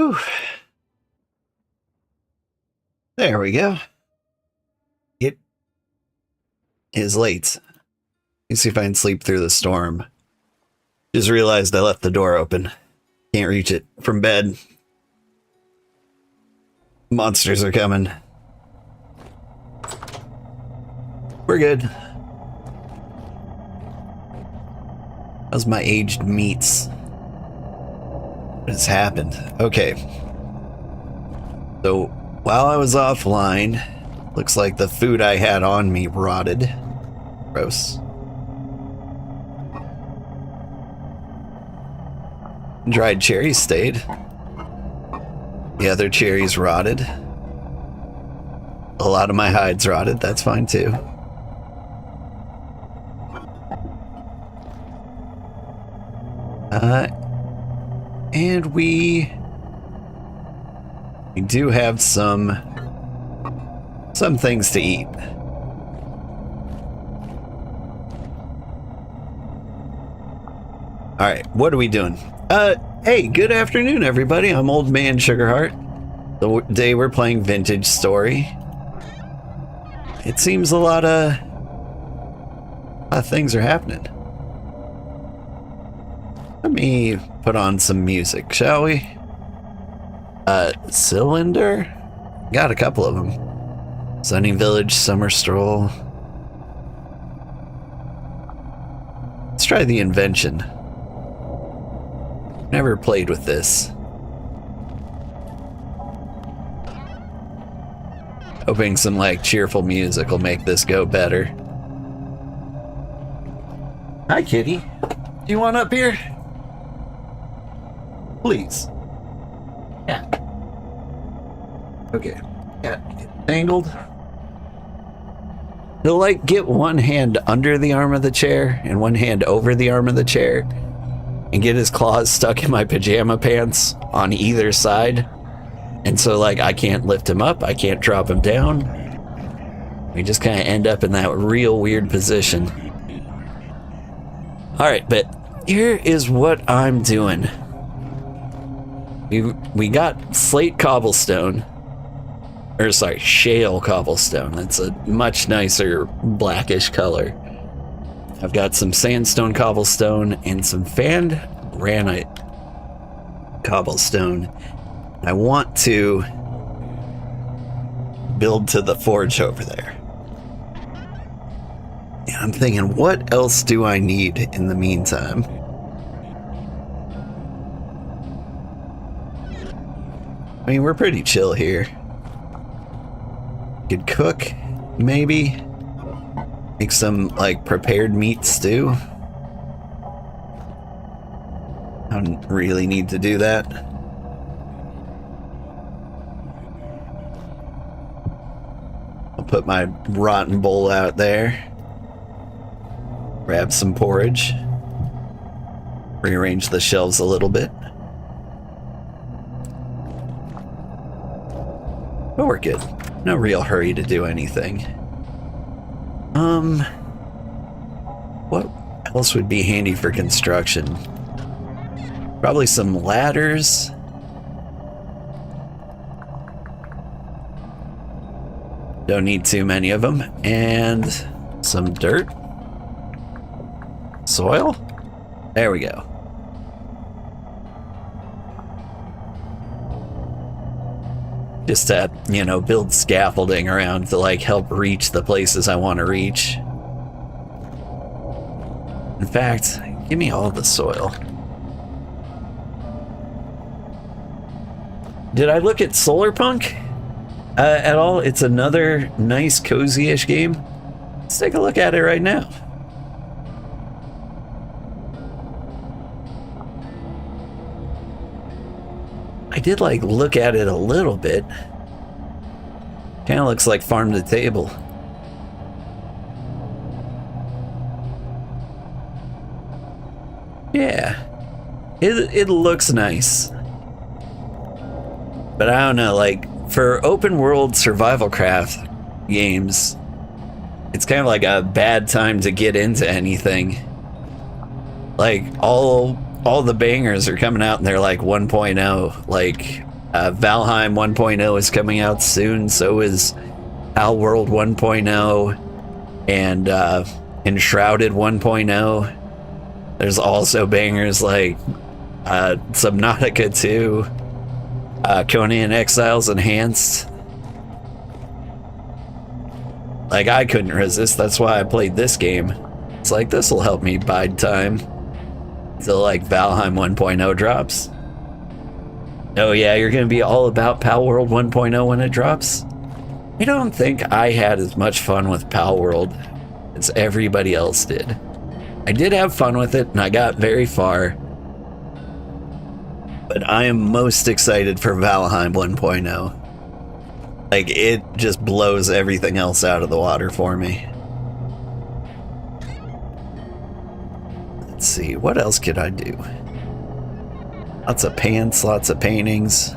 Whew. There we go. It is late. Let me see if I can sleep through the storm. Just realized I left the door open. Can't reach it from bed. Monsters are coming. We're good. How's my aged meats? What has happened? Okay. So, while I was offline, looks like the food I had on me rotted. Gross. Dried cherries stayed. The other cherries rotted. A lot of my hides rotted. That's fine too. And we do have some things to eat. All right, what are we doing? Hey, good afternoon, everybody. I'm Old Man Sugarheart. Today we're playing Vintage Story. It seems a lot of things are happening. Let me put on some music, shall we? Cylinder? Got a couple of them. Sunny Village, Summer Stroll. Let's try the Invention. Never played with this. Hoping some like cheerful music will make this go better. Hi, kitty. Do you want up here? Please. Yeah. Okay. Yeah. Tangled. He'll like get one hand under the arm of the chair and one hand over the arm of the chair and get his claws stuck in my pajama pants on either side. And so like I can't lift him up, I can't drop him down. We just kind of end up in that real weird position. All right, but here is what I'm doing. We got slate cobblestone, or sorry, shale cobblestone. That's a much nicer blackish color. I've got some sandstone cobblestone and some fanned granite cobblestone. I want to build to the forge over there. And I'm thinking, what else do I need in the meantime? I mean, we're pretty chill here. Could cook, maybe. Make some, like, prepared meat stew. I don't really need to do that. I'll put my rotten bowl out there. Grab some porridge. Rearrange the shelves a little bit. But we're good. No real hurry to do anything. What else would be handy for construction? Probably some ladders. Don't need too many of them. And some dirt. Soil? There we go. Just to, you know, build scaffolding around to like help reach the places I want to reach. In fact, give me all the soil. Did I look at Solarpunk at all? It's another nice cozy-ish game. Let's take a look at it right now. I did like look at it a little bit. Kind of looks like Farm to Table. Yeah, it looks nice. But I don't know, like for open world survival craft games, it's kind of like a bad time to get into anything. Like all the bangers are coming out and they're like 1.0. Like Valheim 1.0 is coming out soon, so is Pal World 1.0 and Enshrouded 1.0. There's also bangers like Subnautica 2, Conan Exiles Enhanced. Like, I couldn't resist, that's why I played this game. It's like, this will help me bide time till like Valheim 1.0 drops. Oh yeah, you're gonna be all about Pal World 1.0 when it drops? I don't think I had as much fun with Pal World as everybody else did. I did have fun with it and I got very far, but I am most excited for Valheim 1.0. Like, it just blows everything else out of the water for me. Let's see, what else could I do? Lots of pants, lots of paintings.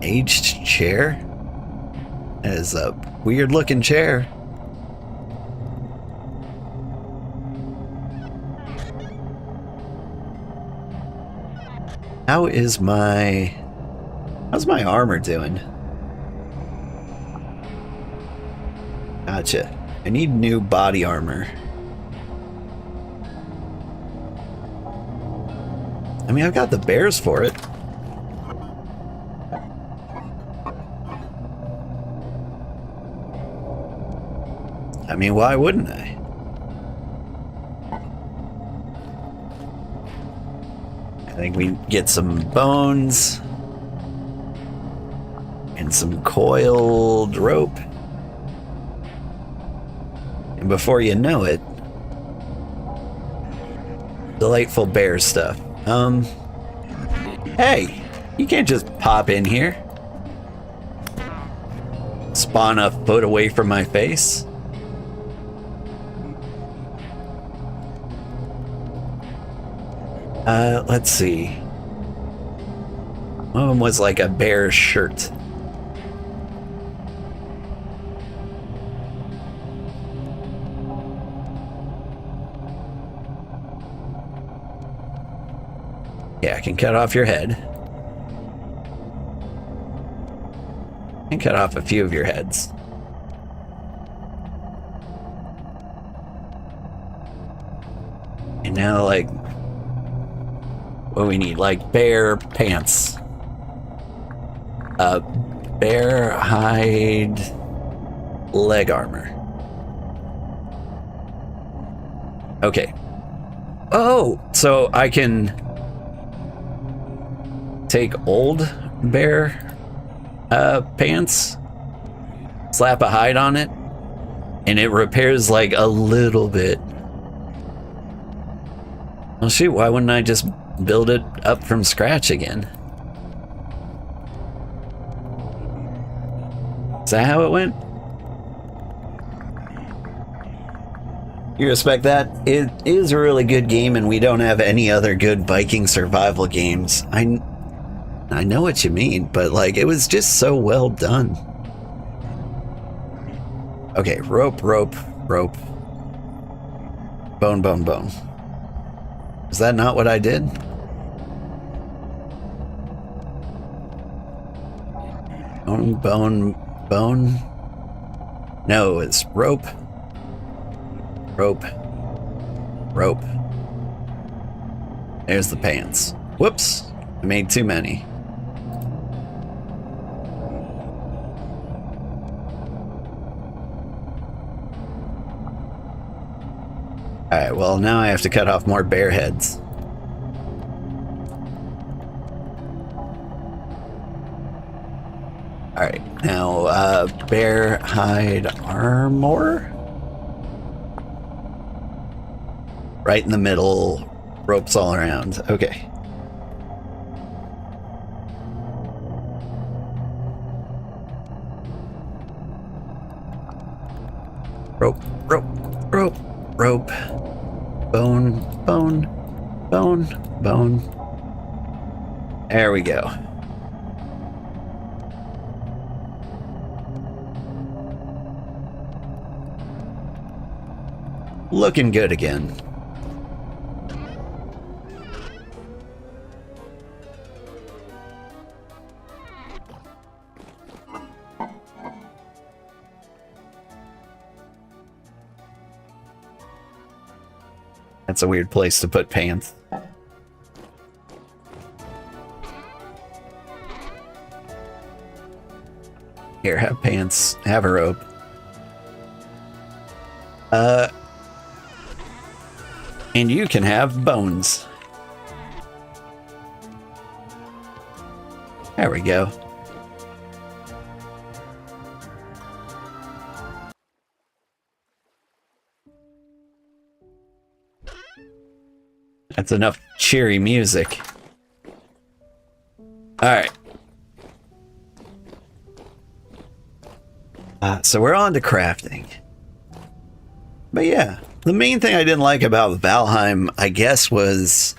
Aged chair? That is a weird looking chair. How's my armor doing? Gotcha. I need new body armor. I mean, I've got the bears for it. I mean, why wouldn't I? I think we get some bones and some coiled rope. And before you know it, delightful bear stuff. Hey, you can't just pop in here. Spawn a foot away from my face. Let's see. One of them was like a bear shirt. Yeah, I can cut off your head. And cut off a few of your heads. And now, like, what do we need? Like, bear pants. Bear hide leg armor. Okay. Oh, so I can take old bear pants, slap a hide on it, and it repairs like a little bit. Well, shoot, why wouldn't I just build it up from scratch again? Is that how it went? You respect that? It is a really good game, and we don't have any other good Viking survival games. I know what you mean, but like, it was just so well done. Okay, rope, rope, rope. Bone, bone, bone. Is that not what I did? Bone, bone, bone. No, it's rope. Rope. Rope. There's the pants. Whoops. I made too many. Alright, well, now I have to cut off more bear heads. Alright, now, bear hide armor? Right in the middle, ropes all around. Okay. Rope, rope, rope, rope. Bone, bone, bone, bone. There we go. Looking good again. That's a weird place to put pants. Here, have pants. Have a rope. And you can have bones. There we go. That's enough cheery music. Alright. So we're on to crafting. But yeah, the main thing I didn't like about Valheim, I guess, was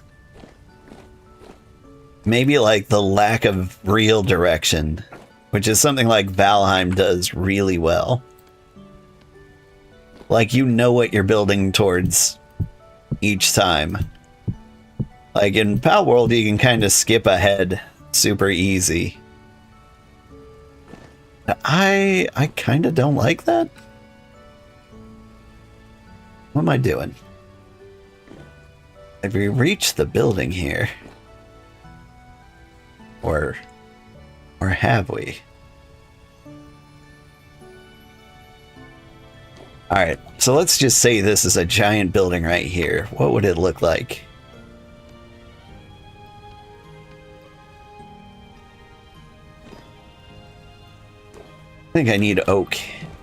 maybe like the lack of real direction, which is something like Valheim does really well. Like, you know what you're building towards each time. Like in Pal World, you can kind of skip ahead super easy. I kind of don't like that. What am I doing? Have we reached the building here? Or have we? Alright, so let's just say this is a giant building right here. What would it look like? I think I need oak.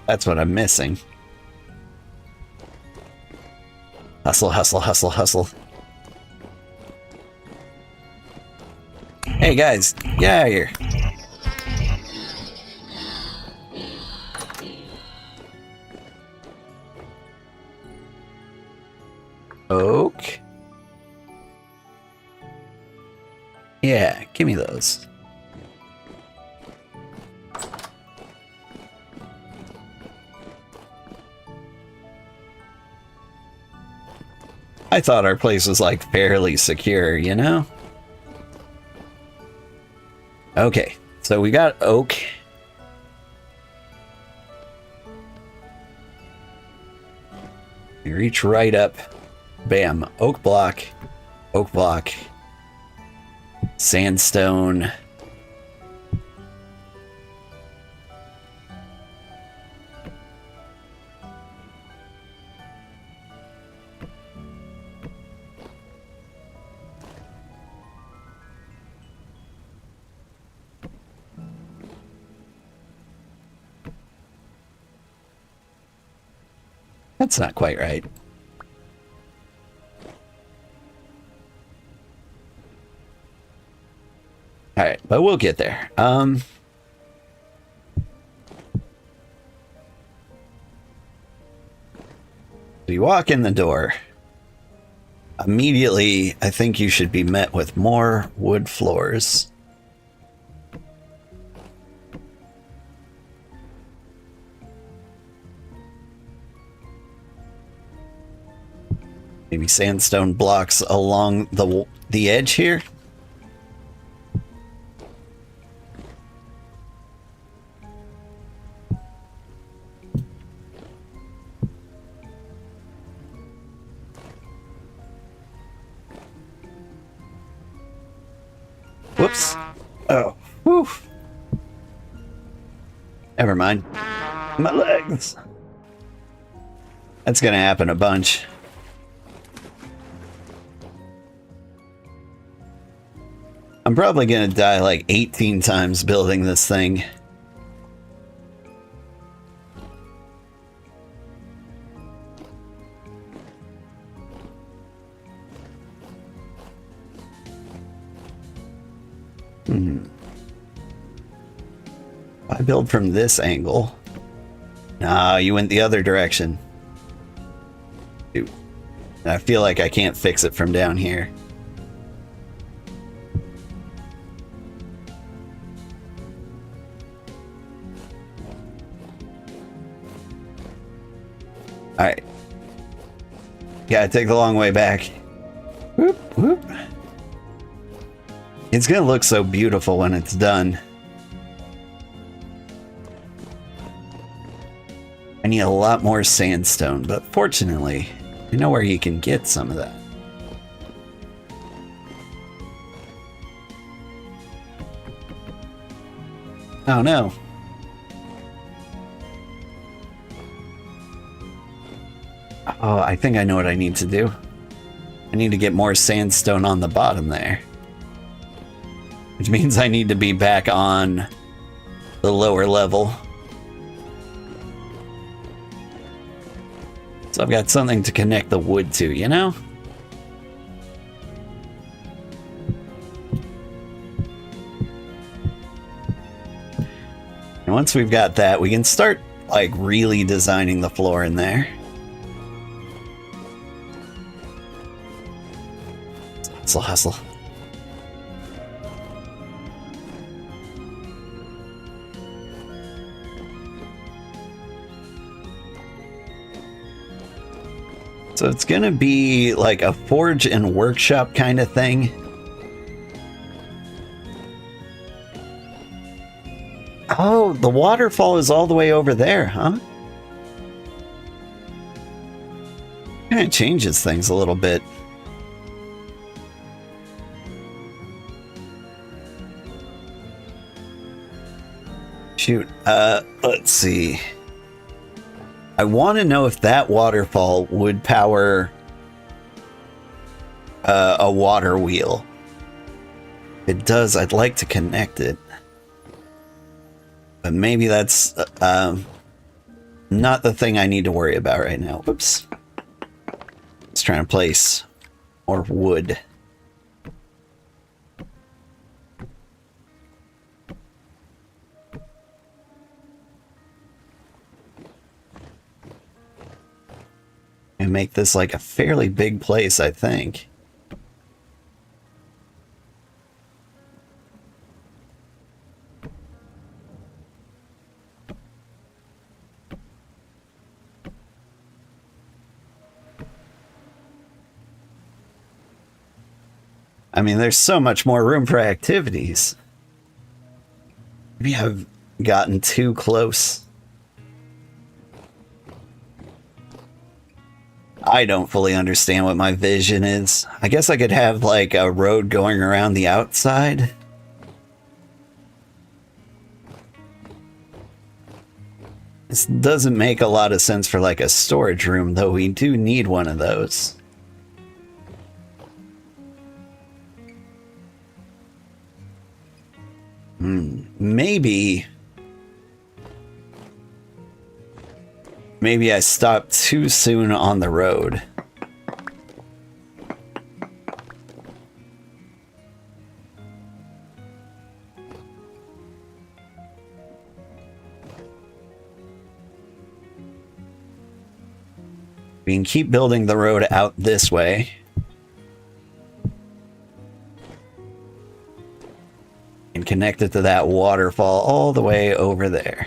That's what I'm missing. Hustle, hustle, hustle, hustle. Hey guys, get out of here. Oak. Yeah, give me those. I thought our place was like fairly secure, you know? Okay, so we got oak. You reach right up. Bam. Oak block. Oak block. Sandstone. That's not quite right. Alright, but we'll get there. You walk in the door. Immediately, I think you should be met with more wood floors. Maybe sandstone blocks along the edge here. Whoops. Oh. Whew. Never mind. My legs. That's gonna happen a bunch. I'm probably gonna die like 18 times building this thing. I build from this angle. Nah, you went the other direction. Dude, I feel like I can't fix it from down here. Alright. Gotta take the long way back. Whoop, whoop. It's gonna look so beautiful when it's done. I need a lot more sandstone, but fortunately, I know where you can get some of that. Oh no. Oh, I think I know what I need to do. I need to get more sandstone on the bottom there. Which means I need to be back on the lower level. So I've got something to connect the wood to, you know? And once we've got that, we can start, like, really designing the floor in there. Hustle, hustle. So it's gonna be like a forge and workshop kind of thing. Oh, the waterfall is all the way over there, huh? Kind of changes things a little bit. Shoot, let's see. I want to know if that waterfall would power a water wheel. If it does, I'd like to connect it. But maybe that's not the thing I need to worry about right now. Whoops. Let's try and place more wood. And make this like a fairly big place, I think. I mean, there's so much more room for activities. Maybe I've gotten too close. I don't fully understand what my vision is. I guess I could have like a road going around the outside. This doesn't make a lot of sense for like a storage room, though we do need one of those. Maybe I stopped too soon on the road. We can keep building the road out this way. And connect it to that waterfall all the way over there.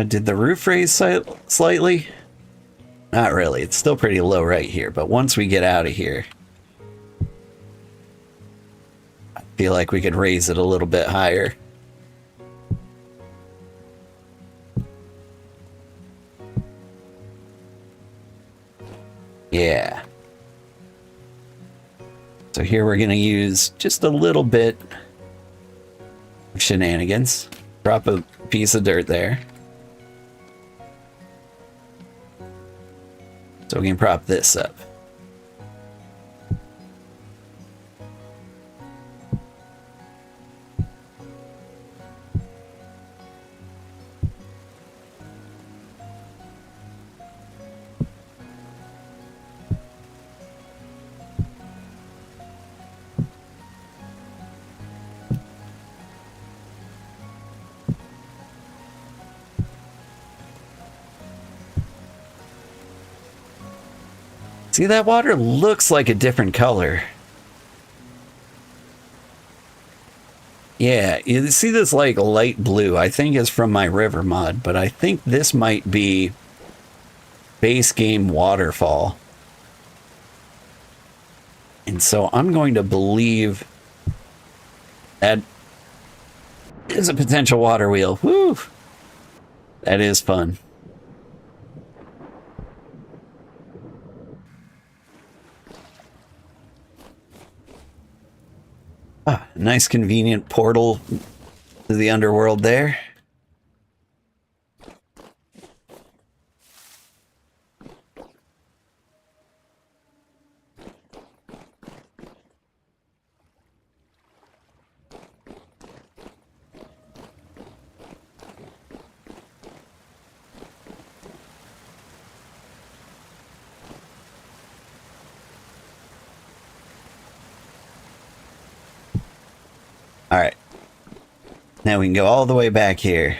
Did the roof raise slightly? Not really. It's still pretty low right here, but once we get out of here, I feel like we could raise it a little bit higher. Yeah. So here we're going to use just a little bit of shenanigans. Drop a piece of dirt there. So we can prop this up. See, that water looks like a different color. Yeah, you see this like light blue, I think is from my river mod, but I think this might be base game waterfall. And so I'm going to believe That is a potential water wheel. Woo! That is fun. Ah, nice convenient portal to the underworld there. All right. Now we can go all the way back here.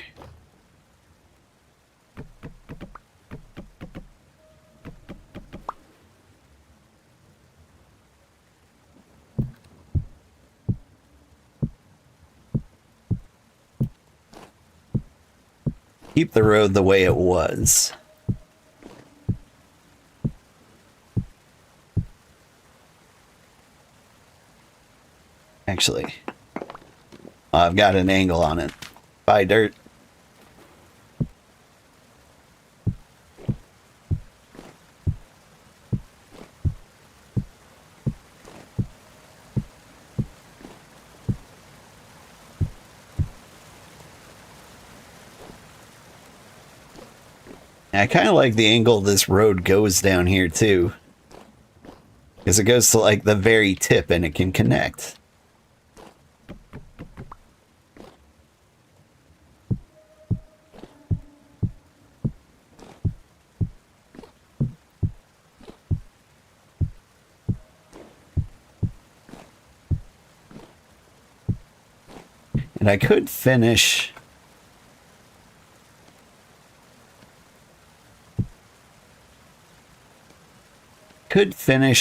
Keep the road the way it was. Actually, I've got an angle on it. Bye, dirt. I kind of like the angle this road goes down here too, because it goes to like the very tip and it can connect. And I could finish.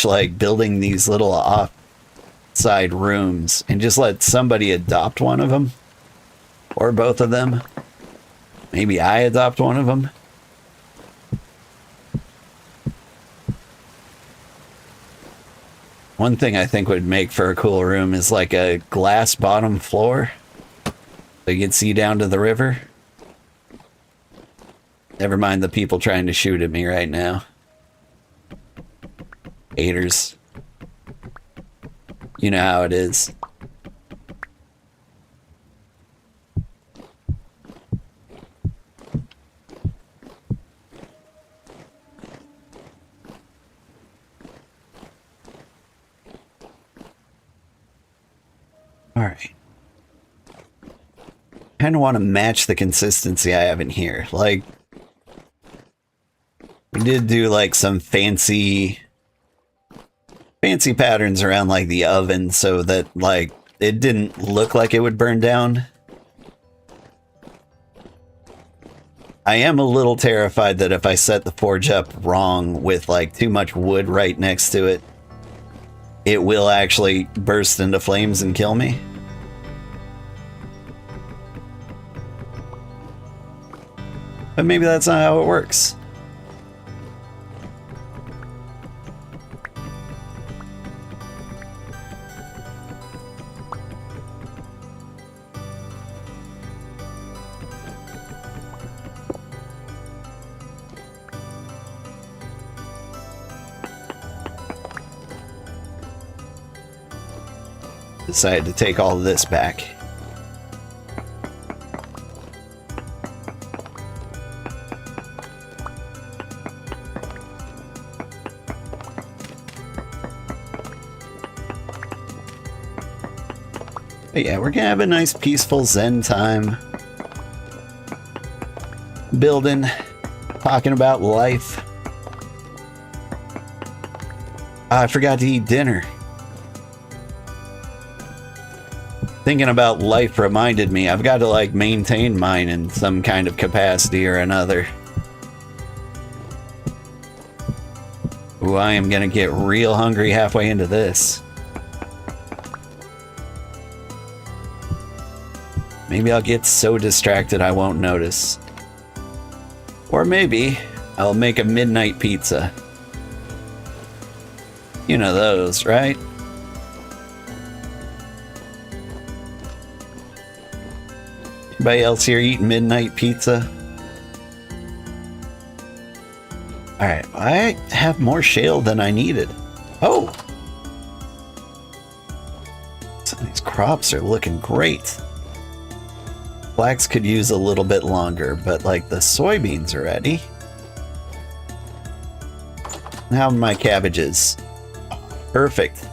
Like building these little offside rooms and just let somebody adopt one of them or both of them. Maybe I adopt one of them. One thing I think would make for a cool room is like a glass bottom floor so you can see down to the river. Never mind the people trying to shoot at me right now. Haters. You know how it is. All right. Kind of want to match the consistency I have in here. Like, we did do like some fancy patterns around like the oven so that like it didn't look like it would burn down. I am a little terrified that if I set the forge up wrong with like too much wood right next to it, it will actually burst into flames and kill me. But maybe that's not how it works. Decided to take all of this back. But yeah, we're gonna have a nice peaceful Zen time. Building, talking about life. I forgot to eat dinner. Thinking about life reminded me I've got to like maintain mine in some kind of capacity or another. Ooh, I am gonna get real hungry halfway into this. Maybe I'll get so distracted I won't notice. Or maybe I'll make a midnight pizza. You know those, right? Anybody else here eating midnight pizza? Alright, I have more shale than I needed. Oh! Some of these crops are looking great. Flax could use a little bit longer, but like the soybeans are ready. How are my cabbages? Perfect.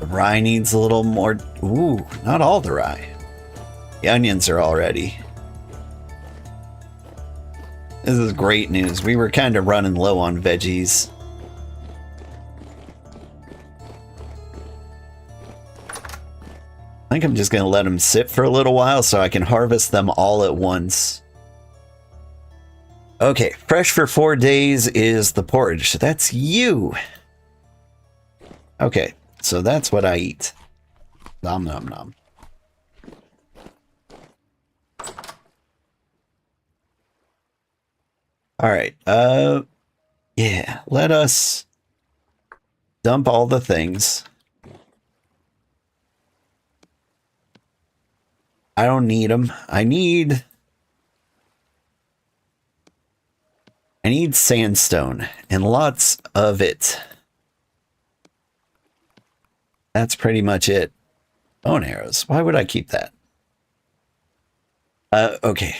The rye needs a little more. Ooh, not all the rye. The onions are all ready. This is great news. We were kind of running low on veggies. I think I'm just going to let them sit for a little while so I can harvest them all at once. Okay, fresh for 4 days is the porridge. That's you. Okay, so that's what I eat. Nom nom nom. All right. Yeah, let us dump all the things. I don't need them. I need sandstone and lots of it. That's pretty much it. Bone arrows. Why would I keep that? Okay.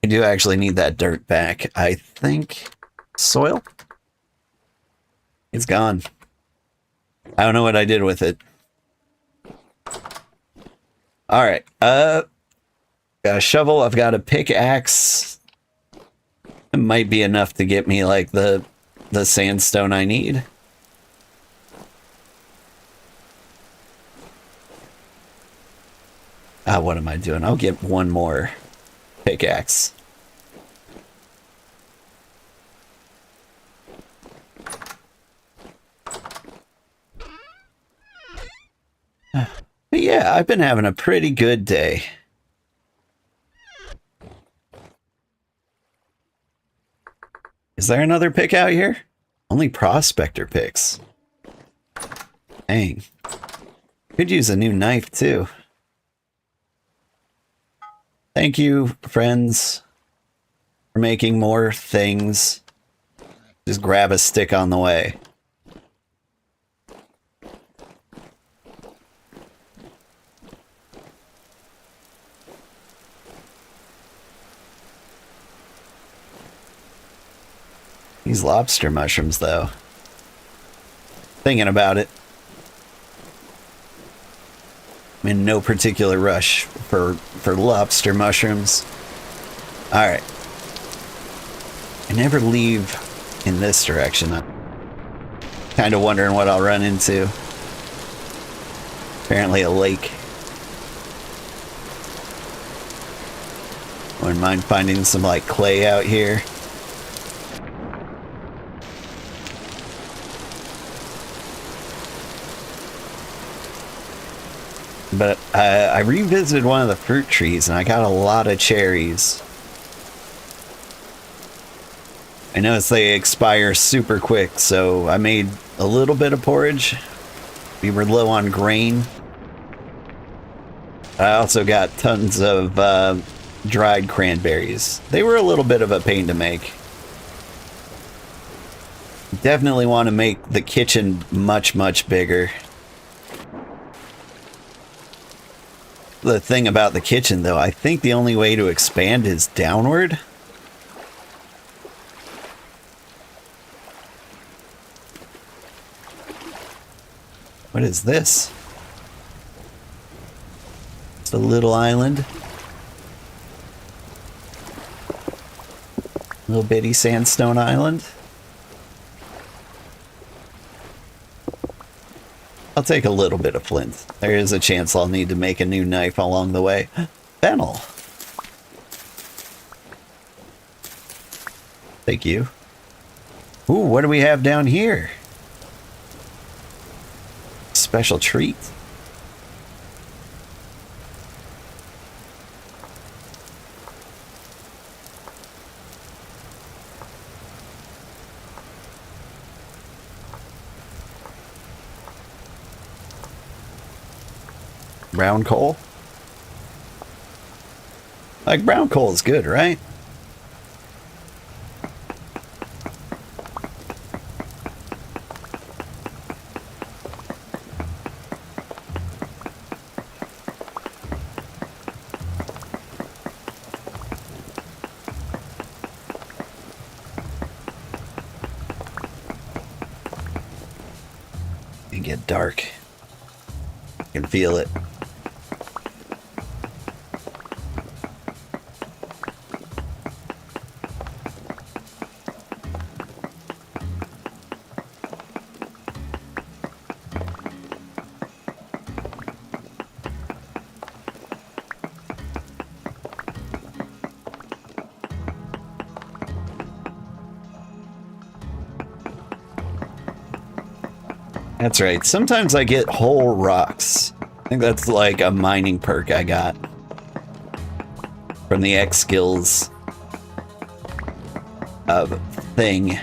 I do actually need that dirt back. I think soil. It's gone. I don't know what I did with it. All right. Got a shovel. I've got a pickaxe. It might be enough to get me like the sandstone I need. Ah, what am I doing? I'll get one more pickaxe. But yeah, I've been having a pretty good day. Is there another pick out here? Only prospector picks. Dang. Could use a new knife too. Thank you, friends, for making more things. Just grab a stick on the way. These lobster mushrooms, though. Thinking about it. I'm in no particular rush for lobster mushrooms. Alright. I never leave in this direction. I'm kind of wondering what I'll run into. Apparently a lake. Wouldn't mind finding some like clay out here. But I revisited one of the fruit trees and I got a lot of cherries. I noticed they expire super quick, so I made a little bit of porridge. We were low on grain. I also got tons of dried cranberries. They were a little bit of a pain to make. Definitely want to make the kitchen much, much bigger. The thing about the kitchen, though, I think the only way to expand is downward. What is this? It's a little island. Little bitty sandstone island. I'll take a little bit of flint. There is a chance I'll need to make a new knife along the way. Fennel. Thank you. Ooh, what do we have down here? Special treat. Brown coal. Like, brown coal is good, right? It get dark. I can feel it. That's right. Sometimes I get whole rocks. I think that's like a mining perk I got from the X skills thing.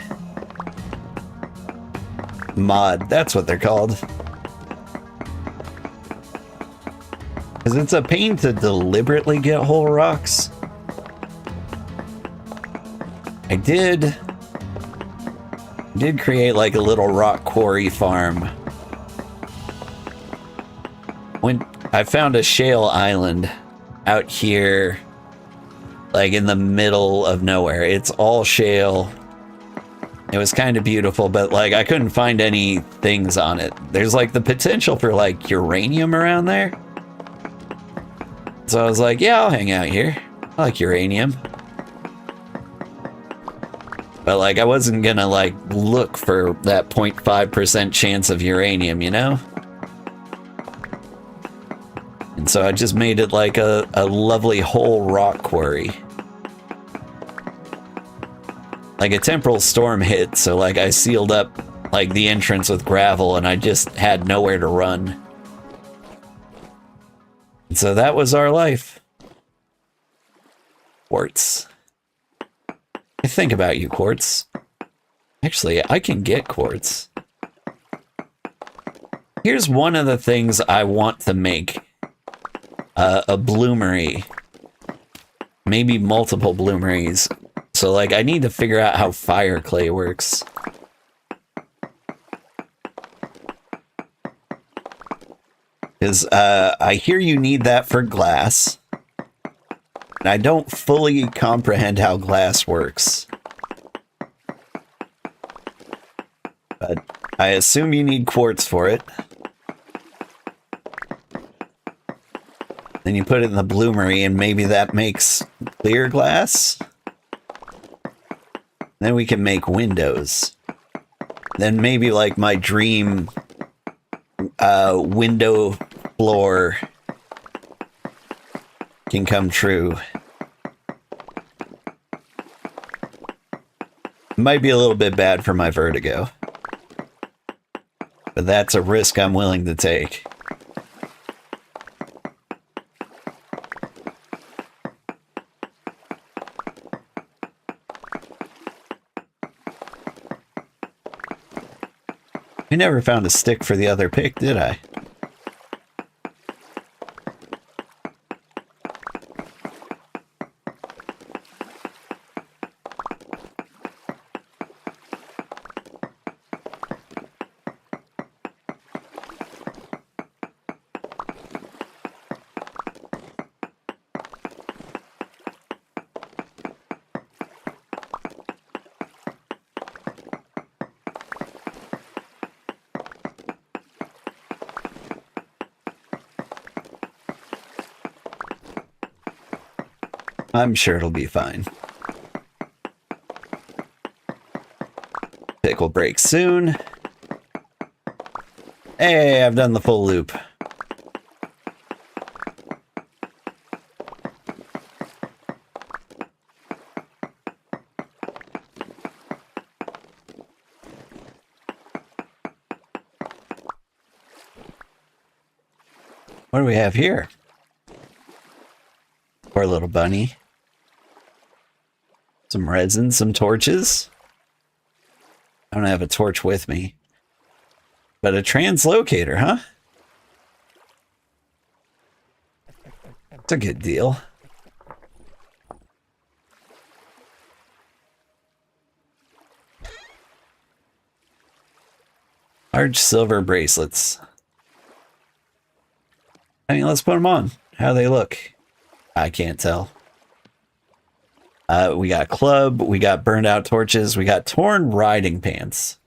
Mod. That's what they're called. Because it's a pain to deliberately get whole rocks. I did create like a little rock quarry farm. When I found a shale island out here, like in the middle of nowhere. It's all shale. It was kind of beautiful, but like I couldn't find any things on it. There's like the potential for like uranium around there. So I was like, yeah, I'll hang out here. I like uranium. But like I wasn't gonna like look for that 0.5% chance of uranium, you know? And so I just made it like a lovely whole rock quarry. Like a temporal storm hit, so like I sealed up like the entrance with gravel and I just had nowhere to run. And so that was our life. Quartz. I think about you, quartz. Actually, I can get quartz. Here's one of the things I want to make. A bloomery. Maybe multiple bloomeries. So, like, I need to figure out how fire clay works. Because, I hear you need that for glass. And I don't fully comprehend how glass works. But I assume you need quartz for it. Then you put it in the bloomery and maybe that makes clear glass? Then we can make windows. Then maybe like my dream window floor can come true. Might be a little bit bad for my vertigo. But that's a risk I'm willing to take. I never found a stick for the other pick, did I? I'm sure it'll be fine. Pick will break soon. Hey, I've done the full loop. What do we have here? Poor little bunny. Some resin, some torches. I don't have a torch with me. But a translocator, huh? It's a good deal. Large silver bracelets. I mean, let's put them on. How they look? I can't tell. We got club, we got burned out torches, we got torn riding pants.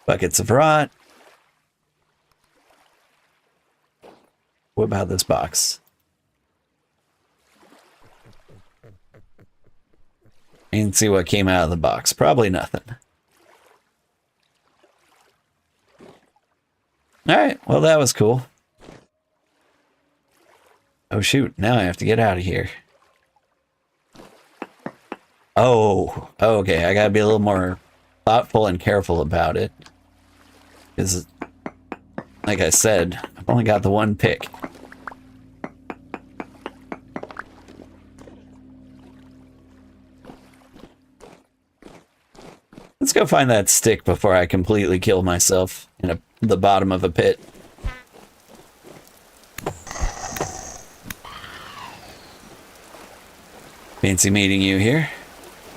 Buckets of rot. What about this box? And see what came out of the box. Probably nothing. Alright, well that was cool. Oh shoot, now I have to get out of here. Oh, okay, I gotta be a little more thoughtful and careful about it. Because, like I said, I've only got the one pick. Let's go find that stick before I completely kill myself in the bottom of a pit. Fancy meeting you here.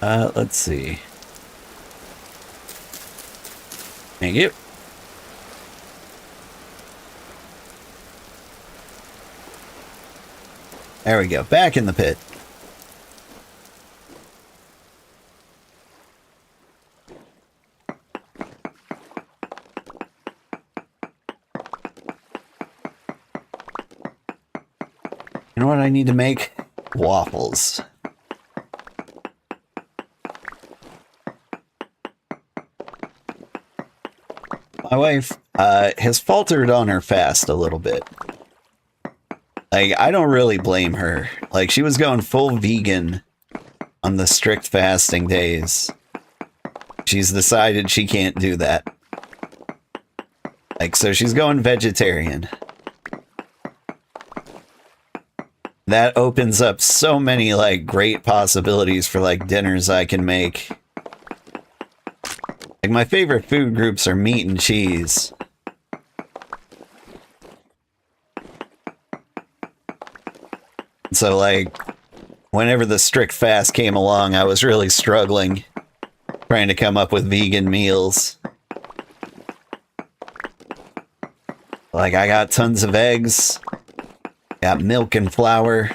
Let's see. Thank you. There we go. Back in the pit. You know what I need to make? Waffles. My wife has faltered on her fast a little bit. Like, I don't really blame her. Like, she was going full vegan on the strict fasting days. She's decided she can't do that. Like, so she's going vegetarian. That opens up so many, like, great possibilities for, like, dinners I can make. Like, my favorite food groups are meat and cheese. So, like, whenever the strict fast came along, I was really struggling trying to come up with vegan meals. Like, I got tons of eggs, got milk and flour.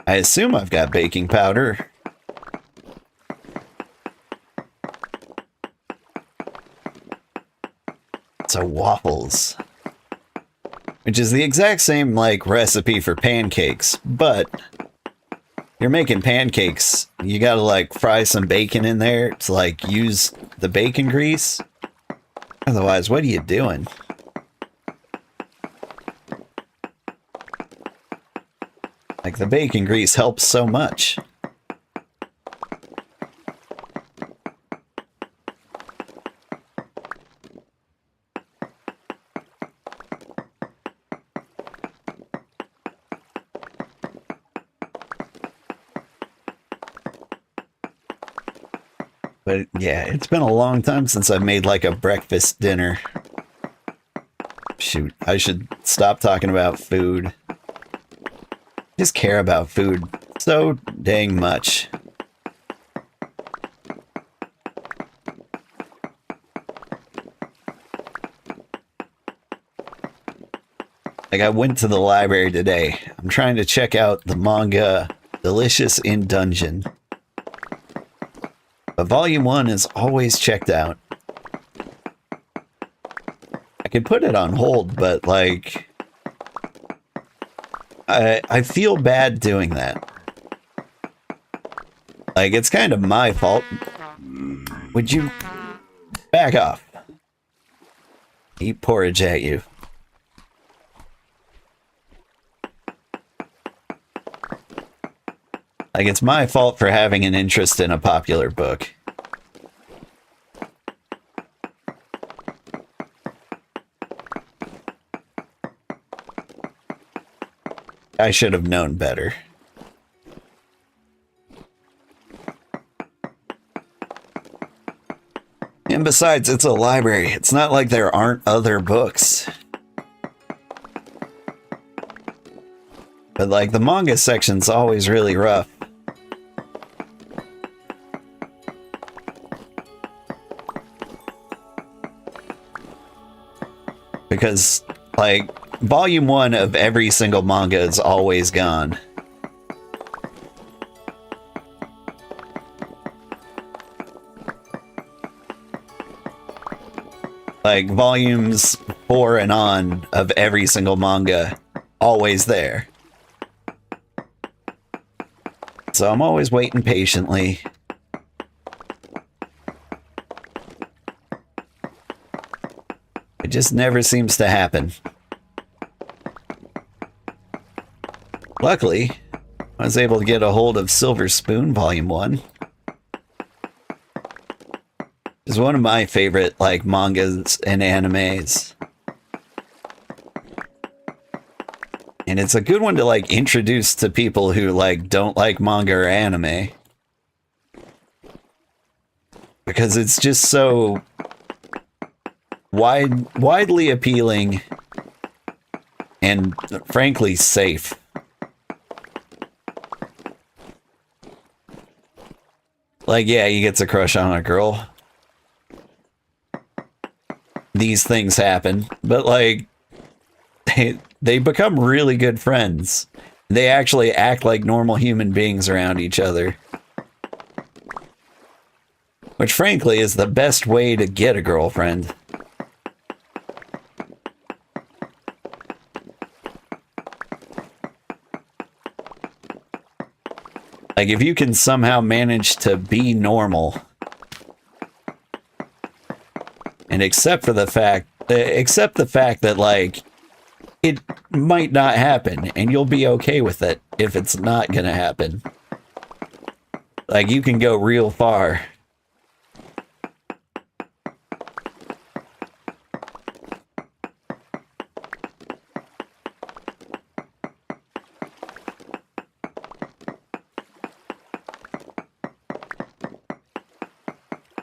I assume I've got baking powder. So waffles, which is the exact same like recipe for pancakes, but you're making pancakes, you gotta like fry some bacon in there to like use the bacon grease. Otherwise, what are you doing? Like, the bacon grease helps so much. But yeah, it's been a long time since I've made like a breakfast dinner. Shoot, I should stop talking about food. I just care about food so dang much. Like, I went to the library today. I'm trying to check out the manga Delicious in Dungeon. But Volume 1 is always checked out. I could put it on hold, but, like, I feel bad doing that. Like, it's kind of my fault. Would you back off? Eat porridge at you. Like, it's my fault for having an interest in a popular book. I should have known better. And besides, it's a library. It's not like there aren't other books. But, like, the manga section's always really rough. Because, like, volume 1 of every single manga is always gone. Like, volumes 4 and on of every single manga, always there. So I'm always waiting patiently. It just never seems to happen. Luckily, I was able to get a hold of Silver Spoon Volume 1. It's one of my favorite, like, mangas and animes. And it's a good one to, like, introduce to people who, like, don't like manga or anime. Because it's just so widely appealing and, frankly, safe. Like, yeah, he gets a crush on a girl. These things happen, but, like, they become really good friends. They actually act like normal human beings around each other. Which, frankly, is the best way to get a girlfriend. Like, if you can somehow manage to be normal and accept the fact that, like, it might not happen, and you'll be okay with it if it's not gonna happen. Like, you can go real far.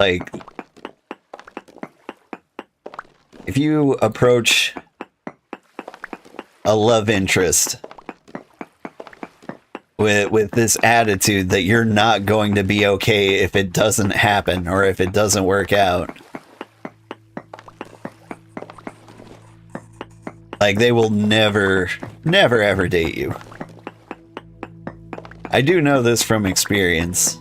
Like, if you approach a love interest with this attitude that you're not going to be okay if it doesn't happen or if it doesn't work out, like, they will never ever date you. I do know this from experience.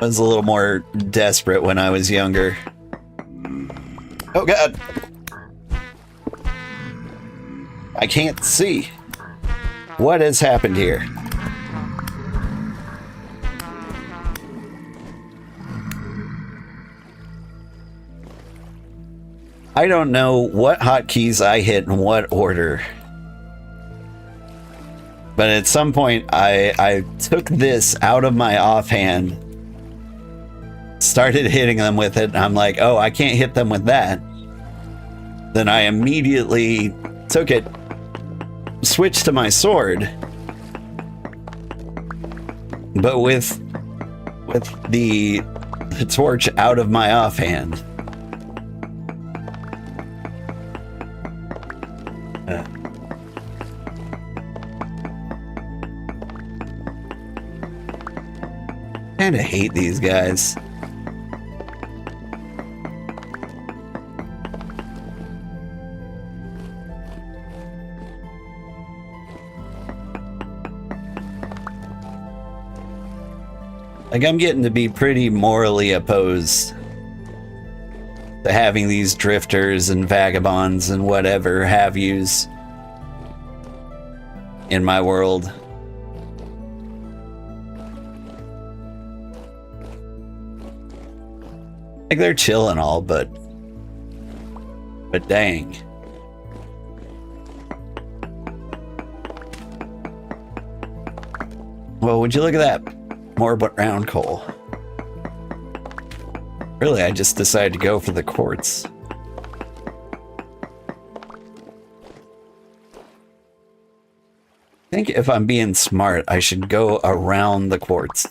I was a little more desperate when I was younger. Oh god! I can't see. What has happened here? I don't know what hotkeys I hit in what order. But at some point, I took this out of my offhand, started hitting them with it, and I'm like, oh, I can't hit them with that. Then I immediately took it, switched to my sword, but with the torch out of my offhand. I kinda hate these guys. Like, I'm getting to be pretty morally opposed to having these drifters and vagabonds and whatever have yous in my world. Like, they're chill and all, but dang. Well, would you look at that? More but round coal. Really, I just decided to go for the quartz. I think if I'm being smart, I should go around the quartz.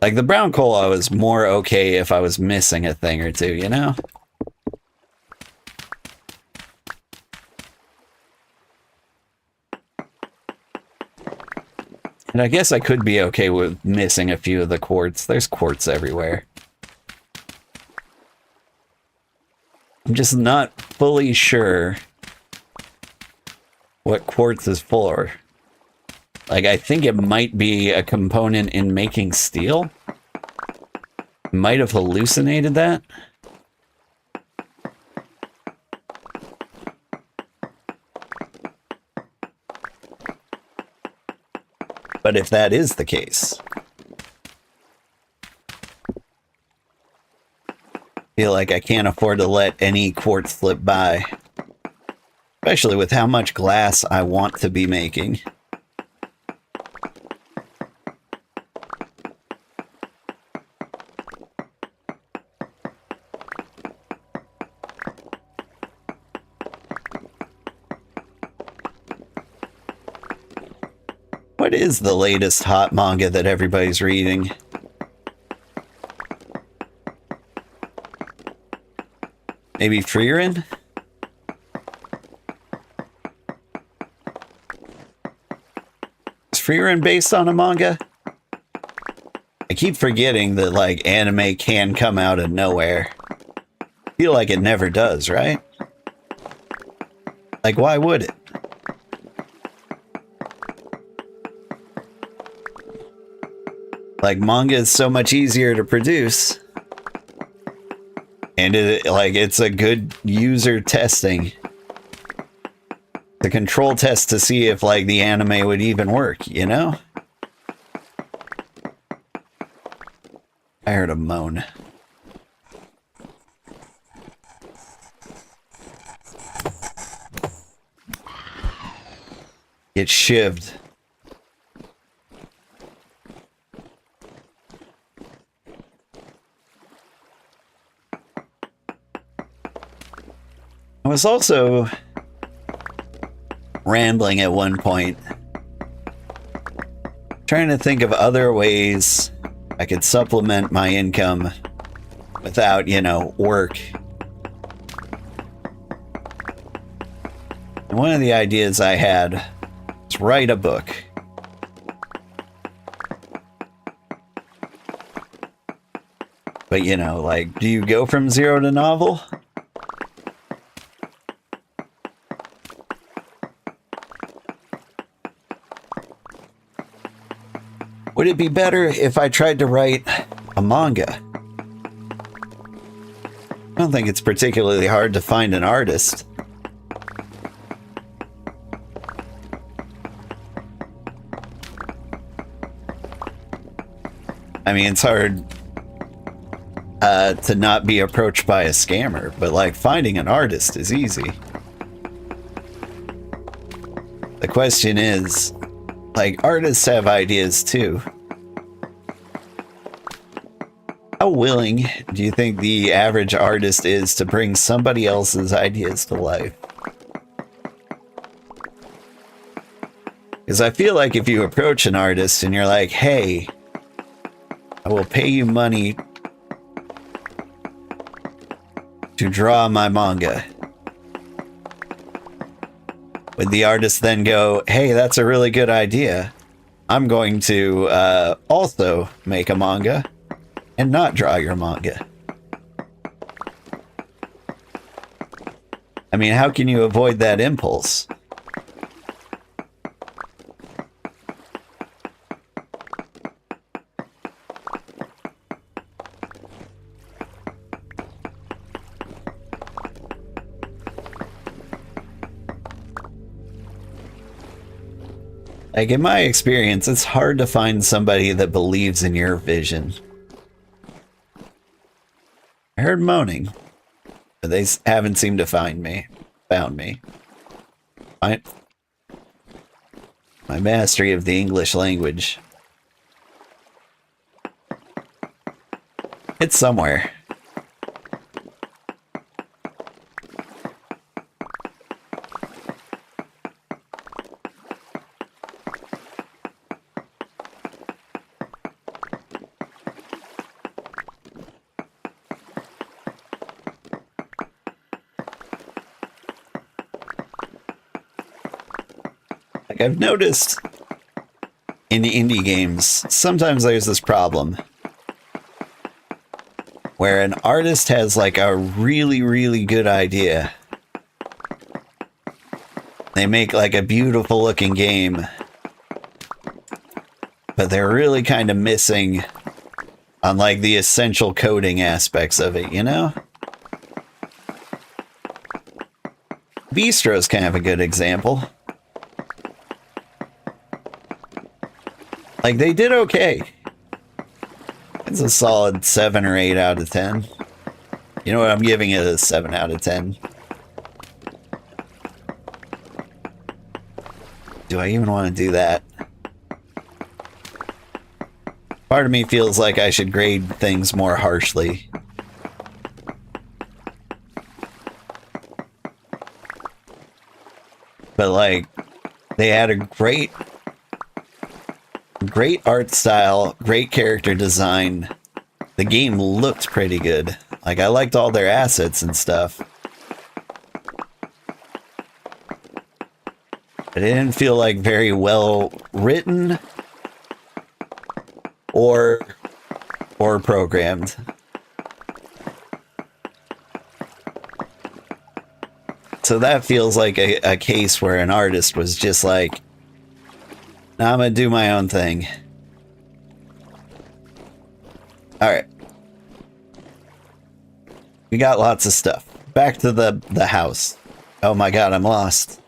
Like, the brown coal, I was more okay if I was missing a thing or two, you know? And I guess I could be okay with missing a few of the quartz. There's quartz everywhere. I'm just not fully sure what quartz is for. Like, I think it might be a component in making steel. Might have hallucinated that. But if that is the case, I feel like I can't afford to let any quartz slip by. Especially with how much glass I want to be making. What is the latest hot manga that everybody's reading? Maybe Frieren? Is Frieren based on a manga? I keep forgetting that, like, anime can come out of nowhere. I feel like it never does, right? Like, why would it? Like, manga is so much easier to produce. And it's a good user testing. The control test to see if, like, the anime would even work, you know? I heard a moan. Get shivved. I was also rambling at one point, trying to think of other ways I could supplement my income without, you know, work. And one of the ideas I had was write a book. But, you know, like, do you go from zero to novel? Would it be better if I tried to write a manga? I don't think it's particularly hard to find an artist. I mean, it's hard to not be approached by a scammer, but, like, finding an artist is easy. The question is, like, artists have ideas too. How willing do you think the average artist is to bring somebody else's ideas to life? Because I feel like if you approach an artist and you're like, hey, I will pay you money to draw my manga, would the artist then go, hey, that's a really good idea. I'm going to also make a manga and not draw your manga? I mean, how can you avoid that impulse? Like, in my experience, it's hard to find somebody that believes in your vision. I heard moaning, but they haven't seemed to found me. My mastery of the English language. It's somewhere. I've noticed in indie games, sometimes there's this problem where an artist has like a really, really good idea. They make like a beautiful looking game, but they're really kind of missing on like the essential coding aspects of it, you know? Bistro's kind of a good example. Like, they did okay. It's a solid 7 or 8 out of 10. You know what? I'm giving it a 7 out of 10. Do I even want to do that? Part of me feels like I should grade things more harshly. But, like, they had a great art style, great character design. The game looked pretty good. Like, I liked all their assets and stuff. But it didn't feel like very well written or programmed. So that feels like a case where an artist was just like, nah, I'm gonna do my own thing. Alright. We got lots of stuff. Back to the house. Oh my god, I'm lost.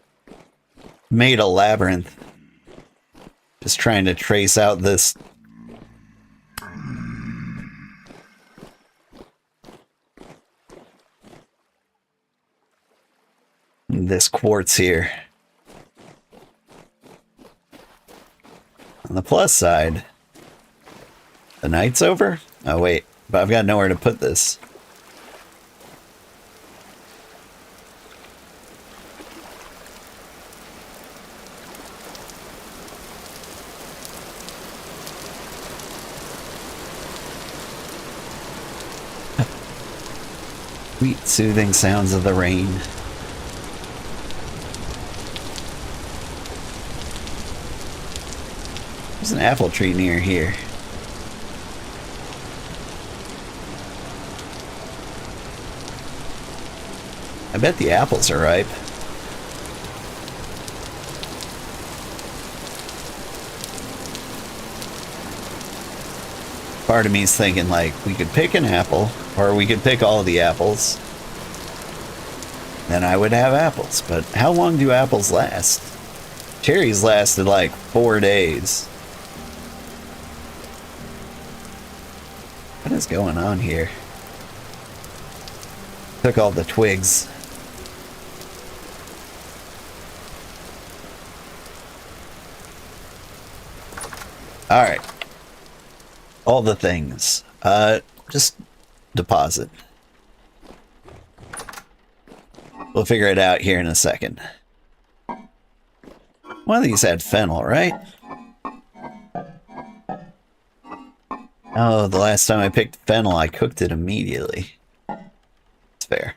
Made a labyrinth. Just trying to trace out this. This quartz here. On the plus side, the night's over? Oh wait, but I've got nowhere to put this. Sweet soothing sounds of the rain. There's an apple tree near here. I bet the apples are ripe. Part of me is thinking, like, we could pick an apple, or we could pick all the apples. Then I would have apples. But how long do apples last? Cherries lasted like 4 days. What is going on here? Took all the twigs. Alright. All the things. Just deposit. We'll figure it out here in a second. One of these had fennel, right? Oh, the last time I picked fennel, I cooked it immediately. It's fair.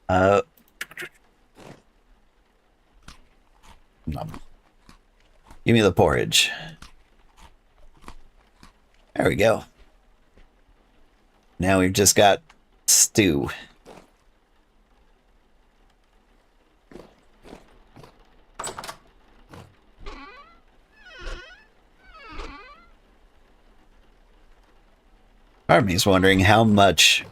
Nom. Give me the porridge. There we go. Now we've just got stew. Part of me is wondering how much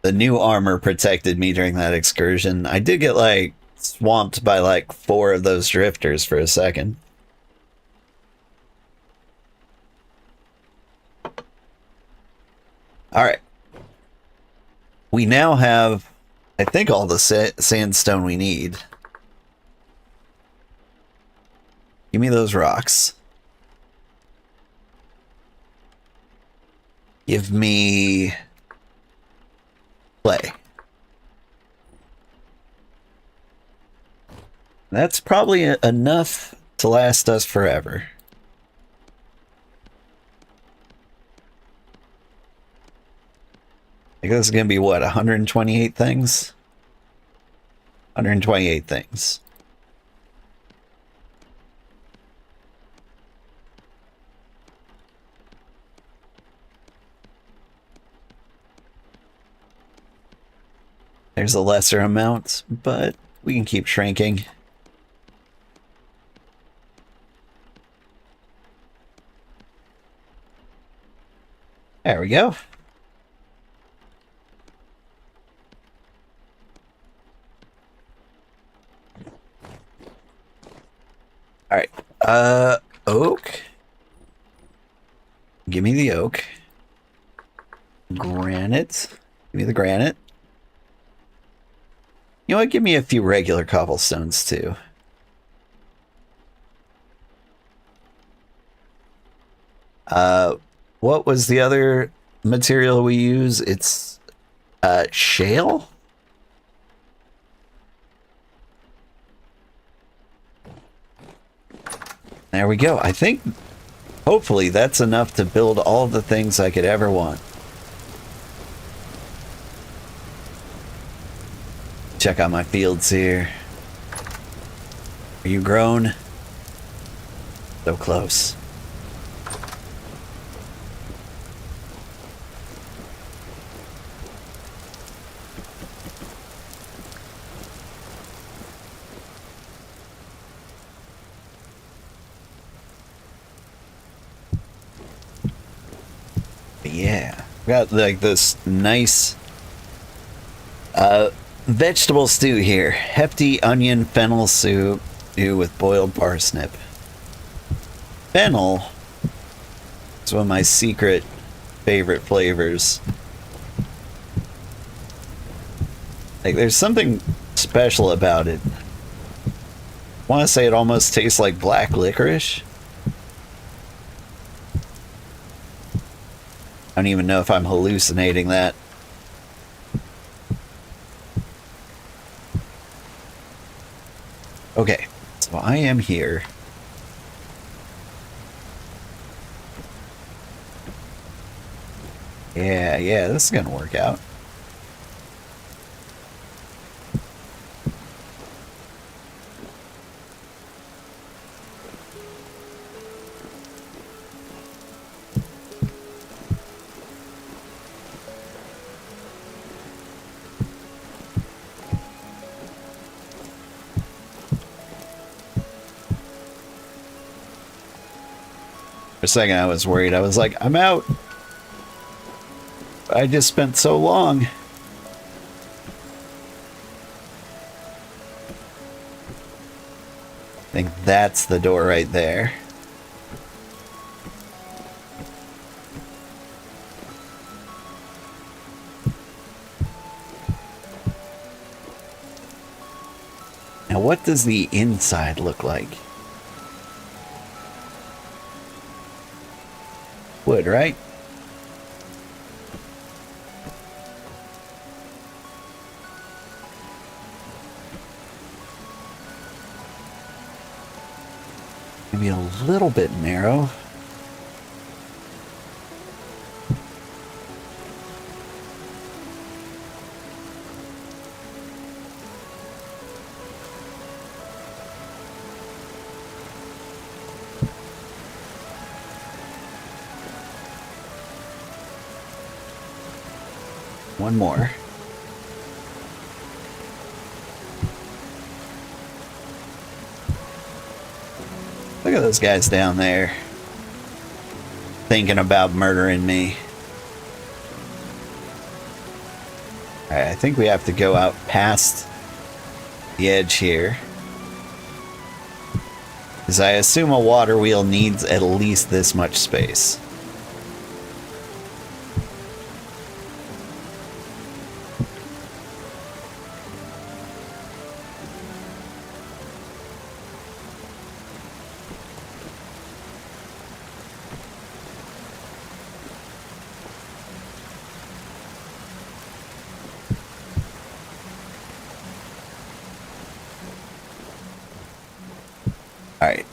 the new armor protected me during that excursion. I did get, like, swamped by, like, 4 of those drifters for a second. Alright. We now have, I think, all the sandstone we need. Give me those rocks. Give me clay. That's probably enough to last us forever. I guess it's going to be, what, 128 things? 128 things. There's a lesser amount, but we can keep shrinking. There we go. All right. Oak. Give me the oak. Granite. Give me the granite. You know what? Give me a few regular cobblestones too. What was the other material we use? It's shale? There we go. I think hopefully that's enough to build all the things I could ever want. Check out my fields here. Are you grown? So close. Yeah, got like this nice vegetable stew here. Hefty onion fennel soup with boiled parsnip. Fennel is one of my secret favorite flavors. Like there's something special about it. I want to say it almost tastes like black licorice. I don't even know if I'm hallucinating that. Okay, so I am here. Yeah, this is gonna work out. For a second I was worried. I was like, I'm out. I just spent so long. I think that's the door right there. Now what does the inside look like? Wood, right? Maybe a little bit narrow. One more. Look at those guys down there thinking about murdering me. Alright, I think we have to go out past the edge here. Because I assume a water wheel needs at least this much space. Alright.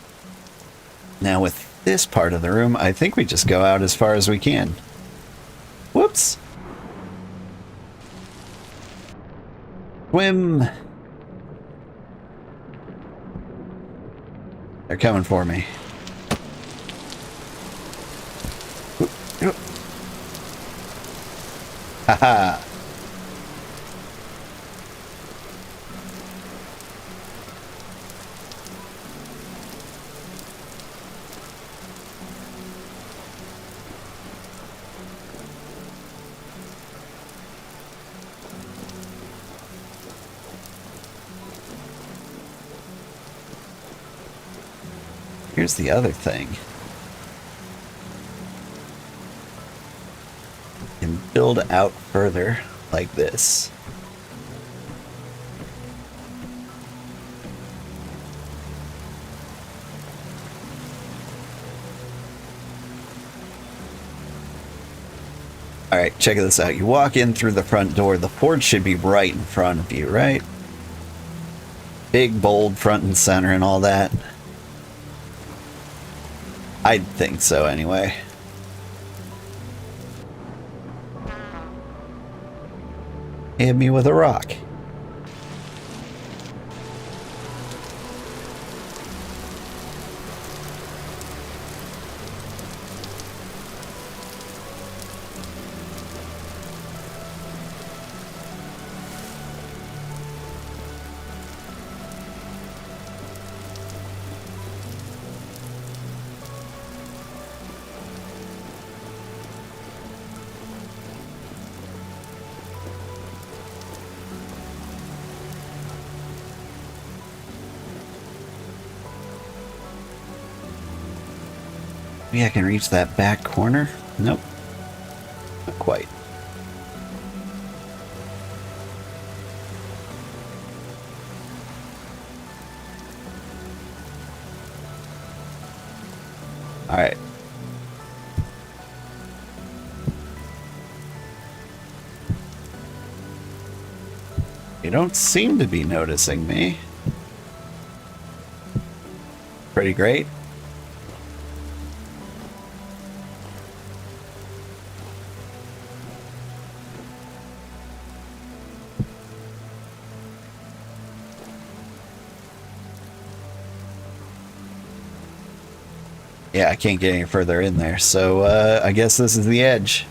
Now with this part of the room, I think we just go out as far as we can. Whoops. Swim. They're coming for me. Haha. Here's the other thing. You can build out further like this. Alright, check this out. You walk in through the front door. The porch should be right in front of you, right? Big, bold, front and center and all that. I'd think so, anyway. Hit me with a rock. Maybe I can reach that back corner? Nope. Not quite. Alright. You don't seem to be noticing me. Pretty great. Yeah, I can't get any further in there, so I guess this is the edge.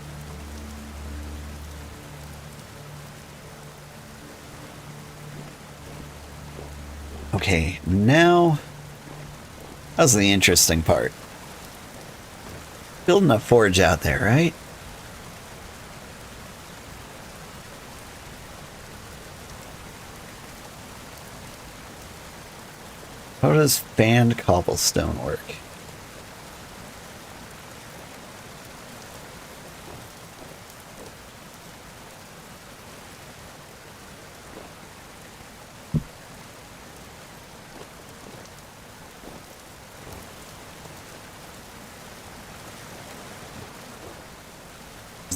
Okay, now that's the interesting part. Building a forge out there, right? How does fanned cobblestone work?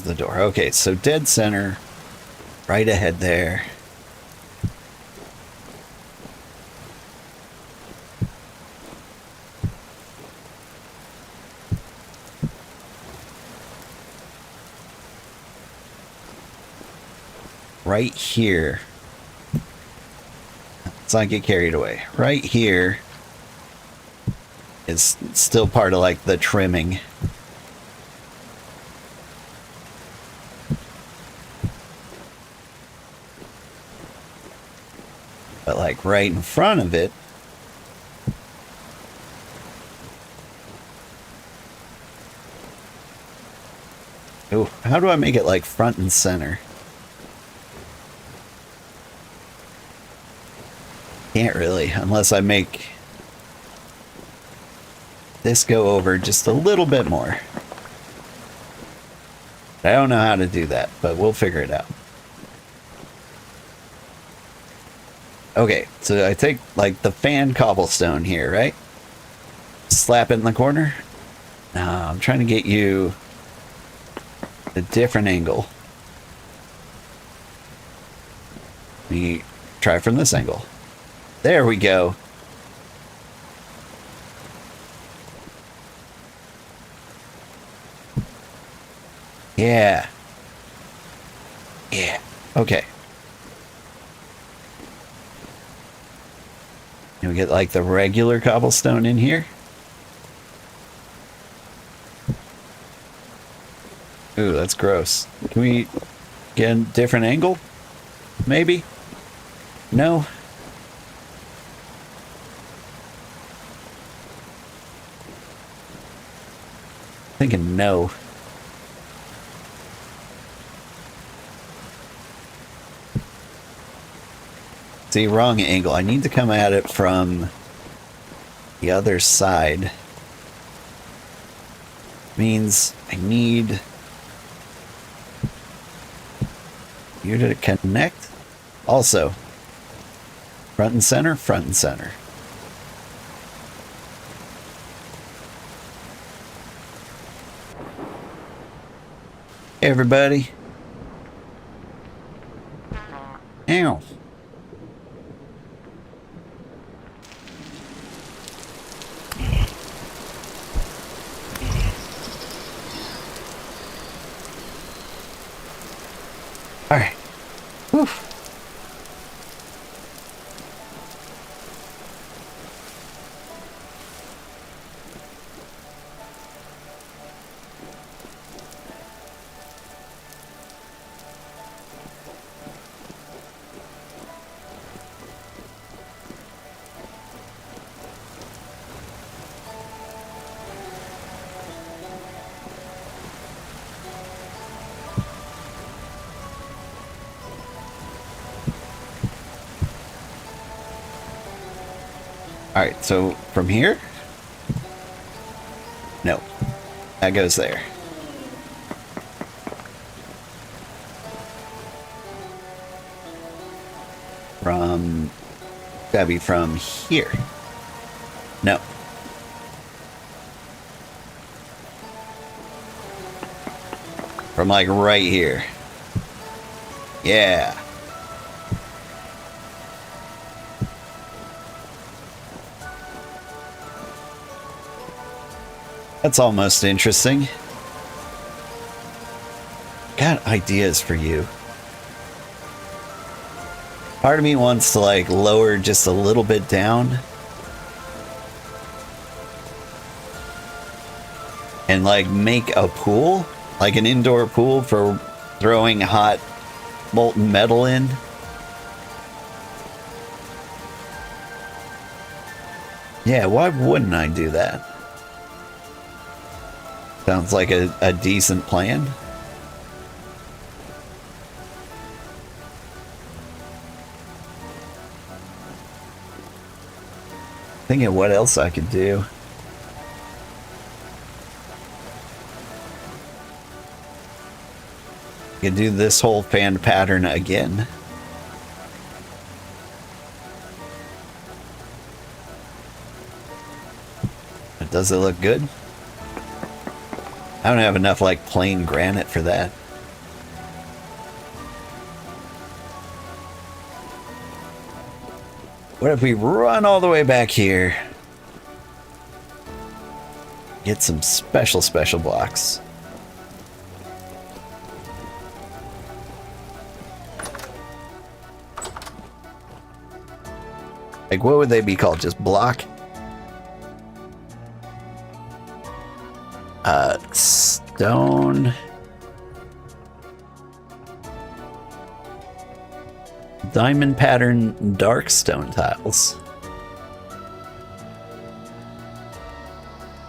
The door. Okay, so dead center, right ahead there. Right here. Let's not get carried away. Right here is still part of like the trimming. But like right in front of it, oh, how do I make it like front and center? Can't really, unless I make this go over just a little bit more. I don't know how to do that, but we'll figure it out. Okay, so I take like the fan cobblestone here, right? Slap it in the corner. No, I'm trying to get you a different angle. Let me try from this angle. There we go. Yeah. Yeah. Okay. And we get like the regular cobblestone in here. Ooh, that's gross. Can we get a different angle? Maybe? No? Thinking no. See, wrong angle. I need to come at it from the other side. means I need you to connect. Also, front and center, front and center. Hey everybody. Ow. All right. Whew. All right, so from here? No, that goes there. From, gotta be from here. No. From like right here. Yeah. That's almost interesting. Got ideas for you. Part of me wants to like lower just a little bit down. And like make a pool, like an indoor pool for throwing hot molten metal in. Yeah, why wouldn't I do that? Sounds like a decent plan. Thinking what else I could do. I could do this whole fan pattern again. But does it look good? I don't have enough like plain granite for that. What if we run all the way back here? Get some special blocks. Like what would they be called? Just block? Stone. Diamond pattern dark stone tiles.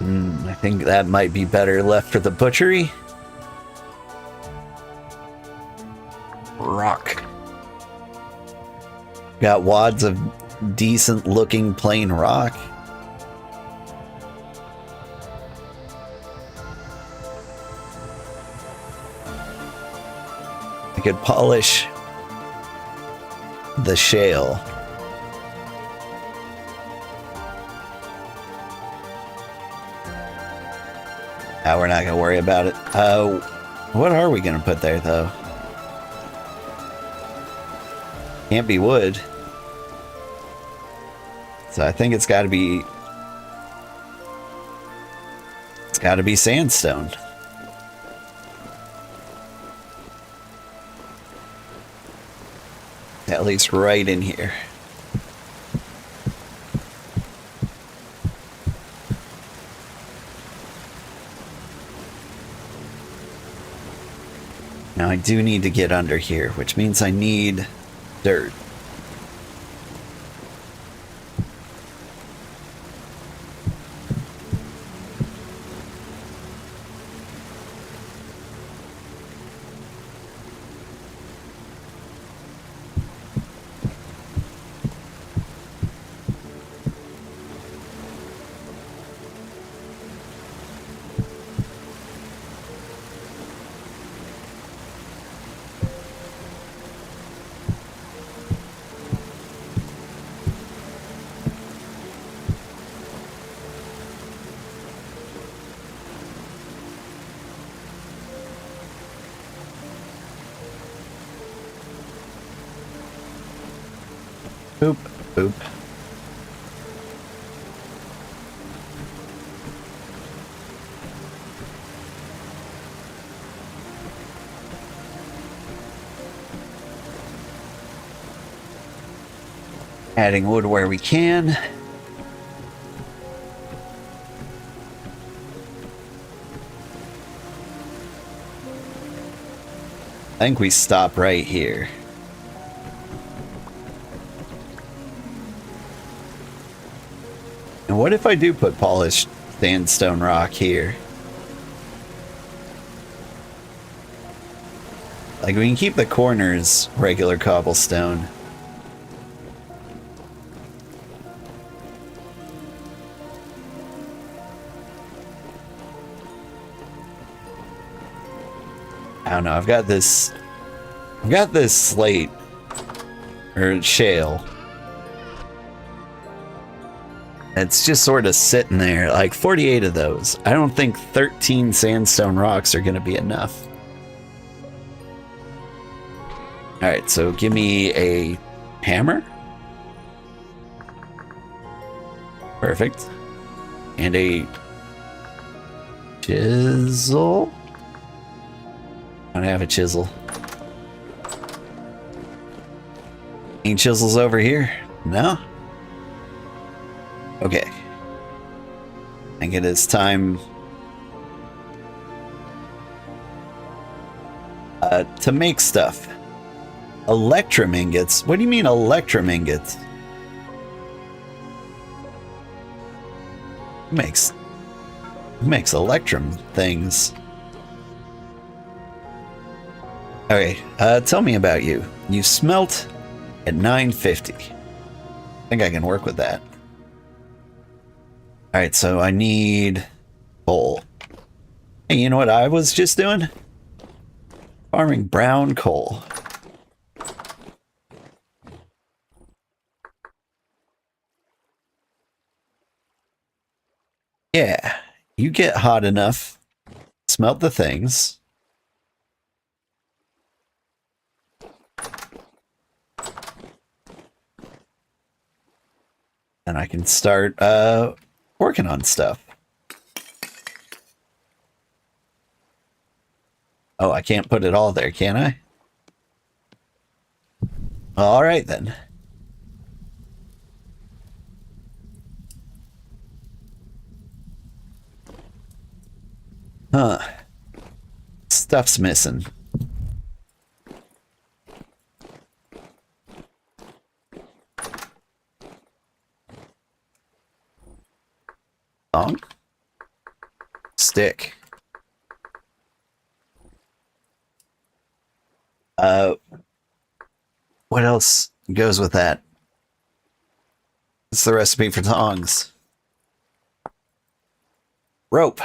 I think that might be better left for the butchery. Rock. Got wads of decent looking plain rock. I could polish the shale. Now we're not gonna worry about it. What are we gonna put there though? Can't be wood. So I think it's gotta be sandstone. At least right in here. Now I do need to get under here, which means I need dirt. Boop, boop. Adding wood where we can. I think we stop right here. And what if I do put polished sandstone rock here? Like, we can keep the corners regular cobblestone. I don't know, I've got this slate, or shale. It's just sort of sitting there, like 48 of those. I don't think 13 sandstone rocks are gonna be enough. Alright, so give me a hammer. Perfect. And a chisel. I don't have a chisel. Any chisels over here? No? Okay. I think it is time to make stuff. Electrum ingots? What do you mean electrum ingots? Who makes electrum things? Okay, tell me about you. You smelt at 950. I think I can work with that. Alright, so I need coal. Hey, you know what I was just doing? Farming brown coal. Yeah, you get hot enough, smelt the things. And I can start working on stuff. Oh, I can't put it all there, can I? All right, then. Huh. Stuff's missing. Song? Stick. What else goes with that? What's the recipe for tongs? Rope.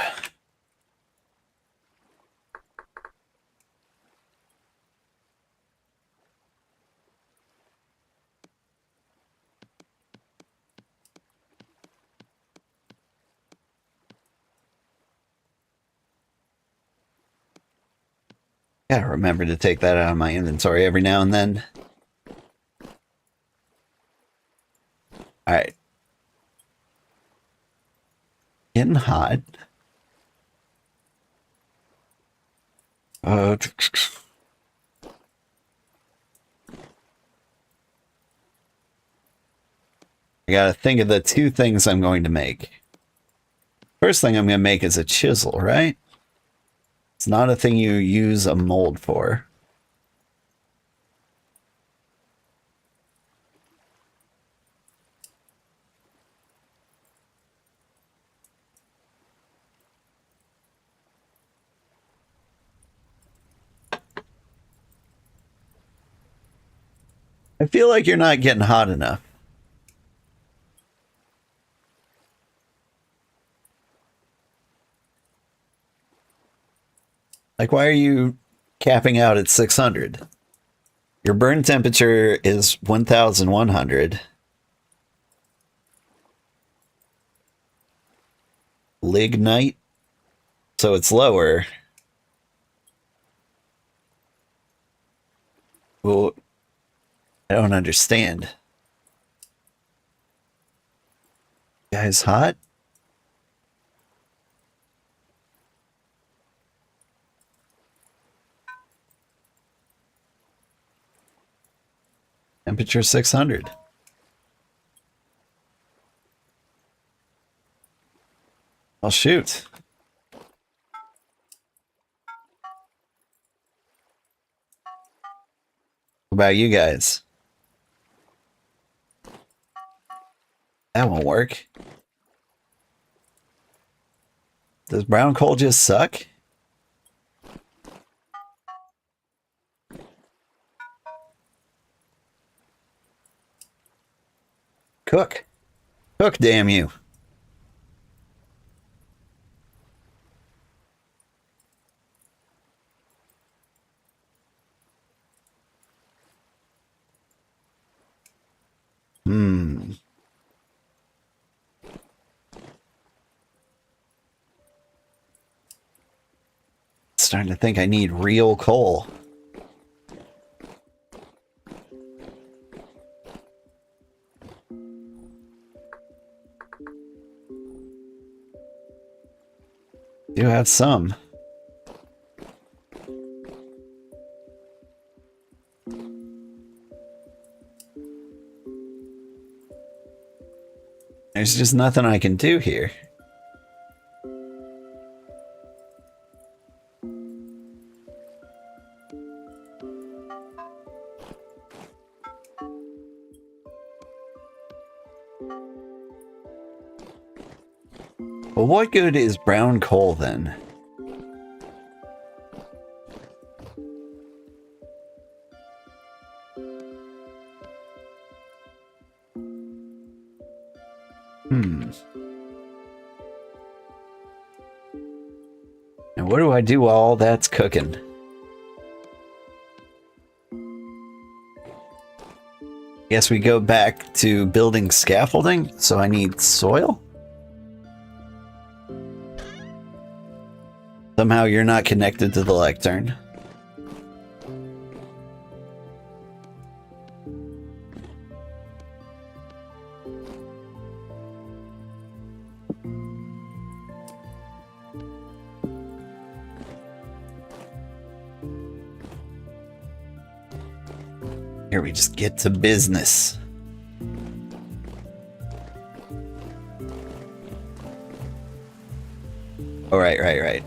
Gotta remember to take that out of my inventory every now and then. Alright. Getting hot. I gotta think of the two things I'm going to make. First thing I'm gonna make is a chisel, right? It's not a thing you use a mold for. I feel like you're not getting hot enough. Like, why are you capping out at 600? Your burn temperature is 1,100. Lignite, so it's lower. Well, I don't understand. Guy's hot. Temperature 600. I'll shoot. What about you guys? That won't work. Does brown coal just suck? Cook. Cook, damn you. Starting to think I need real coal. Do have some. There's just nothing I can do here. Well, what good is brown coal then? And what do I do while all that's cooking? Guess we go back to building scaffolding, so I need soil? Somehow you're not connected to the lectern. Here we just get to business. Oh, right.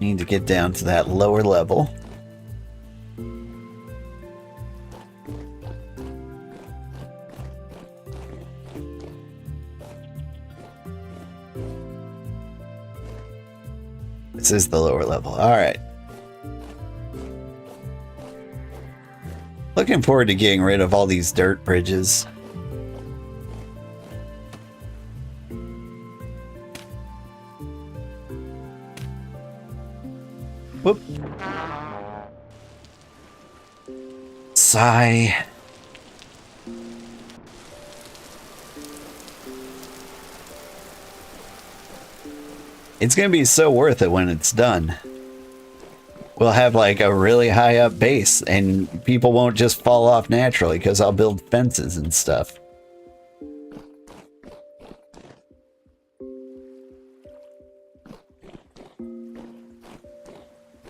Need to get down to that lower level. This is the lower level. All right. Looking forward to getting rid of all these dirt bridges. Whoop. Sigh. It's gonna be so worth it when it's done. We'll have like a really high up base and people won't just fall off naturally because I'll build fences and stuff.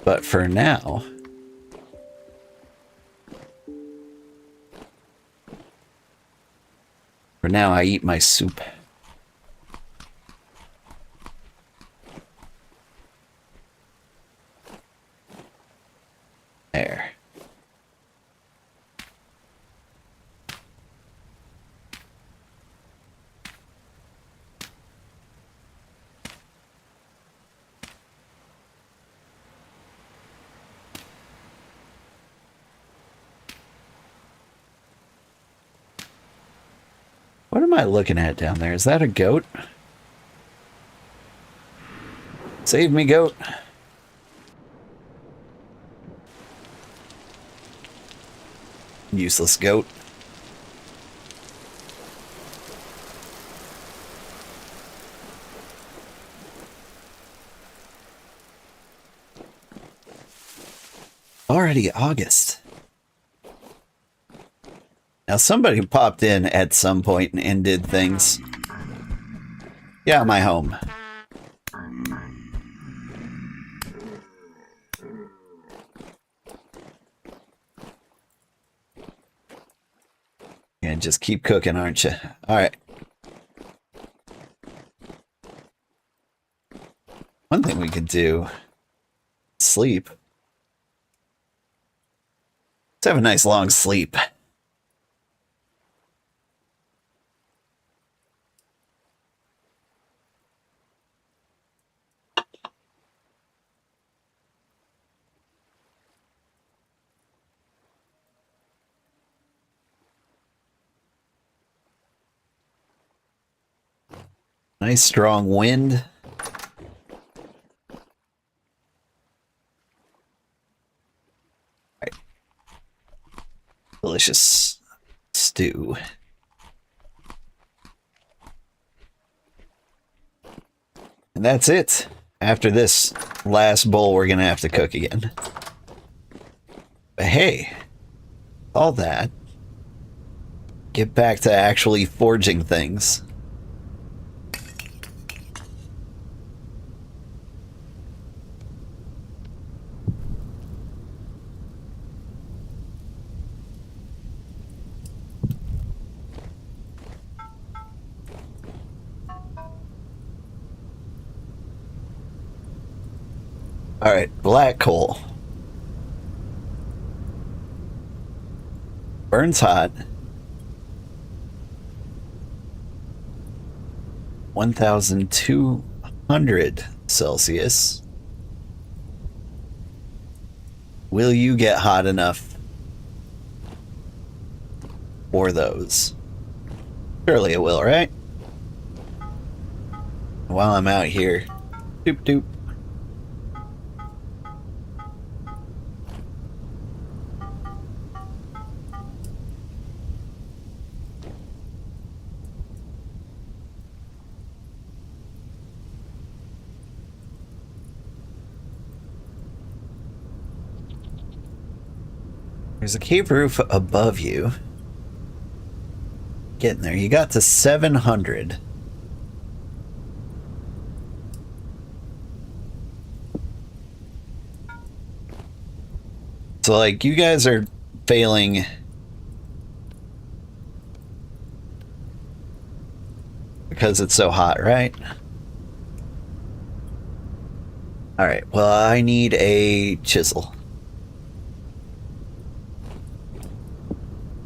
But for now, I eat my soup. There. What am I looking at down there? Is that a goat? Save me, goat. Useless goat. Already August. Now somebody popped in at some point and did things. Get out of my home. And just keep cooking, aren't you? All right. One thing we could do, sleep. Let's have a nice long sleep. Nice strong wind. Right. Delicious stew. And that's it. After this last bowl, we're going to have to cook again. But hey, all that. Get back to actually forging things. All right, black coal. Burns hot. 1,200 Celsius. Will you get hot enough for those? Surely it will, right? While I'm out here, doop doop. There's a cave roof above you. Getting there. You got to 700. So, like, you guys are failing because it's so hot, right? Alright, well, I need a chisel.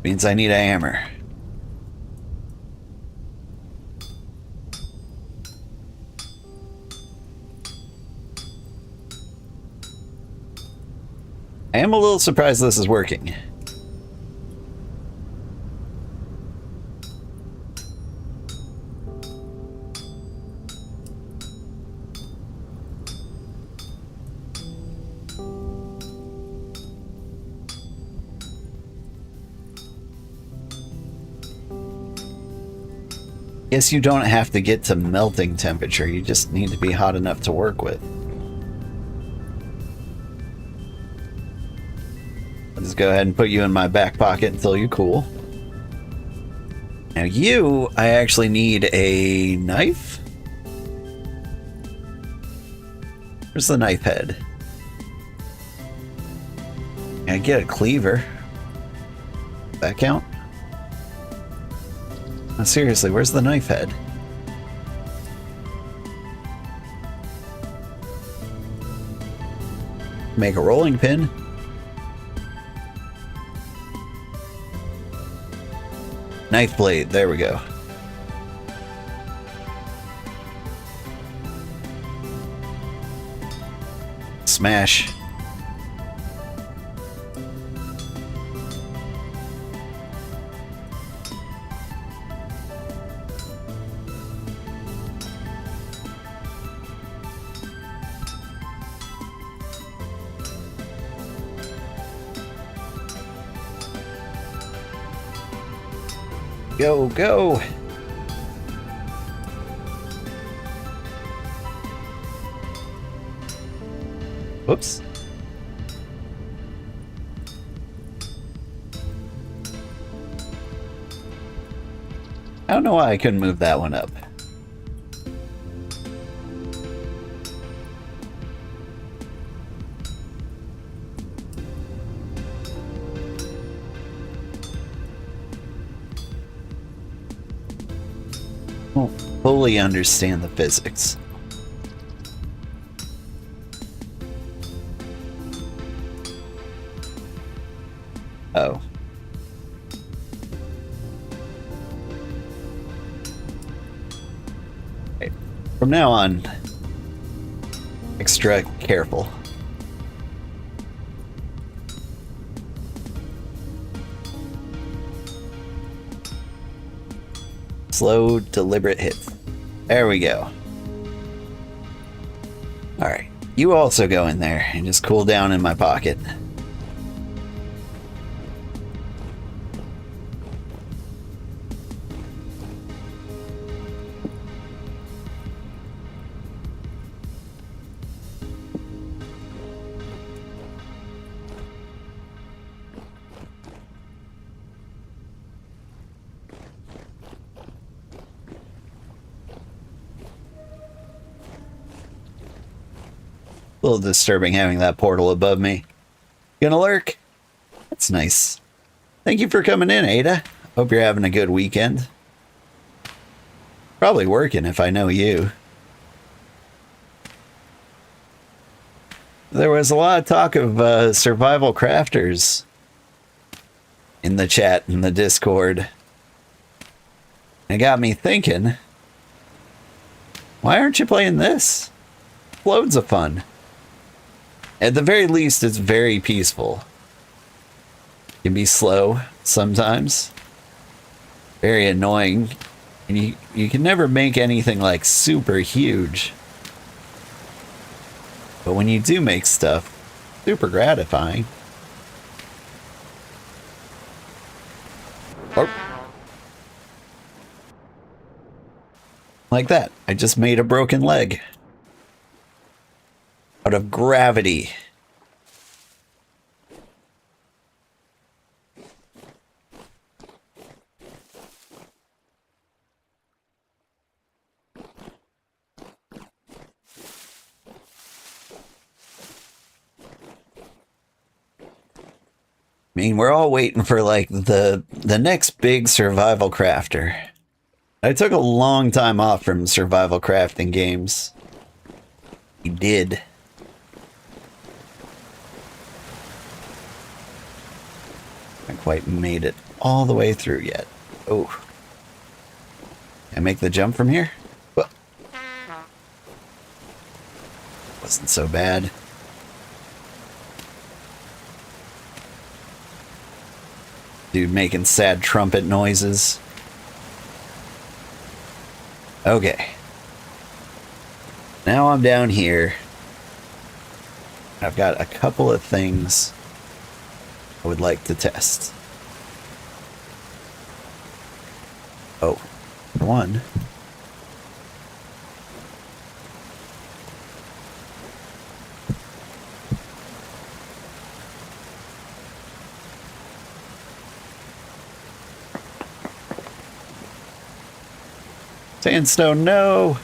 Means I need a hammer. I am a little surprised this is working. Guess you don't have to get to melting temperature, you just need to be hot enough to work with. I'll just go ahead and put you in my back pocket until you cool. Now you, I actually need a knife? Where's the knife head? I get a cleaver. Does that count? No, seriously, where's the knife head? Make a rolling pin. Knife blade, there we go. Smash. Go, go! Whoops. I don't know why I couldn't move that one up. fully understand the physics. Oh. Okay. From now on, extra careful. Slow, deliberate hits. There we go. Alright. You also go in there and just cool down in my pocket. A little disturbing having that portal above me. Gonna lurk? That's nice. Thank you for coming in, Ada. Hope you're having a good weekend. Probably working if I know you. There was a lot of talk of survival crafters in the chat in the Discord. It got me thinking, why aren't you playing this? Loads of fun. At the very least, it's very peaceful. It can be slow sometimes. Very annoying. And you can never make anything like super huge. But when you do make stuff, super gratifying. Oh. Like that. I just made a broken leg. Out of gravity. I mean, we're all waiting for like the next big survival crafter. I took a long time off from survival crafting games. We did. I quite made it all the way through yet. Oh. Can I make the jump from here? Well, wasn't so bad. Dude making sad trumpet noises. Okay. Now I'm down here. I've got a couple of things I would like to test. Oh, for one. Sandstone, no!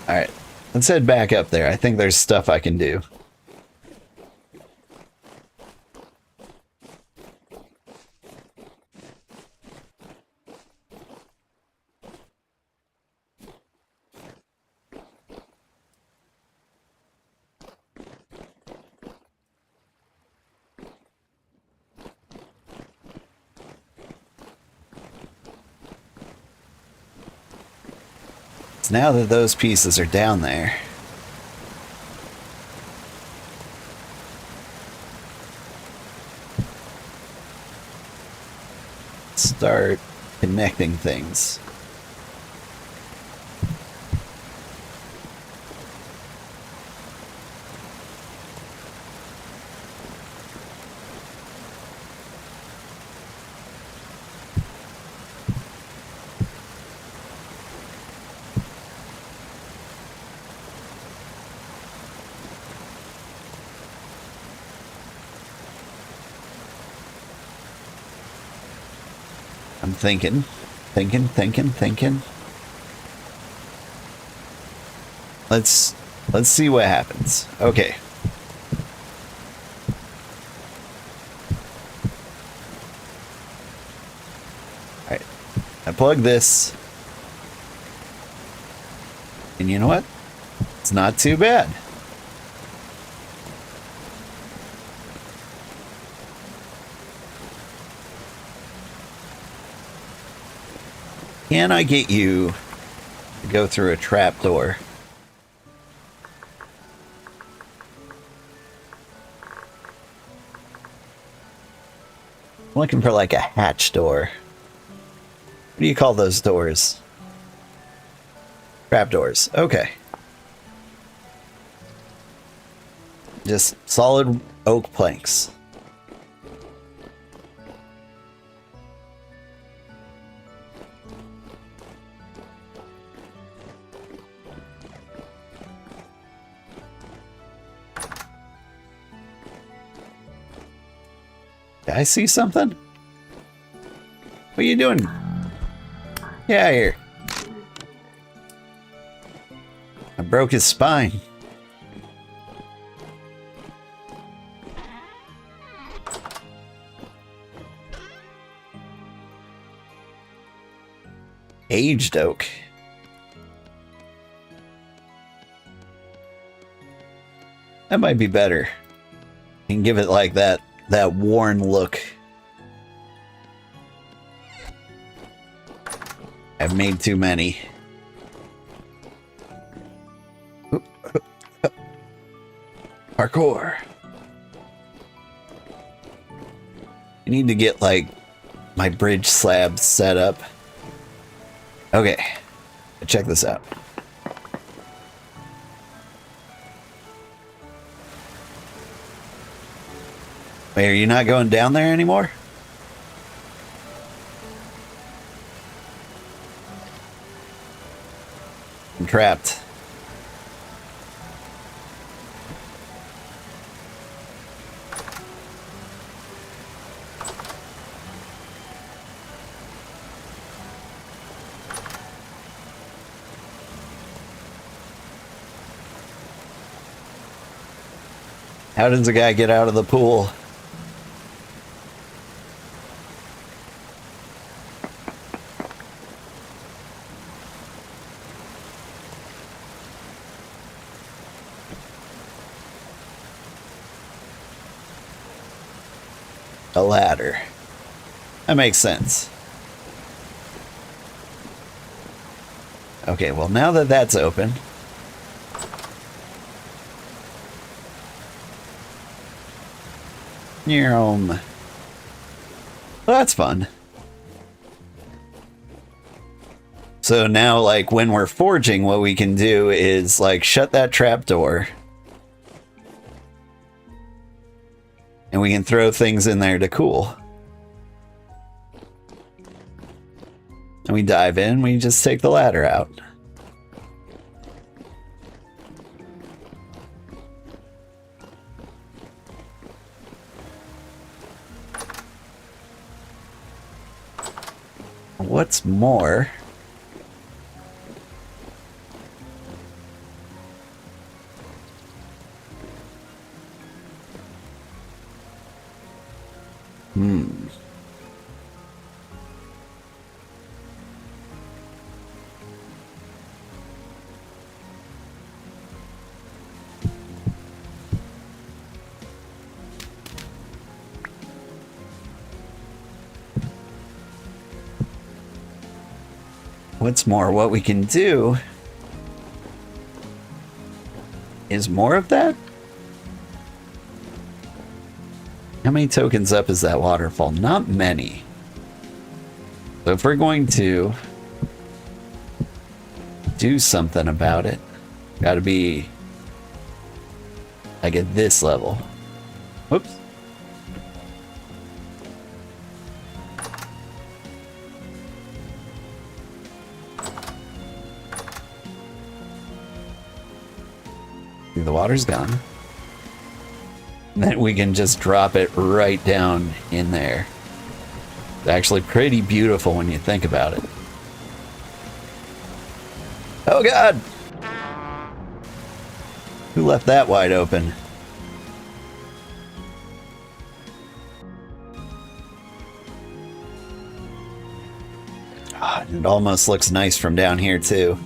Alright, let's head back up there. I think there's stuff I can do. Now that those pieces are down there, start connecting things. I'm thinking. Let's see what happens. Okay. All right. I plug this. And you know what? It's not too bad. Can I get you to go through a trapdoor? I'm looking for like a hatch door. What do you call those doors? Trapdoors. Okay. Just solid oak planks. Did I see something? What are you doing? Get out of here. I broke his spine. Aged oak. That might be better. You can give it like that worn look. I've made too many. Parkour. I need to get like my bridge slabs set up. Okay, check this out. Wait, are you not going down there anymore? I'm trapped. How does a guy get out of the pool? A ladder. That makes sense. Okay, well now that that's open, you're home. Well, that's fun. So now, like, when we're forging, what we can do is, like, shut that trapdoor. And we can throw things in there to cool. And we dive in, we just take the ladder out. What's more... What's more, what we can do is more of that. How many tokens up is that waterfall? Not many. So if we're going to do something about it, gotta be like at this level. Whoops. The water's gone. And then we can just drop it right down in there. It's actually pretty beautiful when you think about it. Oh God! Who left that wide open? Ah, it almost looks nice from down here too.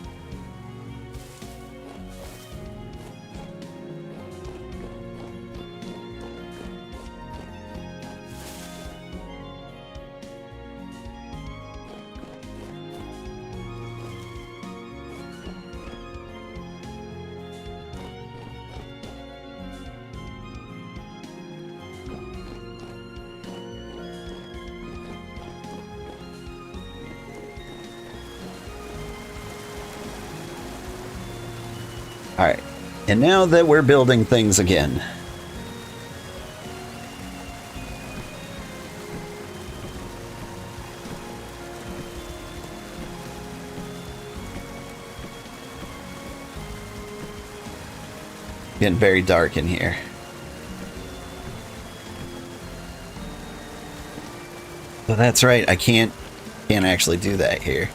Alright, and now that we're building things again. Getting very dark in here. Oh, that's right, I can't actually do that here.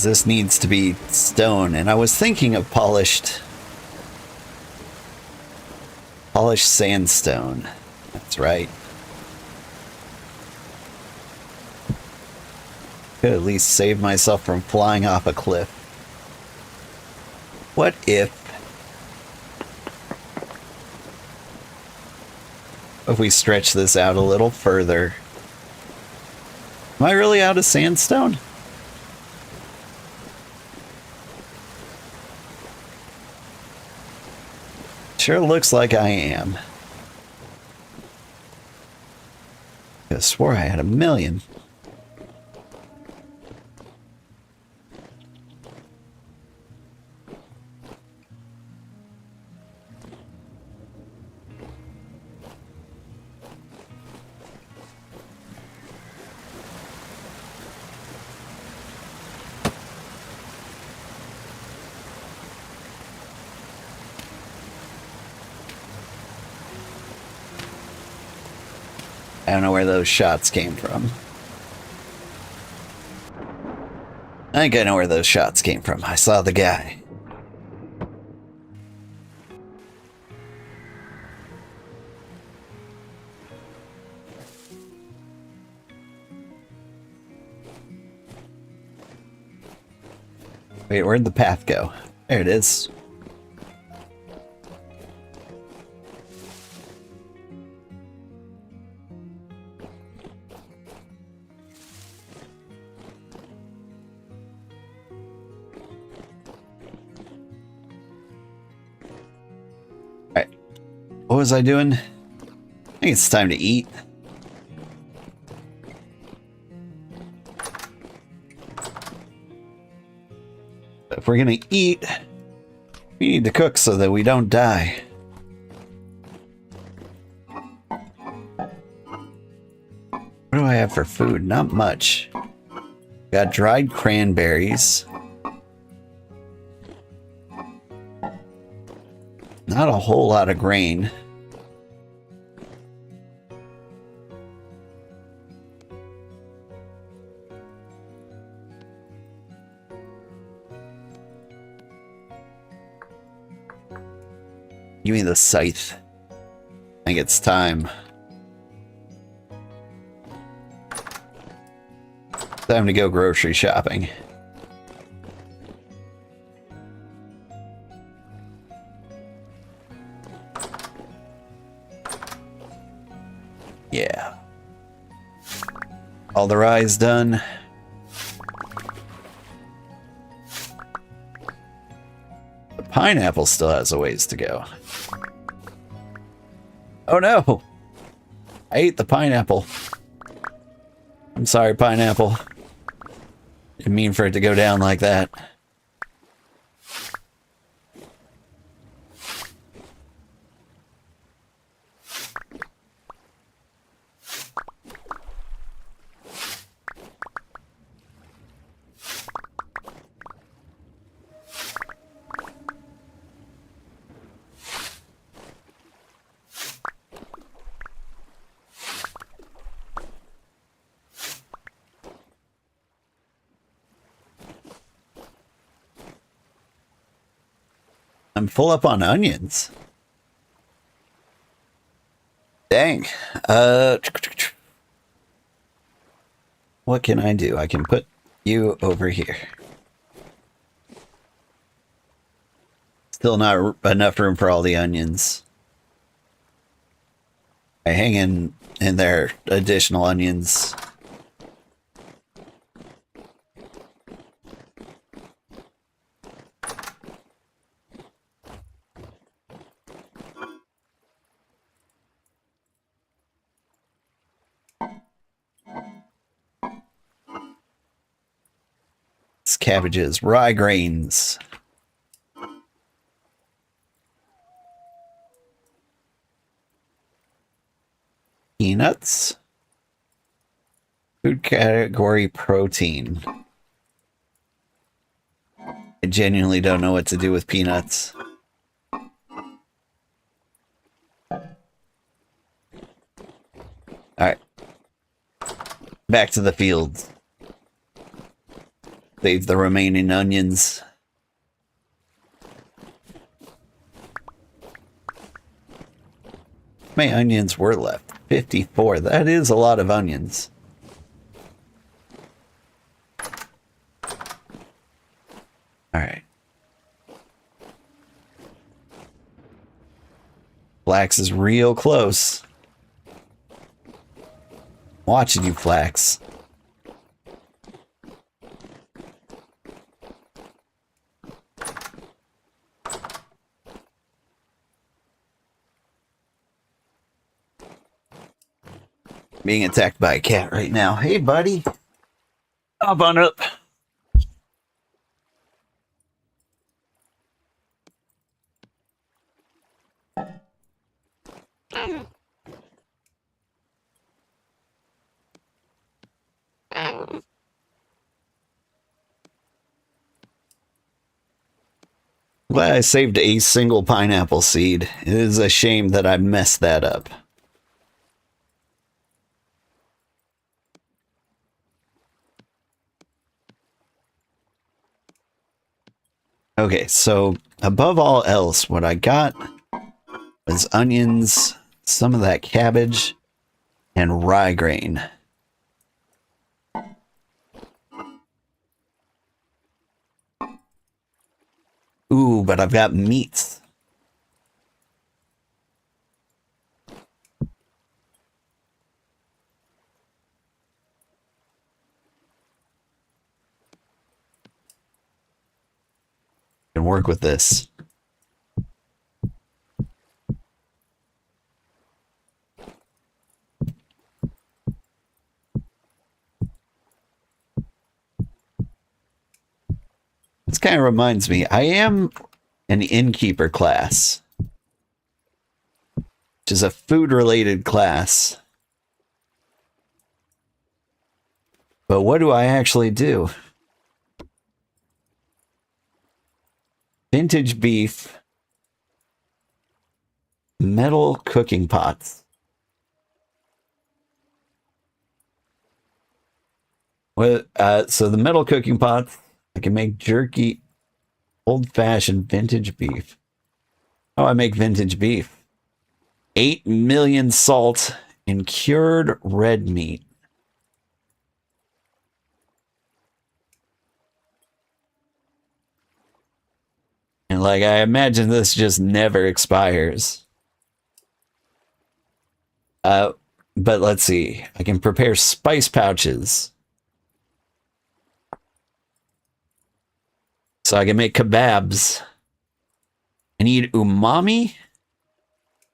This needs to be stone, and I was thinking of polished sandstone. That's right. Could at least save myself from flying off a cliff. What if we stretch this out a little further? Am I really out of sandstone? Sure looks like I am. I swore I had 1,000,000. I don't know where those shots came from. I think I know where those shots came from. I saw the guy. Wait, where'd the path go? There it is. What was I doing? I think it's time to eat. But if we're gonna eat, we need to cook so that we don't die. What do I have for food? Not much. Got dried cranberries. Not a whole lot of grain. Give me the scythe. I think it's time. Time to go grocery shopping. Yeah. All the rye's done. The pineapple still has a ways to go. Oh no! I ate the pineapple. I'm sorry, pineapple. Didn't mean for it to go down like that. I'm full up on onions. Dang. What can I do? I can put you over here. Still not enough room for all the onions. I hang in there additional onions. It's cabbages, rye grains. Peanuts. Food category protein. I genuinely don't know what to do with peanuts. Alright. Back to the fields. Save the remaining onions. How many onions were left? 54. That is a lot of onions. Alright. Flax is real close. Watching you, Flax. Being attacked by a cat right now. Hey, buddy. Hop on up. Glad I saved a single pineapple seed. It is a shame that I messed that up. Okay, so above all else, what I got was onions, some of that cabbage, and rye grain. Ooh, but I've got meats. Can work with this. This kind of reminds me, I am an innkeeper class, which is a food-related class. But what do I actually do? Vintage beef, metal cooking pots. Well, so the metal cooking pots, I can make jerky, old-fashioned vintage beef. How do I make vintage beef? 8 million salt in cured red meat. And like, I imagine this just never expires. But let's see. I can prepare spice pouches. So I can make kebabs. I need umami,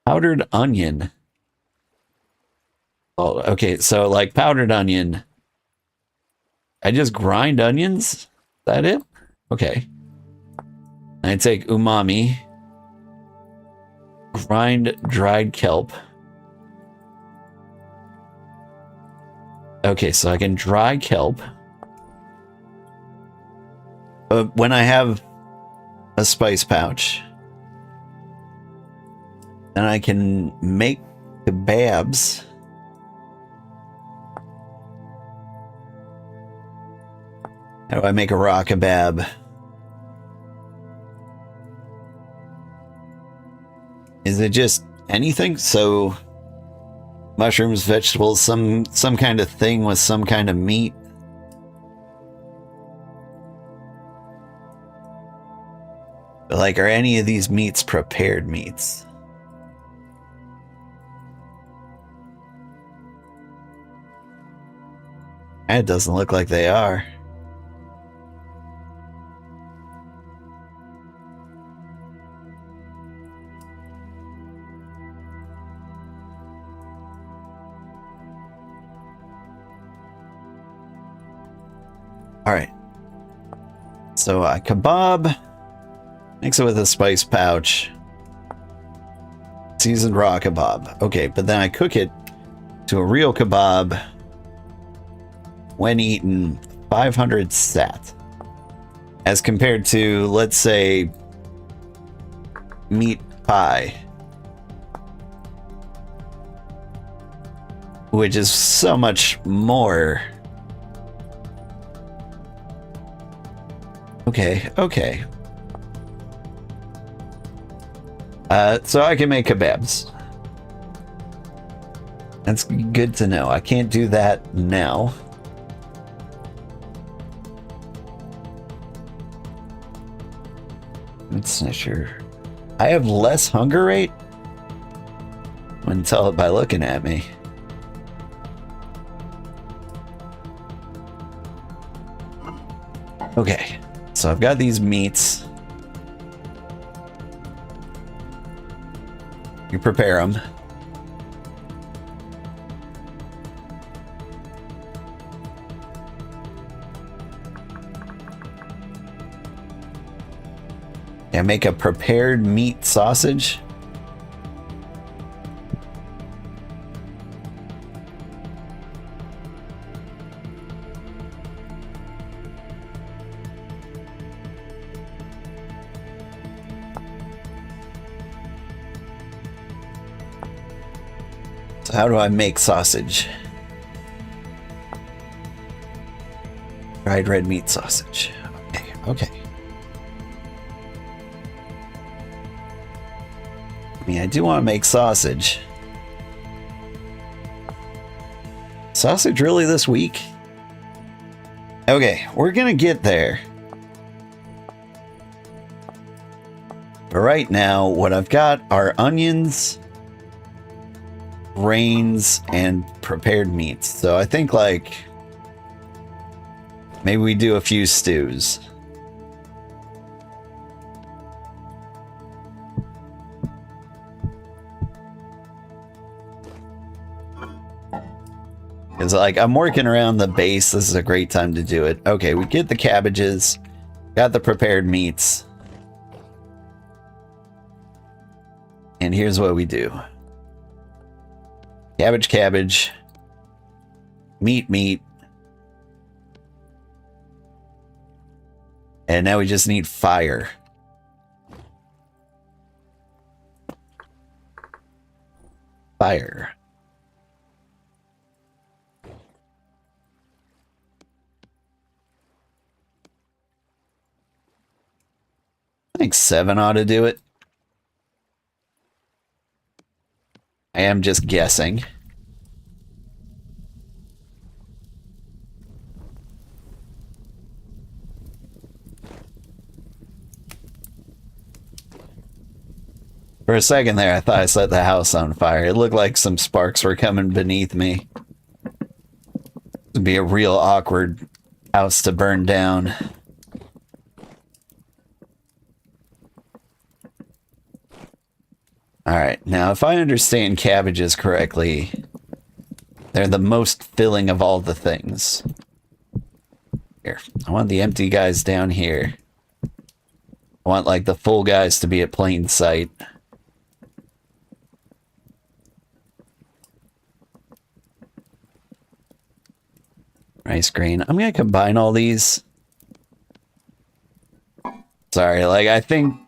powdered onion. Oh, okay. So like powdered onion. I just grind onions? Is that it? Okay. I take umami, grind dried kelp. Okay, so I can dry kelp. But when I have a spice pouch, then I can make kebabs. How do I make a raw kebab? Is it just anything? So mushrooms, vegetables, some kind of thing with some kind of meat. But like, are any of these meats prepared meats? It doesn't look like they are. All right. So a kebab, mix it with a spice pouch, seasoned raw kebab. Okay, but then I cook it to a real kebab. When eaten, 500 sat. As compared to, let's say, meat pie, which is so much more. Okay. So I can make kebabs. That's good to know. I can't do that now. That's not sure. I have less hunger rate? I wouldn't tell it by looking at me. Okay, so I've got these meats. You prepare them. And make a prepared meat sausage. So how do I make sausage? Fried red meat sausage. Okay. I mean, I do want to make sausage. Sausage really this week? Okay, we're gonna get there. But right now, what I've got are onions, grains, and prepared meats. So I think, like, maybe we do a few stews. It's like, I'm working around the base. This is a great time to do it. Okay, we get the cabbages, got the prepared meats. And here's what we do. Cabbage, meat. And now we just need fire. Fire. I think 7 ought to do it. I am just guessing. For a second there, I thought I set the house on fire. It looked like some sparks were coming beneath me. It'd be a real awkward house to burn down. Alright, now if I understand cabbages correctly, they're the most filling of all the things. Here, I want the empty guys down here. I want, like, the full guys to be at plain sight. Rice grain. I'm gonna combine all these. Sorry, like, I think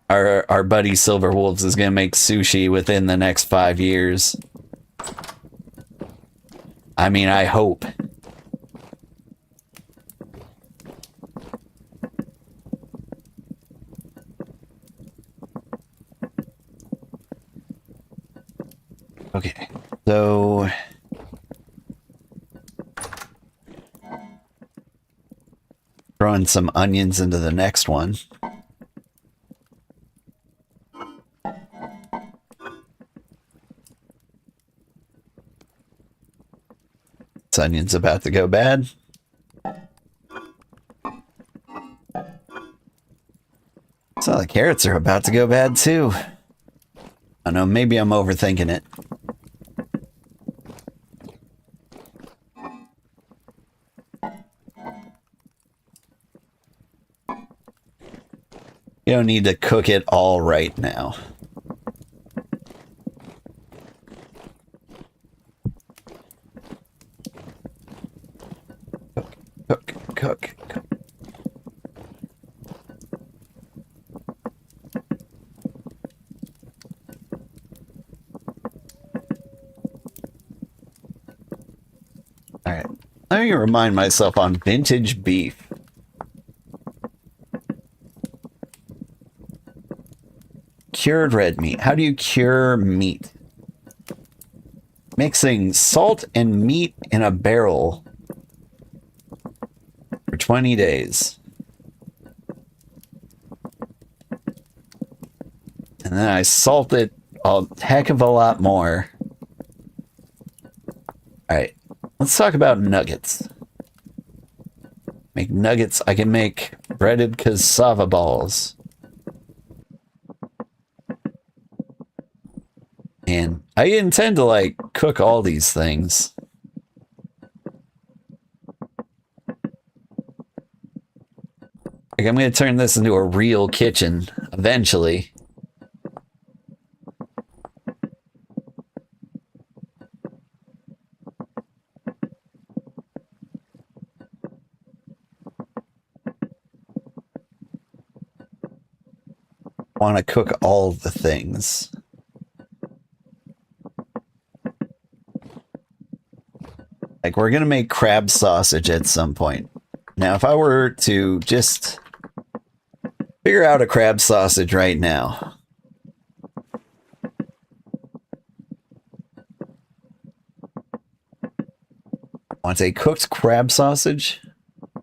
our buddy Silver Wolves is gonna make sushi within the next 5 years. I mean, I hope. Okay, so throwing some onions into the next one. This onion's about to go bad. So the carrots are about to go bad too. I don't know, maybe I'm overthinking it. You don't need to cook it all right now. Cook. All right. Let me remind myself on vintage beef. Cured red meat. How do you cure meat? Mixing salt and meat in a barrel for 20 days. And then I salt it a heck of a lot more. Alright, let's talk about nuggets. Make nuggets. I can make breaded cassava balls. And I intend to, like, cook all these things. Like, I'm going to turn this into a real kitchen eventually. I want to cook all the things. Like, we're going to make crab sausage at some point. Now, if I were to just figure out a crab sausage right now. I want a cooked crab sausage.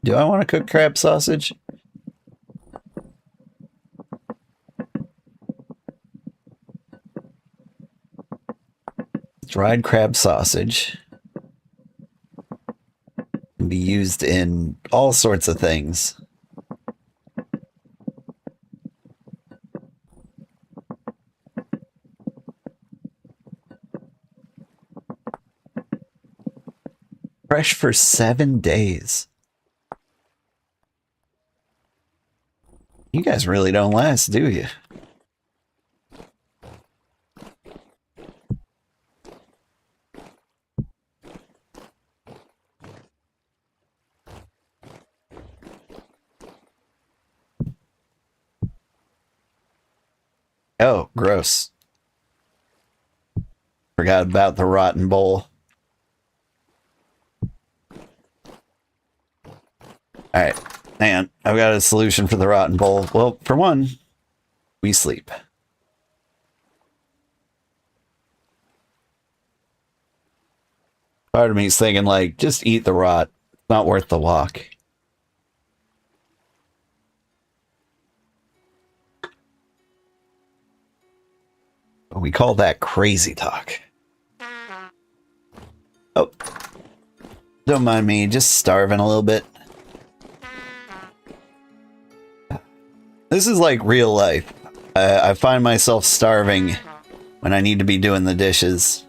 Do I want to cook crab sausage? Dried crab sausage can be used in all sorts of things. Fresh for 7 days. You guys really don't last, do you? Oh, gross. Forgot about the rotten bowl. Alright, hang on. I've got a solution for the rotten bowl. Well, for one, we sleep. Part of me is thinking, like, just eat the rot. It's not worth the walk. We call that crazy talk. Oh. Don't mind me, just starving a little bit. This is like real life. I find myself starving when I need to be doing the dishes.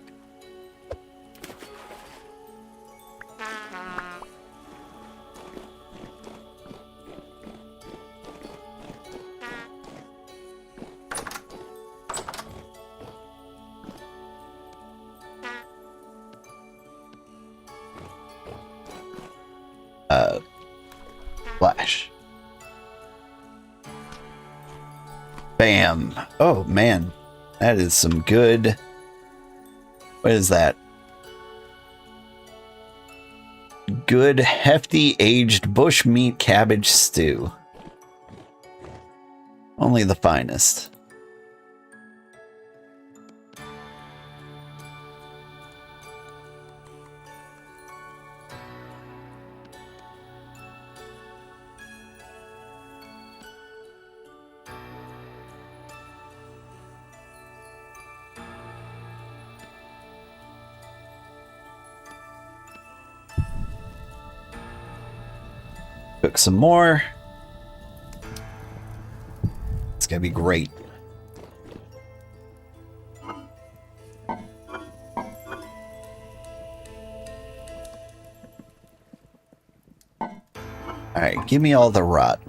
Flash. Bam. Oh, man. That is some good... What is that? Good, hefty, aged bushmeat cabbage stew. Only the finest. Cook some more. It's gonna be great. Alright, give me all the rot.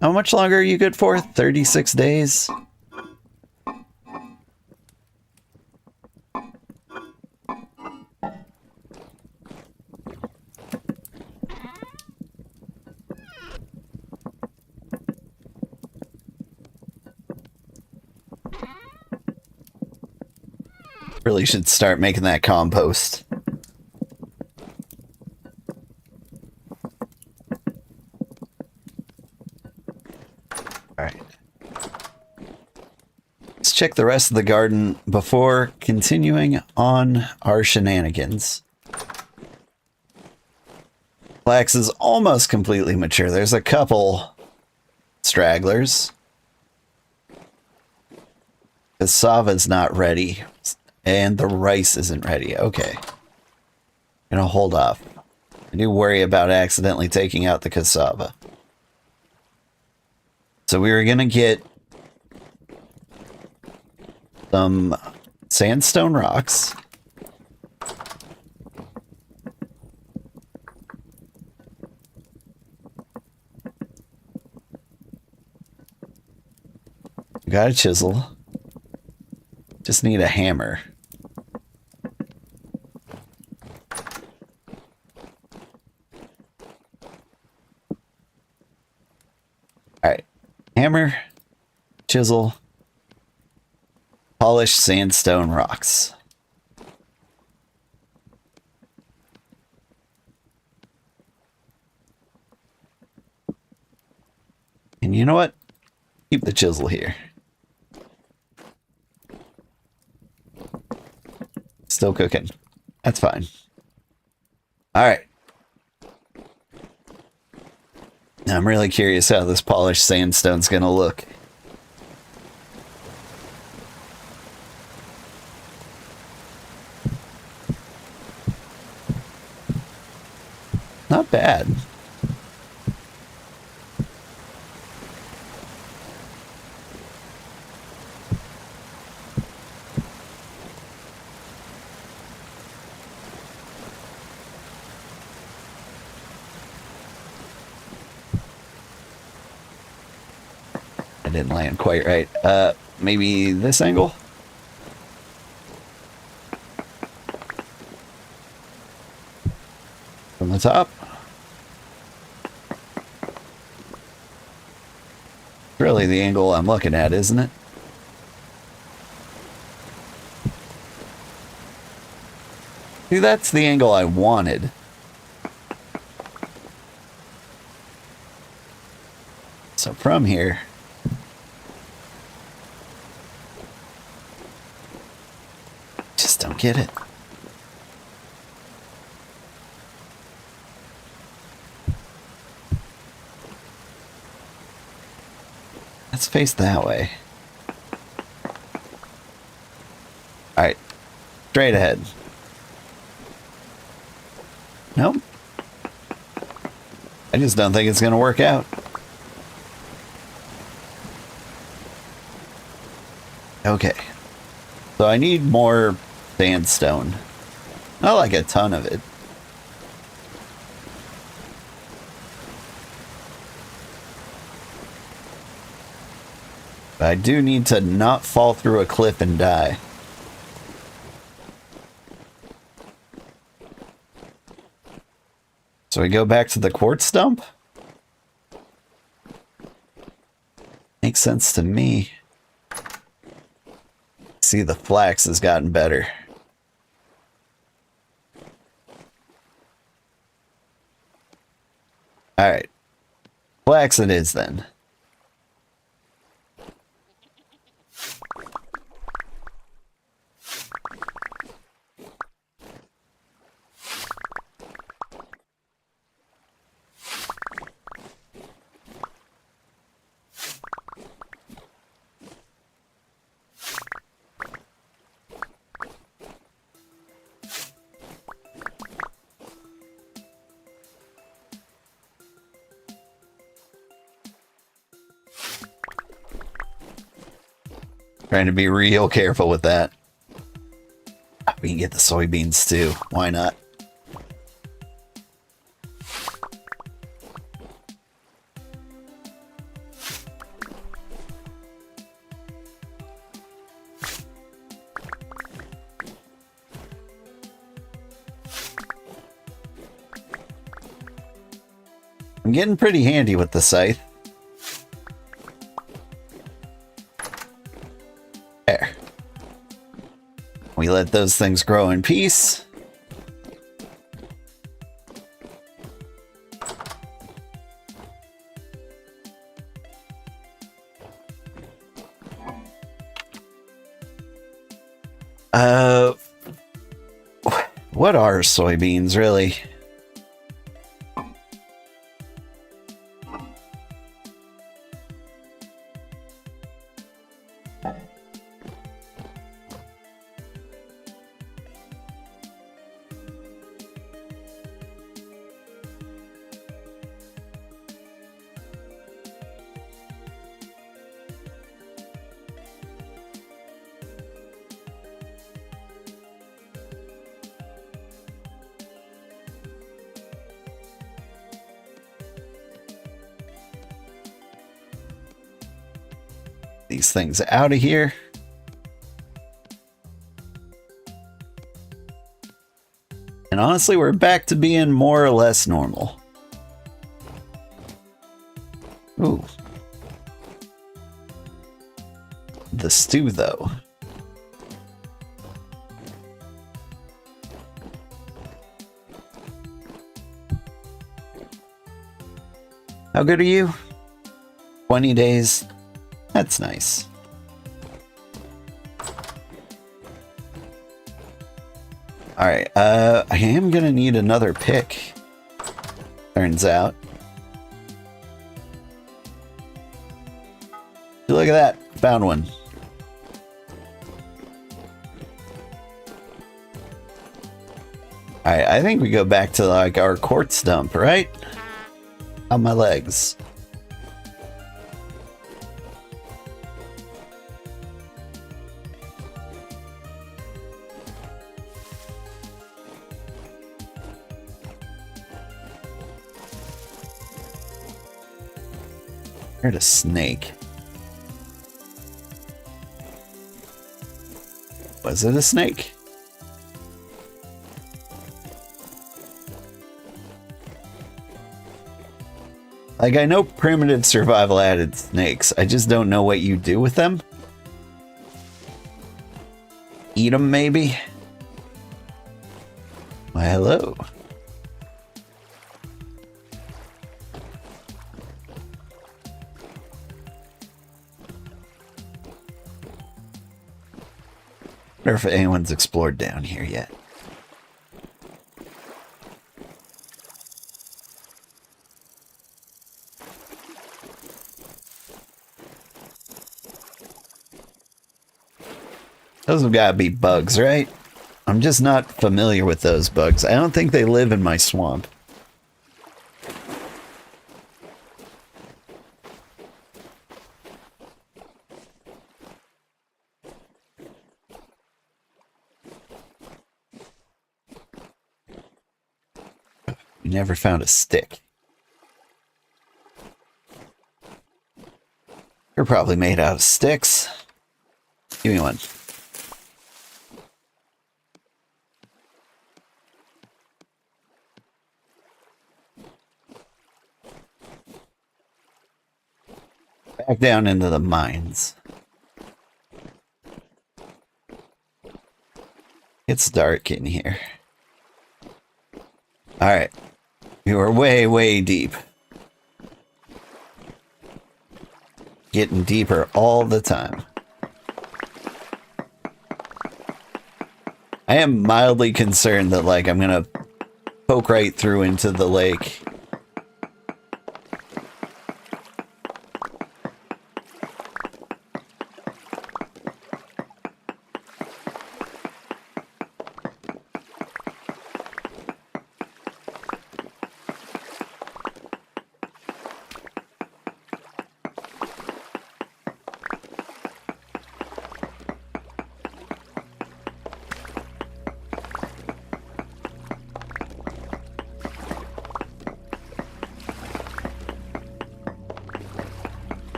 How much longer are you good for? 36 days? Really should start making that compost. Alright. Let's check the rest of the garden before continuing on our shenanigans. Flax is almost completely mature. There's a couple stragglers. Cassava's not ready. And the rice isn't ready. Okay. Gonna hold off. I do worry about accidentally taking out the cassava. So we were gonna get some sandstone rocks. Got a chisel. Just need a hammer. Alright. Hammer, chisel, polished sandstone rocks. And you know what? Keep the chisel here. Still cooking. That's fine. Alright. I'm really curious how this polished sandstone's gonna look. Not bad. I didn't land quite right. Maybe this angle? From the top? Really the angle I'm looking at, isn't it? See, that's the angle I wanted. So from here... just don't get it. Let's face that way. Alright. Straight ahead. Nope. I just don't think it's going to work out. Okay. So I need more sandstone. Not like a ton of it. But I do need to not fall through a cliff and die. So we go back to the quartz dump? Makes sense to me. See, the flax has gotten better. Alright. Flax it is then. Trying to be real careful with that. We can get the soybeans too. Why not? I'm getting pretty handy with the scythe. There. We let those things grow in peace. What are soybeans, really? These things out of here. And honestly, we're back to being more or less normal. Ooh. The stew, though. How good are you? 20 days. That's nice. Alright, I am gonna need another pick. Turns out. Look at that. Found one. Alright, I think we go back to like our quartz dump, right? On my legs. Heard a snake. Was it a snake? Like, I know primitive survival added snakes. I just don't know what you do with them. Eat them, maybe? Why, hello. I wonder if anyone's explored down here yet. Those have got to be bugs, right? I'm just not familiar with those bugs. I don't think they live in my swamp. We never found a stick. You're probably made out of sticks. Give me one. Back down into the mines. It's dark in here. Alright. We were way, way deep. Getting deeper all the time. I am mildly concerned that, like, I'm gonna poke right through into the lake.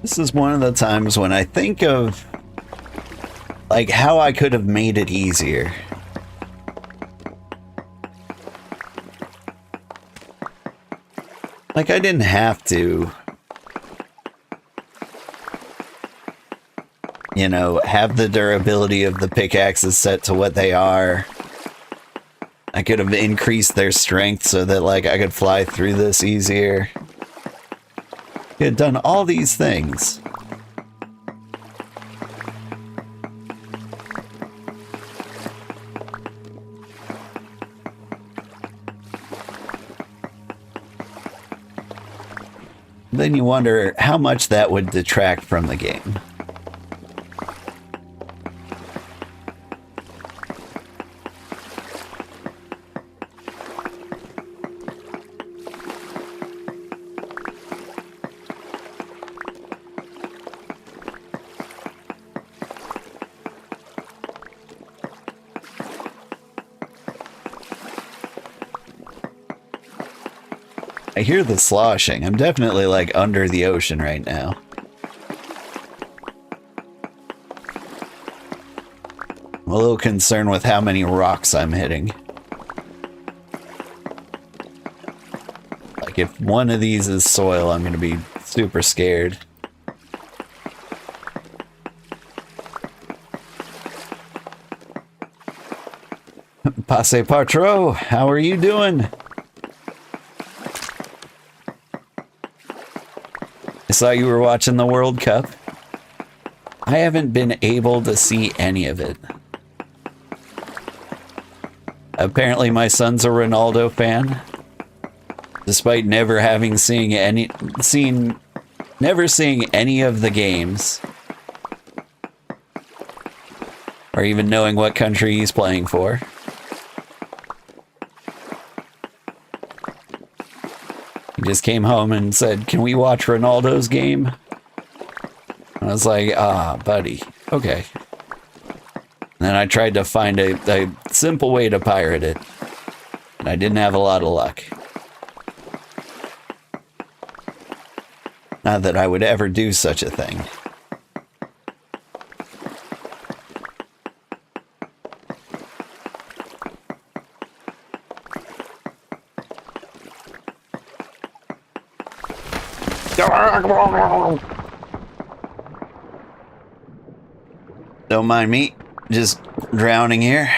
This is one of the times when I think of like how I could have made it easier. Like I didn't have to, you know, have the durability of the pickaxes set to what they are. I could have increased their strength so that like I could fly through this easier. Could have done all these things. Then you wonder how much that would detract from the game. I hear the sloshing. I'm definitely like under the ocean right now. I'm a little concerned with how many rocks I'm hitting. Like if one of these is soil, I'm gonna be super scared. Passe Patro, how are you doing? I saw you were watching the World Cup. I haven't been able to see any of it. Apparently my son's a Ronaldo fan. Despite never having seeing any of the games. Or even knowing what country he's playing for. He just came home and said, "Can we watch Ronaldo's game?" I was like, "Ah, buddy, okay." And then I tried to find a simple way to pirate it. And I didn't have a lot of luck. Not that I would ever do such a thing. Don't mind me, just drowning here.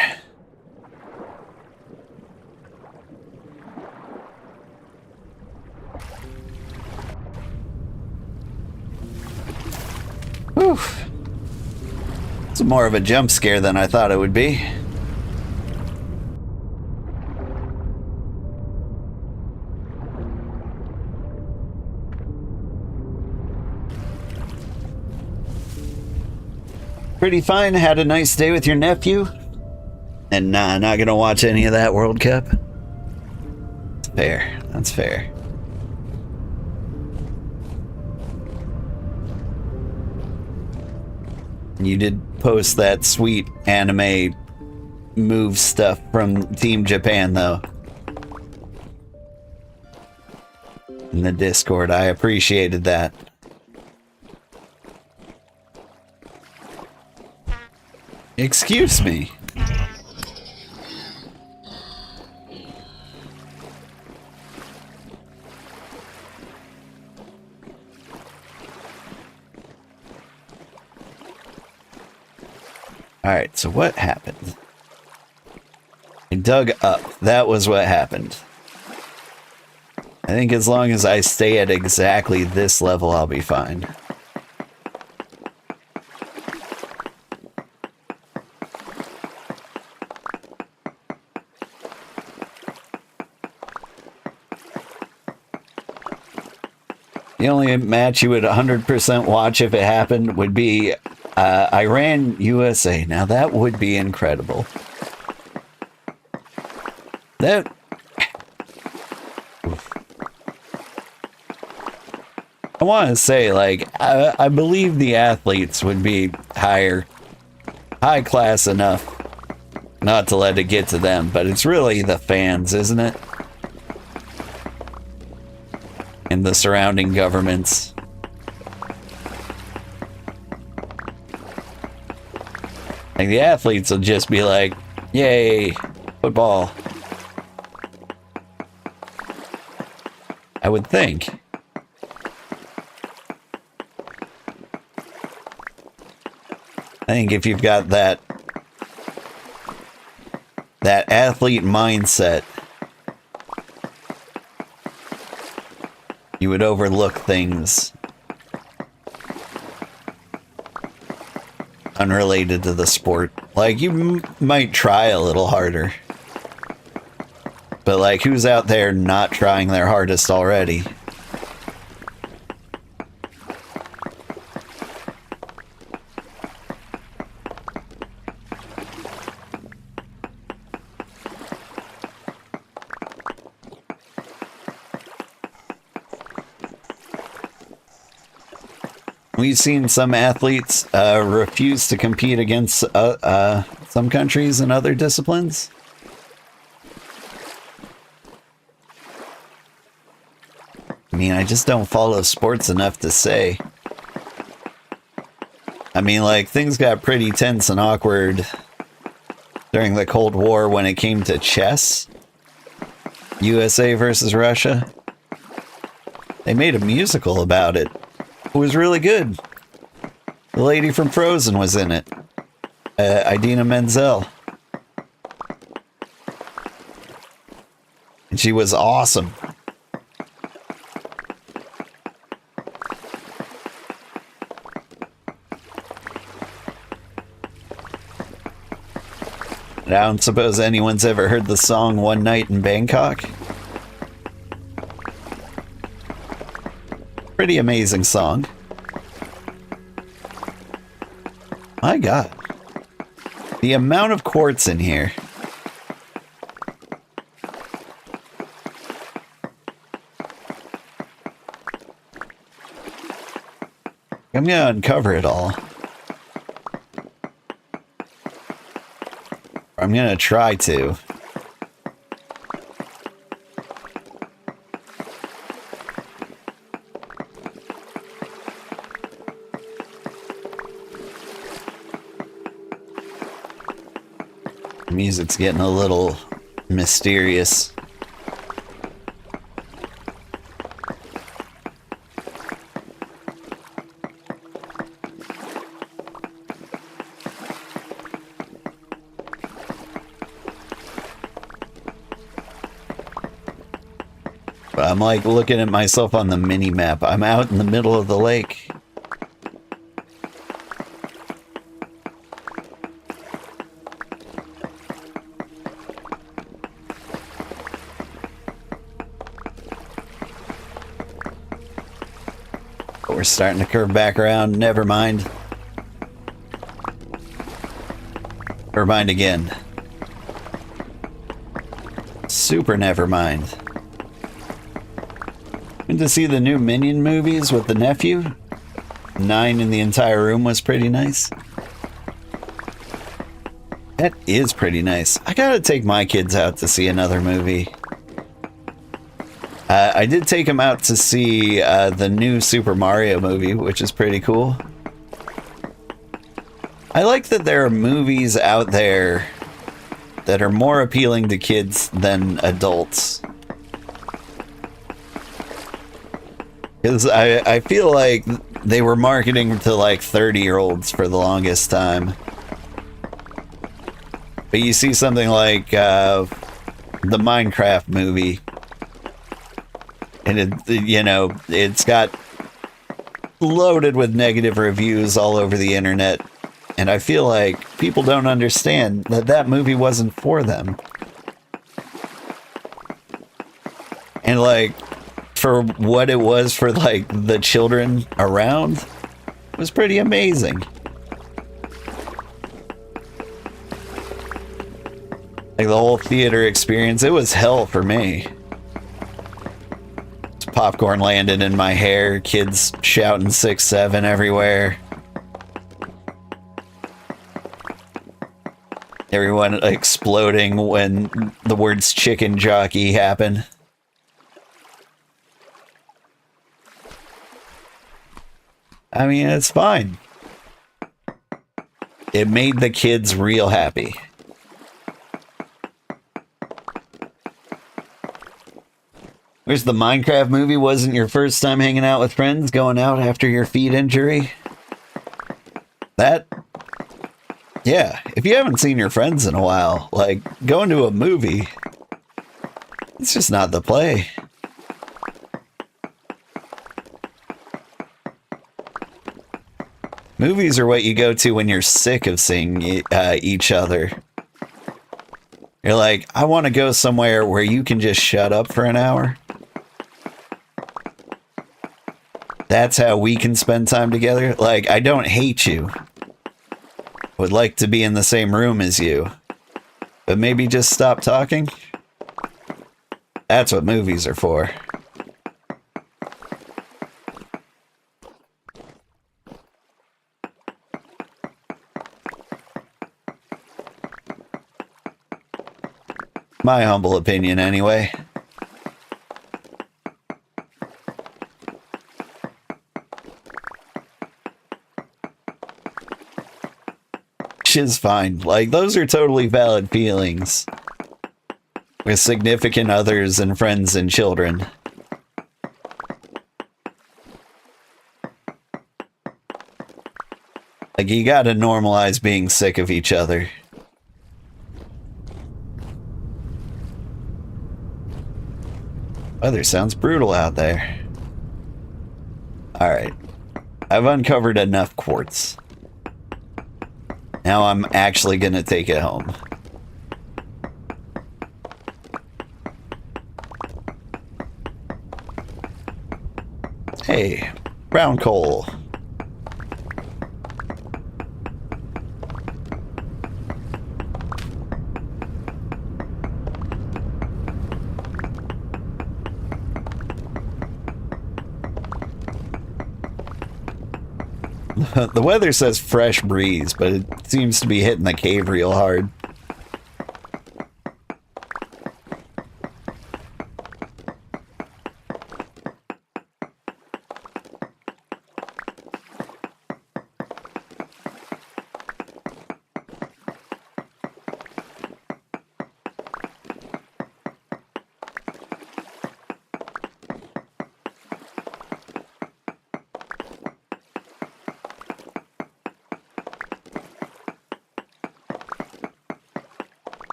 Whew. It's more of a jump scare than I thought it would be. Pretty fine. Had a nice day with your nephew. And nah, not gonna watch any of that World Cup. That's fair. That's fair. You did post that sweet anime move stuff from Team Japan, though. In the Discord, I appreciated that. Excuse me. Alright, so what happened? I dug up. That was what happened. I think as long as I stay at exactly this level, I'll be fine. The only match you would 100% watch if it happened would be Iran USA. Now that would be incredible. That I want to say, like, I believe the athletes would be high class enough not to let it get to them, but it's really the fans, isn't it? And the surrounding governments. Like, the athletes will just be like, yay, football. I would think. I think if you've got that athlete mindset, you would overlook things unrelated to the sport. Like, you might try a little harder, but like, who's out there not trying their hardest already? We've seen some athletes refuse to compete against some countries and other disciplines. I mean, I just don't follow sports enough to say. I mean, like, things got pretty tense and awkward during the Cold War when it came to chess. USA versus Russia. They made a musical about it. It was really good. The lady from Frozen was in it. Idina Menzel. And she was awesome. And I don't suppose anyone's ever heard the song One Night in Bangkok. Pretty amazing song. My God. The amount of quartz in here. I'm gonna uncover it all. I'm gonna try to. The music's getting a little mysterious. I'm like looking at myself on the mini map. I'm out in the middle of the lake. But we're starting to curve back around. Never mind. Never mind again. Super never mind. Went to see the new Minion movies with the nephew. 9 in the entire room was pretty nice. That is pretty nice. I gotta take my kids out to see another movie. I did take them out to see the new Super Mario movie, which is pretty cool. I like that there are movies out there that are more appealing to kids than adults. Because I feel like they were marketing to like 30-year-olds for the longest time. But you see something like the Minecraft movie, and it's got loaded with negative reviews all over the internet. And I feel like people don't understand that that movie wasn't for them. And like, for what it was for like the children around, it was pretty amazing. Like the whole theater experience, it was hell for me. Popcorn landed in my hair, kids shouting 6-7 everywhere. Everyone exploding when the words chicken jockey happen. I mean, it's fine. It made the kids real happy. Where's the Minecraft movie? Wasn't your first time hanging out with friends, going out after your feet injury? That, yeah, if you haven't seen your friends in a while, like, going to a movie, it's just not the play. Movies are what you go to when you're sick of seeing each other. You're like, I want to go somewhere where you can just shut up for an hour. That's how we can spend time together. Like, I don't hate you. Would like to be in the same room as you. But maybe just stop talking? That's what movies are for. My humble opinion, anyway. Is fine. Like, those are totally valid feelings with significant others and friends and children. Like, you gotta normalize being sick of each other. Weather sounds brutal out there. Alright. I've uncovered enough quartz. Now I'm actually gonna take it home. Hey, brown coal. The weather says fresh breeze, but it seems to be hitting the cave real hard.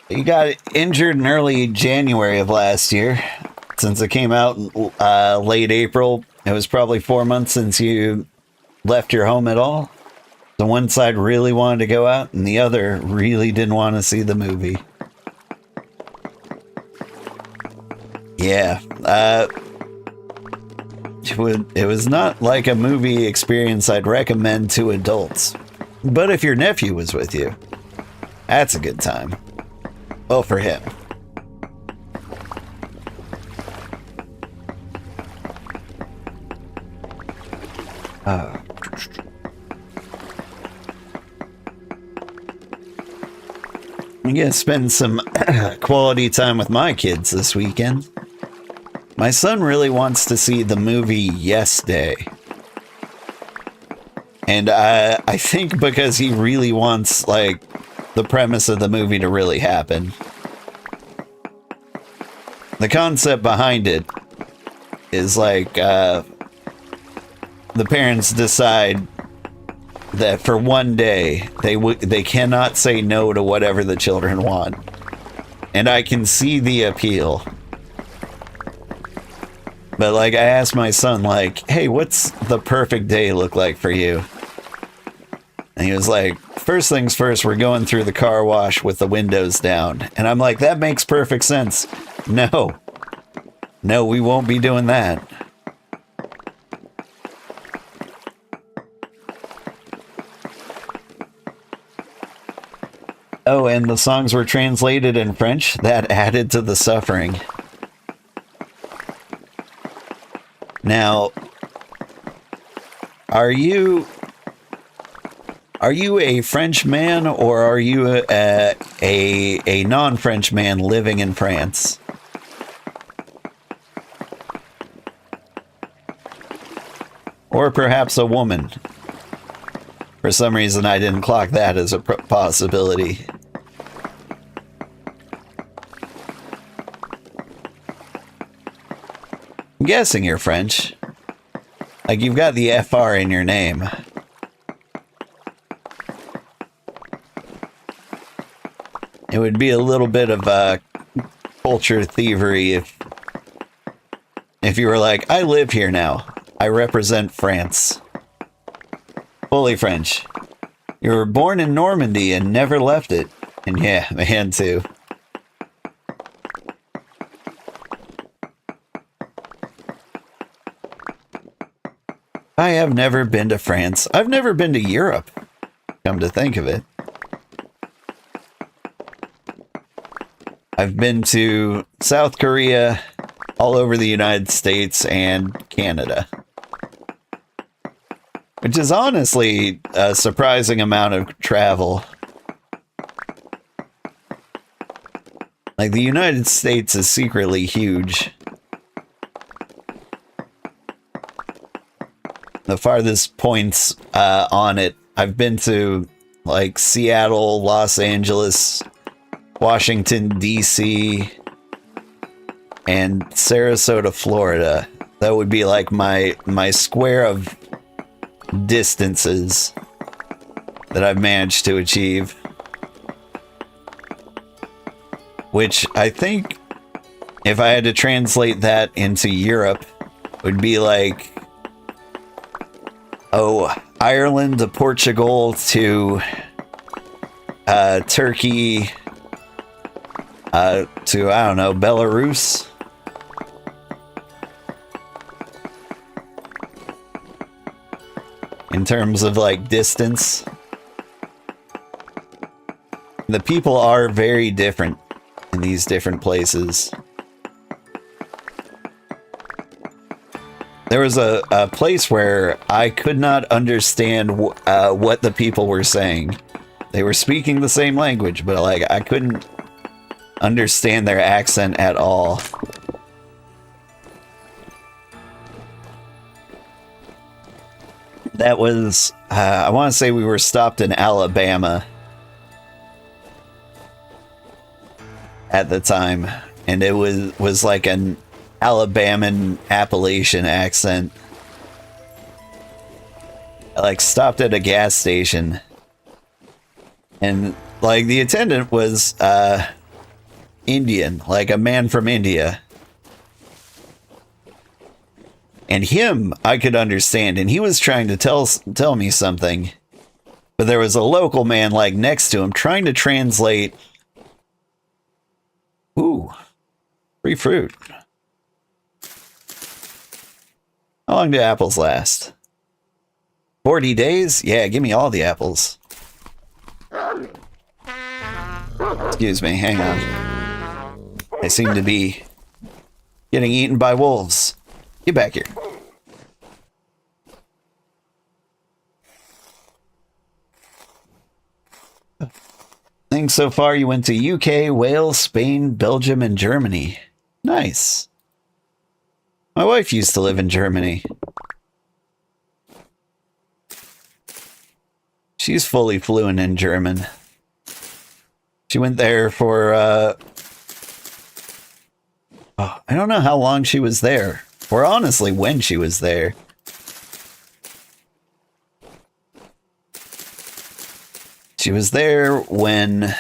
You got injured in early January of last year. Since it came out late April, it was probably 4 months since you left your home at all. The one side really wanted to go out, and the other really didn't want to see the movie. Yeah, it was not like a movie experience I'd recommend to adults. But if your nephew was with you, that's a good time. Well, for him. I'm gonna spend some quality time with my kids this weekend. My son really wants to see the movie Yes Day. And I think because he really wants, like, the premise of the movie to really happen. The concept behind it is like, the parents decide that for one day they cannot say no to whatever the children want. And I can see the appeal. But like, I asked my son, like, hey, what's the perfect day look like for you? And he was like, first things first, we're going through the car wash with the windows down. And I'm like, that makes perfect sense. No, we won't be doing that. Oh, and the songs were translated in French. That added to the suffering. Now, are you a French man, or are you a non-French man living in France? Or perhaps a woman. For some reason, I didn't clock that as a possibility. I'm guessing you're French. Like, you've got the FR in your name. It would be a little bit of culture thievery if you were like, I live here now. I represent France. Fully French. You were born in Normandy and never left it. And yeah, man too. I have never been to France. I've never been to Europe, come to think of it. I've been to South Korea, all over the United States, and Canada. Which is honestly a surprising amount of travel. Like, the United States is secretly huge. The farthest points on it, I've been to, like, Seattle, Los Angeles, Washington, D.C., and Sarasota, Florida. That would be like my square of distances that I've managed to achieve. Which I think, if I had to translate that into Europe, would be like, oh, Ireland to Portugal to Turkey to, I don't know, Belarus. In terms of, like, distance. The people are very different in these different places. There was a place where I could not understand what the people were saying. They were speaking the same language, but, like, I couldn't understand their accent at all. That was, I want to say we were stopped in Alabama at the time, and it was like an Alabaman Appalachian accent. I, like, stopped at a gas station, and, like, the attendant was Indian, like a man from India. And him, I could understand, and he was trying to tell me something. But there was a local man, like, next to him, trying to translate. Ooh, free fruit. How long do apples last? 40 days? Yeah, give me all the apples. Excuse me, hang on. I seem to be getting eaten by wolves. Get back here. I think so far you went to UK, Wales, Spain, Belgium, and Germany. Nice. My wife used to live in Germany. She's fully fluent in German. She went there for, I don't know how long she was there. Or honestly, when she was there. She was there when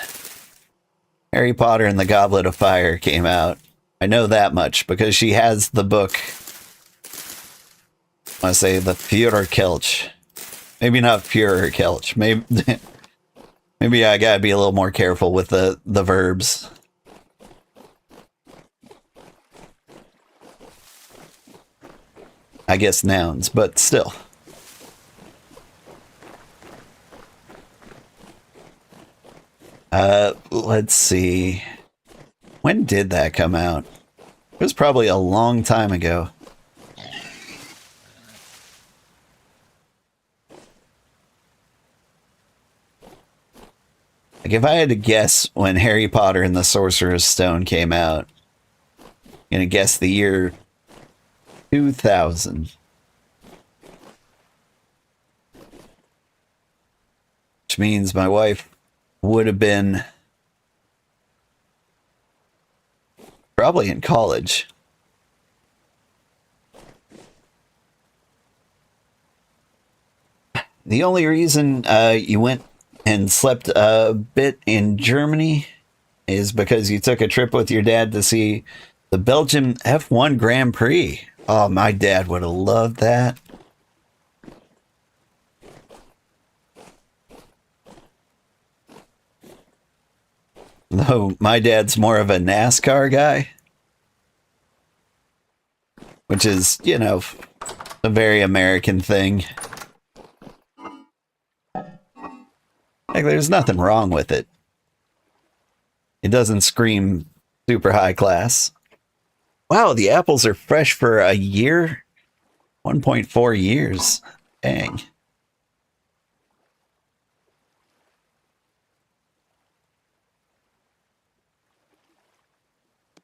Harry Potter and the Goblet of Fire came out. I know that much because she has the book. I want to say the Pure Kelch. Maybe not Pure Kelch. Maybe I gotta be a little more careful with the verbs. I guess nouns, but still. Let's see. When did that come out? It was probably a long time ago. Like, if I had to guess when Harry Potter and the Sorcerer's Stone came out, I'm gonna guess the year 2000. which means my wife would have been probably in college. The only reason you went and slept a bit in Germany is because you took a trip with your dad to see the Belgian F1 Grand Prix. Oh, my dad would have loved that. Though my dad's more of a NASCAR guy, which is, you know, a very American thing. Like, there's nothing wrong with it. It doesn't scream super high class. Wow, the apples are fresh for a year? 1.4 years. Dang.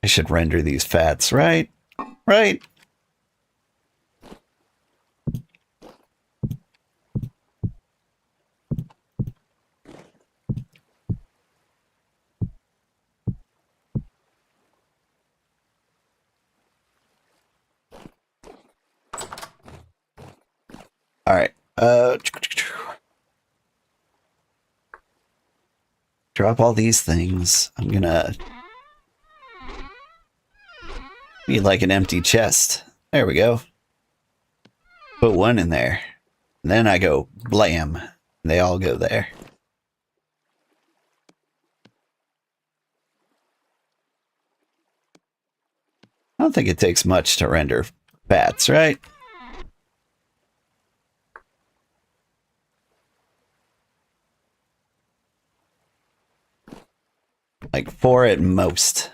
I should render these fats, right? Right. All right. Drop all these things. I'm gonna need like an empty chest. There we go. Put one in there. And then I go blam. And they all go there. I don't think it takes much to render fats, right? Like 4 at most.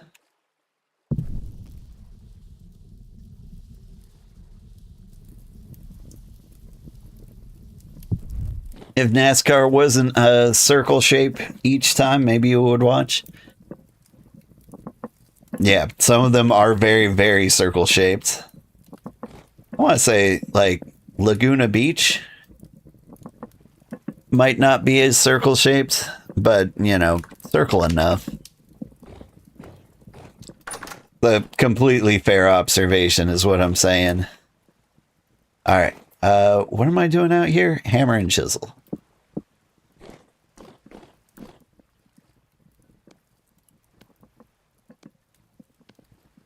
If NASCAR wasn't a circle shape each time, maybe you would watch. Yeah, some of them are very, very circle shaped. I want to say, like, Laguna Beach might not be as circle shaped, but, you know, circle enough. The completely fair observation is what I'm saying. All right. What am I doing out here? Hammer and chisel.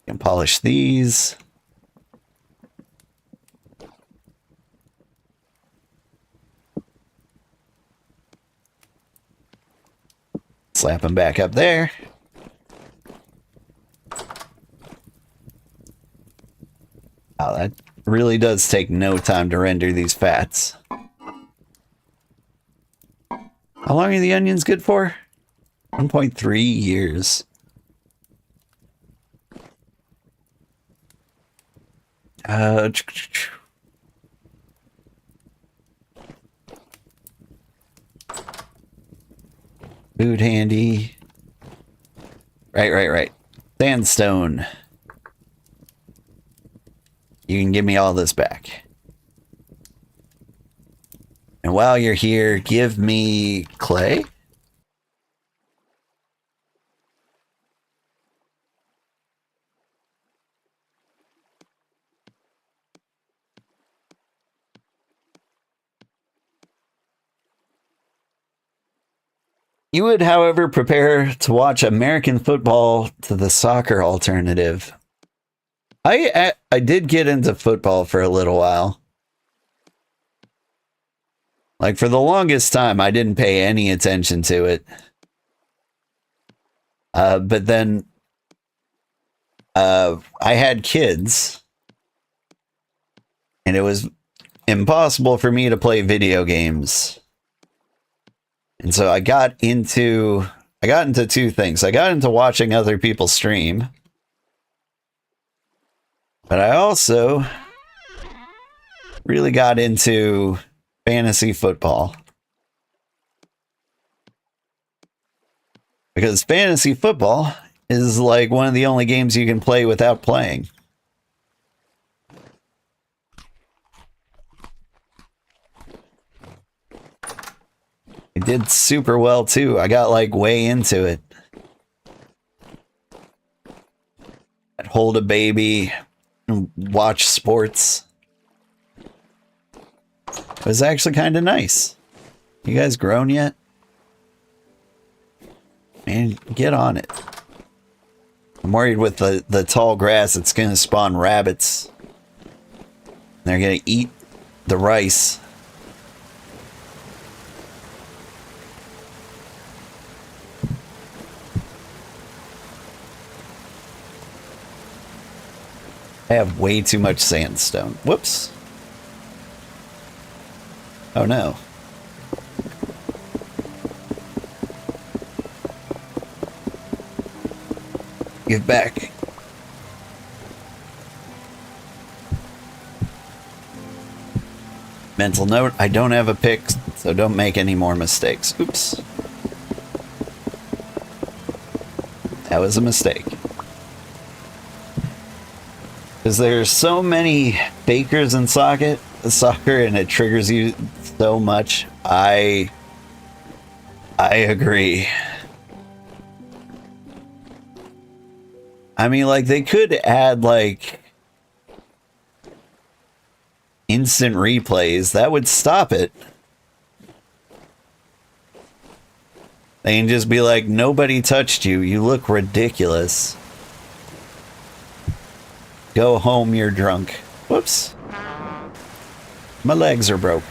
Can polish these. Slap them back up there. Wow, that really does take no time to render these fats. How long are the onions good for? 1.3 years. Food handy. Right. Sandstone. You can give me all this back. And while you're here, give me clay. You would, however, prepare to watch American football to the soccer alternative. I did get into football for a little while. Like, for the longest time, I didn't pay any attention to it. But then I had kids, and it was impossible for me to play video games. And so I got into two things. I got into watching other people stream, but I also really got into fantasy football. Because fantasy football is like one of the only games you can play without playing. I did super well too. I got like way into it. I'd hold a baby and watch sports. It was actually kind of nice. You guys grown yet? Man, get on it. I'm worried with the tall grass, it's going to spawn rabbits. They're going to eat the rice. I have way too much sandstone. Whoops. Oh no. Give back. Mental note, I don't have a pick, so don't make any more mistakes. Oops. That was a mistake. Because there's so many bakers in soccer and it triggers you so much. I agree. I mean, like, they could add, like, instant replays. That would stop it. They can just be like, nobody touched you. You look ridiculous. Go home, you're drunk. Whoops. My legs are broke.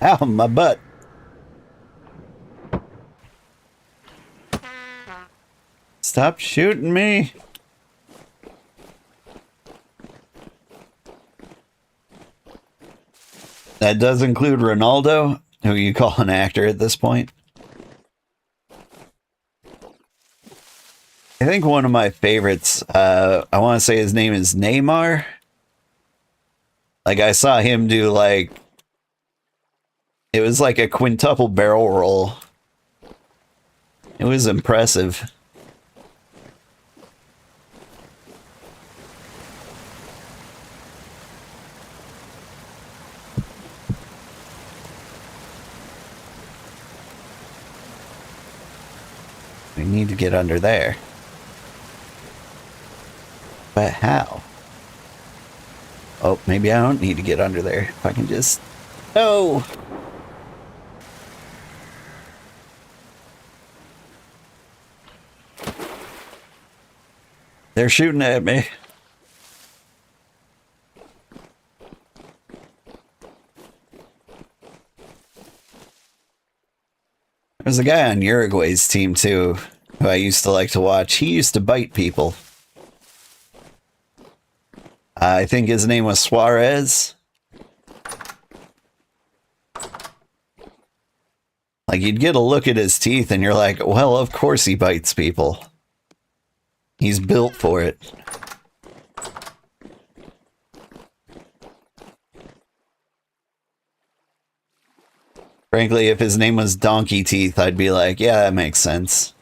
Ow, my butt. Stop shooting me. That does include Ronaldo, who you call an actor at this point. I think one of my favorites, I want to say his name is Neymar. Like, I saw him do, like, it was like a quintuple barrel roll. It was impressive. We need to get under there. But how? Oh, maybe I don't need to get under there. If I can just... No! They're shooting at me. There's a guy on Uruguay's team, too, who I used to like to watch. He used to bite people. I think his name was Suarez. Like, you'd get a look at his teeth and you're like, well, of course he bites people. He's built for it. Frankly, if his name was Donkey Teeth, I'd be like, yeah, that makes sense.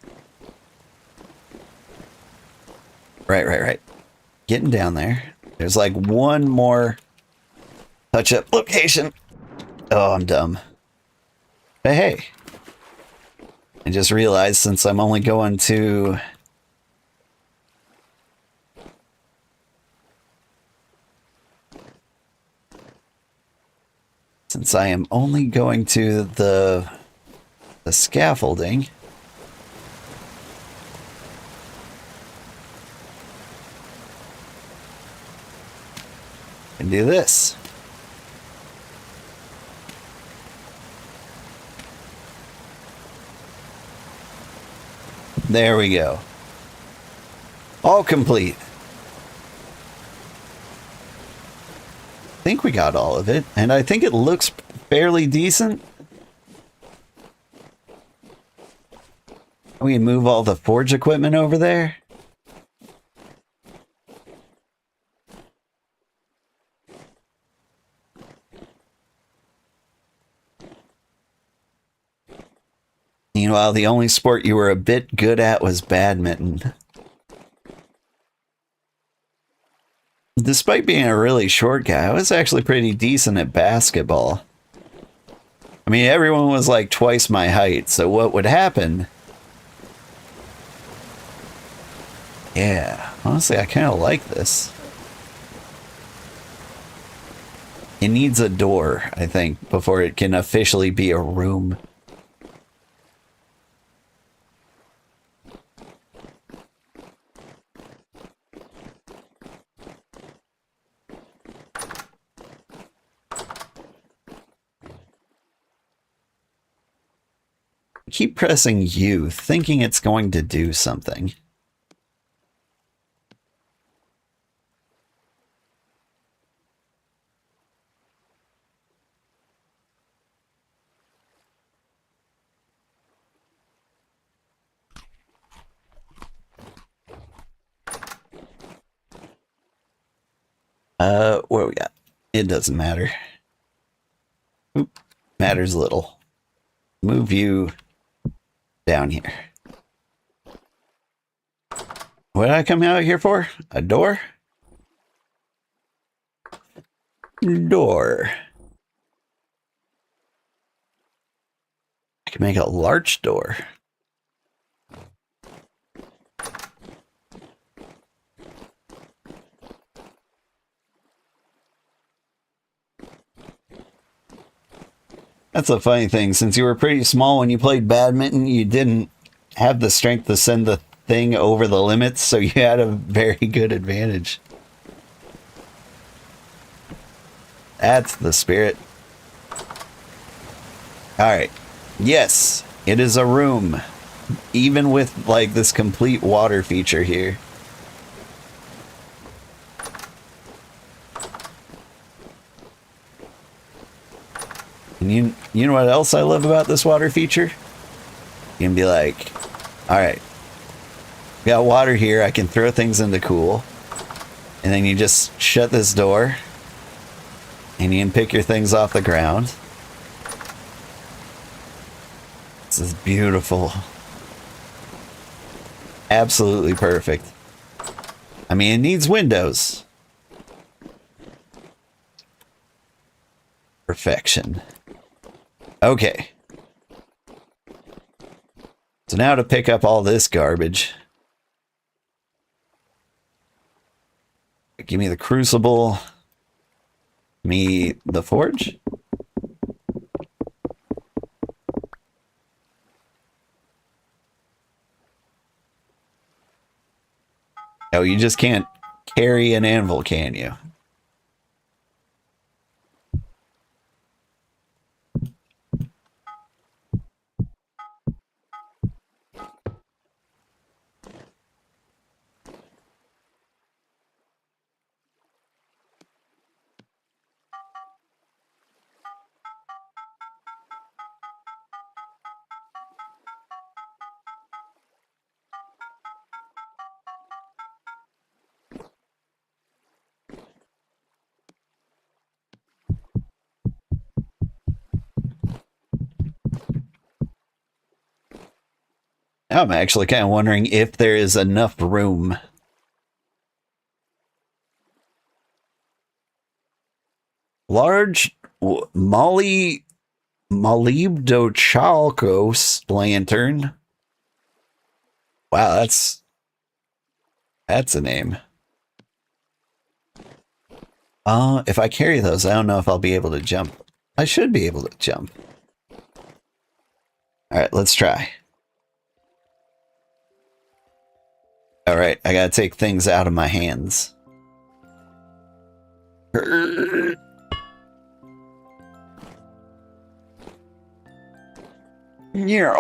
Right. Getting down there. There's like one more touch-up location. Oh, I'm dumb. But hey, I just realized since I'm only going to... Since I am only going to the scaffolding... and do this. There we go. All complete. I think we got all of it, and I think it looks fairly decent. We can move all the forge equipment over there. Meanwhile, the only sport you were a bit good at was badminton. Despite being a really short guy, I was actually pretty decent at basketball. I mean, everyone was like twice my height, so what would happen? Yeah, honestly, I kind of like this. It needs a door, I think, before it can officially be a room. Keep pressing U, thinking it's going to do something. What we got? It doesn't matter. Oop, matters little. Move you down here. What did I come out here for? A door? Door. I can make a large door. That's a funny thing. Since you were pretty small when you played badminton, you didn't have the strength to send the thing over the limits, so you had a very good advantage. That's the spirit. Alright. Yes, it is a room. Even with, like, this complete water feature here. And you know what else I love about this water feature? You can be like, alright, got water here, I can throw things into cool. And then you just shut this door. And you can pick your things off the ground. This is beautiful. Absolutely perfect. I mean, it needs windows. Perfection. Okay. So now to pick up all this garbage. Give me the crucible. Me the forge. Oh, you just can't carry an anvil, can you? I'm actually kind of wondering if there is enough room. Large Molybdochalcos lantern. Wow, that's a name. If I carry those, I don't know if I'll be able to jump. I should be able to jump. Alright, let's try. Alright, I gotta take things out of my hands. Yeah.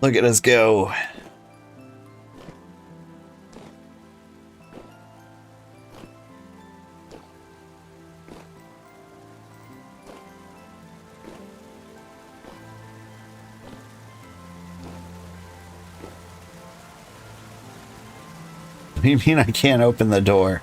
Look at us go. What do you mean I can't open the door?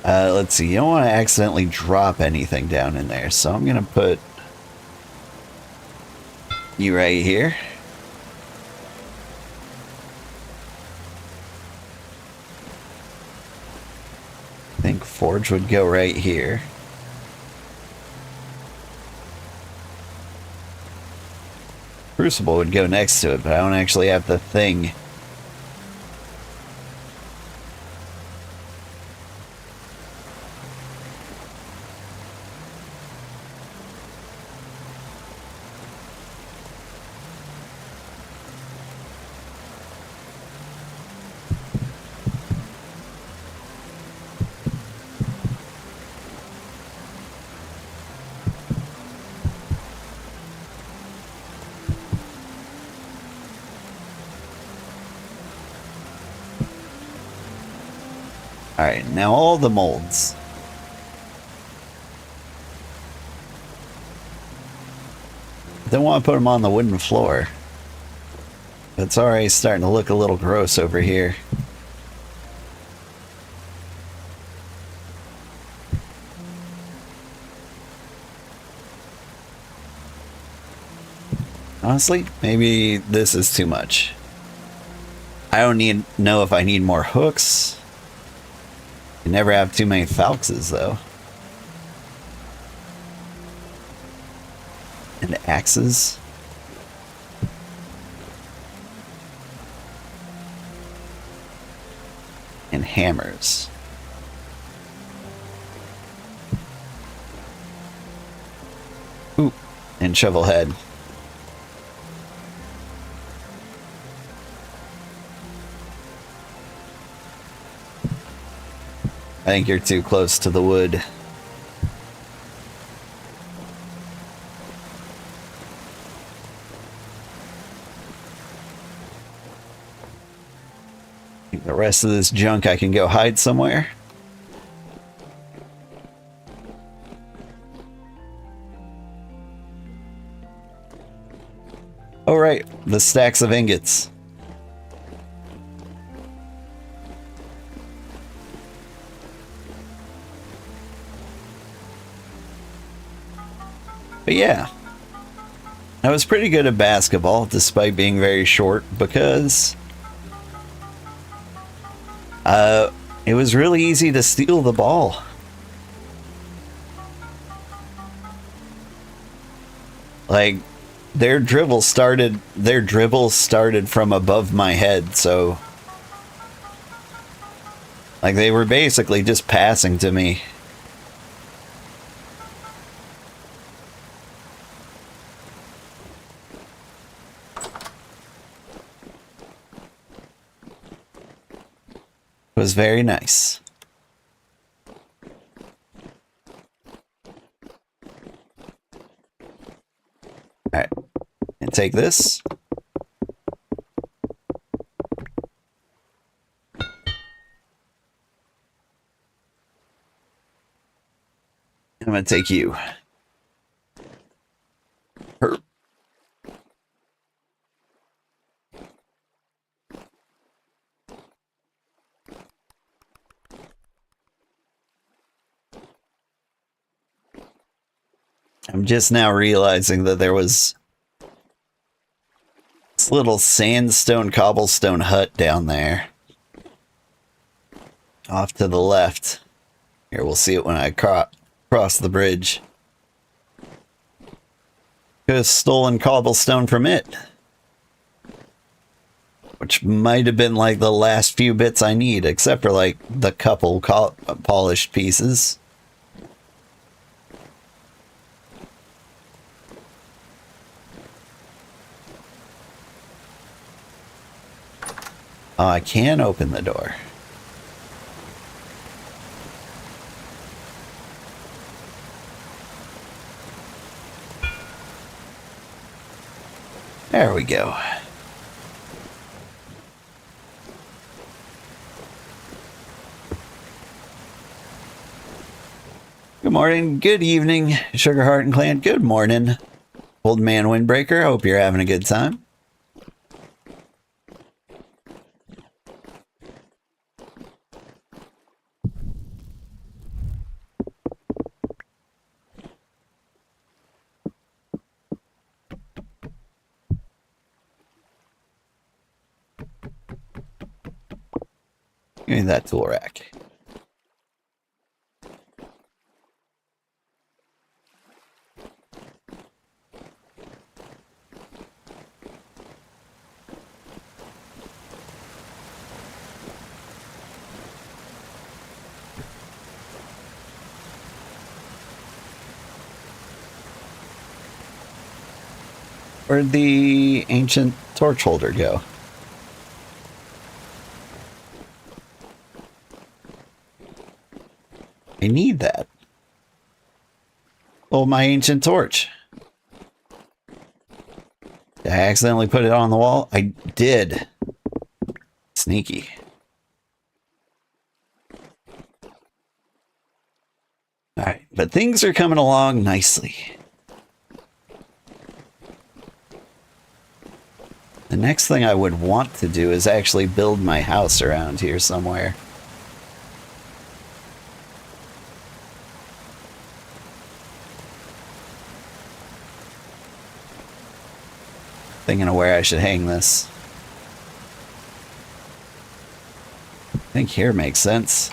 Let's see. You don't want to accidentally drop anything down in there, so I'm going to put you right here. I think Forge would go right here. Crucible would go next to it, but I don't actually have the thing. Alright, now all the molds. Don't want to put them on the wooden floor. It's already starting to look a little gross over here. Honestly, maybe this is too much. I don't know if I need more hooks. You never have too many falxes, though. And axes. And hammers. Ooh, and shovel head. I think you're too close to the wood. The rest of this junk I can go hide somewhere. Oh right, the stacks of ingots. But yeah, I was pretty good at basketball despite being very short because it was really easy to steal the ball. Like their dribbles started from above my head, so like they were basically just passing to me. It was very nice. Alright, and take this. I'm gonna take you. Herp. I'm just now realizing that there was this little sandstone cobblestone hut down there. Off to the left. Here, we'll see it when I cross the bridge. Could have stolen cobblestone from it. Which might have been like the last few bits I need, except for like the couple polished pieces. Oh, I can open the door. There we go. Good morning, good evening, Sugarheart and Clan. Good morning, Old Man Windbreaker. Hope you're having a good time. Give me that tool rack. Where'd the ancient torch holder go? I need that. Oh, my ancient torch. Did I accidentally put it on the wall? I did. Sneaky. Alright, but things are coming along nicely. The next thing I would want to do is actually build my house around here somewhere. Thinking of where I should hang this. I think here makes sense.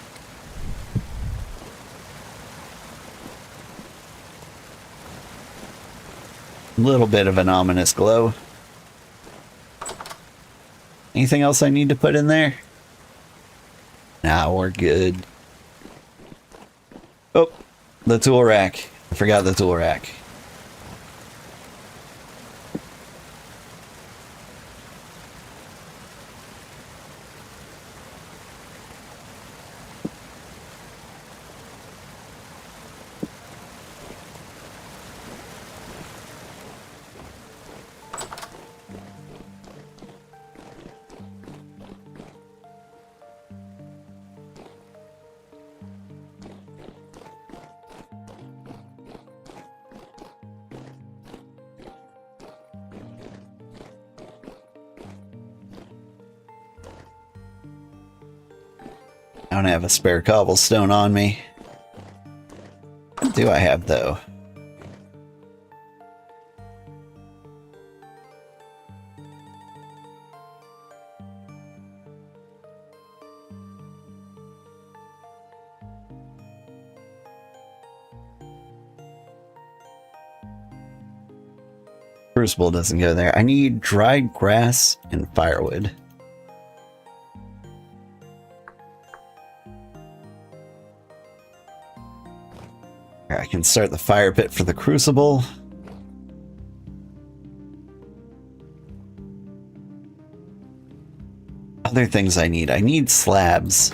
A little bit of an ominous glow. Anything else I need to put in there? Nah, we're good. Oh, the tool rack. I forgot the tool rack. I don't have a spare cobblestone on me. What do I have, though? Crucible doesn't go there. I need dried grass and firewood. I can start the fire pit for the crucible. Other things I need slabs.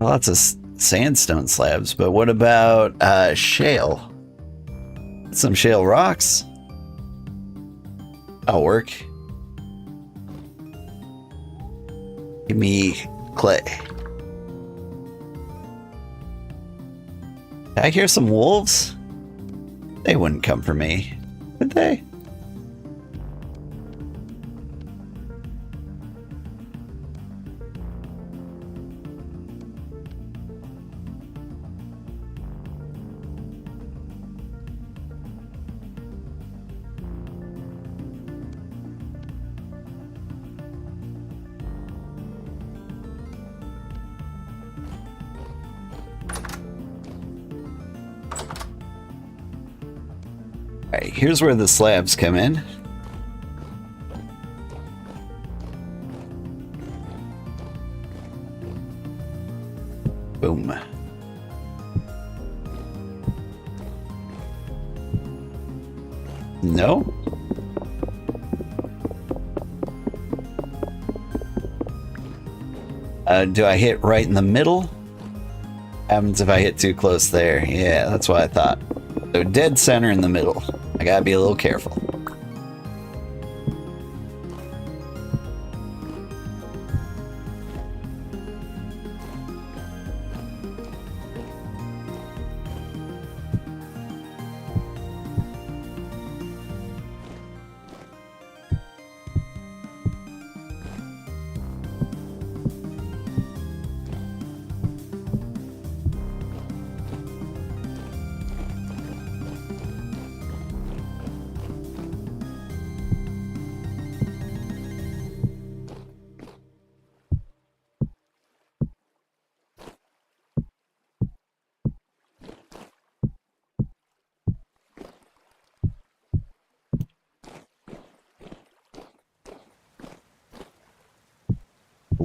Lots of sandstone slabs, but what about shale? Some shale rocks. That'll work. Give me clay. Did I hear some wolves? They wouldn't come for me, would they? Alright, here's where the slabs come in. Boom. No? Do I hit right in the middle? Happens if I hit too close there. Yeah, that's what I thought. So dead center in the middle. I gotta be a little careful.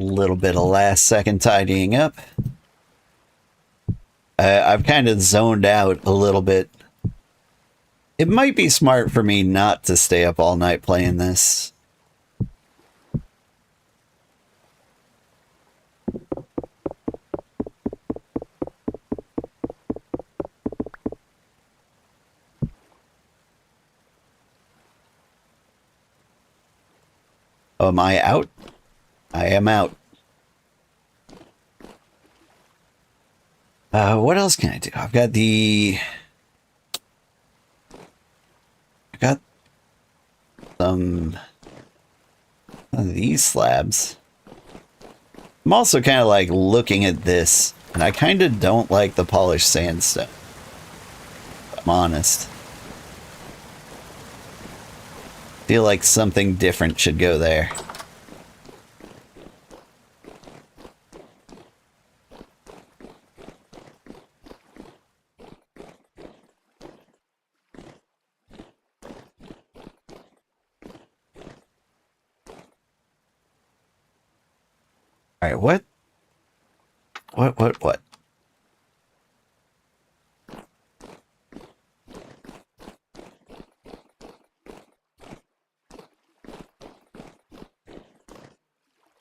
little bit of last second tidying up. I've kind of zoned out a little bit. It might be smart for me not to stay up all night playing this. Oh, am I out? I am out. What else can I do? I've got some of these slabs. I'm also kind of like looking at this, and I kind of don't like the polished sandstone. If I'm honest. Feel like something different should go there. All right, what?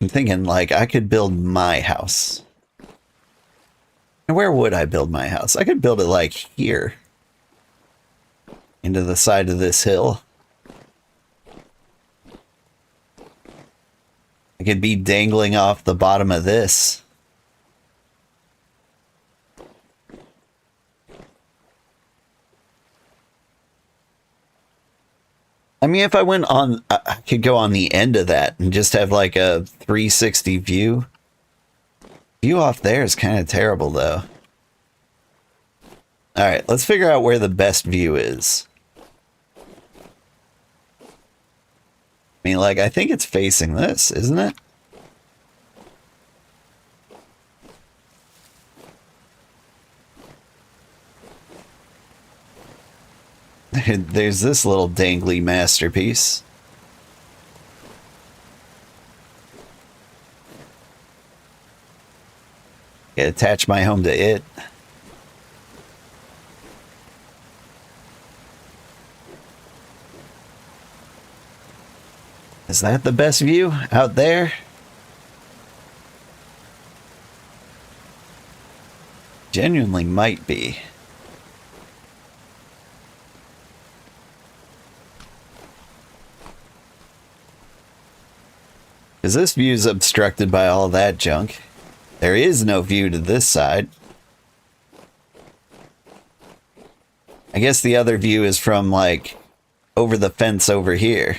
I'm thinking, like, I could build my house. And where would I build my house? I could build it, like, here. Into the side of this hill. I could be dangling off the bottom of this. I mean, if I went on, I could go on the end of that and just have like a 360 view. View off there is kind of terrible, though. All right, let's figure out where the best view is. I mean, like, I think it's facing this, isn't it? There's this little dangly masterpiece. Gotta attach my home to it. Is that the best view out there? Genuinely might be. Because this view is obstructed by all that junk. There is no view to this side. I guess the other view is from, like, over the fence over here.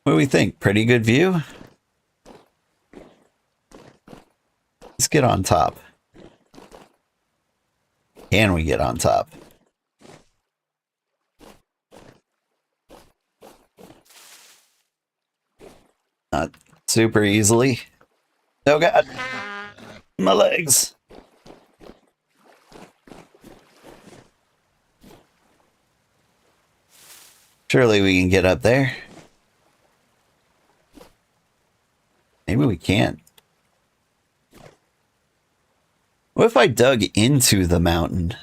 What do we think? Pretty good view? Let's get on top. Can we get on top? Not super easily. Oh god. My legs. Surely we can get up there. Maybe we can't. What if I dug into the mountain?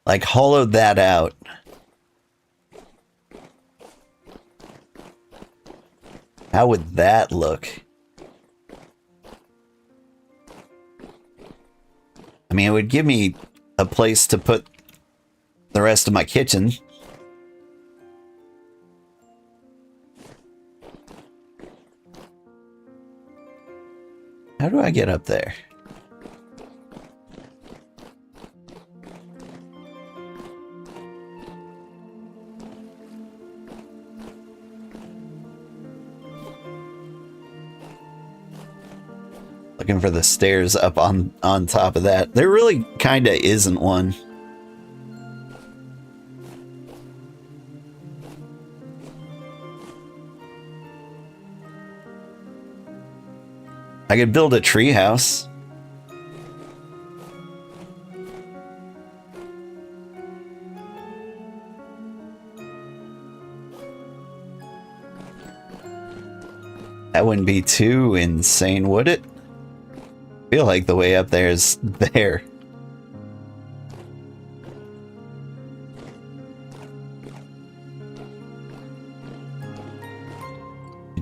Like, hollowed that out. How would that look? I mean, it would give me a place to put the rest of my kitchen. How do I get up there? Looking for the stairs up on top of that. There really kind of isn't one. I could build a tree house. That wouldn't be too insane, would it? I feel like the way up there is there.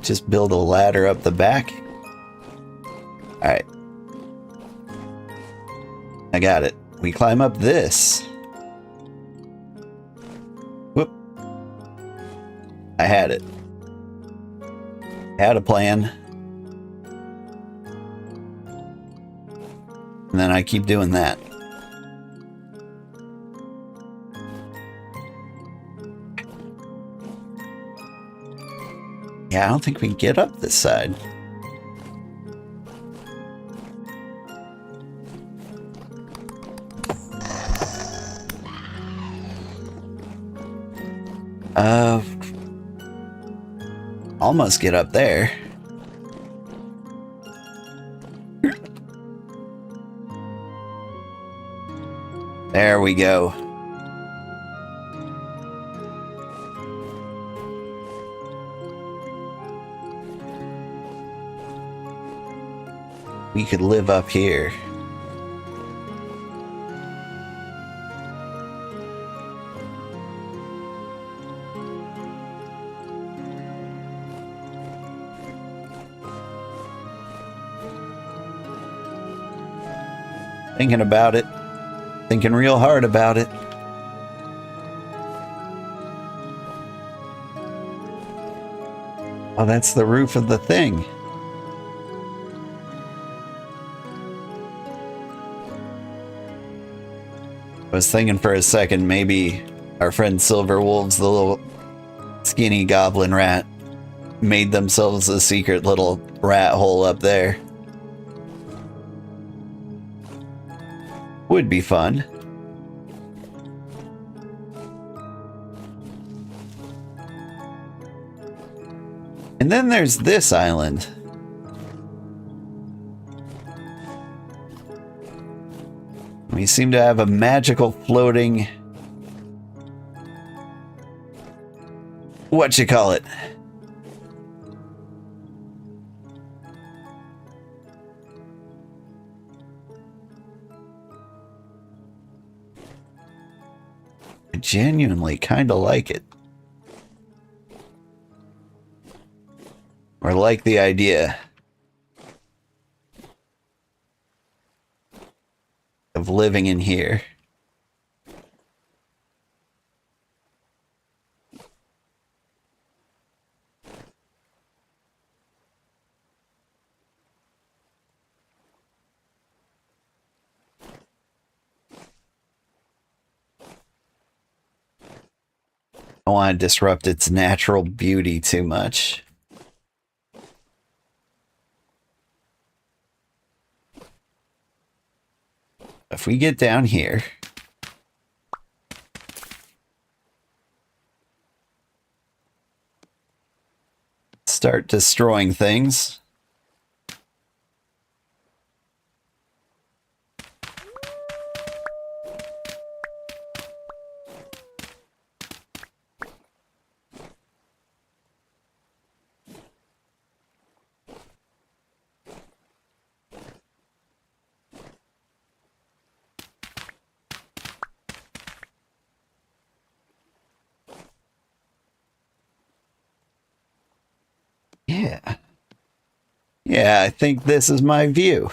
Just build a ladder up the back. Alright. I got it. We climb up this. Whoop. I had it. Had a plan. And then I keep doing that. Yeah, I don't think we can get up this side. Almost get up there. There we go. We could live up here. Thinking about it. Thinking real hard about it. Oh, that's the roof of the thing. I was thinking for a second maybe our friend Silverwolves, the little skinny goblin rat, made themselves a secret little rat hole up there. Would be fun. And then there's this island. We seem to have a magical floating... what you call it? I genuinely kind of like it. Or like the idea of living in here. I don't want to disrupt its natural beauty too much. If we get down here, start destroying things. Yeah. Yeah, I think this is my view.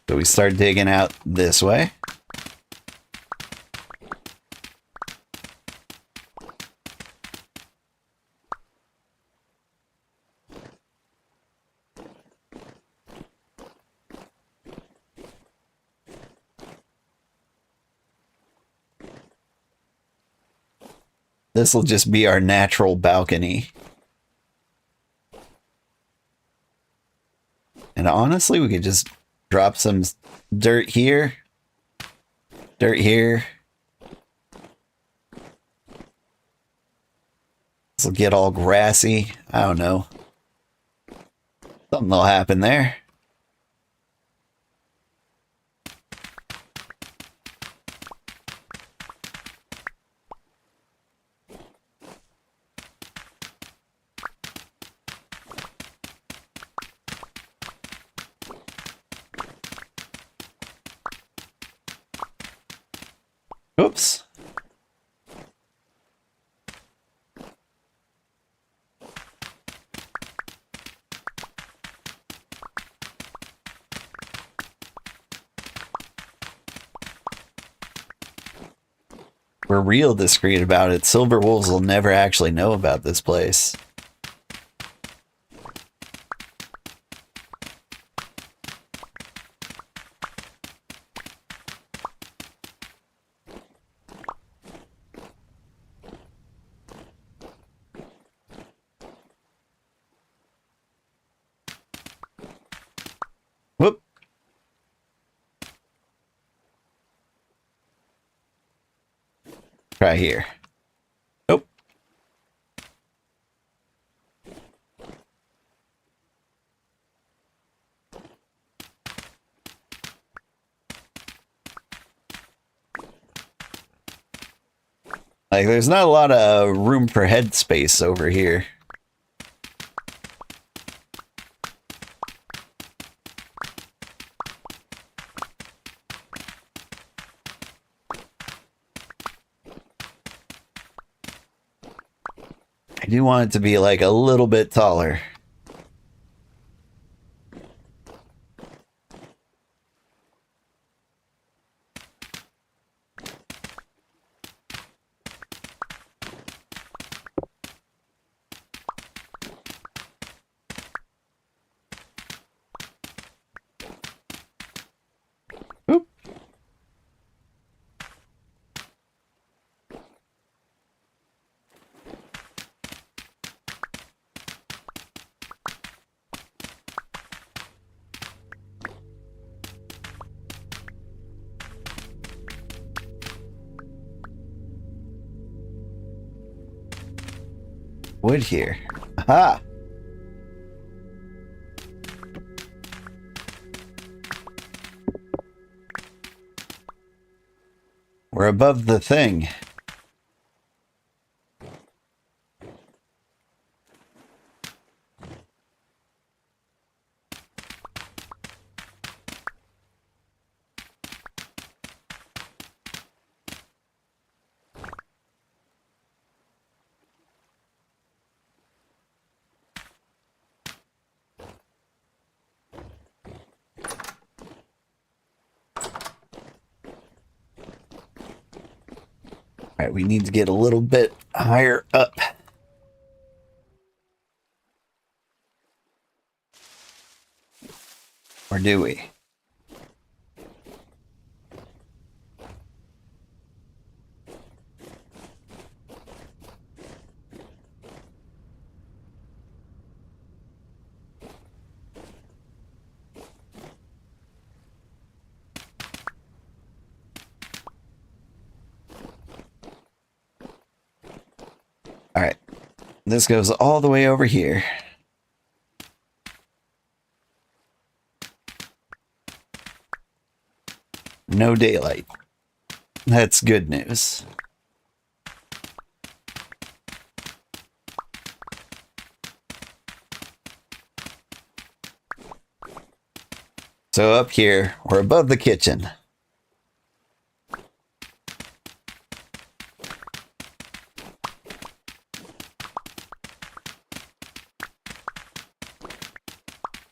So we start digging out this way. This will just be our natural balcony. And honestly, we could just drop some dirt here. Dirt here. This will get all grassy. I don't know. Something will happen there. Oops. We're real discreet about it. Silver wolves will never actually know about this place. Whoop. Try here. Nope. Like, there's not a lot of room for headspace over here. I do want it to be like a little bit taller. Oop. Wood here. Aha! We're above the thing. All right, we need to get a little bit higher up. Or do we? All right, this goes all the way over here. No daylight. That's good news. So up here, we're above the kitchen.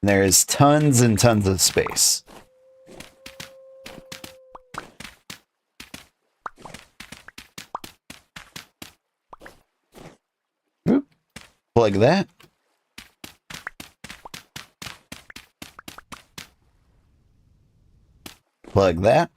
There's tons and tons of space. Oop. Plug that. Plug that.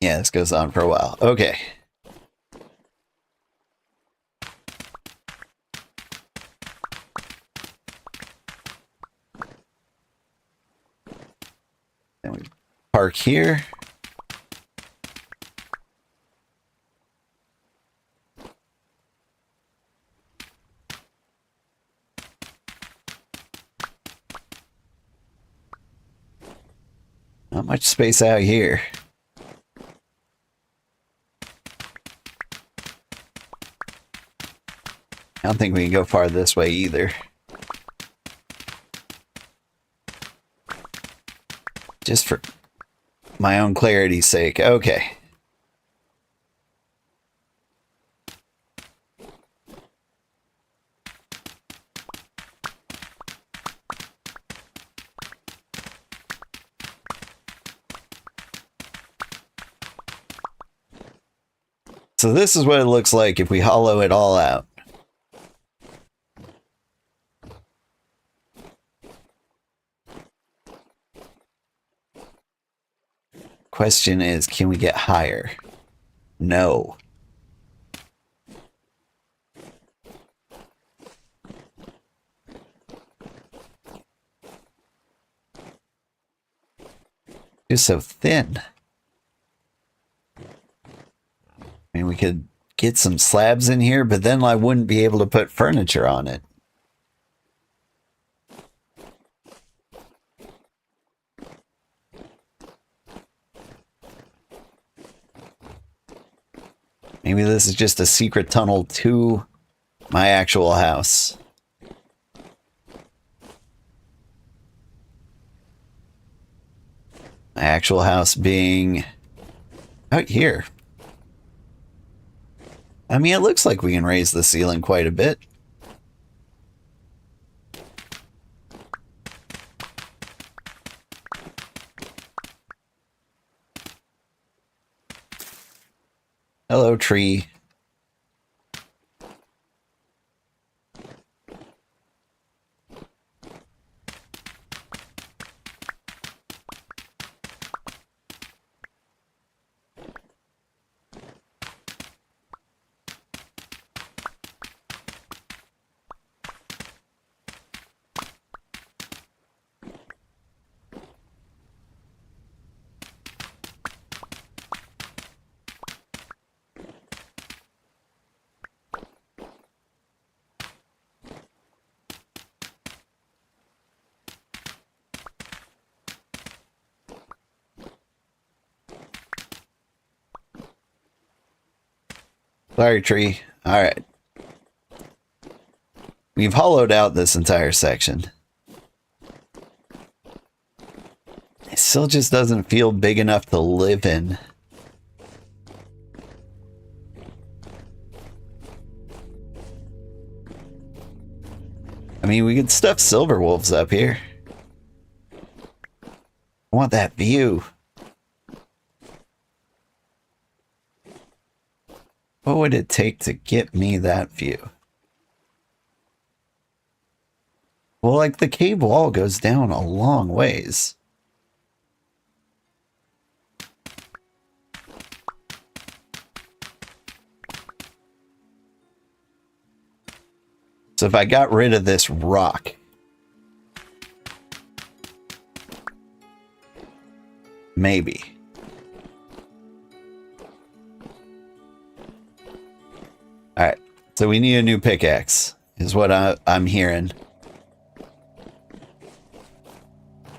Yeah, this goes on for a while. Okay. park here. Not much space out here. I don't think we can go far this way either. Just for my own clarity's sake. Okay. So this is what it looks like if we hollow it all out. Question is, can we get higher? No. It's so thin. I mean, we could get some slabs in here, but then I wouldn't be able to put furniture on it. Maybe this is just a secret tunnel to my actual house. My actual house being out here. I mean, it looks like we can raise the ceiling quite a bit. Hello, tree. Sorry, tree. All right. We've hollowed out this entire section. It still just doesn't feel big enough to live in. I mean, we could stuff silver wolves up here. I want that view. What would it take to get me that view? Well, like the cave wall goes down a long ways. So if I got rid of this rock, maybe. All right, so we need a new pickaxe, is what I'm hearing.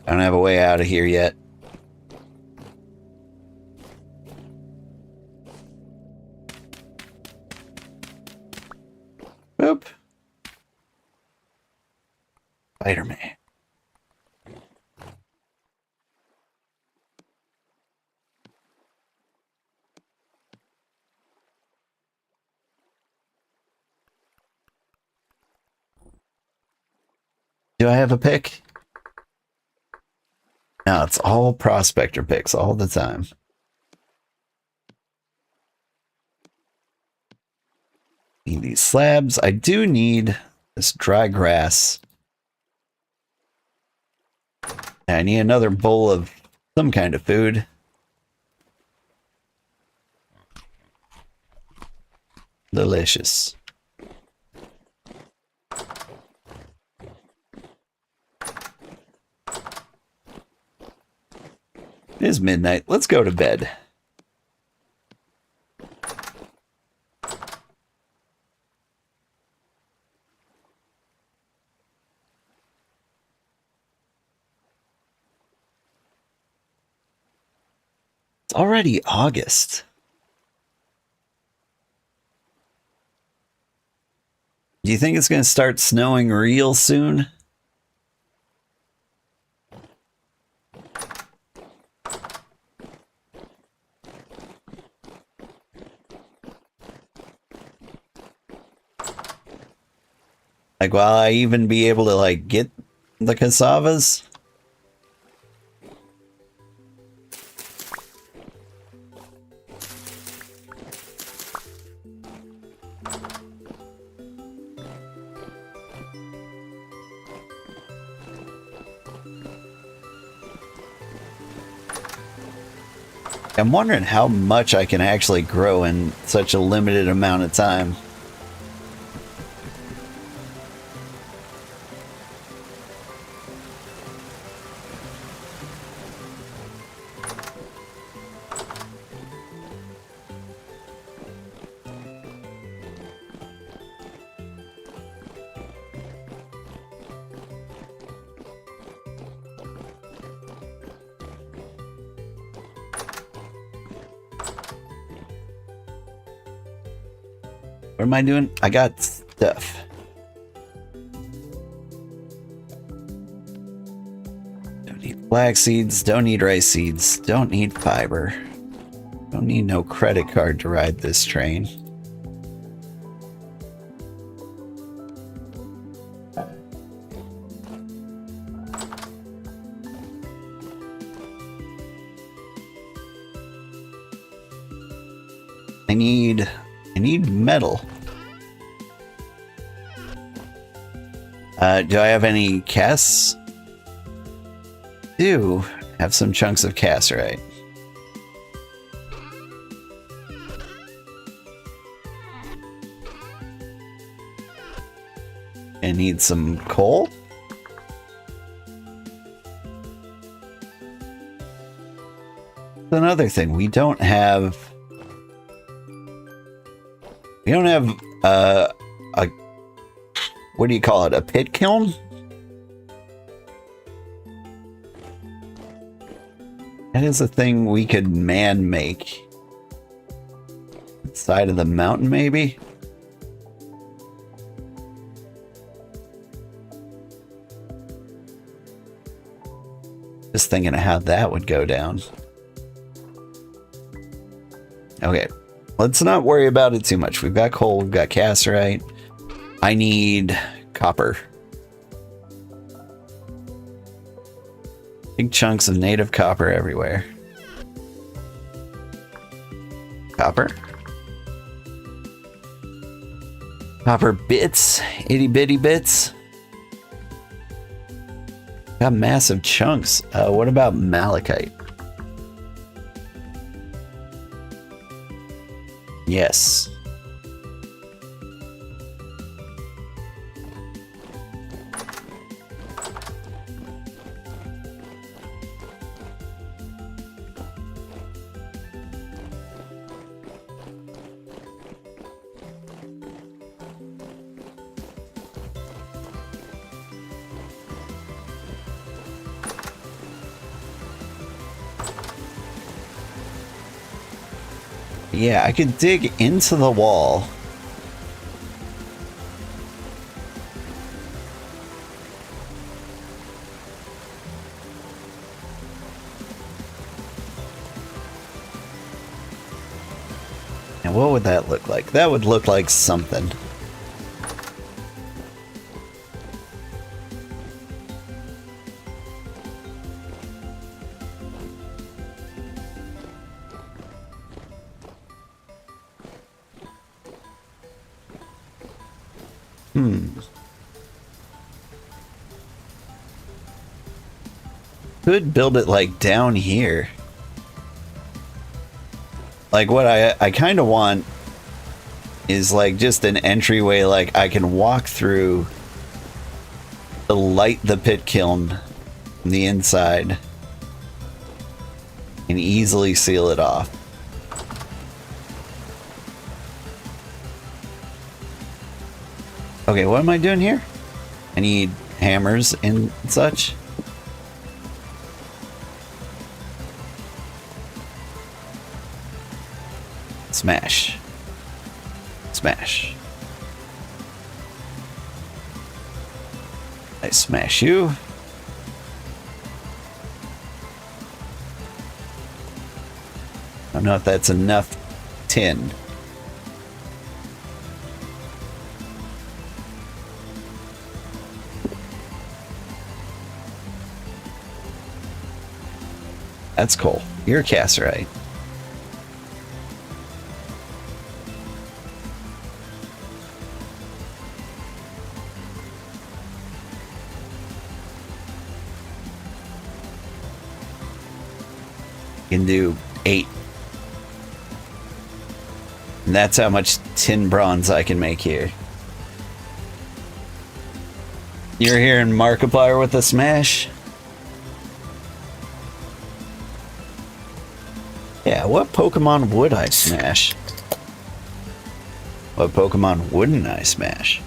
I don't have a way out of here yet. Boop. Spider-Man. Do I have a pick? No, it's all prospector picks all the time. Need these slabs. I do need this dry grass. I need another bowl of some kind of food. Delicious. It's midnight. Let's go to bed. It's already August. Do you think it's going to start snowing real soon? Like, will I even be able to, like, get the cassavas? I'm wondering how much I can actually grow in such a limited amount of time. What am I doing? I got stuff. Don't need flax seeds, don't need rice seeds, don't need fiber. Don't need no credit card to ride this train. I need metal. Do I have any casts? Do have some chunks of cassiterite. I need some coal. Another thing, we don't have a what do you call it? A pit kiln? That is a thing we could man make. Side of the mountain, maybe? Just thinking of how that would go down. Okay, let's not worry about it too much. We've got coal, we've got cassiterite. I need copper. Big chunks of native copper everywhere. Copper. Copper bits. Itty bitty bits. Got massive chunks. What about malachite? Yes. Yeah, I could dig into the wall. And what would that look like? That would look like something. Could build it like down here. Like what I kind of want is like just an entryway, like I can walk through to light the pit kiln from the inside. and easily seal it off. Okay, what am I doing here? I need hammers and such. Smash. Smash. I smash you. I don't know if that's enough tin. That's cool. You're a cassiterite. You can do 8. And that's how much tin bronze I can make here. You're here in Markiplier with a smash? Yeah, what Pokemon would I smash? What Pokemon wouldn't I smash?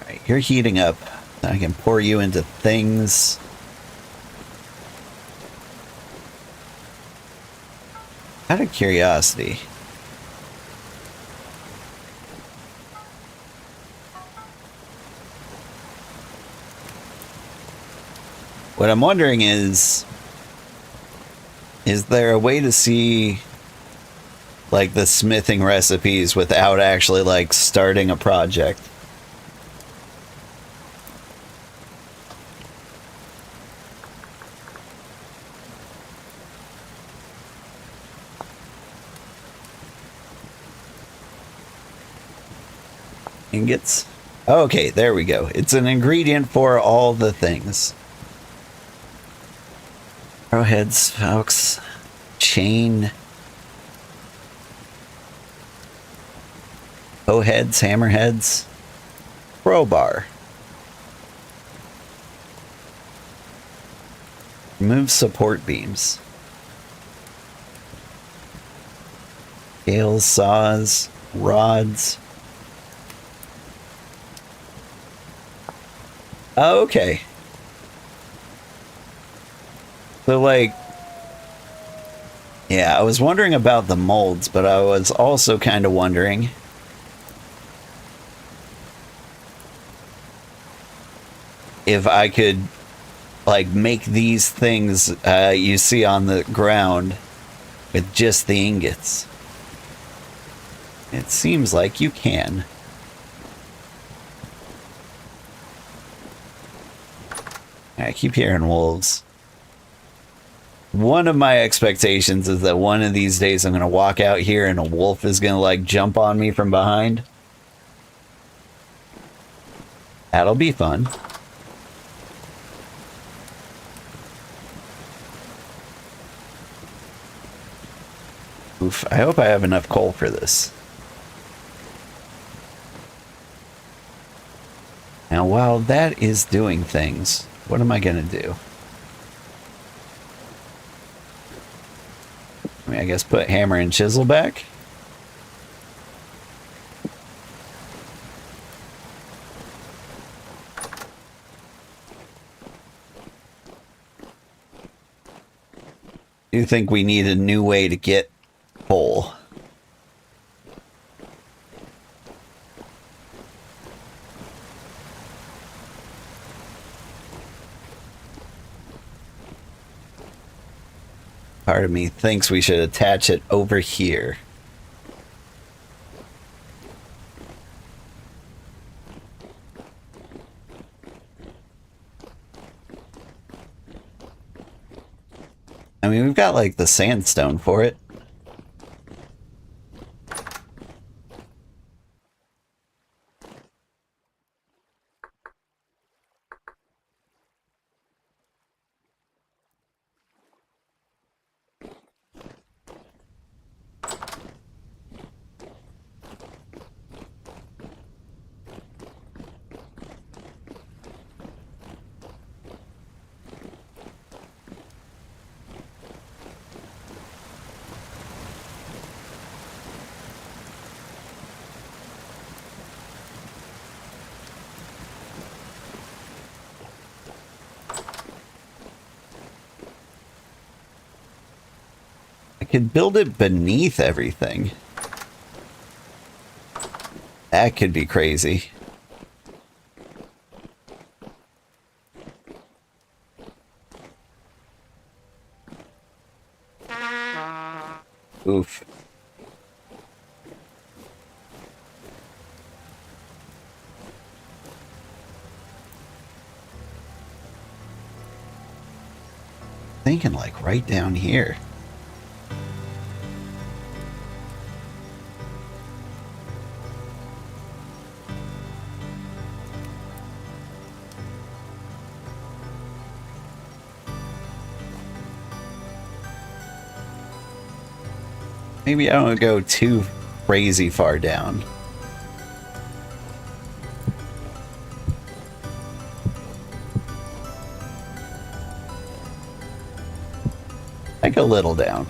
Alright, you're heating up. I can pour you into things. Out of curiosity, what I'm wondering is there a way to see like the smithing recipes without actually like starting a project? Ingots. Okay, there we go. It's an ingredient for all the things. Arrowheads, Falx, chain, bowheads, hammerheads, crowbar. Remove support beams. Scales, saws, rods. Oh, okay. So, like, yeah, I was wondering about the molds, but I was also kind of wondering if I could, like, make these things you see on the ground with just the ingots. It seems like you can. I keep hearing wolves. One of my expectations is that one of these days I'm going to walk out here and a wolf is going to like jump on me from behind. That'll be fun. Oof, I hope I have enough coal for this. Now, while that is doing things, what am I going to do? I mean, I guess put hammer and chisel back. Do you think we need a new way to get coal? Part of me thinks we should attach it over here. I mean, we've got like the sandstone for it. could build it beneath everything. That could be crazy. Oof. Thinking like right down here. Maybe I don't go too crazy far down. Like a little down.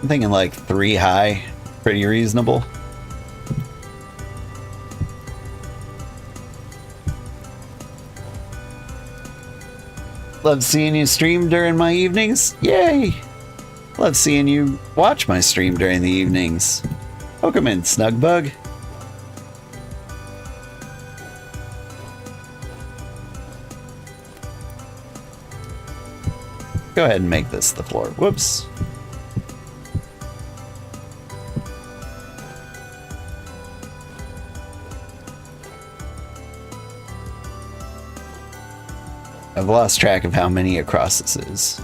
I'm thinking like 3 high, pretty reasonable. Love seeing you stream during my evenings. Yay! Love seeing you watch my stream during the evenings. Welcome in, Snugbug. Go ahead and make this the floor. Whoops. I've lost track of how many across this is.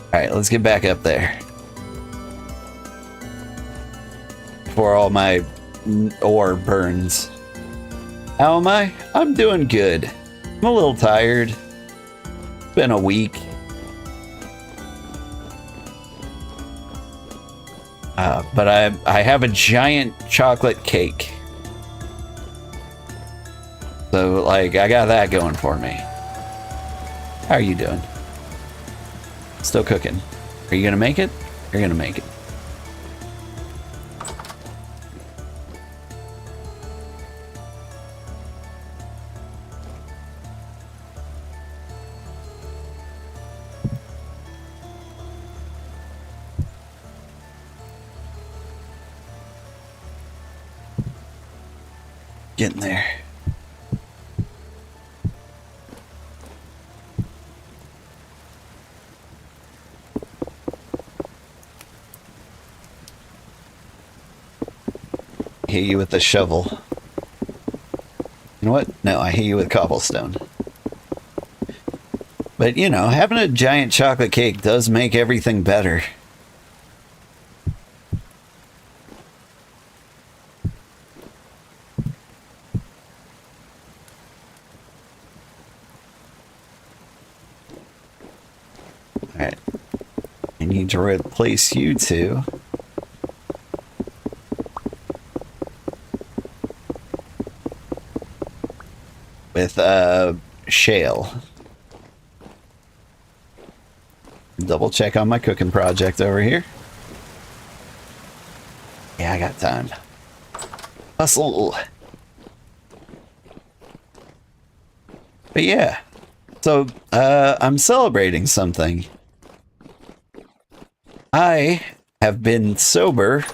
Alright, let's get back up there. Before all my ore burns. How am I? I'm doing good. I'm a little tired. It's been a week. But I have a giant chocolate cake. So, like, I got that going for me. How are you doing? Still cooking. Are you gonna make it? You're gonna make it. Getting there. Hit you with the shovel. You know what? No, I hit you with cobblestone. But, you know, having a giant chocolate cake does make everything better. Alright. I need to replace you two. With shale. Double check on my cooking project over here. Yeah, I got time. Hustle. But yeah. So I'm celebrating something. I have been sober.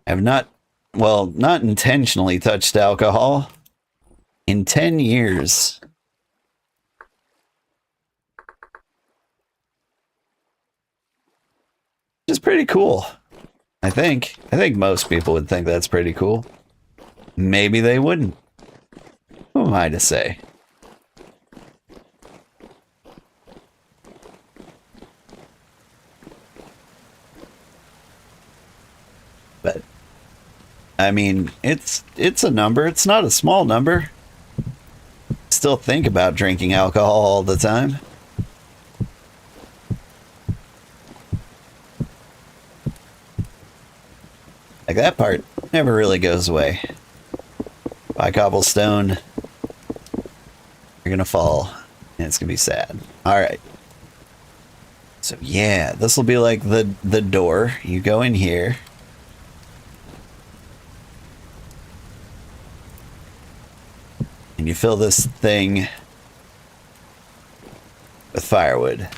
Have not, well, not intentionally touched alcohol in 10 years. Which is pretty cool. I think most people would think that's pretty cool. Maybe they wouldn't. Who am I to say? But I mean, it's a number. It's not a small number. Still think about drinking alcohol all the time. Like, that part never really goes away. By cobblestone, you're gonna fall, and it's gonna be sad. Alright. So yeah, this will be like the door. You go in here. And you fill this thing with firewood.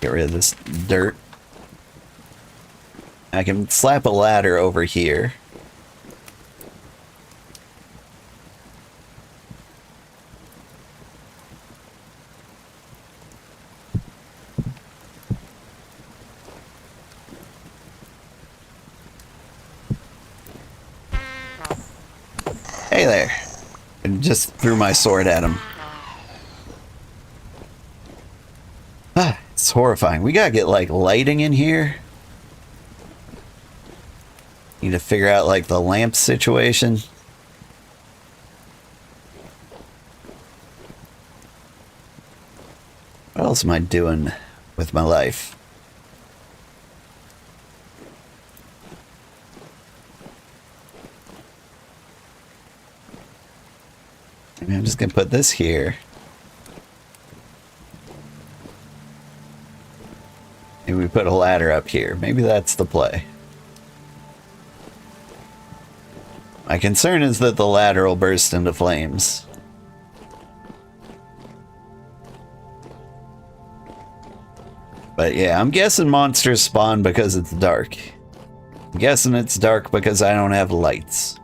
Get rid of this dirt. I can slap a ladder over here. Hey there. And just threw my sword at him. Ah, it's horrifying. We gotta get like lighting in here. Need to figure out like the lamp situation. What else am I doing with my life? I mean, I'm just gonna put this here. Maybe we put a ladder up here. Maybe that's the play. My concern is that the ladder will burst into flames. But yeah, I'm guessing monsters spawn because it's dark. I'm guessing it's dark because I don't have lights.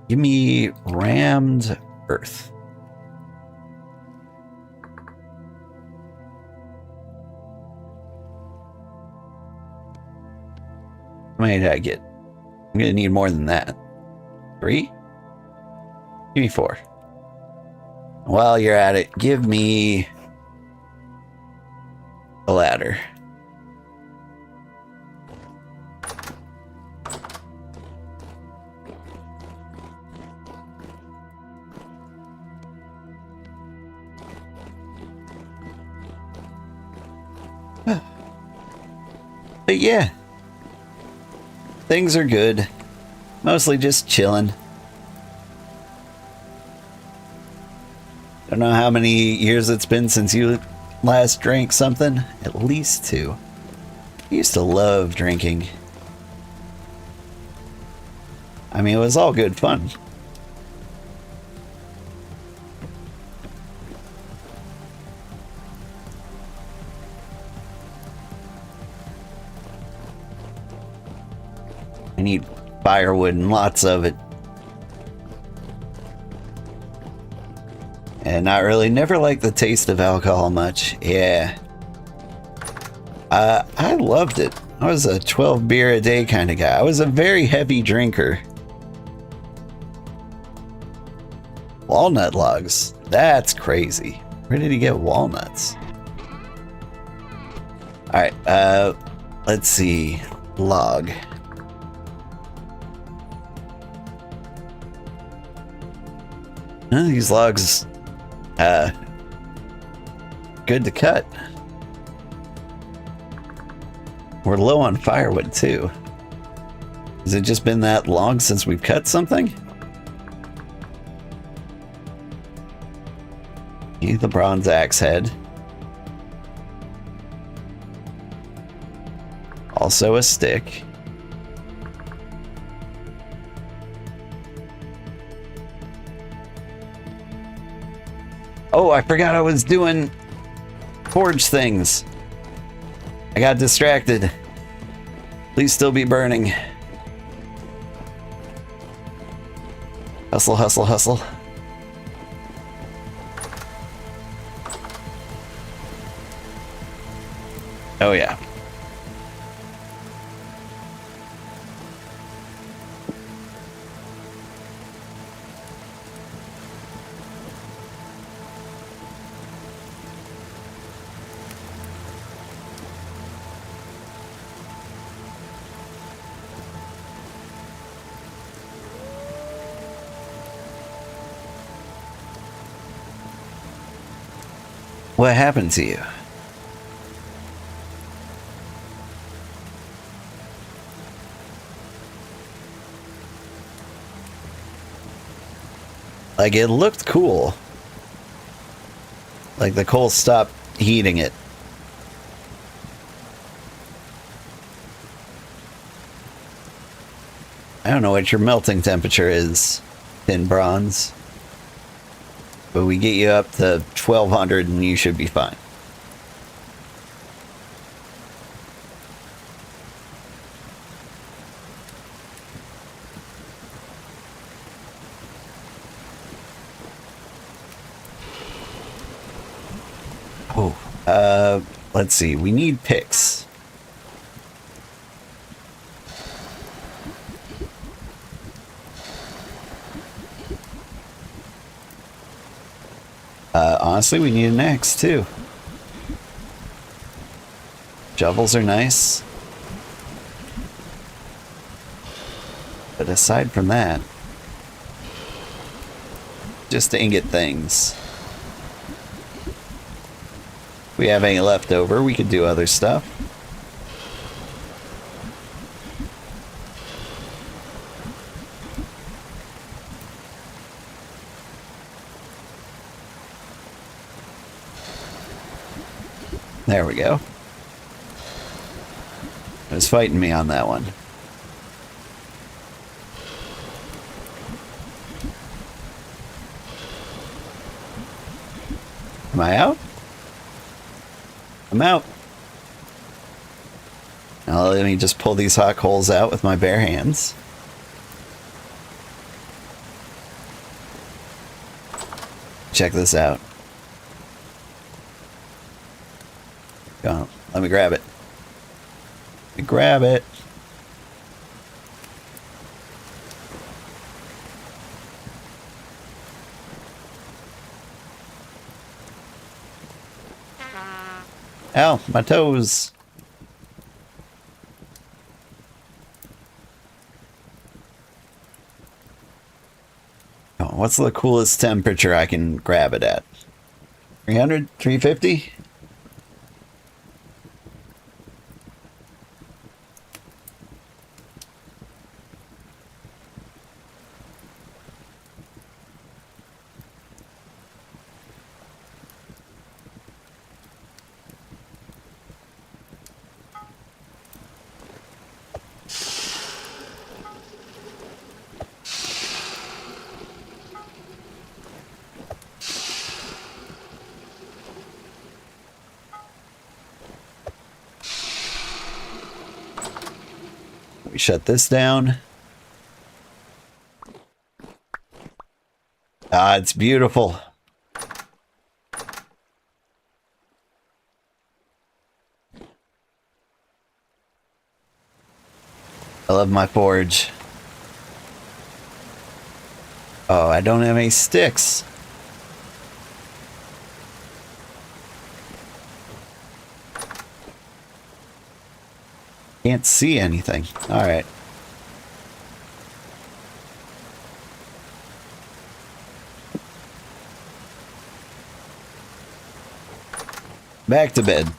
Give me rammed earth. How many did I get? I'm gonna need more than that. 3? Give me 4. While you're at it, give me a ladder. But yeah, things are good. Mostly just chilling. Don't know how many years it's been since you last drank something. At least 2. I used to love drinking. I mean, it was all good fun. I need firewood and lots of it. And not really, never liked the taste of alcohol much. Yeah. I loved it. I was a 12 beer a day kind of guy. I was a very heavy drinker. Walnut logs. That's crazy. Where did he get walnuts? Alright, let's see. Log. None of these logs good to cut. We're low on firewood too. Has it just been that long since we've cut something? Need the bronze axe head. Also a stick. Oh, I forgot I was doing forge things. I got distracted. Please still be burning. Hustle, hustle, hustle. Oh yeah. What happened to you? Like, it looked cool. Like, the coal stopped heating it. I don't know what your melting temperature is in bronze. But we get you up to 1200 and you should be fine. Oh, let's see. We need picks. Honestly, we need an axe too. Shovels are nice. But aside from that, just ingot things. If we have any left over, we could do other stuff. There we go. It was fighting me on that one. Am I out? I'm out. Now let me just pull these hot coals out with my bare hands. Check this out. Go on, let me grab it. Let me grab it. Ow, my toes. Oh, what's the coolest temperature I can grab it at? 300? 350? We shut this down. Ah, it's beautiful. I love my forge. Oh, I don't have any sticks. Can't see anything. All right. Back to bed.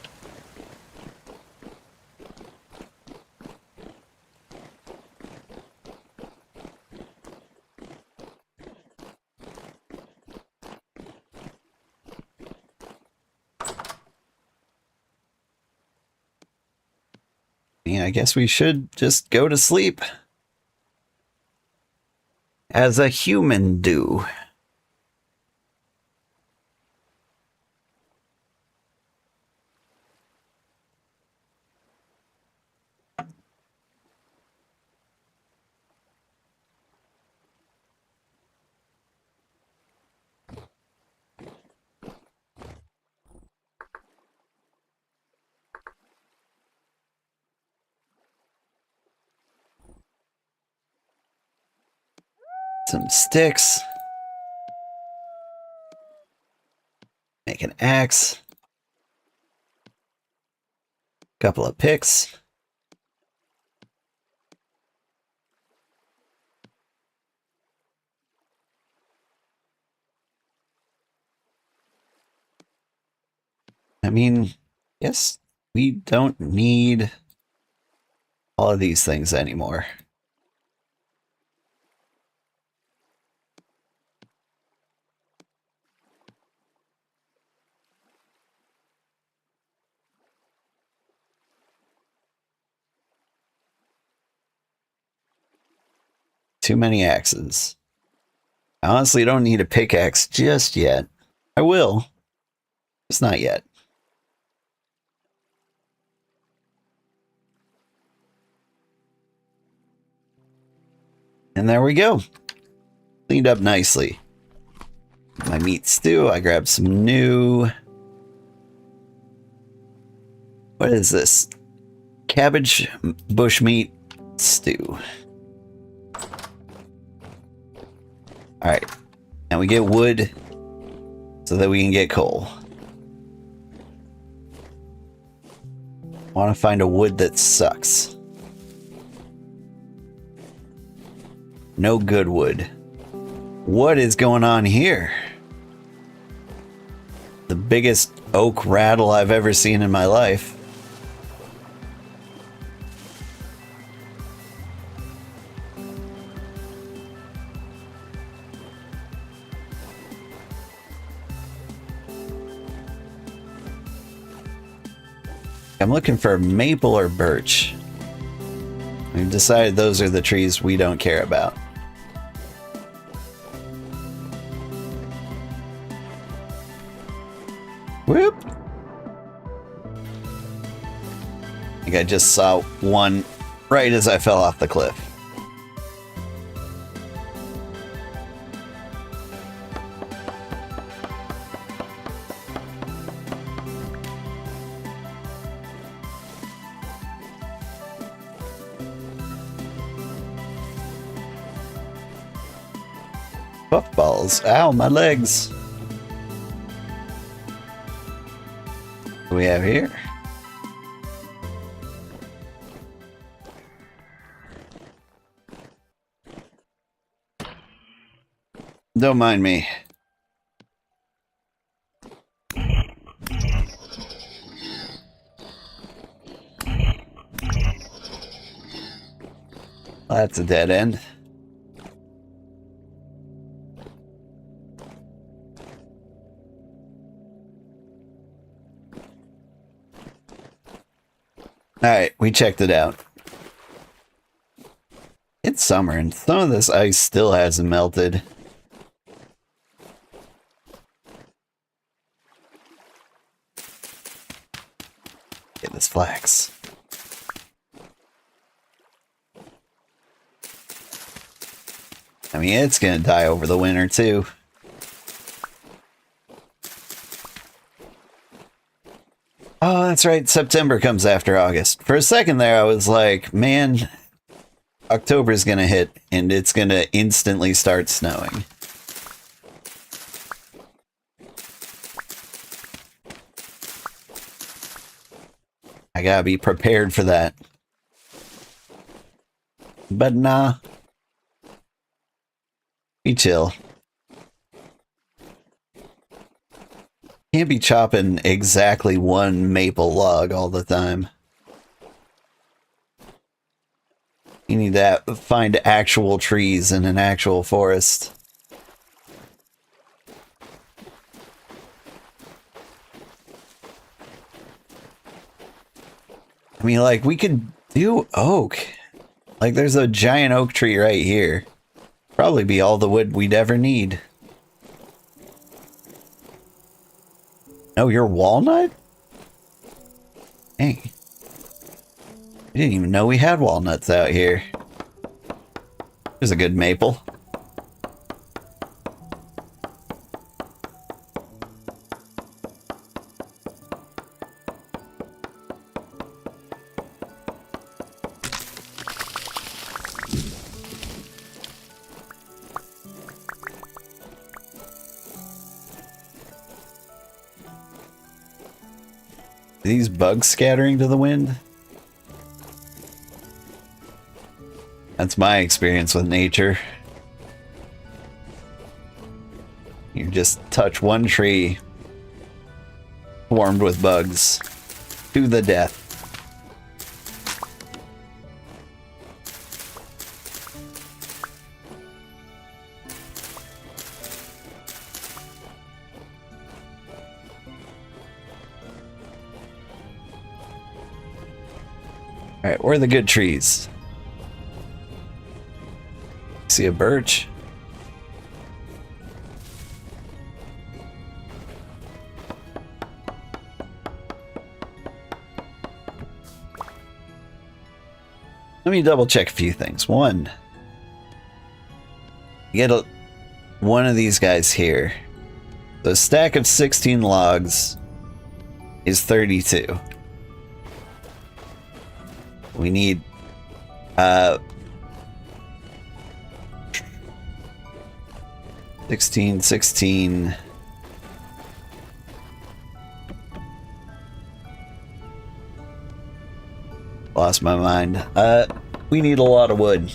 Yeah, I guess we should just go to sleep. As a human do. Some sticks. Make an axe. Couple of picks. I mean, yes, we don't need all of these things anymore. Too many axes. I honestly don't need a pickaxe just yet. I will. Just not yet. And there we go. Cleaned up nicely. My meat stew. I grabbed some new... What is this? Cabbage bushmeat stew. Alright. And we get wood so that we can get coal. Want to find a wood that sucks. No good wood. What is going on here? The biggest oak rattle I've ever seen in my life. I'm looking for maple or birch. We've decided those are the trees we don't care about. Whoop! I think I just saw one right as I fell off the cliff. Puffballs. Ow, my legs. What do we have here? Don't mind me. That's a dead end. Alright, we checked it out. It's summer and some of this ice still hasn't melted. Get this flax. I mean, it's gonna die over the winter too. Oh, that's right. September comes after August. For a second there, I was like, man, October's gonna hit and it's gonna instantly start snowing. I gotta be prepared for that. But nah. Be chill. Can't be chopping exactly one maple log all the time. You need to find actual trees in an actual forest. I mean, like, we could do oak. Like, there's a giant oak tree right here. Probably be all the wood we'd ever need. Oh, you're walnut? Dang. I didn't even know we had walnuts out here. There's a good maple. Are these bugs scattering to the wind? That's my experience with nature. You just touch one tree, swarmed with bugs, to the death. Alright, where are the good trees? See a birch. Let me double check a few things. One, you get one of these guys here. The stack of 16 logs is 32. We need 16. Lost my mind. We need a lot of wood.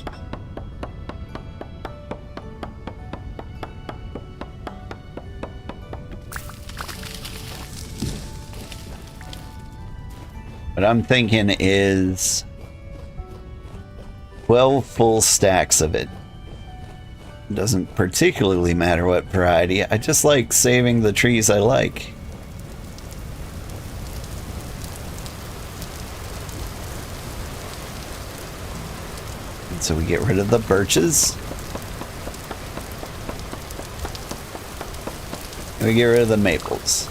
What I'm thinking is 12 full stacks of it. Doesn't particularly matter what variety. I just like saving the trees I like. And so we get rid of the birches. And we get rid of the maples.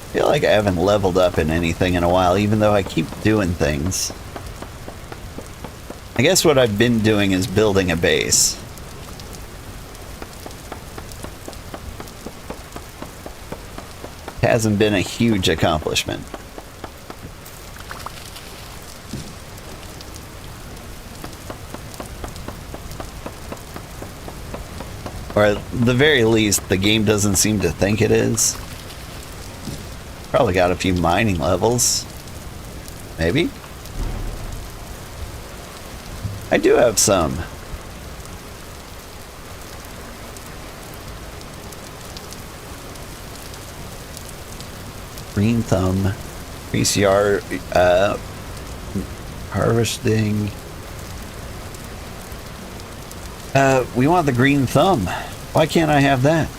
I feel like I haven't leveled up in anything in a while, even though I keep doing things. I guess what I've been doing is building a base. It hasn't been a huge accomplishment. Or at the very least, the game doesn't seem to think it is. Probably got a few mining levels. Maybe? I do have some. Green thumb. Increase yard harvesting. We want the green thumb. Why can't I have that?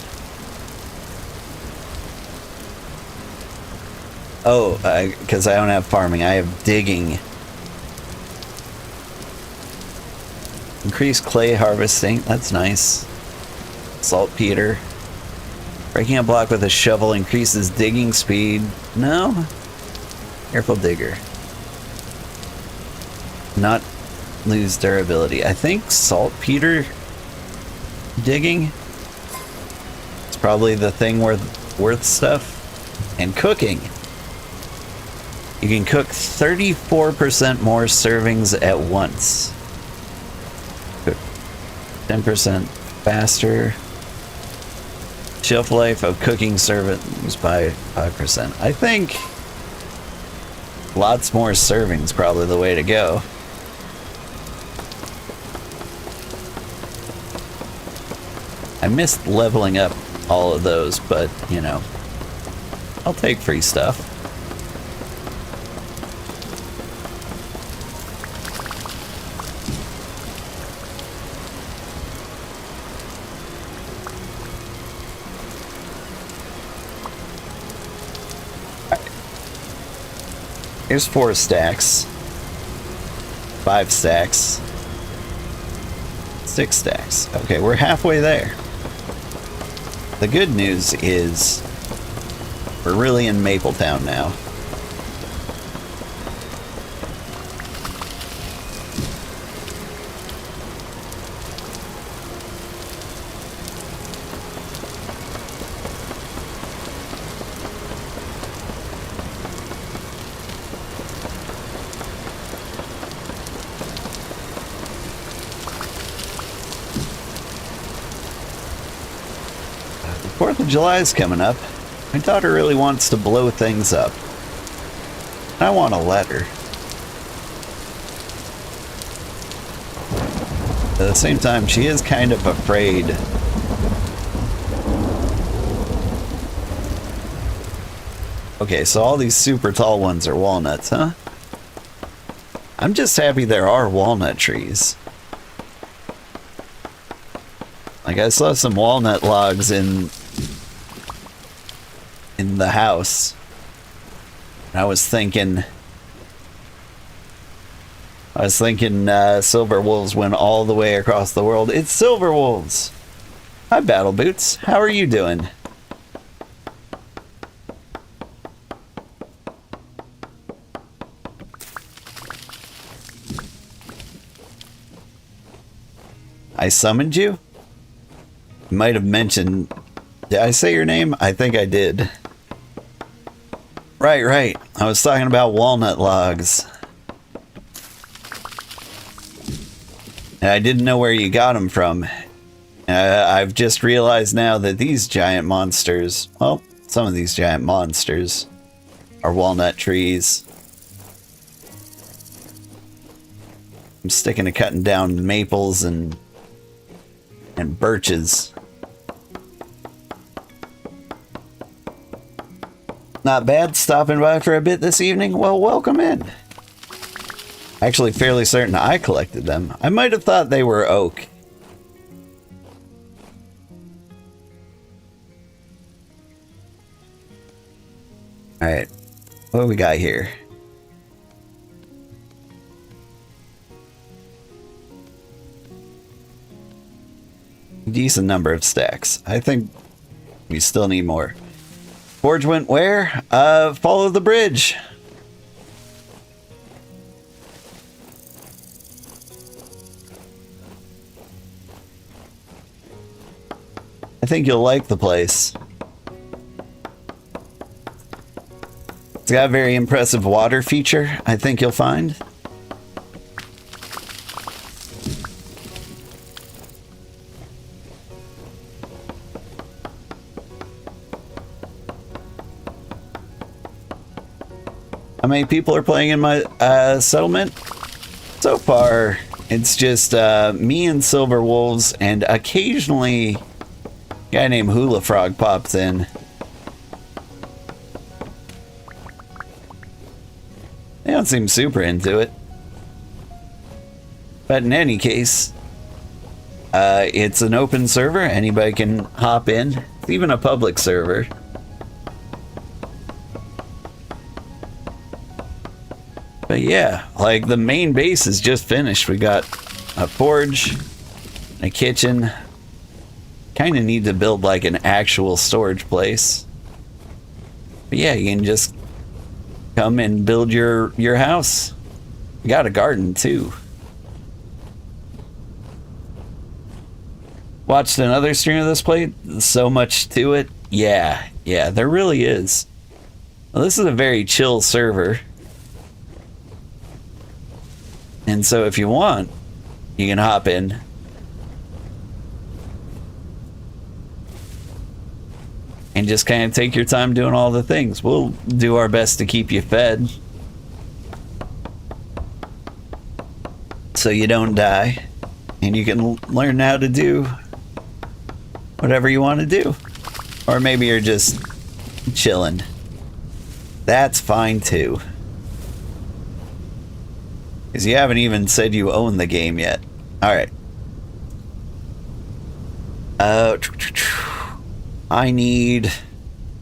Oh, because I don't have farming. I have digging. Increase clay harvesting. That's nice. Saltpeter. Breaking a block with a shovel increases digging speed. No. Careful digger. Not lose durability. I think saltpeter digging is probably the thing worth stuff. And cooking. You can cook 34% more servings at once. 10% faster. Shelf life of cooking servings by 5%. I think lots more servings probably the way to go. I missed leveling up all of those, but you know, I'll take free stuff. Here's 4 stacks, 5 stacks, 6 stacks. Okay, we're halfway there. The good news is we're really in Mapletown now. July is coming up. My daughter really wants to blow things up. I want to let her. At the same time, she is kind of afraid. Okay, so all these super tall ones are walnuts, huh? I'm just happy there are walnut trees. Like, I saw some walnut logs in the house. And I was thinking silver wolves went all the way across the world. It's silver wolves. Hi, Battle Boots. How are you doing? I summoned you? You might have mentioned... Did I say your name? I think I did. Right. I was talking about walnut logs. And I didn't know where you got them from. I've just realized now that these giant monsters... Well, some of these giant monsters are walnut trees. I'm sticking to cutting down maples and birches. Not bad, stopping by for a bit this evening. Well, welcome in. Actually, fairly certain I collected them. I might have thought they were oak. Alright, what do we got here? Decent number of stacks. I think we still need more. Forge went where? Follow the bridge. I think you'll like the place. It's got a very impressive water feature, I think you'll find. How many people are playing in my settlement? So far, it's just me and Silver Wolves, and occasionally a guy named Hula Frog pops in. They don't seem super into it. But in any case, it's an open server. Anybody can hop in. It's even a public server. But yeah, like the main base is just finished. We got a forge, a kitchen. Kind of need to build like an actual storage place. But yeah, you can just come and build your house. We got a garden too. Watched another stream of this play. So much to it. Yeah, there really is. Well, this is a very chill server. And so if you want, you can hop in. And just kind of take your time doing all the things. We'll do our best to keep you fed. So you don't die. And you can learn how to do whatever you want to do. Or maybe you're just chilling. That's fine too. Because you haven't even said you own the game yet. Alright. I need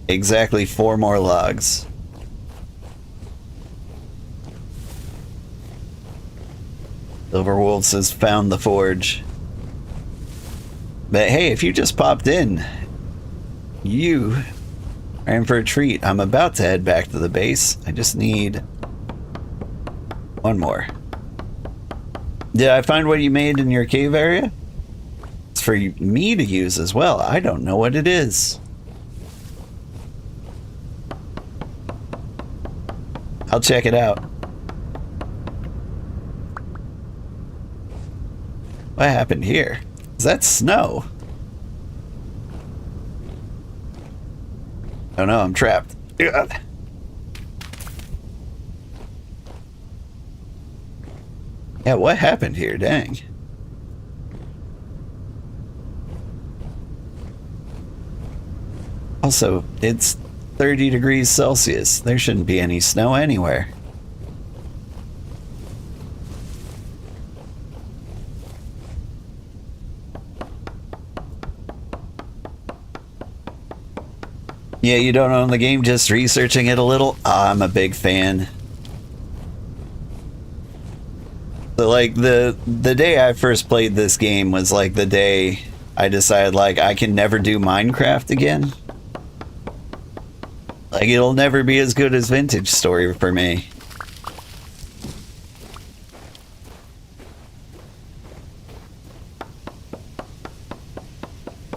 exactly 4 more logs. Silverwolf says found the forge. But hey, if you just popped in, you are in for a treat. I'm about to head back to the base. I just need 1 more. Did I find what you made in your cave area? It's for me to use as well. I don't know what it is. I'll check it out. What happened here? Is that snow? Oh no, I'm trapped. Ugh. Yeah, what happened here? Dang. Also, it's 30 degrees Celsius. There shouldn't be any snow anywhere. Yeah, you don't own the game, just researching it a little? I'm a big fan. So, like, the day I first played this game was, like, the day I decided, like, I can never do Minecraft again. Like, it'll never be as good as Vintage Story for me.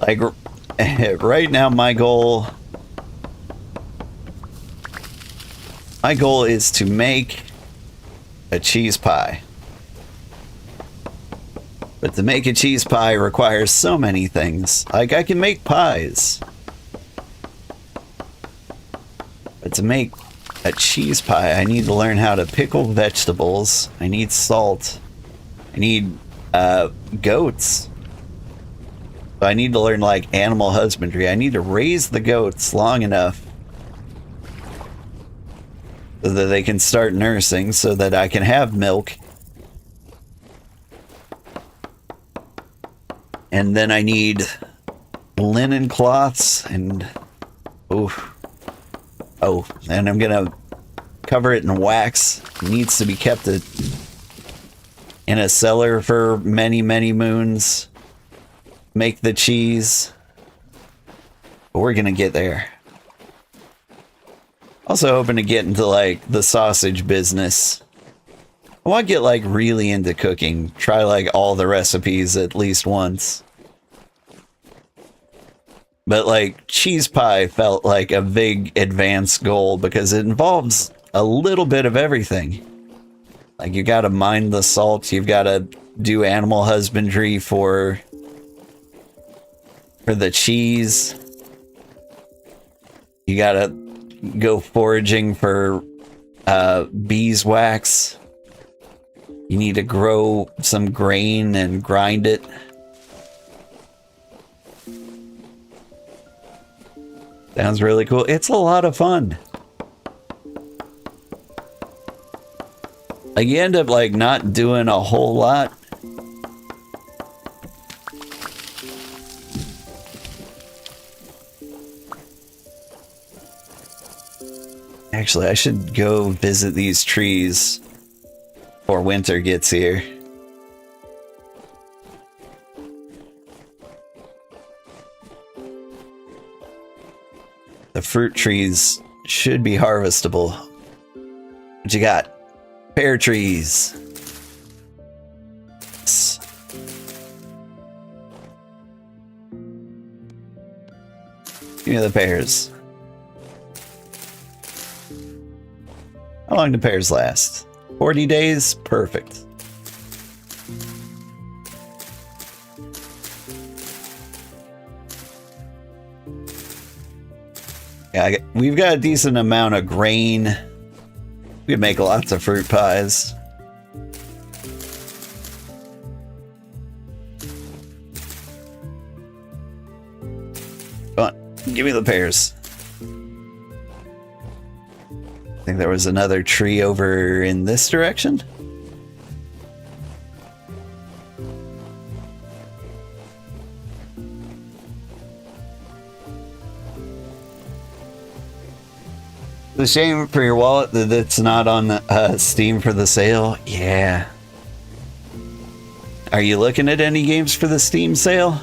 Like, right now, my goal is to make a cheese pie. But to make a cheese pie requires so many things. Like, I can make pies. But to make a cheese pie, I need to learn how to pickle vegetables. I need salt. I need goats. So I need to learn, like, animal husbandry. I need to raise the goats long enough so that they can start nursing, so that I can have milk. And then I need linen cloths and... Oh, and I'm gonna cover it in wax. It needs to be kept in a cellar for many, many moons. Make the cheese. But we're gonna get there. Also hoping to get into, like, the sausage business. I want to get, like, really into cooking. Try, like, all the recipes at least once. But, like, cheese pie felt like a big advanced goal because it involves a little bit of everything. Like, you gotta mine the salt, you've gotta do animal husbandry for the cheese. You gotta go foraging for beeswax. You need to grow some grain and grind it. Sounds really cool. It's a lot of fun. Like, you end up, like, not doing a whole lot. Actually, I should go visit these trees before winter gets here. The fruit trees should be harvestable. What you got? Pear trees. Give me the pears. How long do pears last? 40 days? Perfect. Yeah, we've got a decent amount of grain. We could make lots of fruit pies. Come on, give me the pears. I think there was another tree over in this direction. It's a shame for your wallet that it's not on Steam for the sale. Yeah. Are you looking at any games for the Steam sale?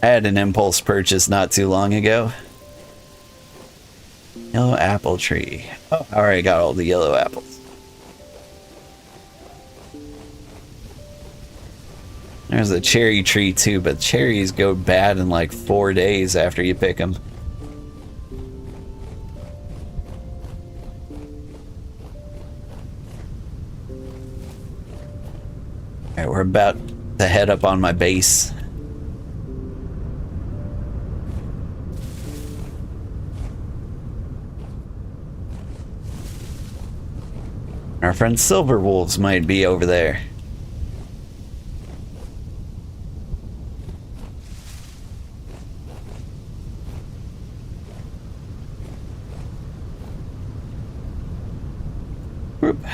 I had an impulse purchase not too long ago. Yellow apple tree. Oh, I already got all the yellow apples. There's a cherry tree too, but cherries go bad in like 4 days after you pick them. Alright, we're about to head up on my base. Our friend Silver Wolves might be over there. Whoop.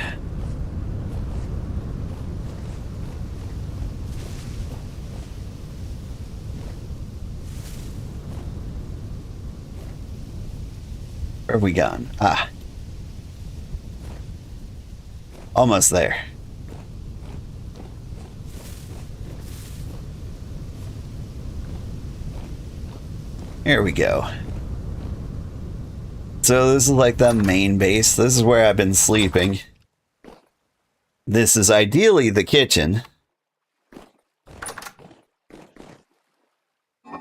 Where have we gone? Ah. Almost there. Here we go. So this is like the main base. This is where I've been sleeping. This is ideally the kitchen. Let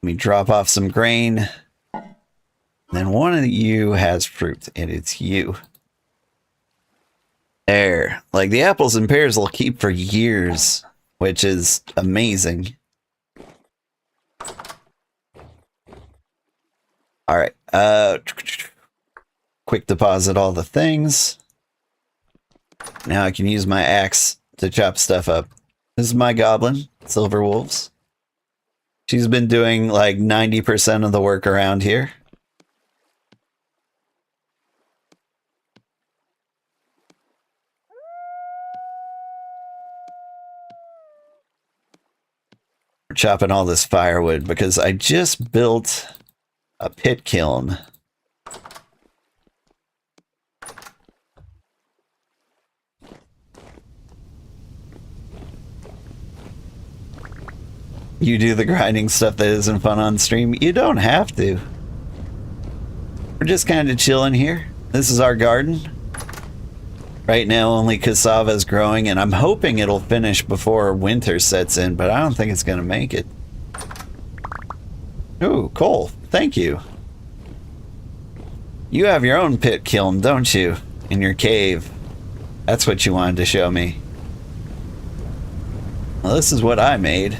me drop off some grain. Then one of you has fruit, and it's you. There. Like, the apples and pears will keep for years, which is amazing. Alright, quick deposit all the things. Now I can use my axe to chop stuff up. This is my goblin, Silver Wolves. She's been doing like 90% of the work around here. We're chopping all this firewood because I just built a pit kiln. You do the grinding stuff that isn't fun on stream. You don't have to. We're just kind of chilling here. This is our garden. Right now only cassava is growing, and I'm hoping it'll finish before winter sets in, but I don't think it's gonna make it. Ooh, coal. Thank you. You have your own pit kiln, don't you? In your cave. That's what you wanted to show me. Well, this is what I made.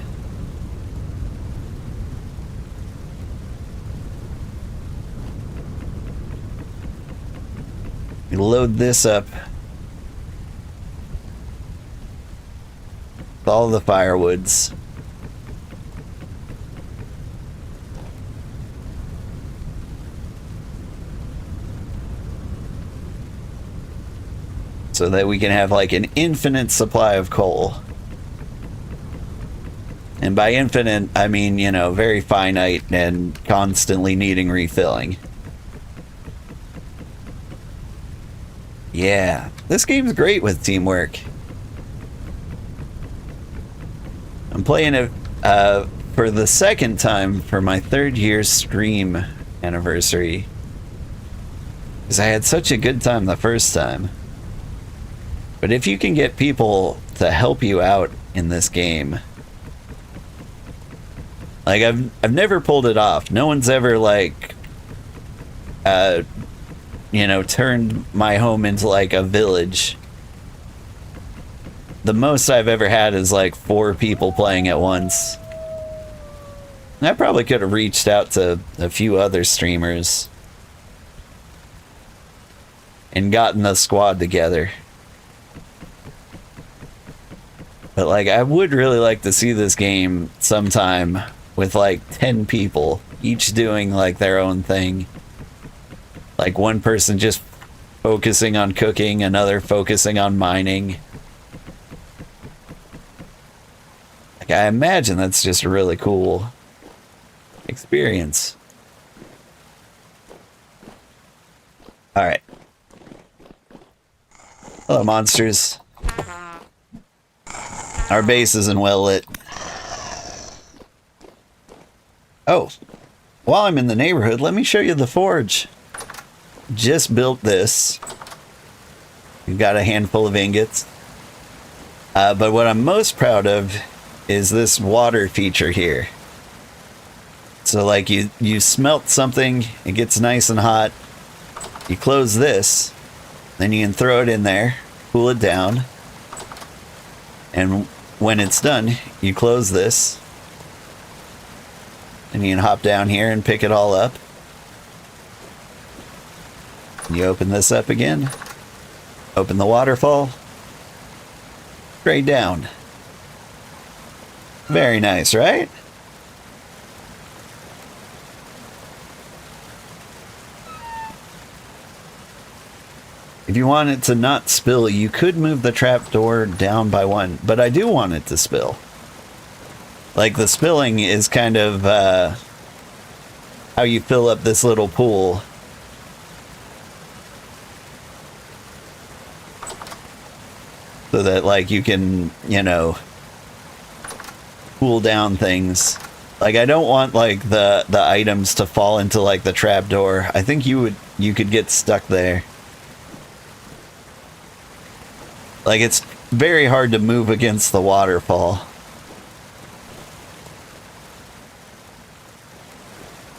We load this up with all the firewoods. So that we can have like an infinite supply of coal. And by infinite, I mean, you know, very finite and constantly needing refilling. Yeah, this game's great with teamwork. I'm playing it for the second time for my 3rd year stream anniversary. Because I had such a good time the first time. But if you can get people to help you out in this game, like I've never pulled it off. No one's ever like you know, turned my home into like a village. The most I've ever had is like 4 people playing at once. I probably could have reached out to a few other streamers and gotten a squad together. But like, I would really like to see this game sometime with like 10 people, each doing like their own thing. Like one person just focusing on cooking, another focusing on mining. Like, I imagine that's just a really cool experience. Alright. Hello, monsters. Our base isn't well lit. Oh, while I'm in the neighborhood, let me show you the forge. Just built this. We've got a handful of ingots. But what I'm most proud of is this water feature here. So like you smelt something, it gets nice and hot. You close this, then you can throw it in there, cool it down. And when it's done, you close this. And you can hop down here and pick it all up. You open this up again, open the waterfall, straight down. Very nice, right? If you want it to not spill, you could move the trapdoor down by one, but I do want it to spill. Like, the spilling is kind of how you fill up this little pool. So that, like, you can, you know, cool down things. Like, I don't want, like, the items to fall into, like, the trapdoor. I think you could get stuck there. Like, it's very hard to move against the waterfall.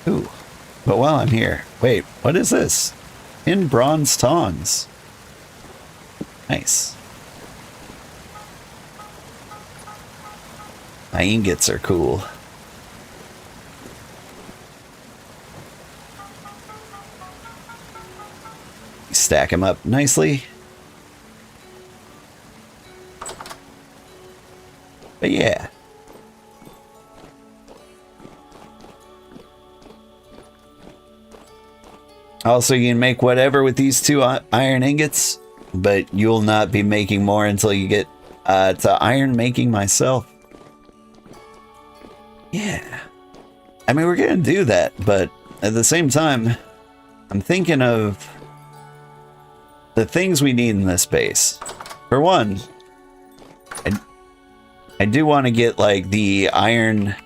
Ooh. But while I'm here... Wait, what is this? In bronze tongs. Nice. My ingots are cool. Stack them up nicely. But yeah. Also, you can make whatever with these two iron ingots, but you'll not be making more until you get to iron making myself. Yeah. I mean, we're gonna do that, but at the same time, I'm thinking of the things we need in this base. For one, I do want to get, like, the iron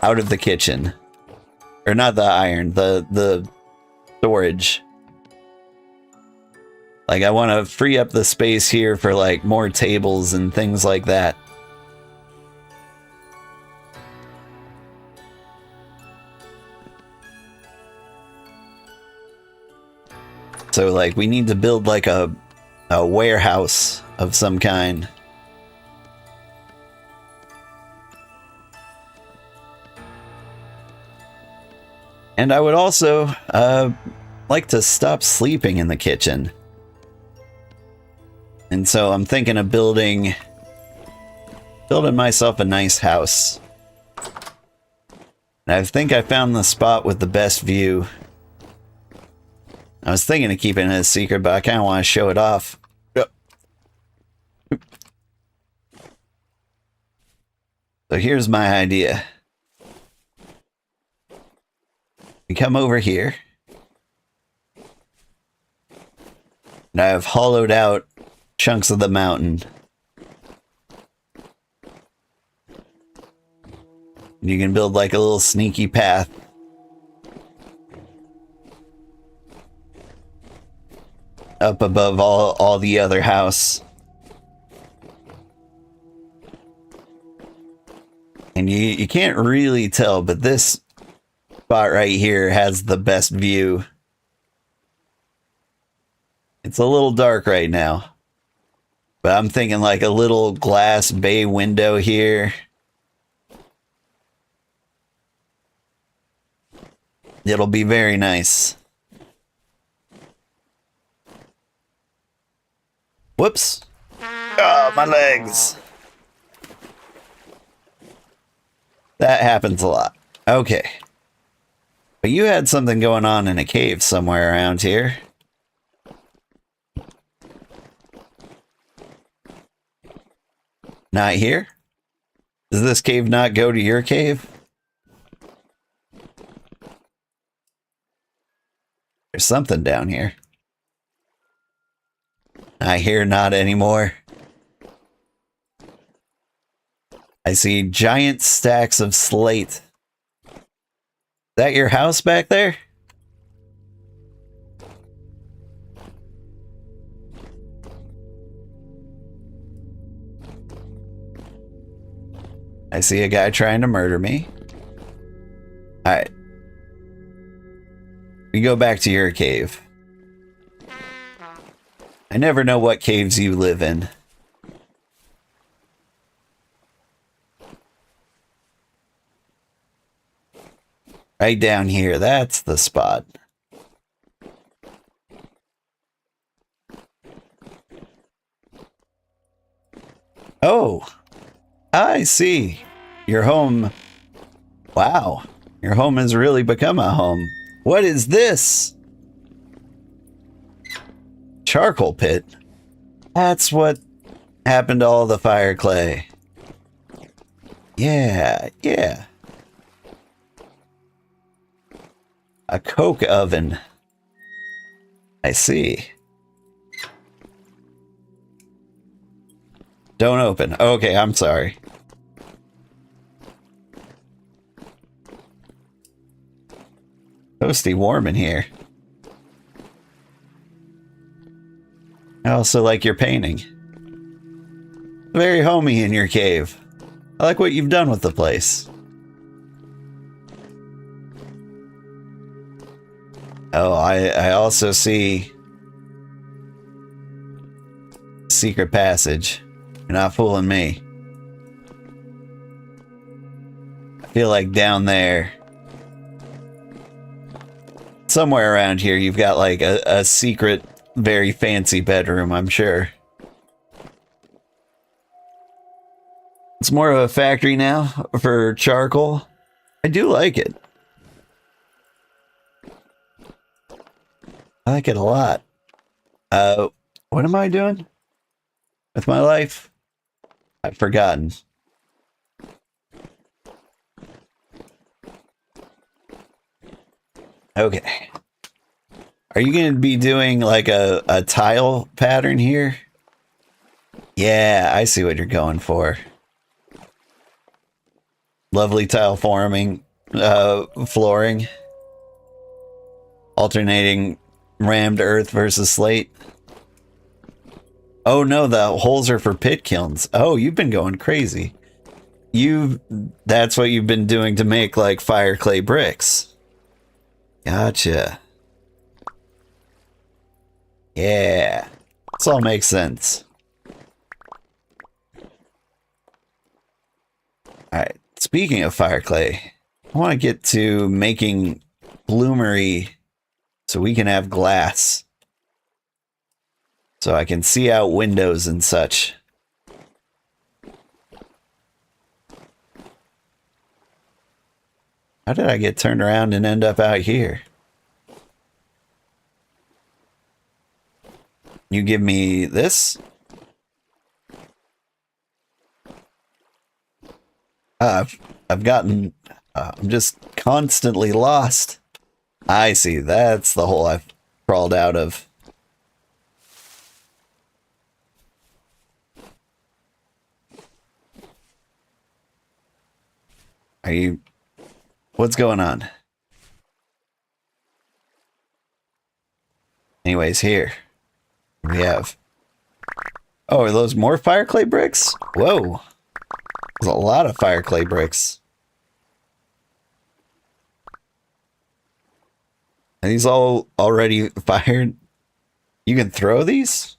out of the kitchen. Or not the iron, the storage. Like, I want to free up the space here for, like, more tables and things like that. So, like, we need to build, like, a warehouse of some kind. And I would also like to stop sleeping in the kitchen. And so I'm thinking of building myself a nice house. And I think I found the spot with the best view. I was thinking of keeping it a secret, but I kind of want to show it off. So here's my idea. We come over here. And I've hollowed out chunks of the mountain. You can build like a little sneaky path. Up above all the other house. And you can't really tell, but this spot right here has the best view. It's a little dark right now. But I'm thinking like a little glass bay window here. It'll be very nice. Whoops. Oh, my legs. That happens a lot. Okay. But you had something going on in a cave somewhere around here. Not here? Does this cave not go to your cave? There's something down here. I hear not anymore. I see giant stacks of slate. Is that your house back there? I see a guy trying to murder me. Alright. We go back to your cave. I never know what caves you live in. Right down here, that's the spot. Oh, I see. Your home. Wow, your home has really become a home. What is this? charcoal pit. That's what happened to all the fire clay. Yeah, yeah. A coke oven. I see. Don't open. Okay, I'm sorry. Toasty warm in here. I also like your painting. Very homey in your cave. I like what you've done with the place. Oh, I also see secret passage. You're not fooling me. I feel like down there, somewhere around here, you've got like a secret, very fancy bedroom, I'm sure. It's more of a factory now for charcoal. I do like it. I like it a lot. What am I doing with my life? I've forgotten. Okay. Are you going to be doing like a tile pattern here? Yeah, I see what you're going for. Lovely tile forming, flooring. Alternating rammed earth versus slate. Oh no, the holes are for pit kilns. Oh, you've been going crazy. That's what you've been doing to make like fire clay bricks. Gotcha. Yeah. This all makes sense. Alright, speaking of fire clay, I want to get to making bloomery so we can have glass. So I can see out windows and such. How did I get turned around and end up out here? You give me this? I've gotten... I'm just constantly lost. I see. That's the hole I've crawled out of. Are you... What's going on? Anyways, here. We have... Oh, are those more fire clay bricks? Whoa. There's a lot of fire clay bricks. Are these all already fired? You can throw these?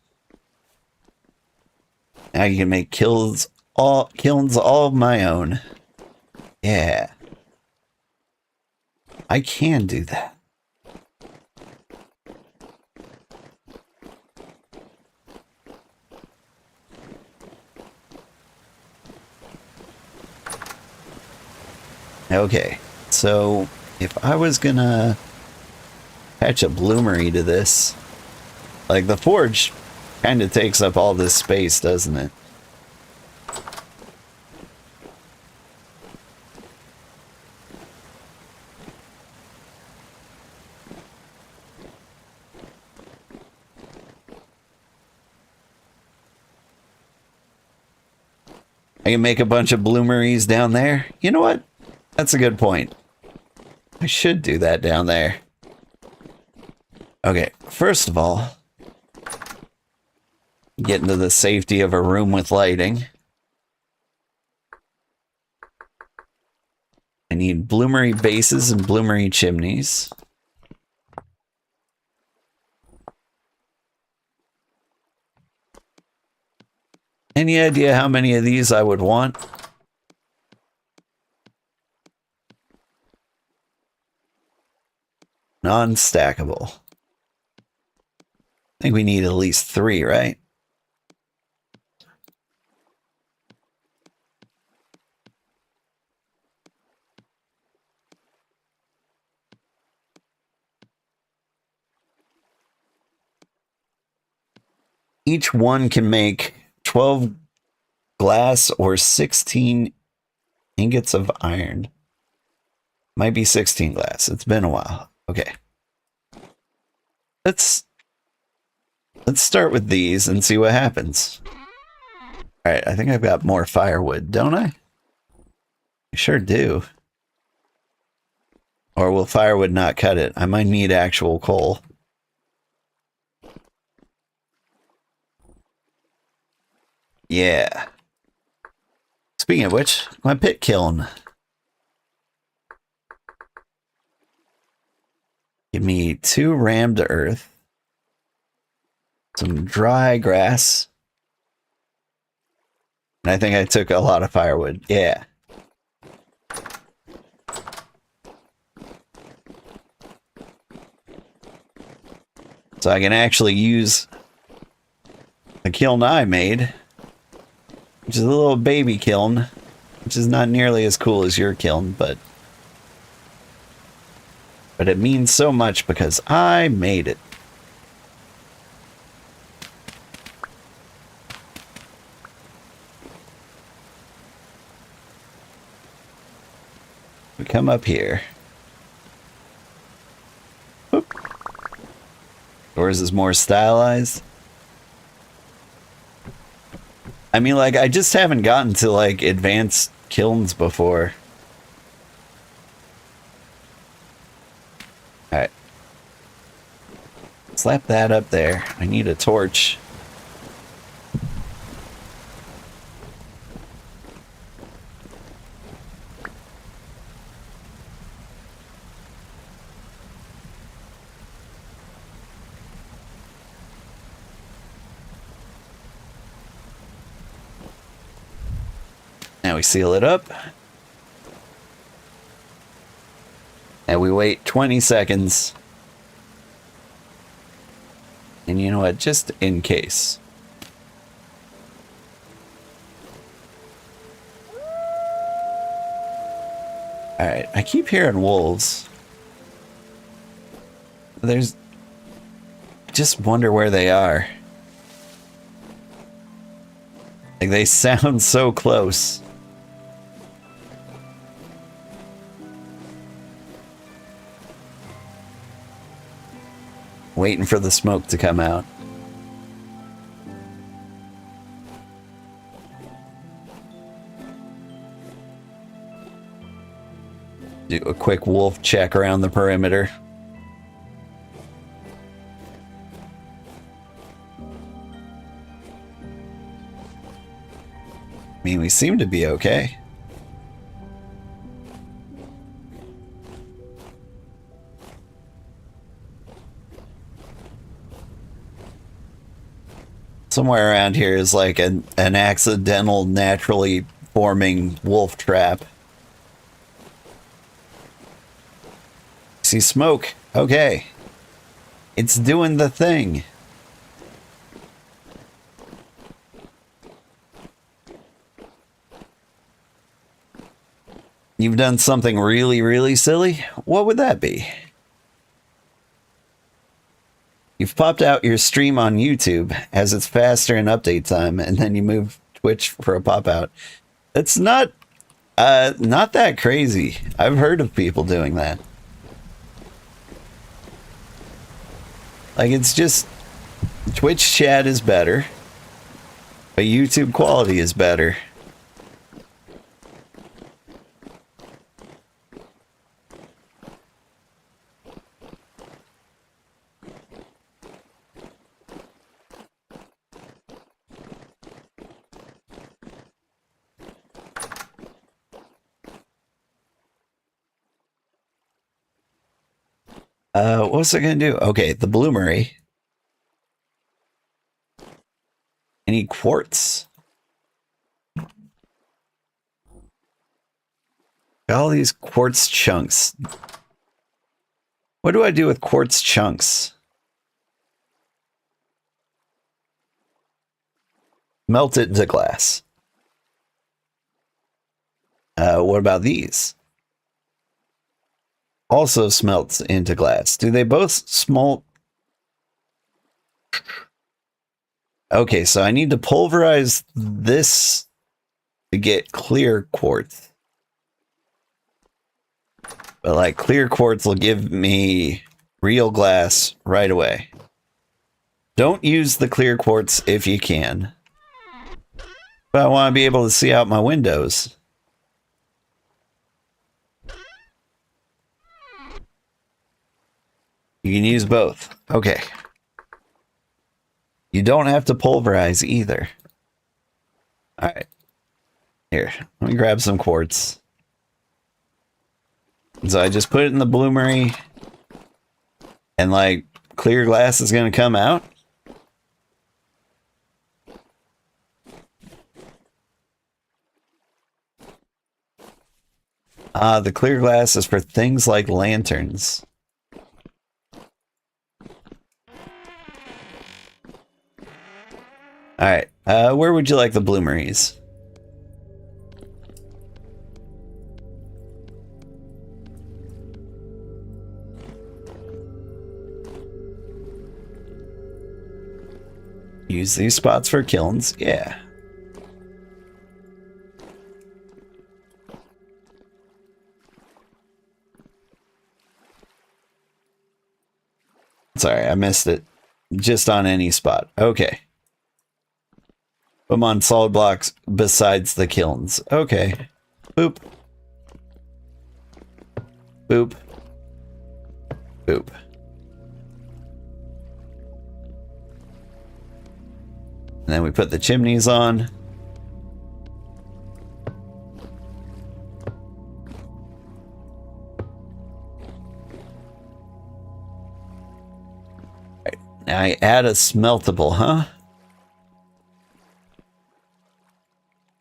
Now you can make kilns all of my own. Yeah. I can do that. Okay, so if I was gonna patch a bloomery to this, like the forge kind of takes up all this space, doesn't it? I can make a bunch of bloomeries down there. You know what? That's a good point. I should do that down there. Okay, first of all, get into the safety of a room with lighting. I need bloomery bases and bloomery chimneys. Any idea how many of these I would want? Non-stackable. I think we need at least 3, right? each one can make 12 glass or 16 ingots of iron. Might be 16 glass. It's been a while. Okay. Let's start with these and see what happens. All right, I think I've got more firewood, don't I? I sure do. Or will firewood not cut it? I might need actual coal. Yeah. Speaking of which, my pit kiln. Give me 2 rammed earth. Some dry grass. And I think I took a lot of firewood. Yeah. So I can actually use the kiln I made, which is a little baby kiln, which is not nearly as cool as your kiln, but it means so much because I made it. We come up here. Oop. Yours is more stylized. I mean, like, I just haven't gotten to, like, advanced kilns before. Alright. Slap that up there. I need a torch. Now we seal it up. And we wait 20 seconds. And you know what? Just in case. Alright, I keep hearing wolves. I just wonder where they are. Like, they sound so close. Waiting for the smoke to come out. Do a quick wolf check around the perimeter. I mean, we seem to be okay. Somewhere around here is like an accidental, naturally forming wolf trap. See smoke. Okay. It's doing the thing. You've done something really, really silly? What would that be? You've popped out your stream on YouTube as it's faster in update time, and then you move Twitch for a pop out. It's not that crazy. I've heard of people doing that. Like, it's just Twitch chat is better, but YouTube quality is better. What was I gonna do? Okay, the bloomery. Any quartz? Got all these quartz chunks. What do I do with quartz chunks? Melt it into glass. What about these? Also smelts into glass. Do they both smelt? Okay, so I need to pulverize this to get clear quartz. But like clear quartz will give me real glass right away. Don't use the clear quartz if you can. But I want to be able to see out my windows. You can use both. Okay. You don't have to pulverize either. Alright. Here, let me grab some quartz. So I just put it in the bloomery. And like, clear glass is going to come out. The clear glass is for things like lanterns. Alright, where would you like the bloomeries? Use these spots for kilns, yeah. Sorry, I missed it. Just on any spot. Okay. Put them on solid blocks besides the kilns. Okay. Boop. Boop. Boop. And then we put the chimneys on. Right. Now I add a smeltable, huh?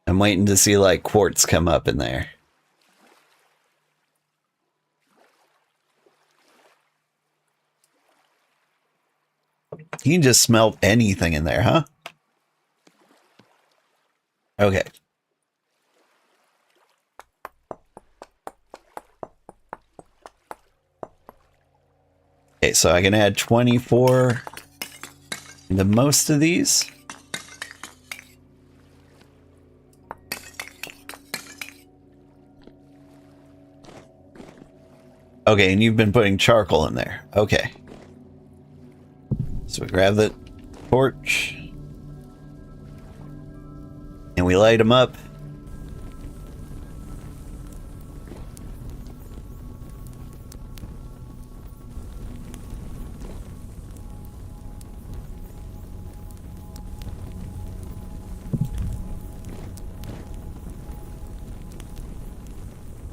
I'm waiting to see like quartz come up in there. You can just smelt anything in there, huh? Okay. Okay, so I can add 24 into most of these. Okay, and you've been putting charcoal in there. Okay. So we grab the torch. And we light them up.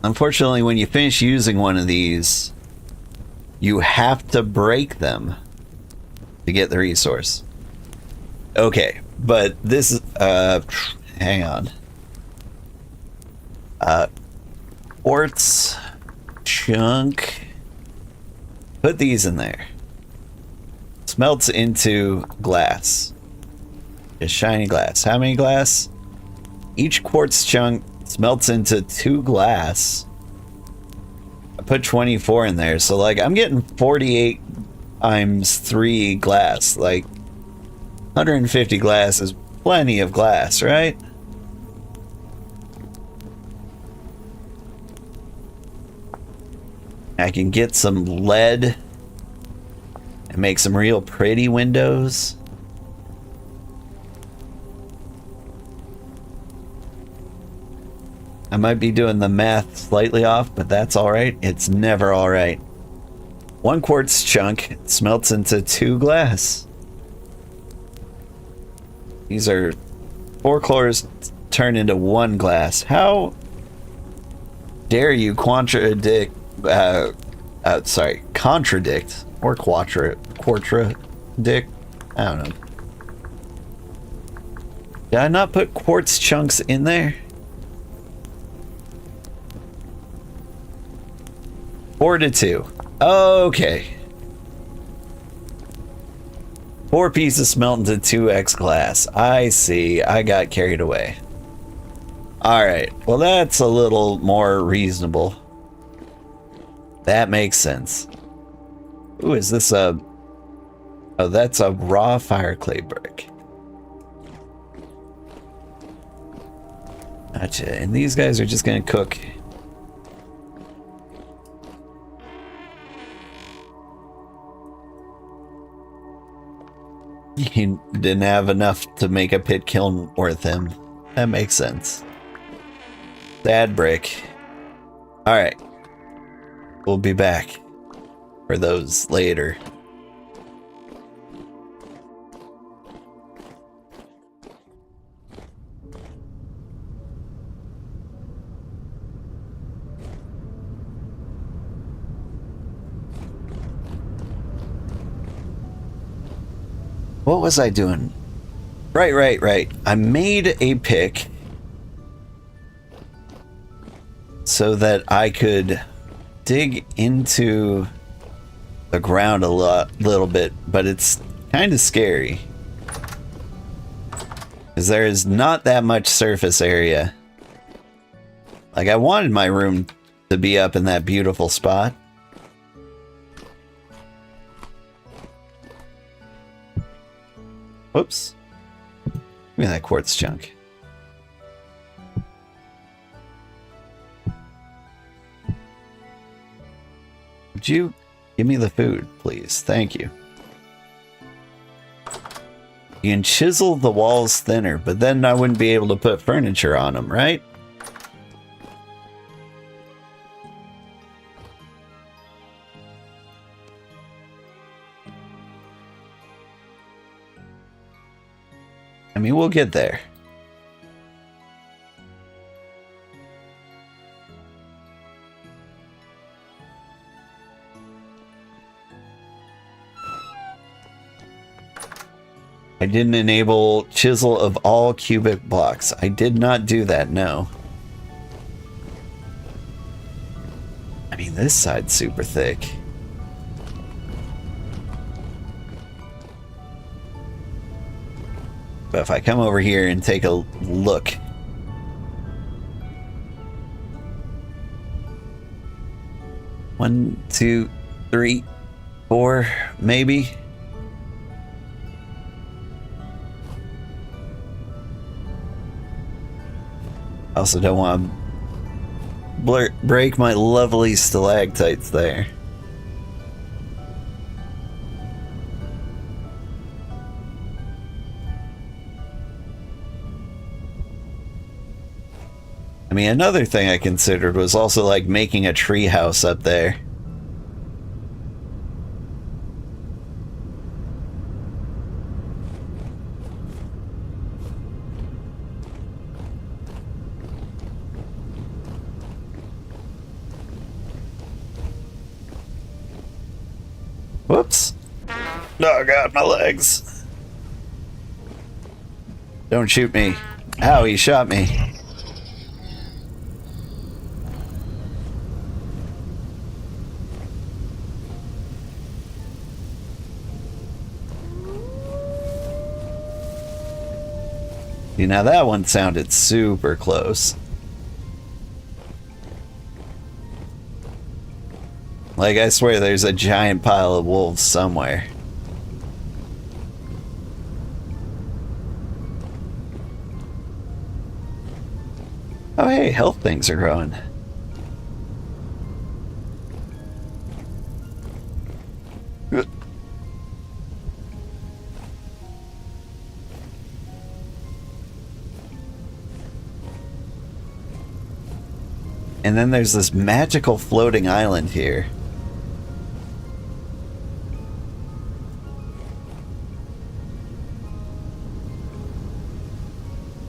Unfortunately, when you finish using one of these, you have to break them to get the resource. Okay, but this is, hang on. Quartz chunk. Put these in there. Smelts into glass. Just shiny glass. How many glass? Each quartz chunk smelts into 2 glass. I put 24 in there, so like I'm getting 48 times 3 glass. Like 150 glass is plenty of glass, right? I can get some lead and make some real pretty windows. I might be doing the math slightly off, but that's alright. It's never alright. 1 quartz chunk smelts into 2 glass. These are 4 chlors turn into 1 glass. How dare you contradict or quadradict? I don't know. Did I not put quartz chunks in there? 4 to 2. Okay. 4 pieces smelt into 2x glass. I see. I got carried away. Alright. Well, that's a little more reasonable. That makes sense. Ooh, is this a... Oh, that's a raw fire clay brick. Gotcha. And these guys are just gonna cook. He didn't have enough to make a pit kiln worth him. That makes sense. Sad brick. Alright. We'll be back for those later. What was I doing? Right. I made a pick so that I could dig into the ground a little bit, but it's kind of scary because there is not that much surface area. Like, I wanted my room to be up in that beautiful spot. Whoops. Give me that quartz chunk. Would you give me the food, please? Thank you. You can chisel the walls thinner, but then I wouldn't be able to put furniture on them, right? I mean, we'll get there. I didn't enable chisel of all cubic blocks. I did not do that, no. I mean, this side's super thick. But if I come over here and take a look. One, two, three, four, maybe. I also don't want to break my lovely stalactites there. I mean, another thing I considered was also like making a tree house up there. Whoops. Oh god, my legs. Don't shoot me. Ow, he shot me. See, now that one sounded super close. Like, I swear there's a giant pile of wolves somewhere. Oh hey, health things are growing. And then there's this magical floating island here.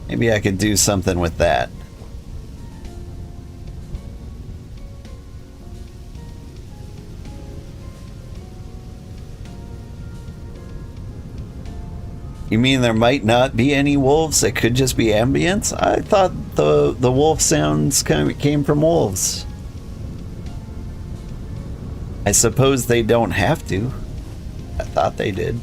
Maybe I could do something with that. You mean there might not be any wolves? It could just be ambience? I thought the wolf sounds came from wolves. I suppose they don't have to. I thought they did.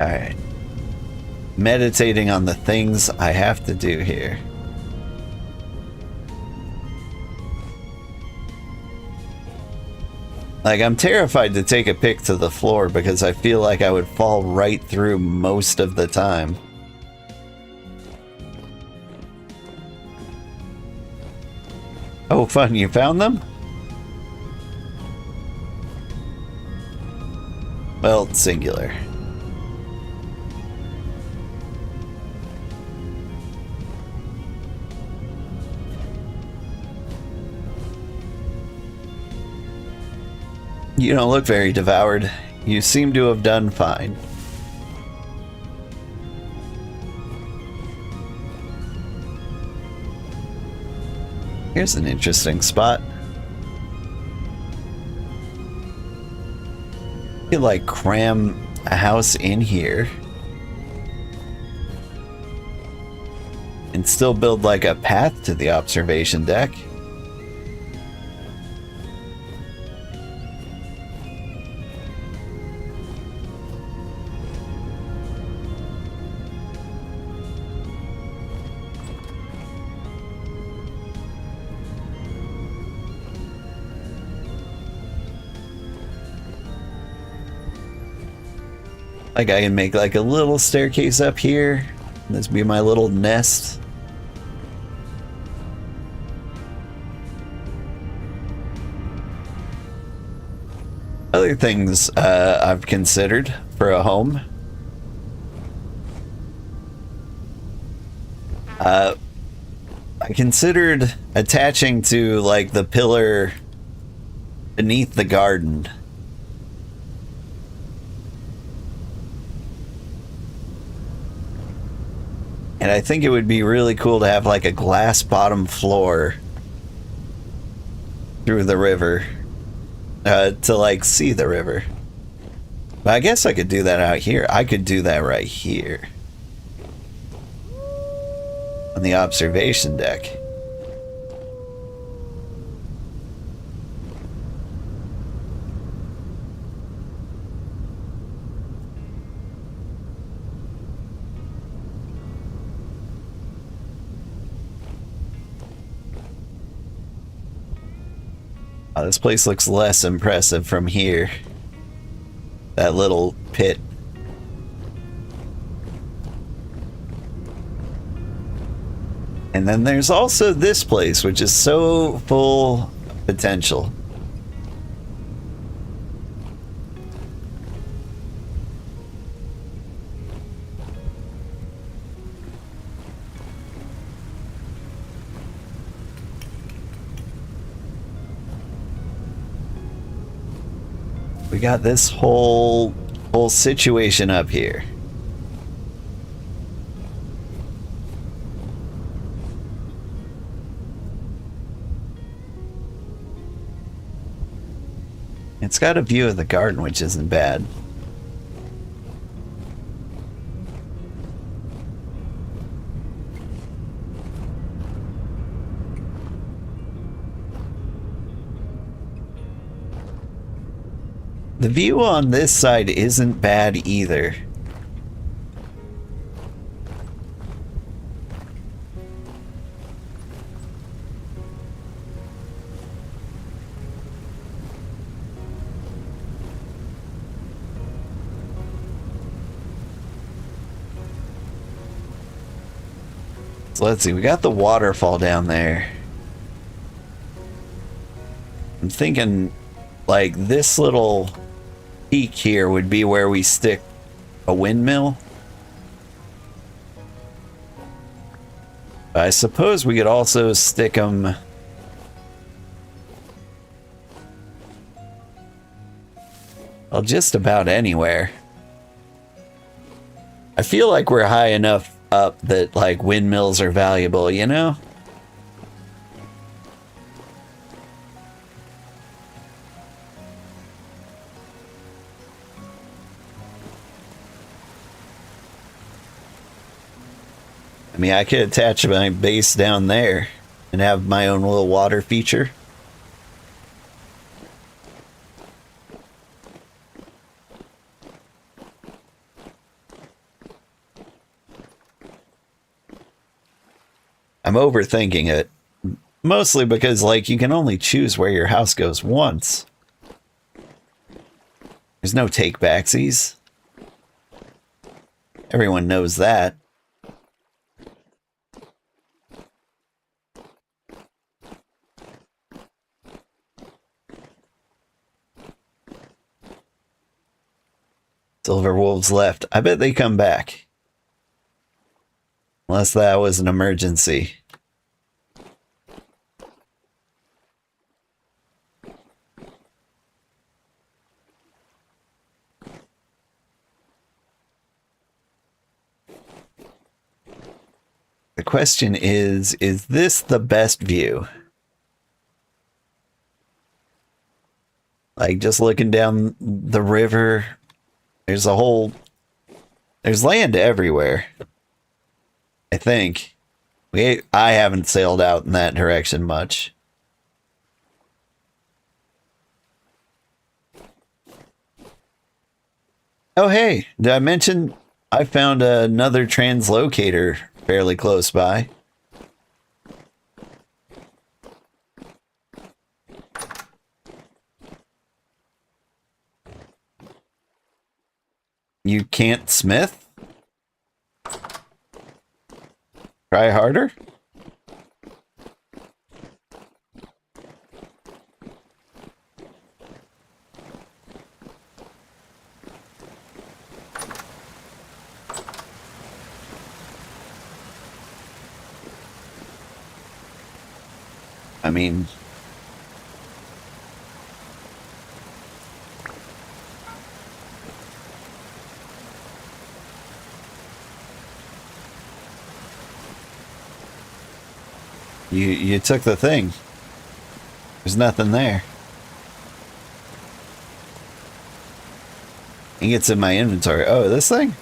All right. Meditating on the things I have to do here. Like, I'm terrified to take a pick to the floor because I feel like I would fall right through most of the time. Oh, fun, you found them? Well, singular. You don't look very devoured. You seem to have done fine. Here's an interesting spot. You could like cram a house in here and still build like a path to the observation deck. Like I can make like a little staircase up here. This be my little nest. Other things I've considered for a home. I considered attaching to like the pillar beneath the garden. And I think it would be really cool to have like a glass bottom floor through the river to like see the river. But I guess I could do that out here. I could do that right here on the observation deck. Oh, this place looks less impressive from here. That little pit. And then there's also this place, which is so full of potential. We got this whole situation up here. It's got a view of the garden, which isn't bad. The view on this side isn't bad either. So let's see, we got the waterfall down there. I'm thinking like this little peak here would be where we stick a windmill. I suppose we could also stick them well, just about anywhere. I feel like we're high enough up that like windmills are valuable, you know? I mean, I could attach my base down there and have my own little water feature. I'm overthinking it. Mostly because, like, you can only choose where your house goes once. There's no take backsies. Everyone knows that. Silver wolves left. I bet they come back. Unless that was an emergency. The question is this the best view? Like, just looking down the river, there's land everywhere. I think. I haven't sailed out in that direction much. Oh, hey, did I mention I found another translocator fairly close by? You can't smith? Try harder? I mean, you took the thing. There's nothing there. It gets in my inventory. Oh, this thing?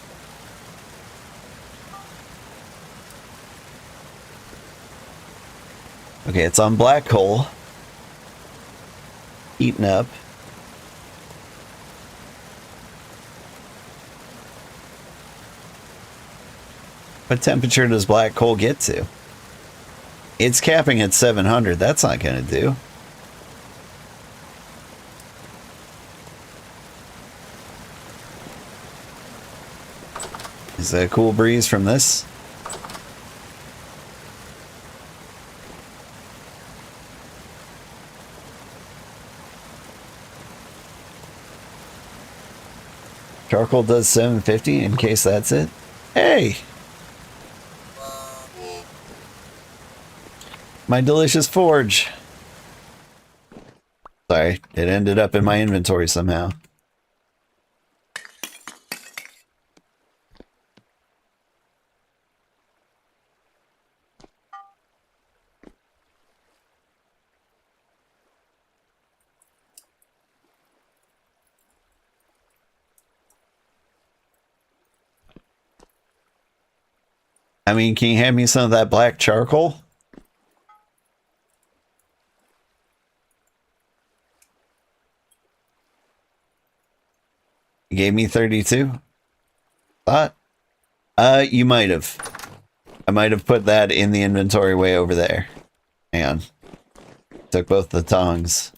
Okay, it's on black coal. Eaten up. What temperature does black coal get to? It's capping at 700. That's not going to do. Is that a cool breeze from this? Charcoal does 750 in case that's it. Hey! My delicious forge. Sorry, it ended up in my inventory somehow. I mean, can you hand me some of that black charcoal? You gave me 32? Thought? You might have. I might have put that in the inventory way over there. Hang on. Took both the tongs.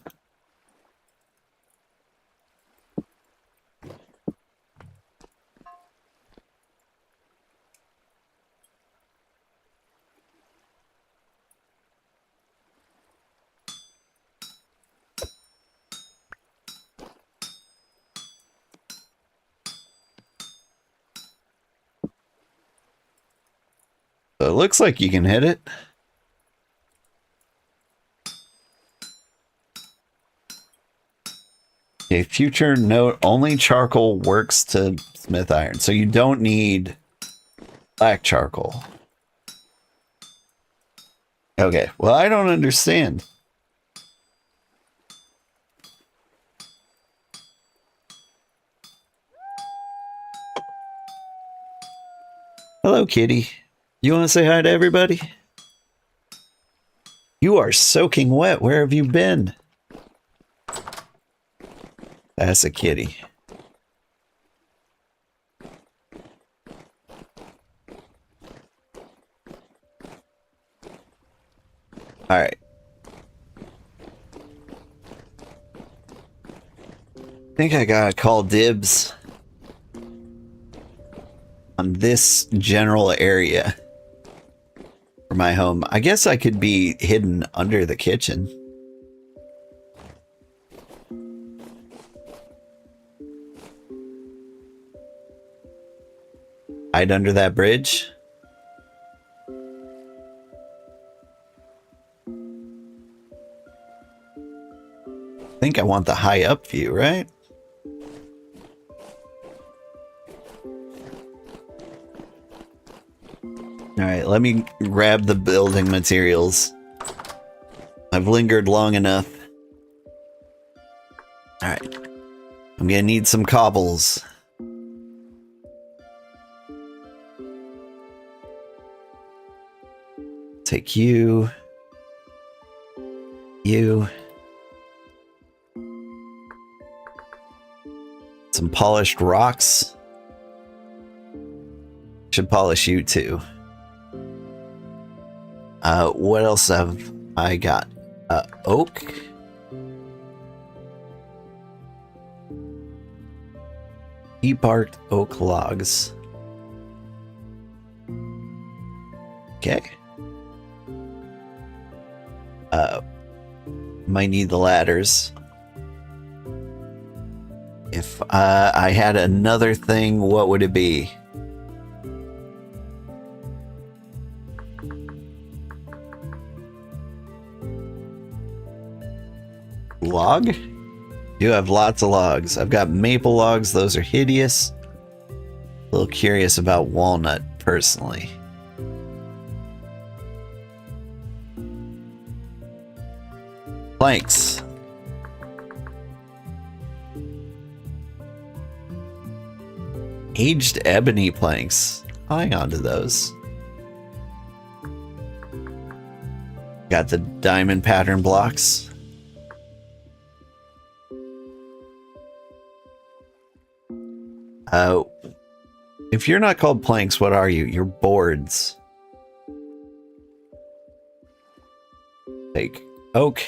So it looks like you can hit it. Okay, future note, only charcoal works to smith iron. So you don't need black charcoal. Okay, well, I don't understand. Hello, kitty. You want to say hi to everybody? You are soaking wet. Where have you been? That's a kitty. All right. think I gotta call dibs on this general area for my home. I guess I could be hidden under the kitchen. Hide under that bridge. I think I want the high up view, right? Alright, let me grab the building materials. I've lingered long enough. Alright. I'm gonna need some cobbles. Take you. You. Some polished rocks. Should polish you too. What else have I got? Oak. Debarked oak logs. Okay. Might need the ladders. If I had another thing, what would it be? Log? You have lots of logs. I've got maple logs. Those are hideous. A little curious about walnut, personally. Planks. Aged ebony planks. I'll hang on to those. Got the diamond pattern blocks. If you're not called planks, what are you? You're boards. Take oak.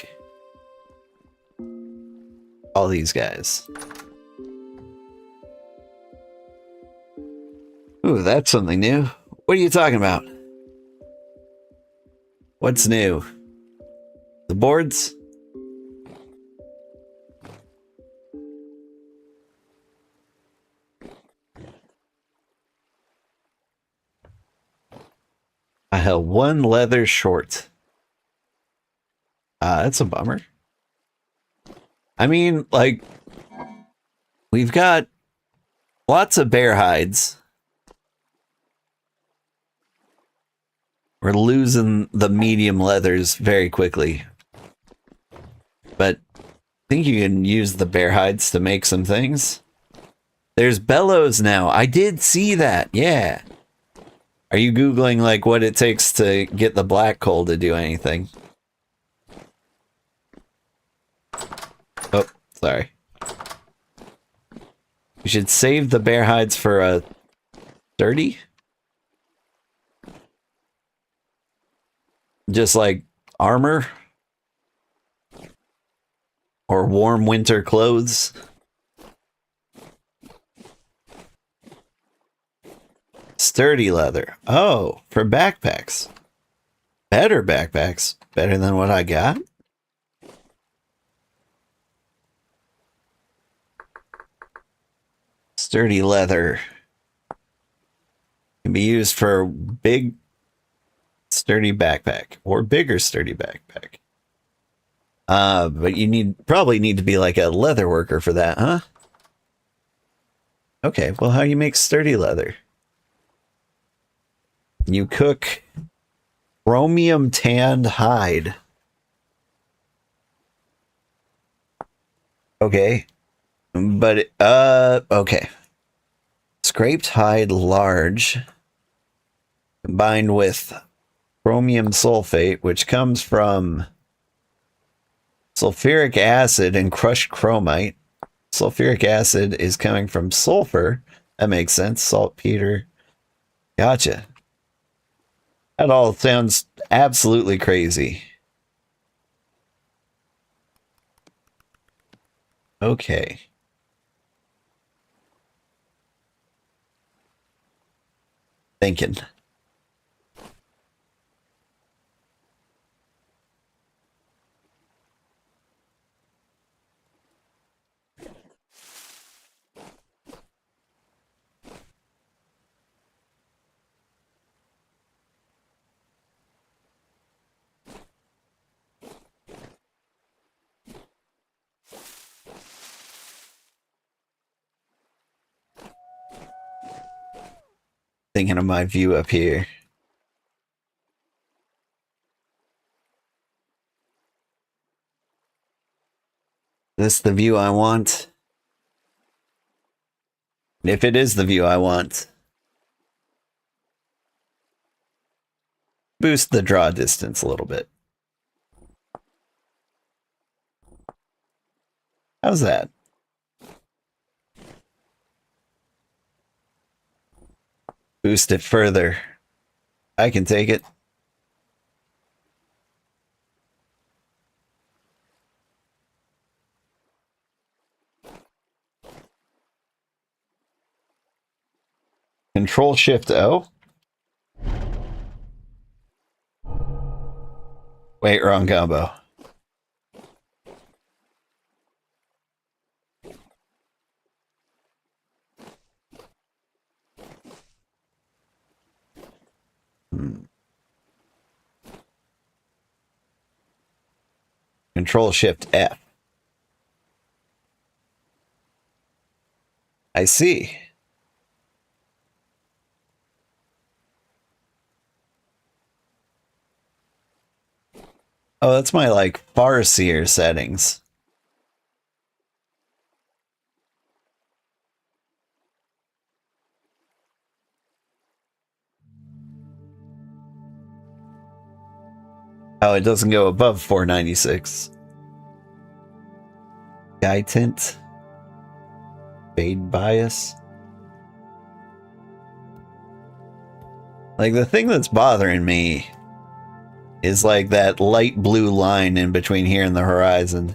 All these guys. Ooh, that's something new. What are you talking about? What's new? The boards? I held one leather short. That's a bummer. I mean, like, we've got lots of bear hides. We're losing the medium leathers very quickly. But I think you can use the bear hides to make some things. There's bellows now. I did see that. Yeah. Are you Googling, like, what it takes to get the black coal to do anything? Oh, sorry. You should save the bear hides for a 30? Just like armor? Or warm winter clothes? Sturdy leather. Oh, for backpacks. Better backpacks. Better than what I got. Sturdy leather. Can be used for big, sturdy backpack. Or bigger sturdy backpack. But you probably need to be like a leather worker for that, huh? Okay, well, how do you make sturdy leather? You cook chromium tanned hide. Okay. But, okay. Scraped hide large combined with chromium sulfate, which comes from sulfuric acid and crushed chromite. Sulfuric acid is coming from sulfur. That makes sense. Saltpeter. Gotcha. That all sounds absolutely crazy. Okay. Thinking. Thinking of my view up here. This the view I want? If it is the view I want, boost the draw distance a little bit. How's that? Boost it further. I can take it. Control Shift O. Wait, wrong combo. Control Shift F. I see. Oh, that's my, like, Farseer settings. Oh, it doesn't go above 496. Sky tint. Fade bias. Like, the thing that's bothering me is like that light blue line in between here and the horizon.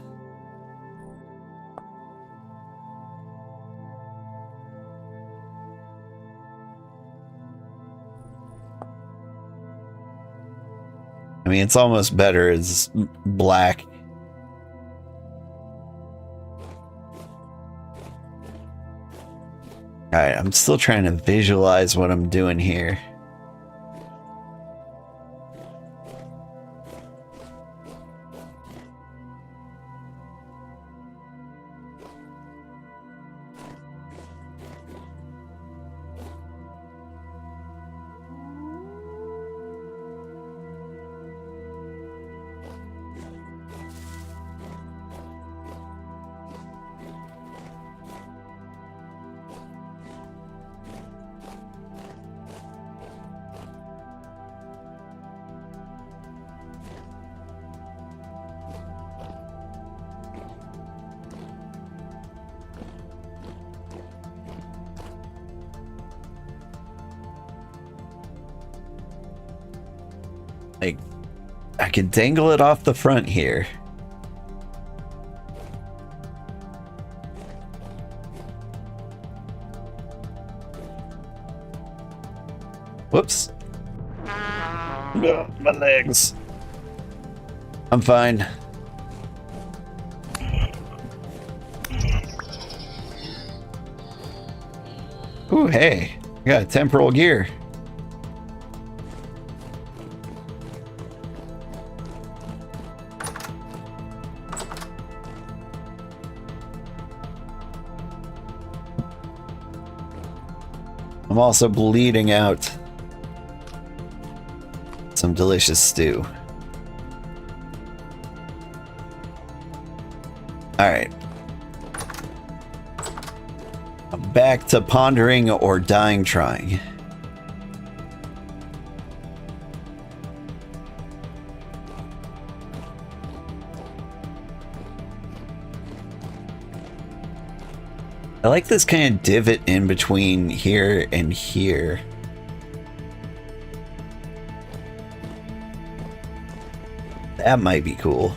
I mean, it's almost better as black. Alright, I'm still trying to visualize what I'm doing here. Like, I could dangle it off the front here. Whoops. Oh, my legs. I'm fine. Ooh, hey. I got a temporal gear. I'm also bleeding out some delicious stew. Alright. Back to pondering or dying trying. I like this kind of divot in between here and here. That might be cool.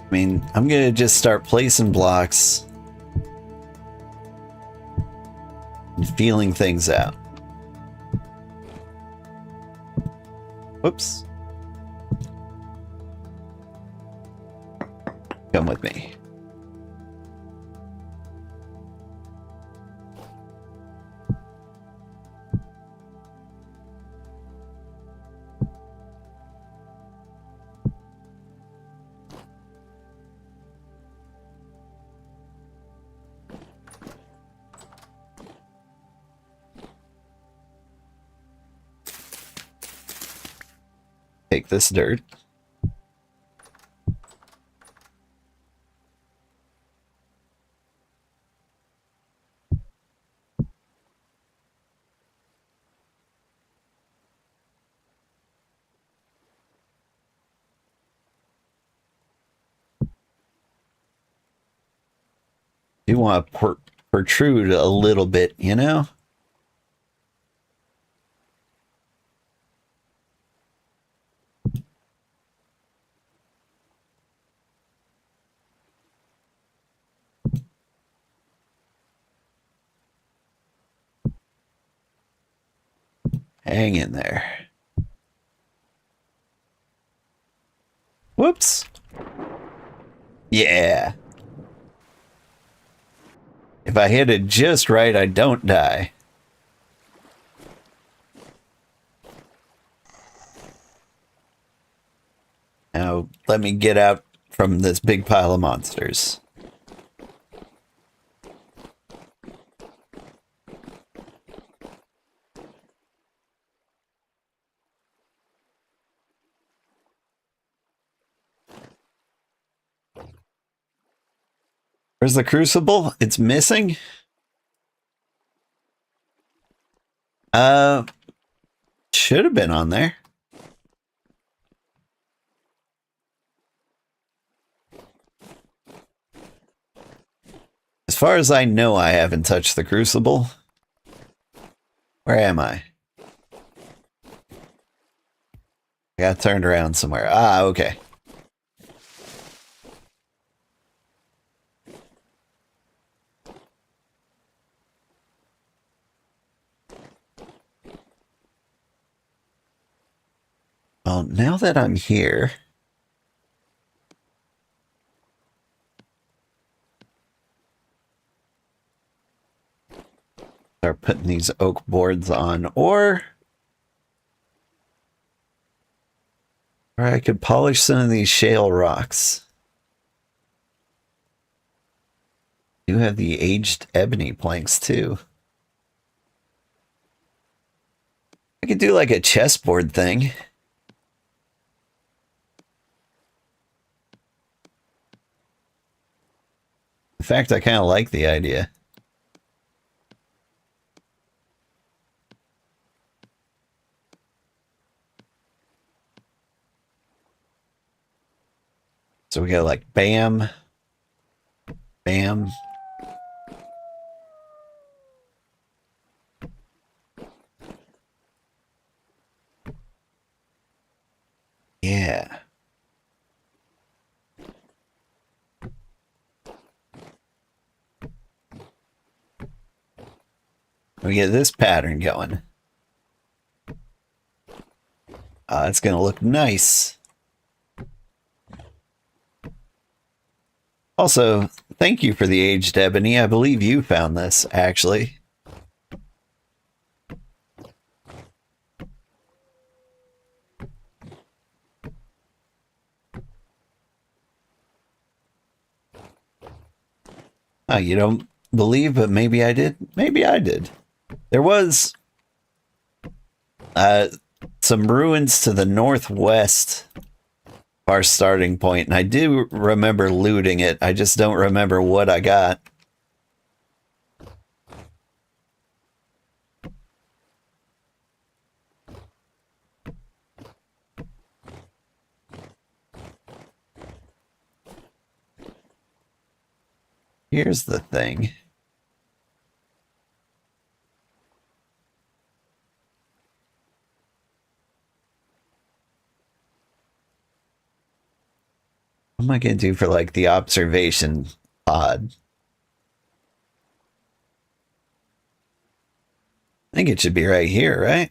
I mean, I'm gonna just start placing blocks and feeling things out. Whoops. Come with me. Take this dirt. You want to protrude a little bit, you know? Hang in there. Whoops. Yeah. If I hit it just right, I don't die. Now, let me get out from this big pile of monsters. Where's the crucible? It's missing? Should have been on there. As far as I know, I haven't touched the crucible. Where am I? I got turned around somewhere. Ah, okay. Well, now that I'm here, start putting these oak boards on, or I could polish some of these shale rocks. You have the aged ebony planks too. I could do like a chessboard thing. In fact, I kind of like the idea. So we got like bam, bam. Yeah. We get this pattern going. It's going to look nice. Also, thank you for the aged ebony. I believe you found this, actually. You don't believe, but maybe I did. Maybe I did. There was some ruins to the northwest of our starting point, and I do remember looting it. I just don't remember what I got. Here's the thing. I'm am I going to do for like the observation pod? I think it should be right here, right?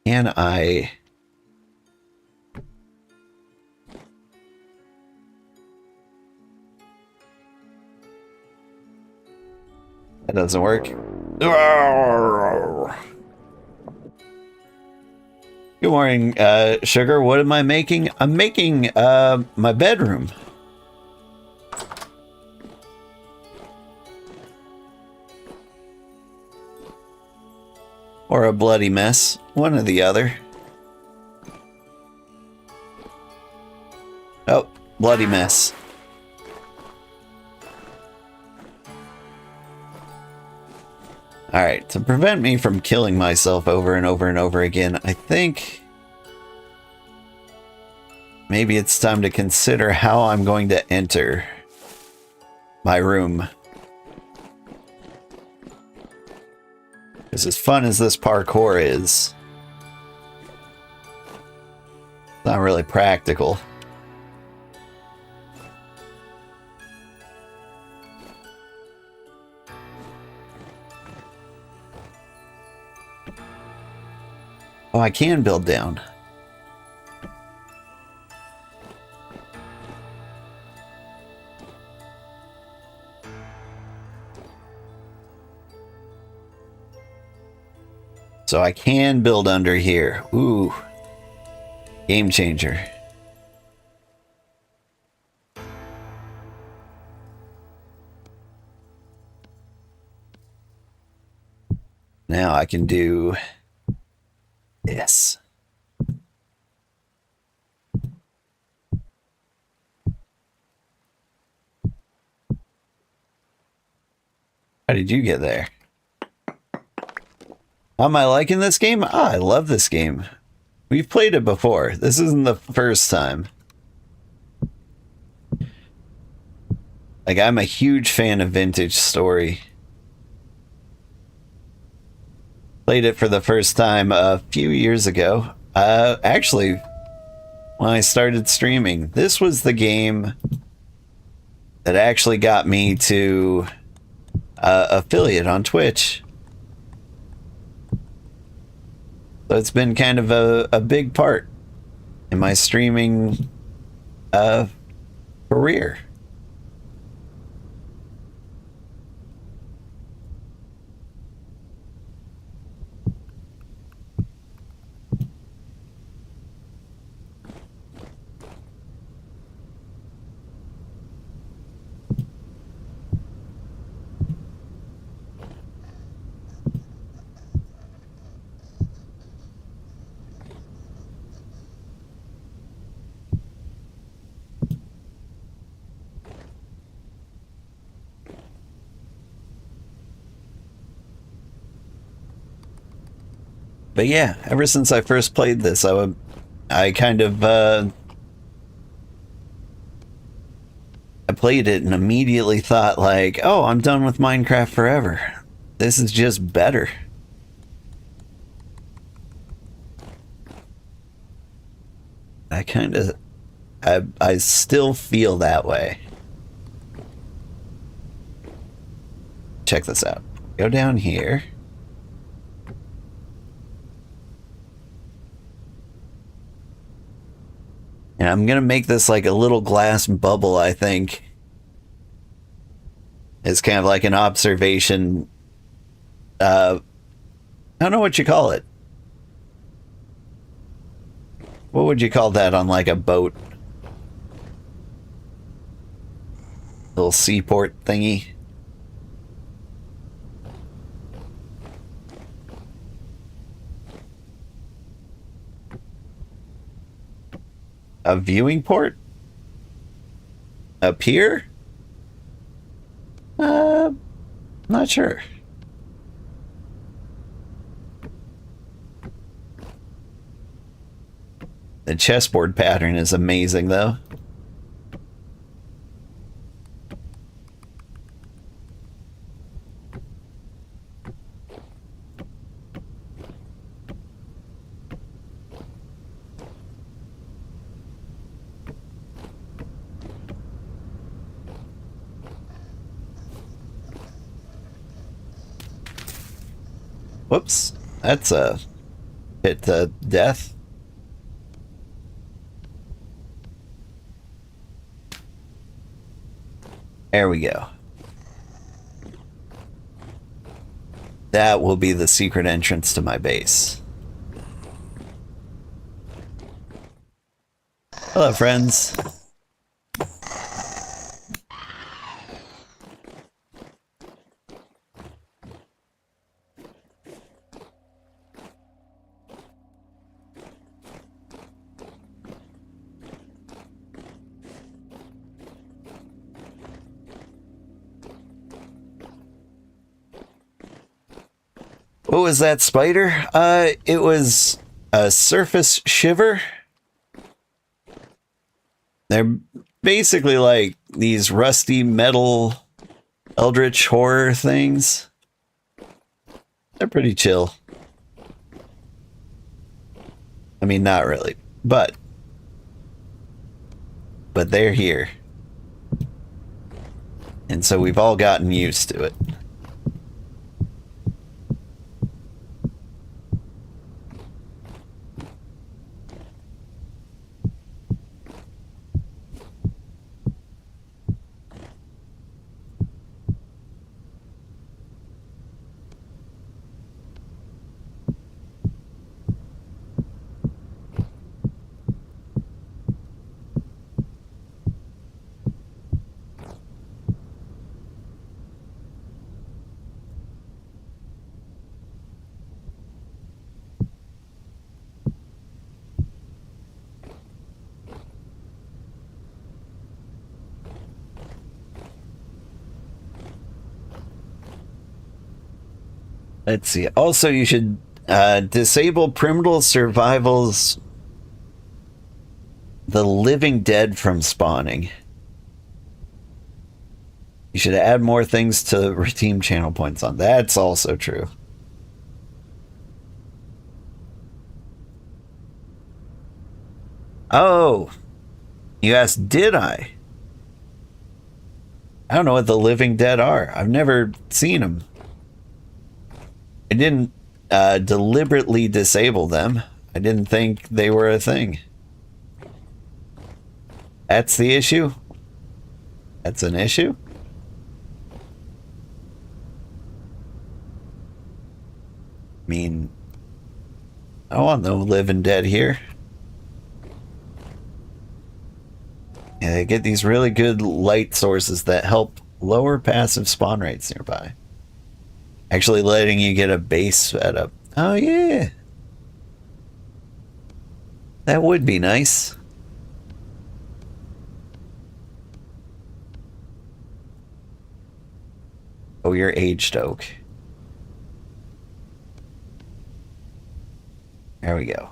Can I... That doesn't work. Good morning, Sugar. What am I making? I'm making my bedroom. Or a bloody mess. One or the other. Oh, bloody mess. Alright, to prevent me from killing myself over and over and over again, I think maybe it's time to consider how I'm going to enter my room. Because as fun as this parkour is, it's not really practical. Oh, I can build down. So I can build under here. Ooh. Game changer. Now I can do this. How did you get there? How am I liking this game? Ah, I love this game. We've played it before. This isn't the first time. Like, I'm a huge fan of Vintage Story. Played it for the first time a few years ago. Actually, when I started streaming, this was the game that actually got me to affiliate on Twitch. So it's been kind of a big part in my streaming career. But yeah, ever since I first played this, I kind of I played it and immediately thought like, oh, I'm done with Minecraft forever. This is just better. I still feel that way. Check this out. Go down here. And I'm gonna make this like a little glass bubble, I think. It's kind of like an observation. I don't know what you call it. What would you call that on like a boat? Little seaport thingy. A viewing port? A pier? Not sure. The chessboard pattern is amazing, though. Whoops. That's a hit to death. There we go. That will be the secret entrance to my base. Hello, friends. What was that spider? It was a surface shiver. They're basically like these rusty metal eldritch horror things. They're pretty chill. I mean, not really, but they're here. And so we've all gotten used to it. Let's see. Also, you should disable Primal Survival's the living dead from spawning. You should add more things to redeem channel points on. That's also true. Oh, you asked, did I? I don't know what the living dead are. I've never seen them. I didn't deliberately disable them. I didn't think they were a thing. That's the issue? That's an issue? I mean, I want no living dead here. Yeah, they get these really good light sources that help lower passive spawn rates nearby. Actually letting you get a base set up. Oh, yeah. That would be nice. Oh, you're aged oak. There we go.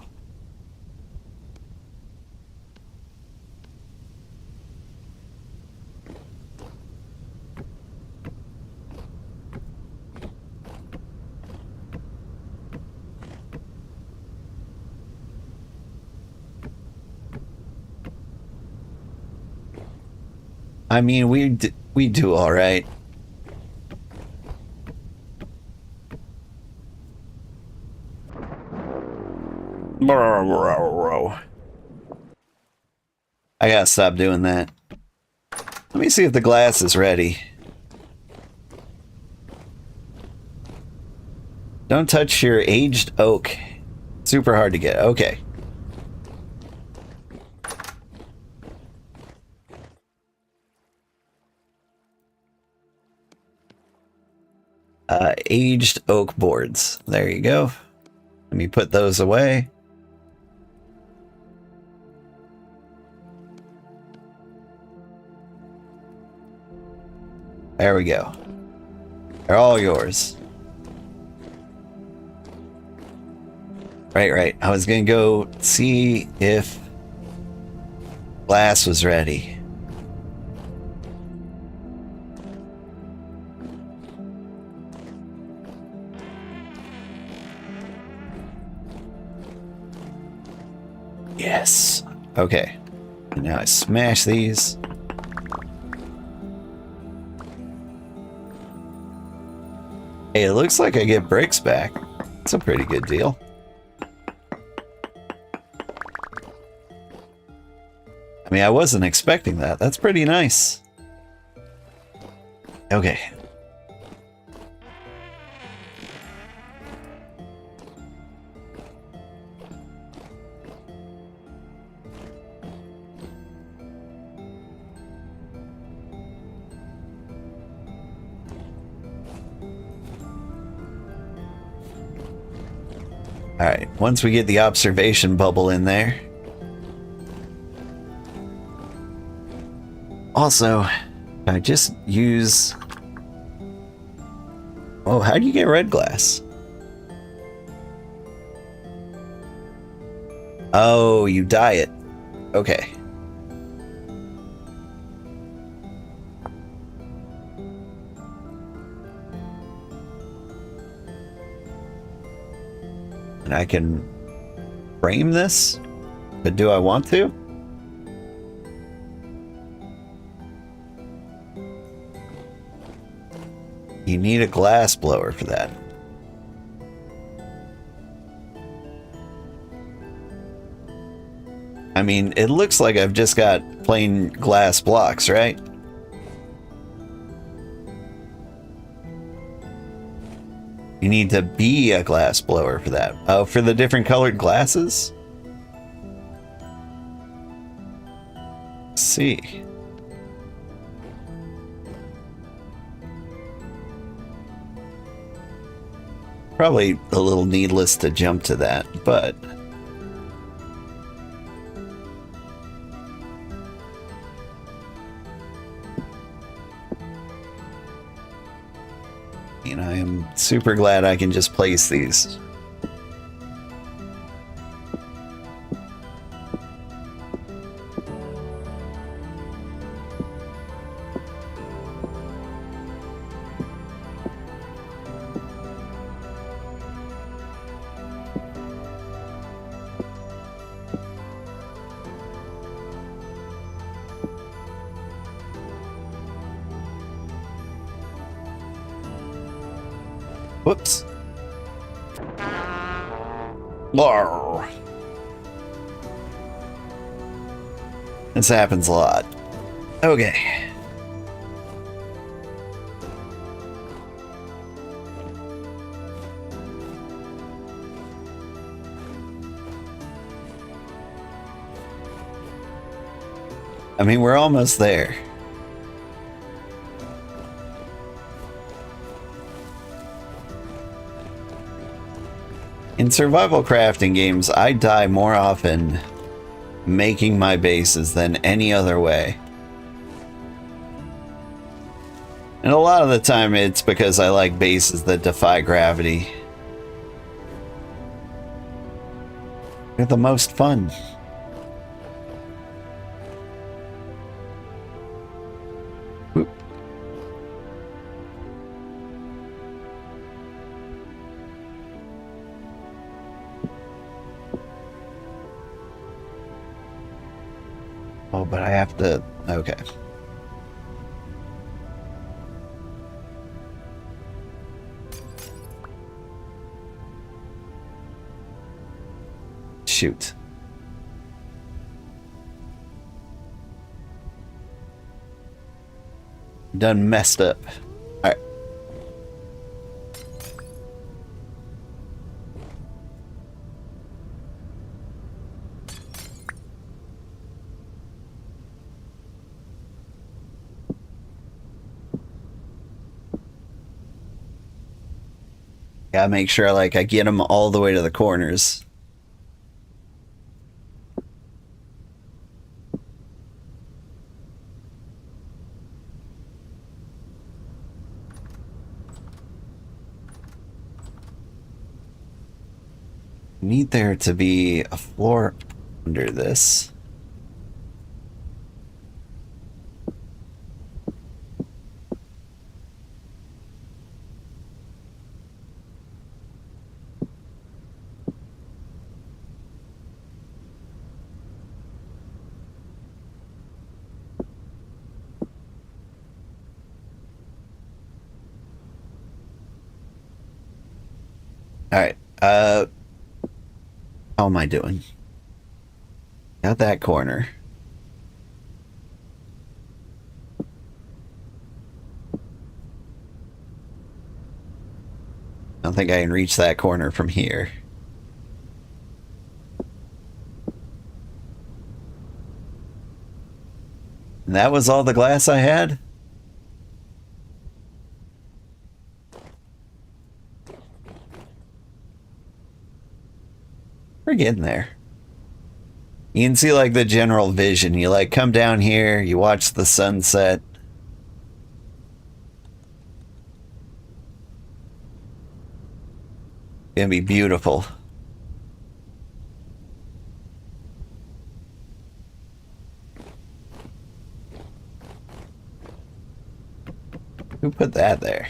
I mean, we do all right. I gotta stop doing that. Let me see if the glass is ready. Don't touch your aged oak. Super hard to get. Okay. Aged oak boards. There you go. Let me put those away. There we go. They're all yours. Right. I was gonna go see if glass was ready. Yes. Okay. And now I smash these. Hey, it looks like I get bricks back. It's a pretty good deal. I mean, I wasn't expecting that. That's pretty nice. Okay. All right, once we get the observation bubble in there. Also, I just use... Oh, how do you get red glass? Oh, you dye it. Okay. And I can frame this, but do I want to? You need a glass blower for that. I mean, it looks like I've just got plain glass blocks, right? You need to be a glass blower for that. Oh, for the different colored glasses? Let's see. Probably a little needless to jump to that, but... You know, I am super glad I can just place these. Whoops. Larr. This happens a lot. Okay. I mean, we're almost there. In survival crafting games, I die more often making my bases than any other way. And a lot of the time it's because I like bases that defy gravity. They're the most fun. Whoop. Oh, but I have to... Okay. Shoot. Done messed up. All right. Gotta make sure I get them all the way to the corners. Need there to be a floor under this. All right, How am I doing? Got that corner. I don't think I can reach that corner from here. And that was all the glass I had? We're getting there. You can see like the general vision. You like come down here, you watch the sunset. It's gonna be beautiful. Who put that there?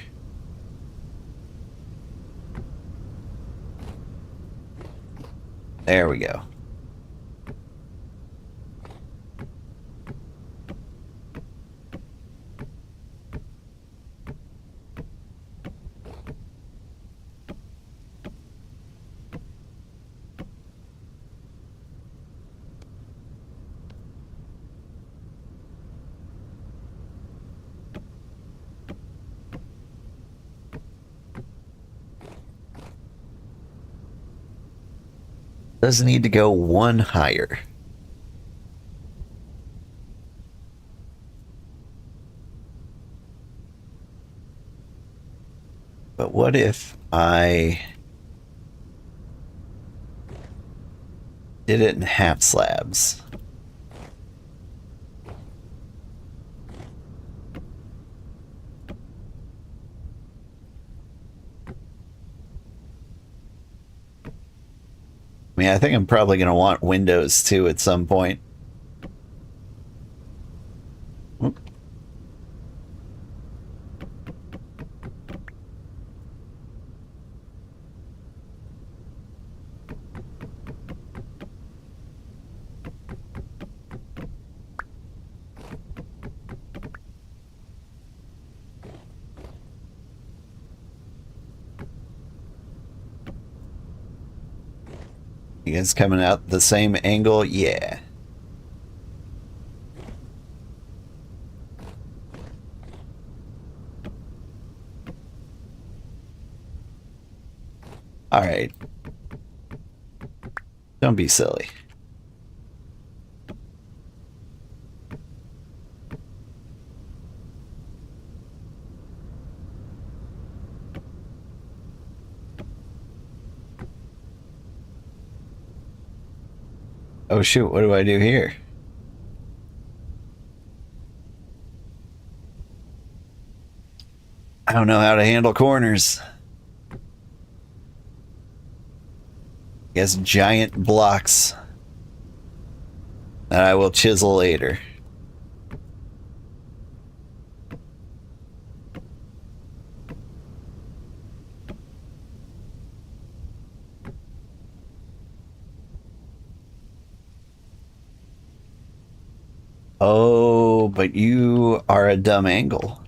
There we go. Doesn't need to go one higher. But what if I did it in half slabs? I mean, I think I'm probably going to want windows too at some point. Oop. You guys coming out the same angle? Yeah. All right. Don't be silly. Oh shoot, what do I do here? I don't know how to handle corners. Guess giant blocks that I will chisel later. Oh, but you are a dumb angle.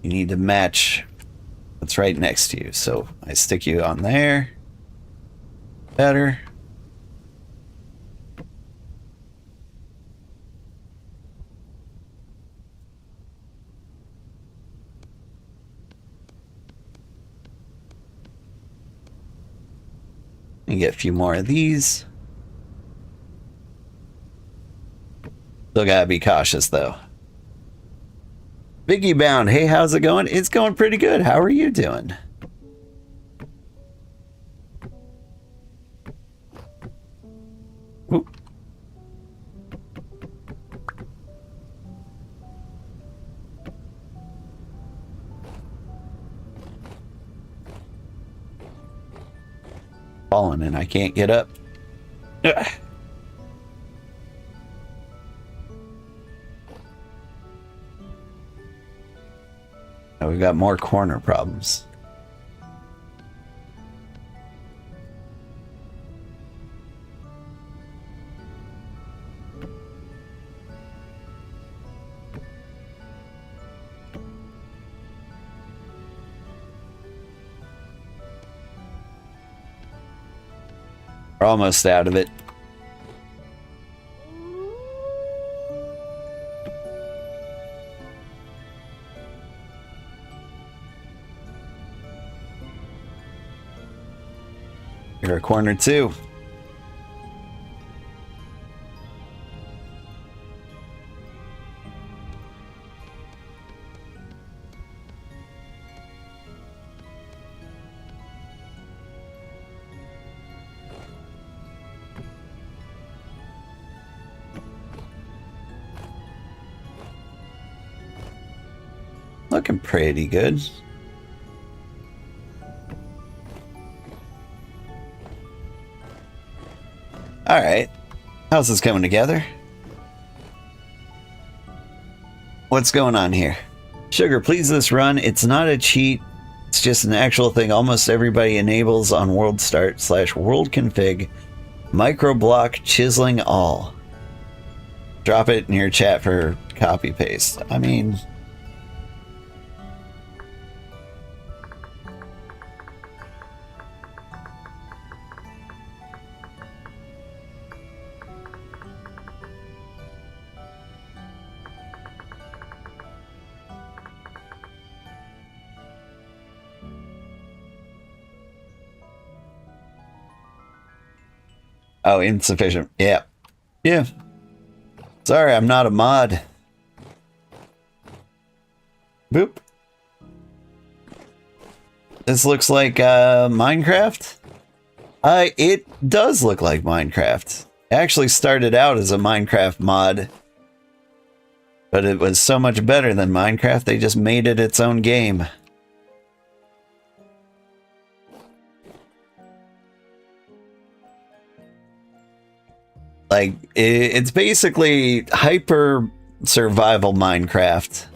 You need to match what's right next to you. So I stick you on there. Better. And get a few more of these. Still gotta be cautious though. Biggie Bound, hey, how's it going? It's going pretty good. How are you doing? Ooh. Falling and I can't get up. Ugh. Now we've got more corner problems. We're almost out of it. You're a corner too. Looking pretty good. All right. How's this coming together? What's going on here? Sugar, please this run. It's not a cheat. It's just an actual thing almost everybody enables on world start / world config. Micro block chiseling all. Drop it in your chat for copy paste. I mean... Oh, insufficient. Yeah. Yeah. Sorry, I'm not a mod. Boop. This looks like Minecraft. It does look like Minecraft. It actually started out as a Minecraft mod, but it was so much better than Minecraft, they just made it its own game. Like, it's basically hyper survival Minecraft.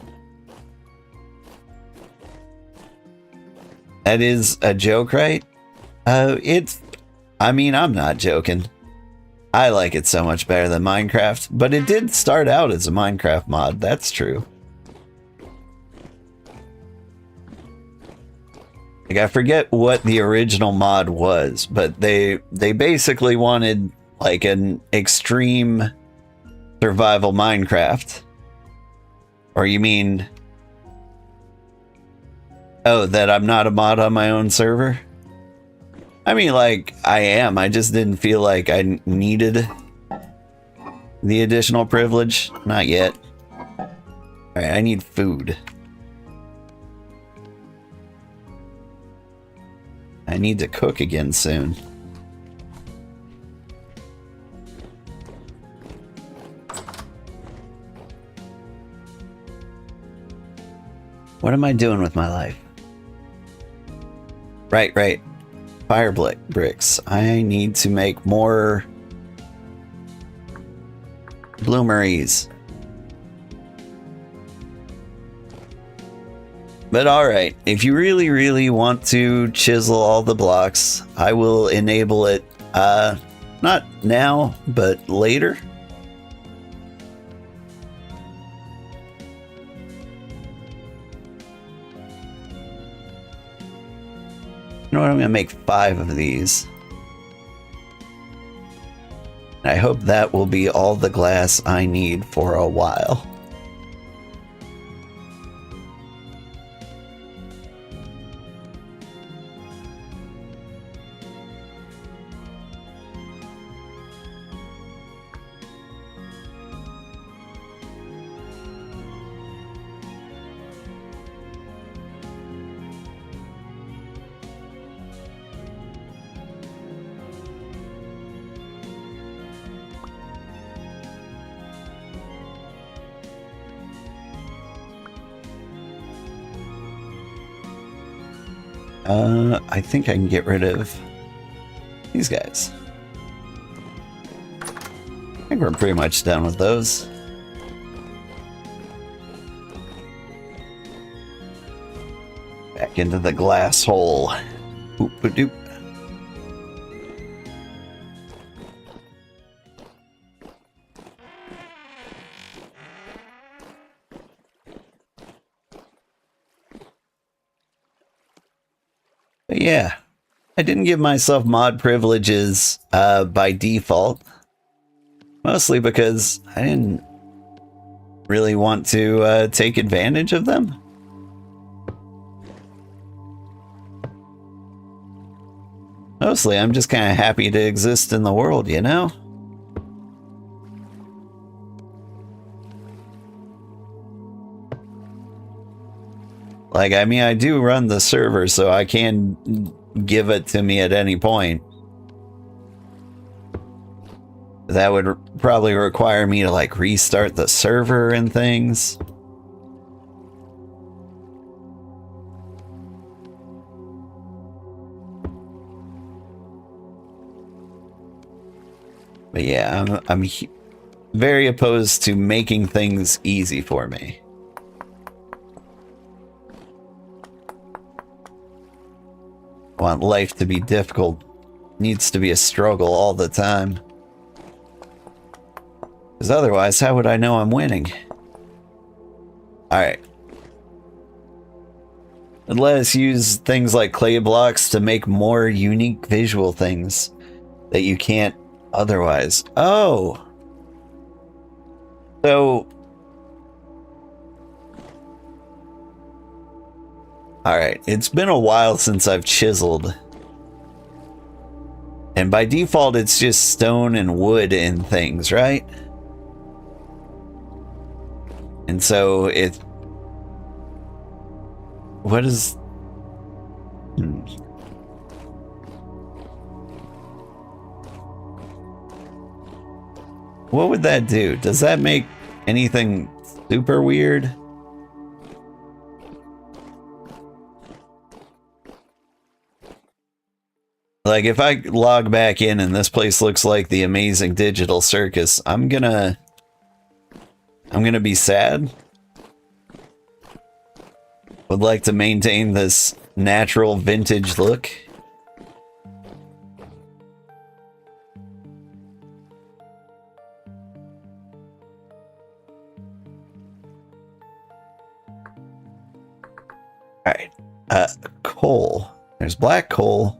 That is a joke, right? I mean, I'm not joking. I like it so much better than Minecraft, but it did start out as a Minecraft mod, that's true. Like, I forget what the original mod was, but they basically wanted like an extreme survival Minecraft. Or you mean... Oh, that I'm not a mod on my own server? I mean, like, I am. I just didn't feel like I needed the additional privilege. Not yet. Alright, I need food. I need to cook again soon. What am I doing with my life? Right. Fire bricks. I need to make more bloomeries. But alright, if you really want to chisel all the blocks, I will enable it, not now, but later. You know what, I'm gonna make 5 of these. I hope that will be all the glass I need for a while. I think I can get rid of these guys. I think we're pretty much done with those. Back into the glass hole. Oop-a-doop. But yeah, I didn't give myself mod privileges by default. Mostly because I didn't really want to take advantage of them. Mostly, I'm just kind of happy to exist in the world, you know? Like, I mean, I do run the server, so I can give it to me at any point. That would probably require me to, like, restart the server and things. But yeah, I'm very opposed to making things easy for me. I want life to be difficult. Needs to be a struggle all the time. Because otherwise, how would I know I'm winning? Alright. And let us use things like clay blocks to make more unique visual things that you can't otherwise. Oh! So... Alright, it's been a while since I've chiseled. And by default, it's just stone and wood and things, right? And so it... What is... What would that do? Does that make anything super weird? Like, if I log back in and this place looks like the amazing digital circus, I'm gonna be sad. Would like to maintain this natural vintage look. Alright. Coal. There's black coal.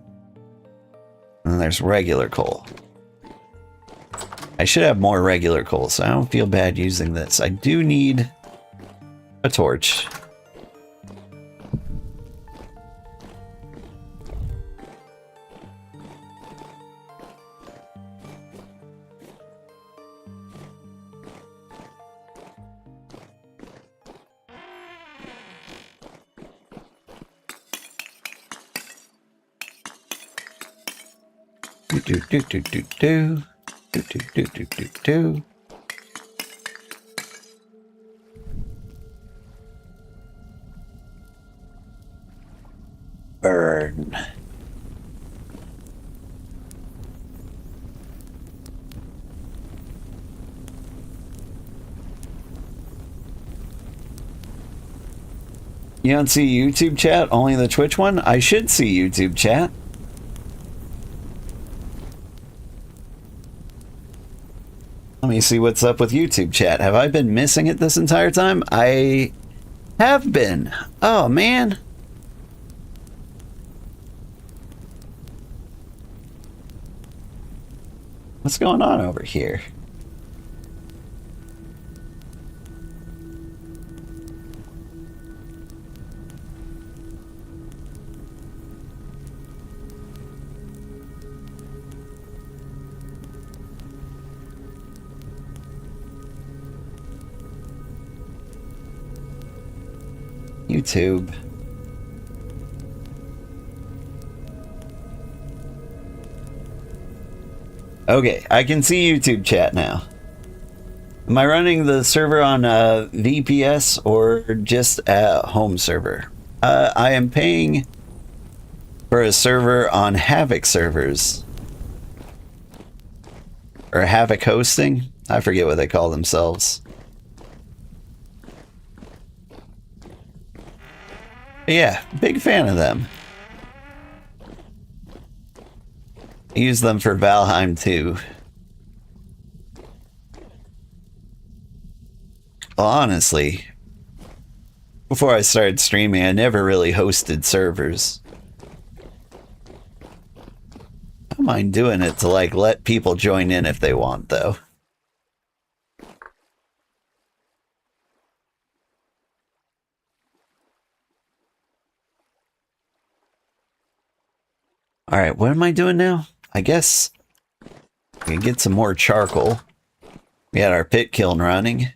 And there's regular coal. I should have more regular coal, so I don't feel bad using this. I do need a torch. Do. Burn. You don't see YouTube chat, only the Twitch one? I should see YouTube chat. Let me see what's up with YouTube chat. Have I been missing it this entire time? I have been. Oh, man. What's going on over here? YouTube. Okay, I can see YouTube chat now. Am I running the server on VPS or just a home server? I am paying for a server on Havoc servers. Or Havoc hosting? I forget what they call themselves. Yeah, big fan of them. I use them for Valheim too. Well, honestly, before I started streaming, I never really hosted servers. don't mind doing it to like let people join in if they want, though. All right, what am I doing now? I guess we can get some more charcoal. We had our pit kiln running.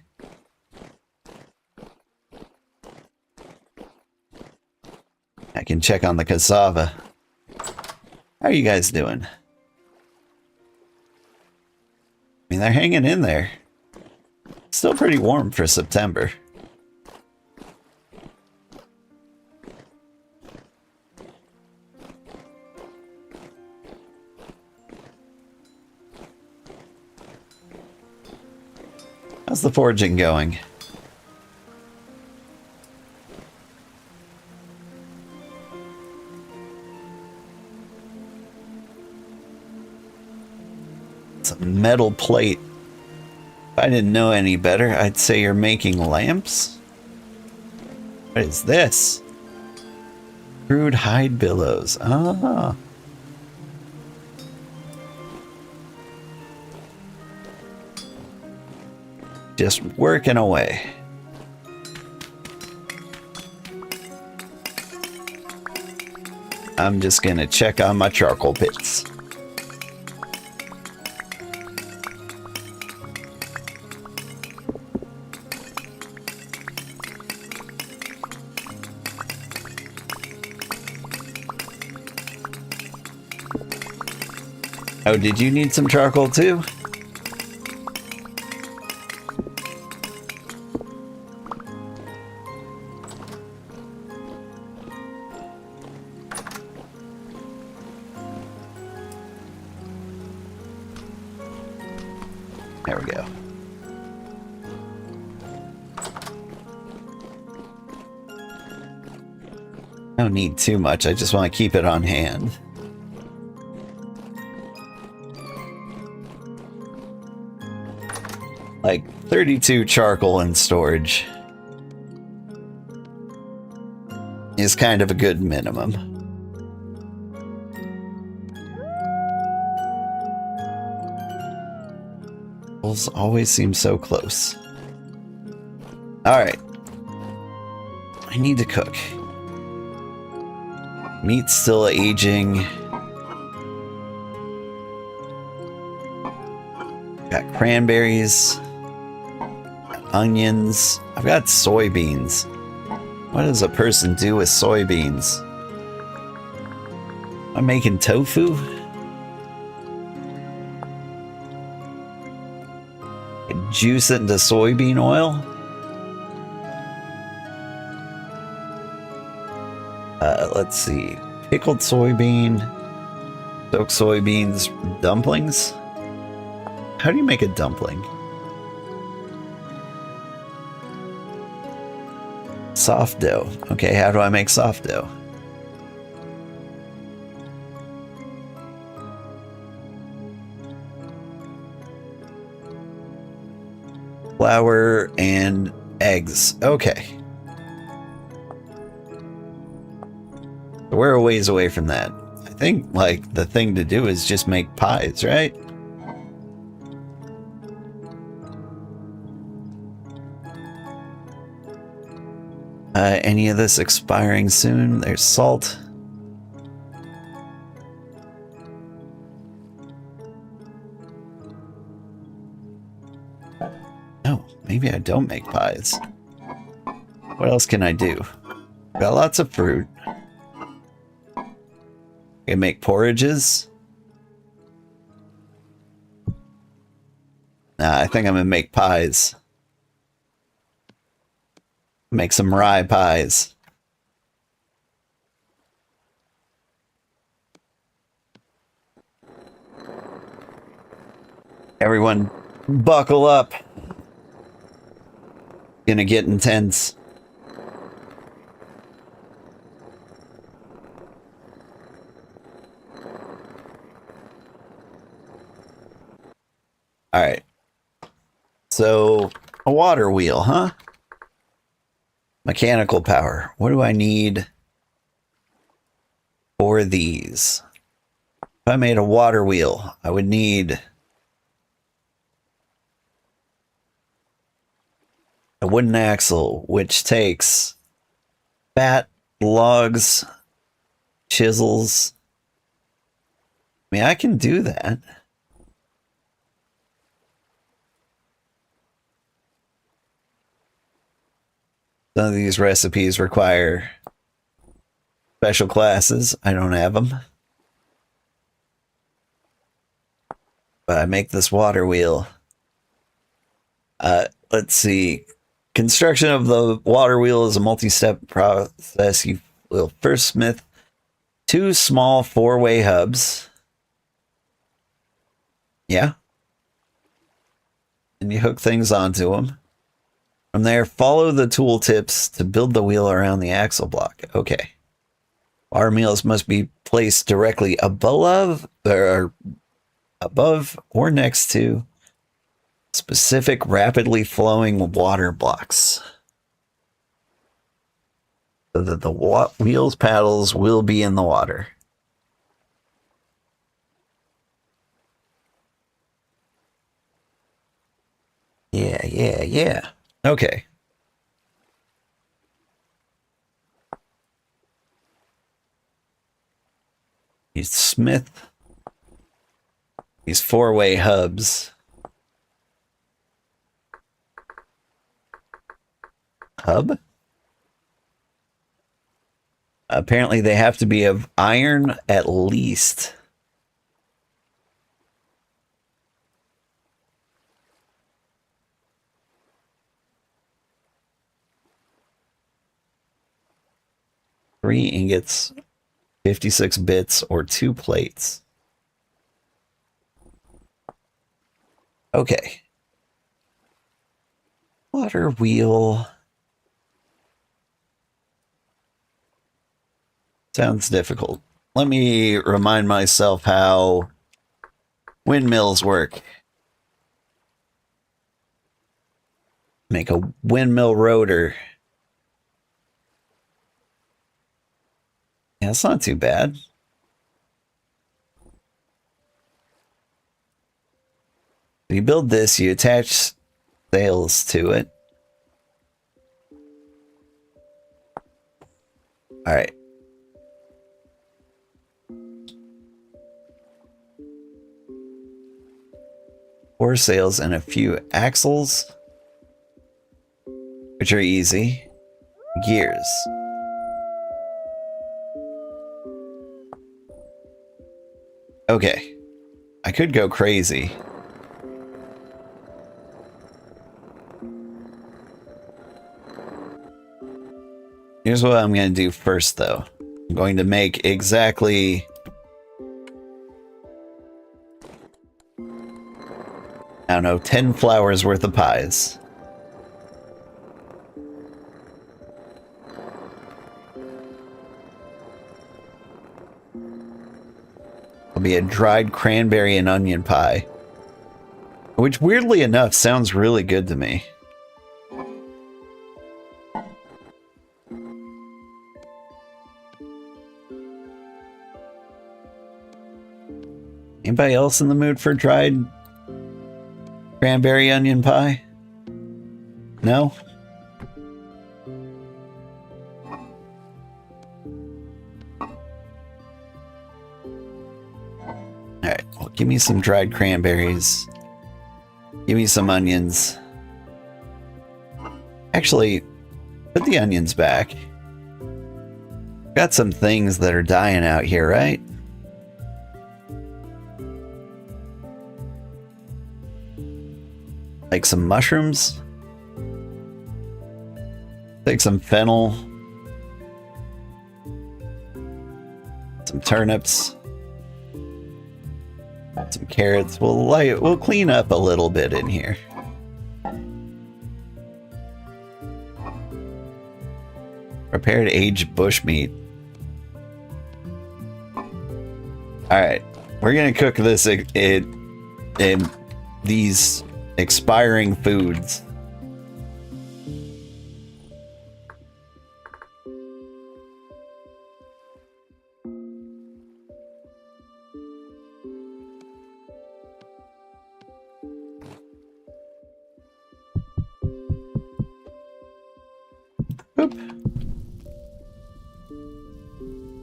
I can check on the cassava. How are you guys doing? I mean, they're hanging in there. Still pretty warm for September. How's the foraging going? It's a metal plate. If I didn't know any better, I'd say you're making lamps? What is this? Crude hide billows. Ah. Just working away. I'm just gonna check on my charcoal pits. Oh, did you need some charcoal too? There we go. I don't need too much, I just want to keep it on hand. Like 32 charcoal in storage is kind of a good minimum. Bulls always seem so close. Alright. I need to cook. Meat's still aging. Got cranberries. Onions. I've got soybeans. What does a person do with soybeans? I'm making tofu? Juice it into soybean oil? Let's see. Pickled soybean. Soaked soybeans. Dumplings? How do you make a dumpling? Soft dough. Okay, how do I make soft dough? Flour and eggs. Okay. So we're a ways away from that. I think, like, the thing to do is just make pies, right? Any of this expiring soon? There's salt. No, maybe I don't make pies. What else can I do? Got lots of fruit. I can make porridges. Nah, I think I'm gonna make pies. Make some rye pies. Everyone, buckle up. Gonna get intense. All right. So, a water wheel, huh? Mechanical power. What do I need for these? If I made a water wheel, I would need a wooden axle, which takes fat logs, chisels. I mean, I can do that. Some of these recipes require special classes. I don't have them. But I make this water wheel. Let's see. Construction of the water wheel is a multi-step process. You will first smith 2 small 4-way hubs. Yeah. And you hook things onto them. From there, follow the tool tips to build the wheel around the axle block. Okay. Water wheels must be placed directly above or next to specific rapidly flowing water blocks, so that the wheel's paddles will be in the water. Yeah. Okay. You smith these 4-way hubs. Hub? Apparently they have to be of iron at least. Three ingots, 56 bits, or 2 plates. Okay. Water wheel. Sounds difficult. Let me remind myself how windmills work. Make a windmill rotor. Yeah, it's not too bad. If you build this, you attach sails to it. All right. Four sails and a few axles, which are easy. Gears. Okay. I could go crazy. Here's what I'm going to do first, though. I'm going to make exactly... I don't know, 10 flowers worth of pies. It'll be a dried cranberry and onion pie. Which, weirdly enough, sounds really good to me. Anybody else in the mood for dried cranberry onion pie? No? Alright, well, give me some dried cranberries. Give me some onions. Actually, put the onions back. Got some things that are dying out here, right? Like some mushrooms. Take some fennel. Some turnips. Some carrots. We'll clean up a little bit in here. Prepared aged bushmeat. Alright. We're gonna cook this in these expiring foods.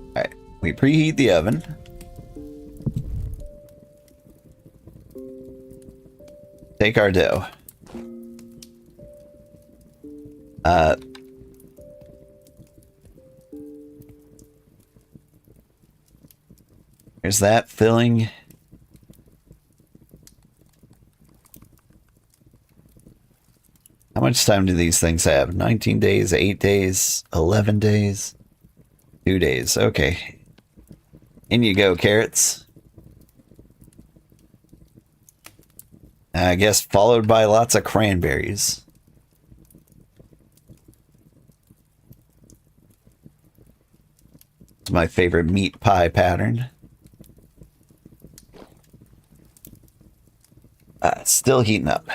Alright, we preheat the oven. Take our dough. Here's that filling. How much time do these things have? 19 days, 8 days, 11 days, 2 days. Okay. In you go, carrots. I guess followed by lots of cranberries. It's my favorite meat pie pattern. Still heating up.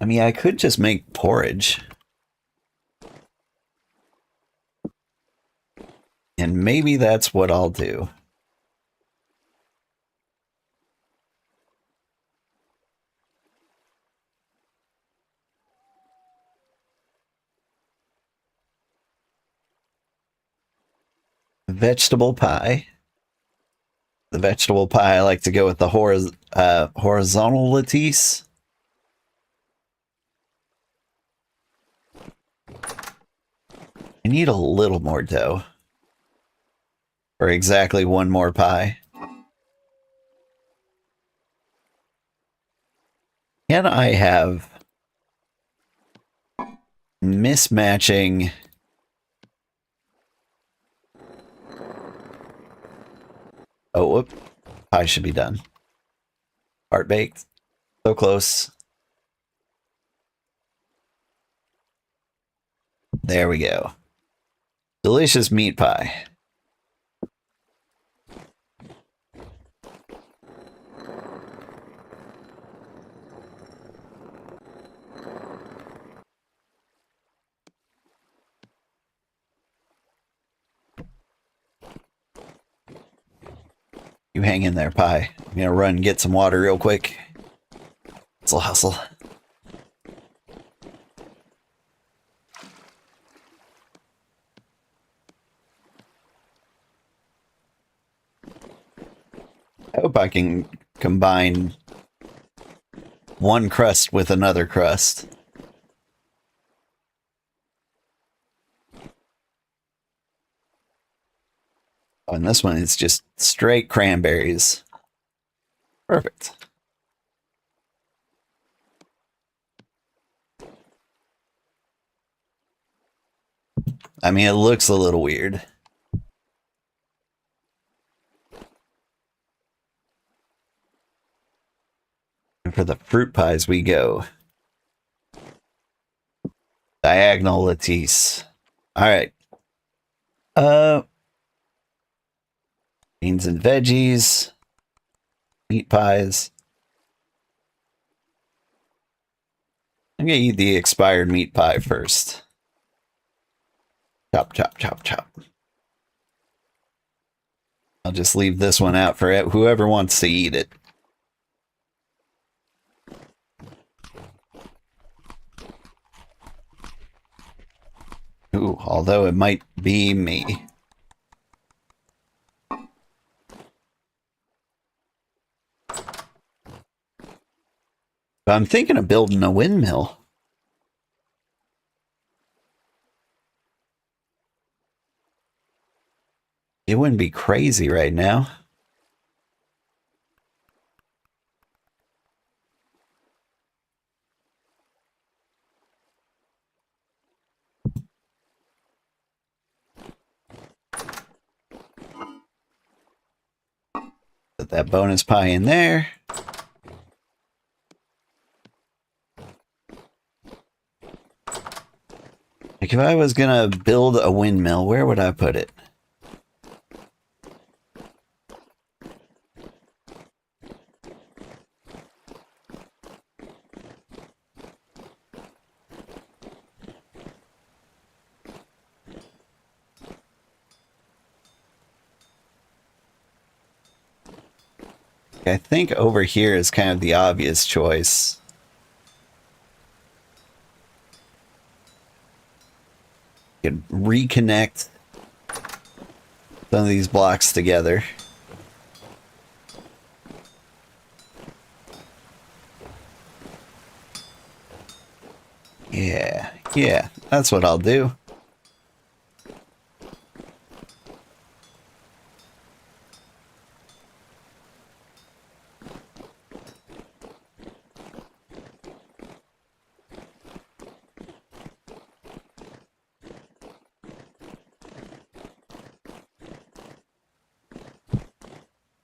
I mean, I could just make porridge. And maybe that's what I'll do. Vegetable pie. The vegetable pie, I like to go with the horizontal lattice. I need a little more dough. Or exactly one more pie. Can I have mismatching? Oh, whoop. Pie should be done. Part baked. So close. There we go. Delicious meat pie. You hang in there, pie. I'm gonna run and get some water real quick. Hustle, hustle. I hope I can combine one crust with another crust. Oh, and this one is just straight cranberries. Perfect. I mean, it looks a little weird. And for the fruit pies, we go diagonal lattice. All right. Beans and veggies, meat pies. I'm gonna eat the expired meat pie first. Chop, chop, chop, chop. I'll just leave this one out for whoever wants to eat it. Ooh, although it might be me. But I'm thinking of building a windmill. It wouldn't be crazy right now. Put that bonus pie in there. Like if I was gonna build a windmill, where would I put it? I think over here is kind of the obvious choice. You could reconnect some of these blocks together. Yeah, that's what I'll do.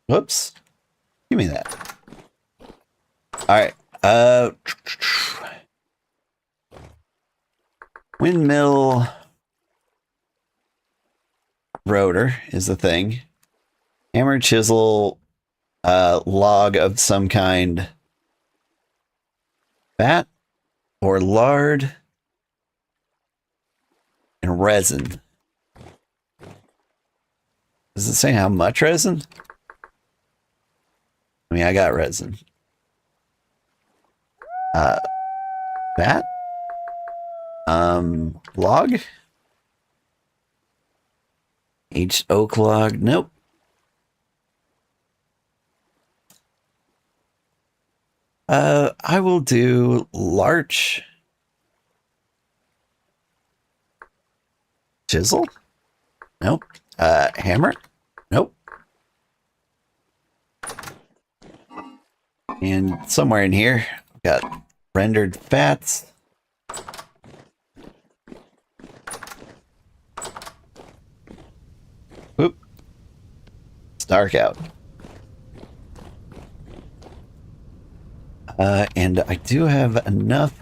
Whoops. Give me that. Alright. Windmill rotor is the thing. Hammer, chisel, log of some kind. Fat or lard and resin. Does it say how much resin? I mean, I got resin. That? Log? Oak log? Nope. I will do larch. Chisel? Nope. Hammer? Nope. And somewhere in here, I've got rendered fats. Oop. It's dark out. And I do have enough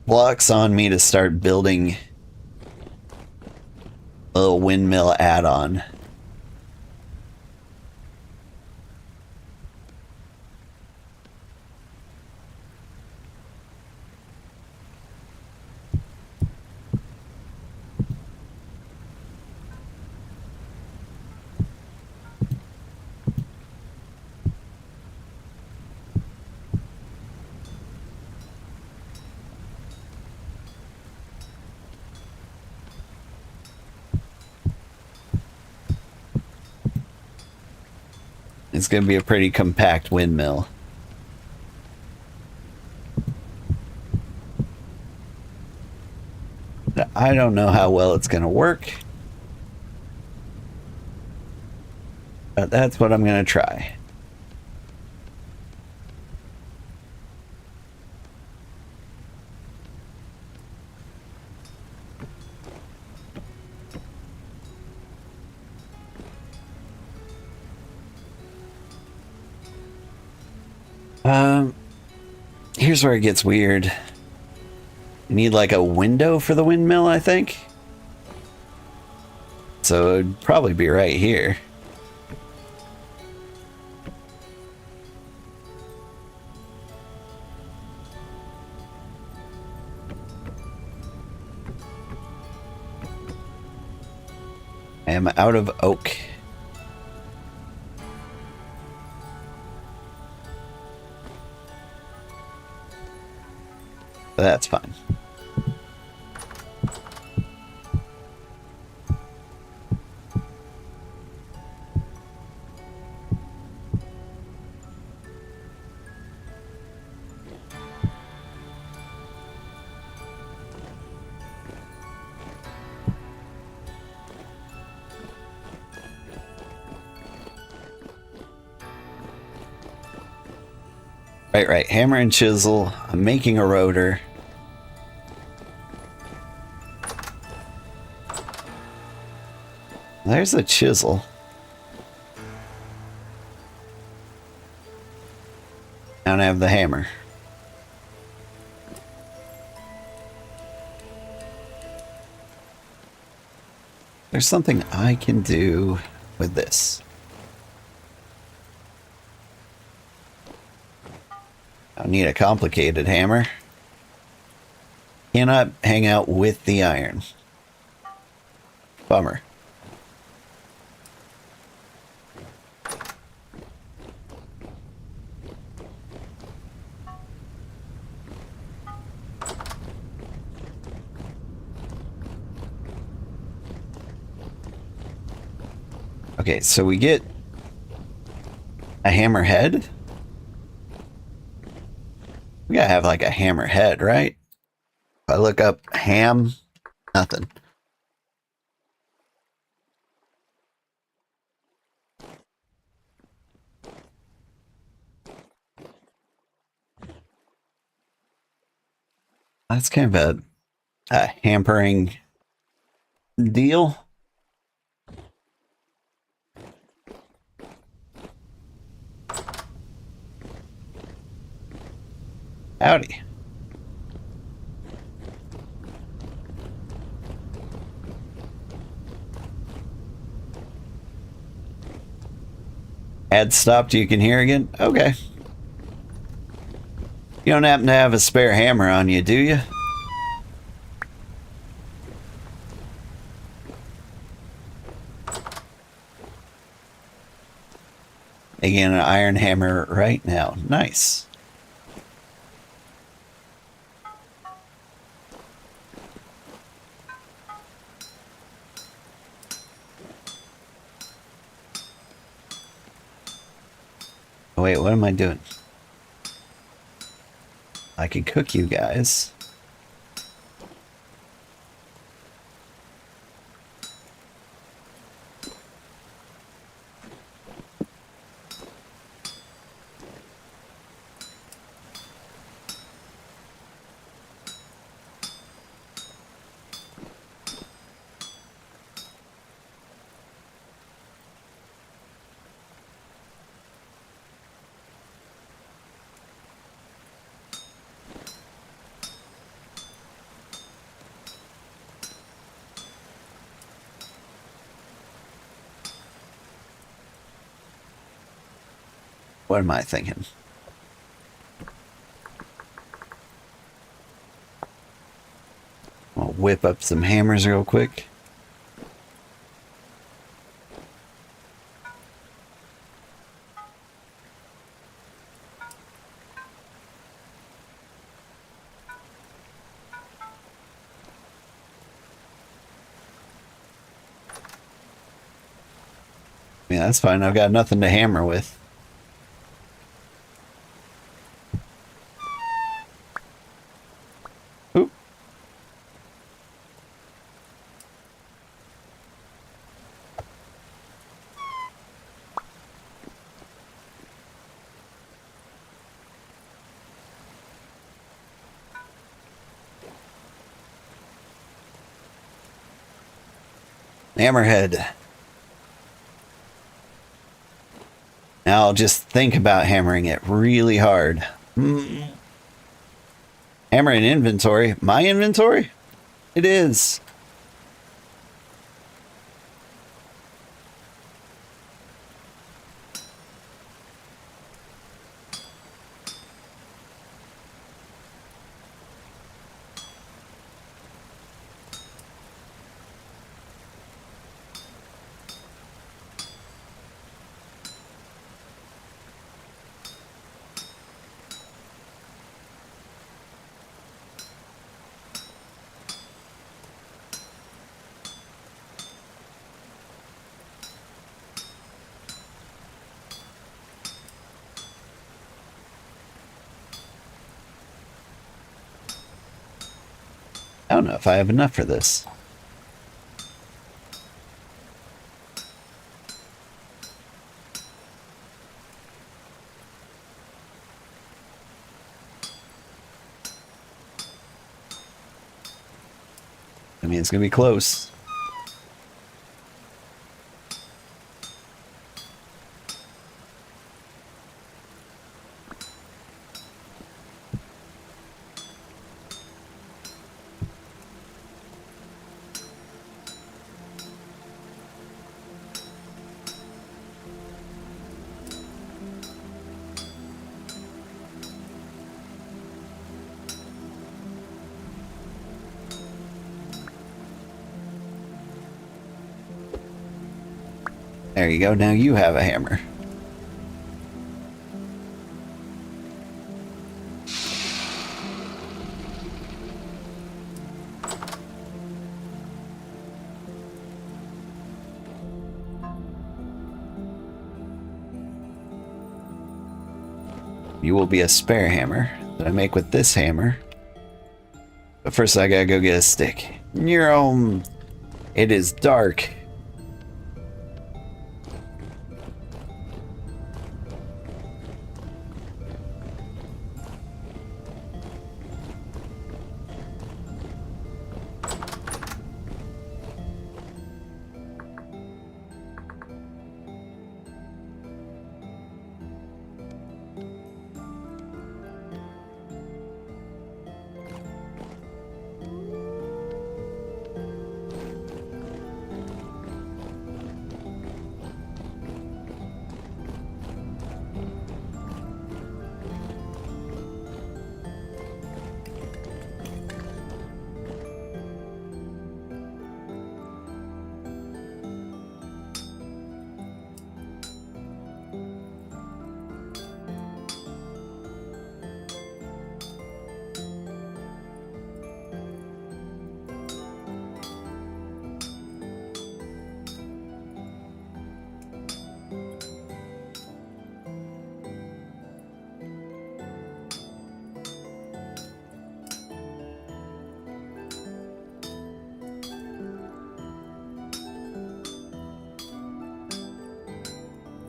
blocks on me to start building a little windmill add-on. It's going to be a pretty compact windmill. I don't know how well it's going to work, but that's what I'm going to try. Here's where it gets weird. You need like a window for the windmill, I think. So it'd probably be right here. I am out of oak. That's fine. Right. Hammer and chisel. I'm making a rotor. There's a chisel. I don't have the hammer. There's something I can do with this. I don't need a complicated hammer. Cannot hang out with the iron. Bummer. Okay, so we get a hammerhead. We gotta have like a hammerhead, right? If I look up ham, nothing. That's kind of a hampering deal. Howdy. Ad stopped, you can hear again? Okay. You don't happen to have a spare hammer on you, do you? Again, an iron hammer right now. Nice. Oh, wait, what am I doing? I could cook you guys. What am I thinking? I'll whip up some hammers real quick. Yeah, that's fine. I've got nothing to hammer with. Oop. Hammerhead. Now I'll just think about hammering it really hard. Hammer in inventory. My inventory? It is. I don't know if I have enough for this. I mean, it's going to be close. There you go. Now you have a hammer. You will be a spare hammer that I make with this hammer. But first I gotta go get a stick. It is dark.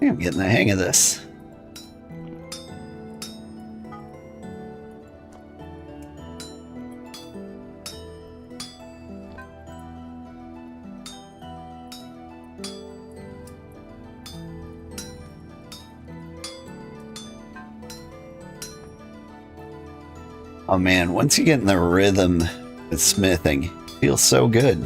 I'm getting the hang of this. Oh man, once you get in the rhythm with smithing, it feels so good.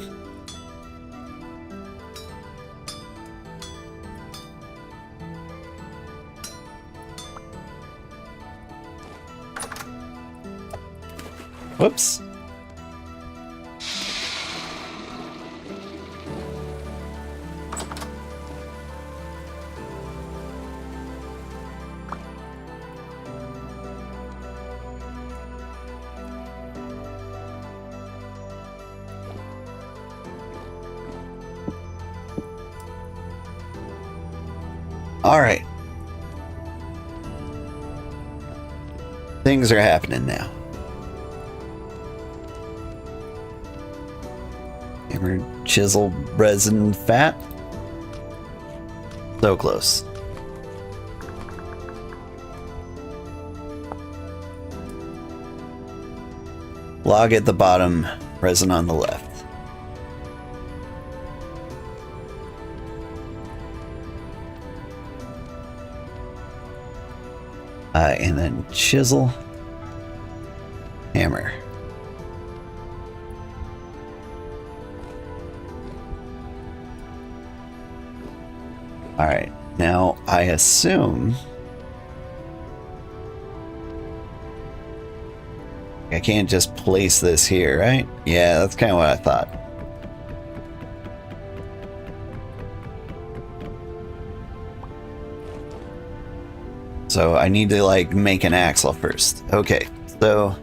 Whoops. All right. Things are happening now. Hammer, chisel, resin, fat. So close. Log at the bottom, resin on the left. And then chisel, hammer. All right, now I assume I can't just place this here, right? Yeah, that's kind of what I thought. So I need to like make an axle first. Okay, so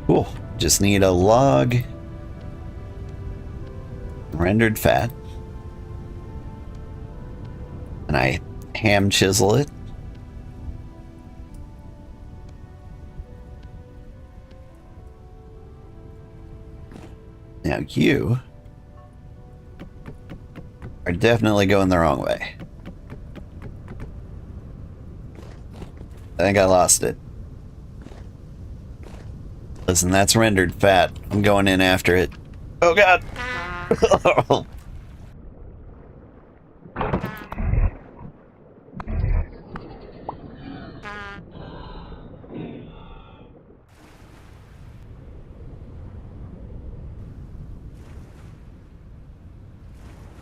cool. Just need a log, rendered fat, and I ham chisel it. Now you are definitely going the wrong way. I think I lost it. Listen, that's rendered fat. I'm going in after it. Oh god!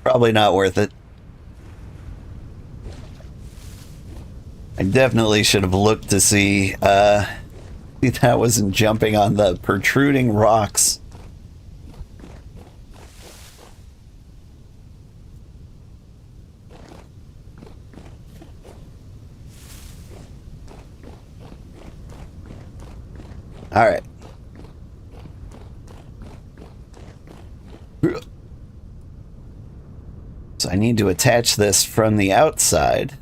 Probably not worth it. I definitely should have looked to see if that wasn't jumping on the protruding rocks. All right. I need to attach this from the outside.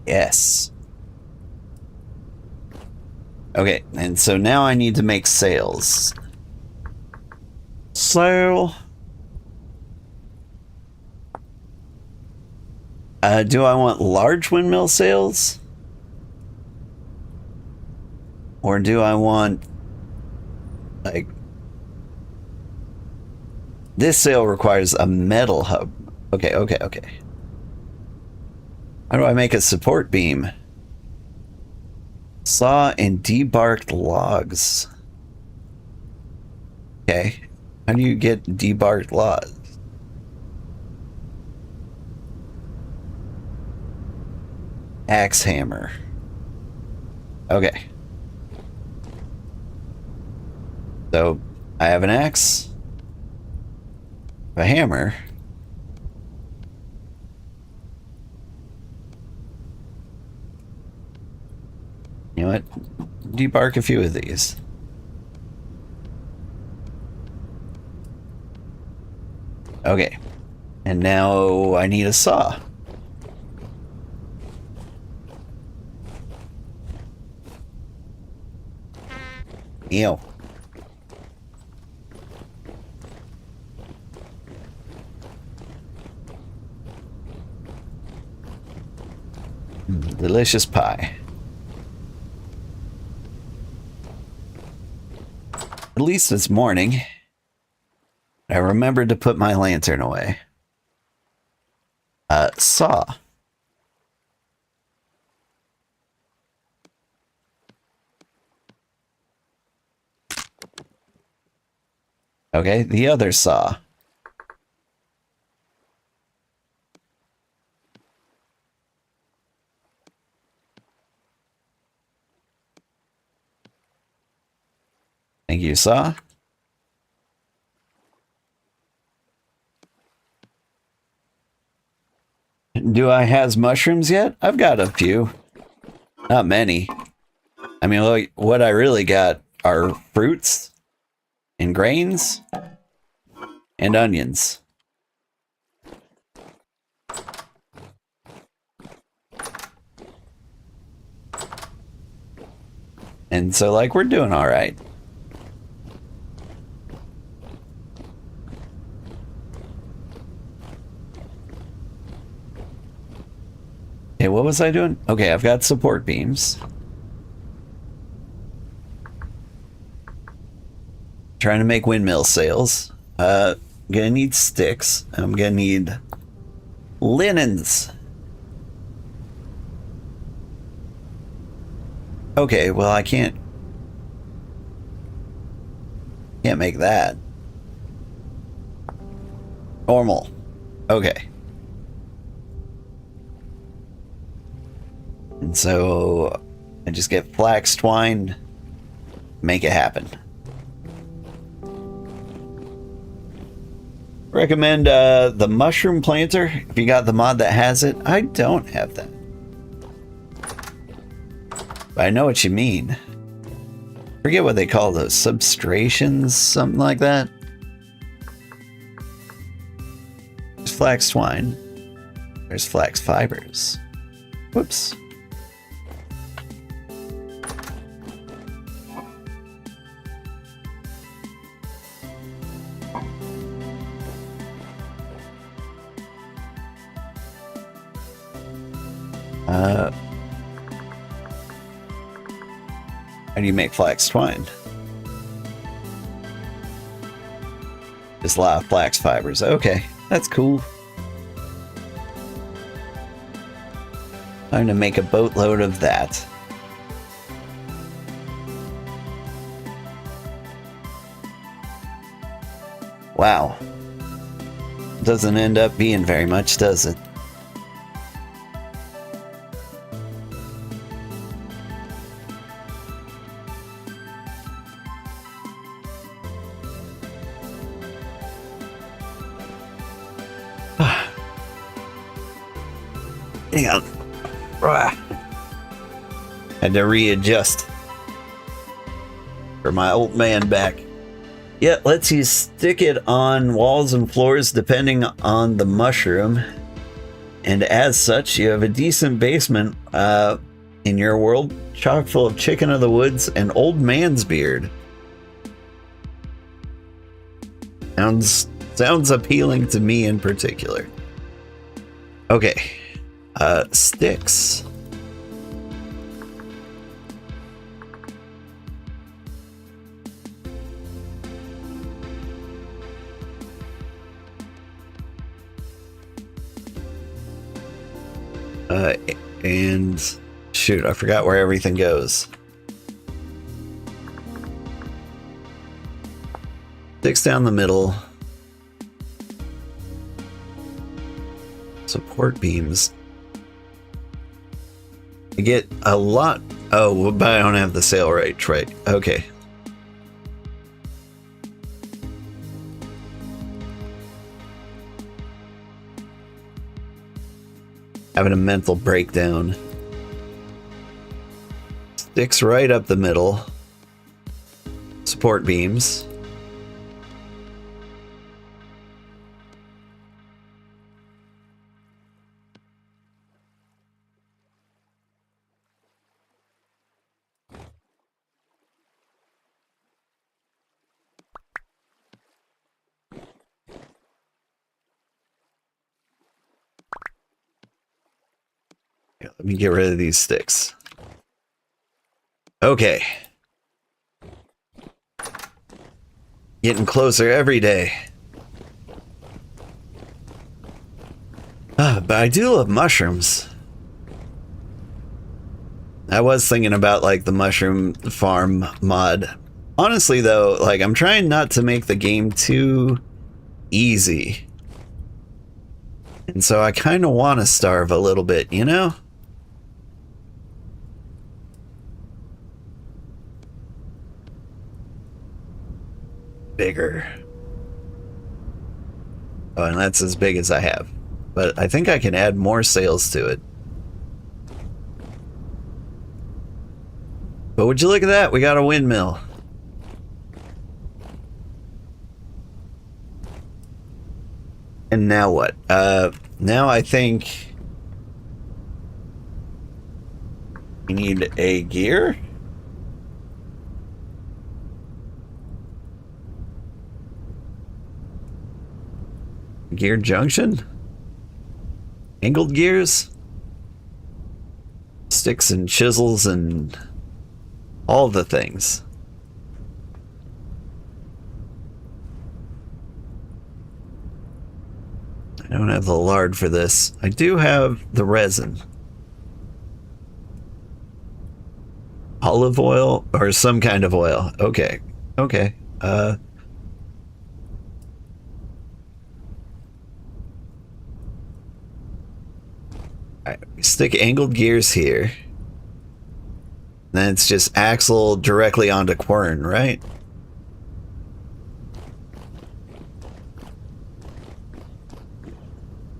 Yes. Okay, and so now I need to make sails. So... do I want large windmill sails? Or do I want... like... This sail requires a metal hub. Okay. How do I make a support beam? Saw and debarked logs. Okay. How do you get debarked logs? Axe hammer. Okay. So, I have an axe. A hammer. You know what? Debark a few of these. Okay. And now I need a saw. Ew. Delicious pie. At least it's morning. I remembered to put my lantern away. Saw. Okay, the other saw. Thank you, saw. Do I has mushrooms yet? I've got a few. Not many. I mean, look, what I really got are fruits and grains and onions. And so, like, we're doing all right. Okay, what was I doing? Okay, I've got support beams. Trying to make windmill sails. Gonna need sticks. I'm gonna need linens. Okay, well, I can't make that. Normal. Okay. And so I just get flax twine, make it happen. Recommend the mushroom planter if you got the mod that has it. I don't have that. But I know what you mean. Forget what they call those, substrations, something like that. There's flax twine. There's flax fibers. Whoops. How do you make flax twine? Just a lot of flax fibers. Okay, that's cool. Time to make a boatload of that. Wow. Doesn't end up being very much, does it? Hang on. Had to readjust for my old man back. Yeah, lets you stick it on walls and floors depending on the mushroom. And as such, you have a decent basement in your world, chock full of chicken of the woods and old man's beard. Sounds appealing to me in particular. Okay. Sticks. And shoot, I forgot where everything goes. Sticks down the middle. Support beams. I get a lot. Oh, but I don't have the sail right. Right. Okay. Having a mental breakdown. Sticks right up the middle. Support beams. Yeah, let me get rid of these sticks. Okay. Getting closer every day. But I do love mushrooms. I was thinking about like the mushroom farm mod. Honestly though, like I'm trying not to make the game too easy. And so I kind of want to starve a little bit, you know? Bigger. Oh, and that's as big as I have. But I think I can add more sails to it. But would you look at that? We got a windmill. And now what? Now I think we need a gear. Gear junction? Angled gears? Sticks and chisels and all the things. I don't have the lard for this. I do have the resin. Olive oil or some kind of oil. Okay. Okay. Alright, we stick angled gears here. Then it's just axle directly onto quern, right?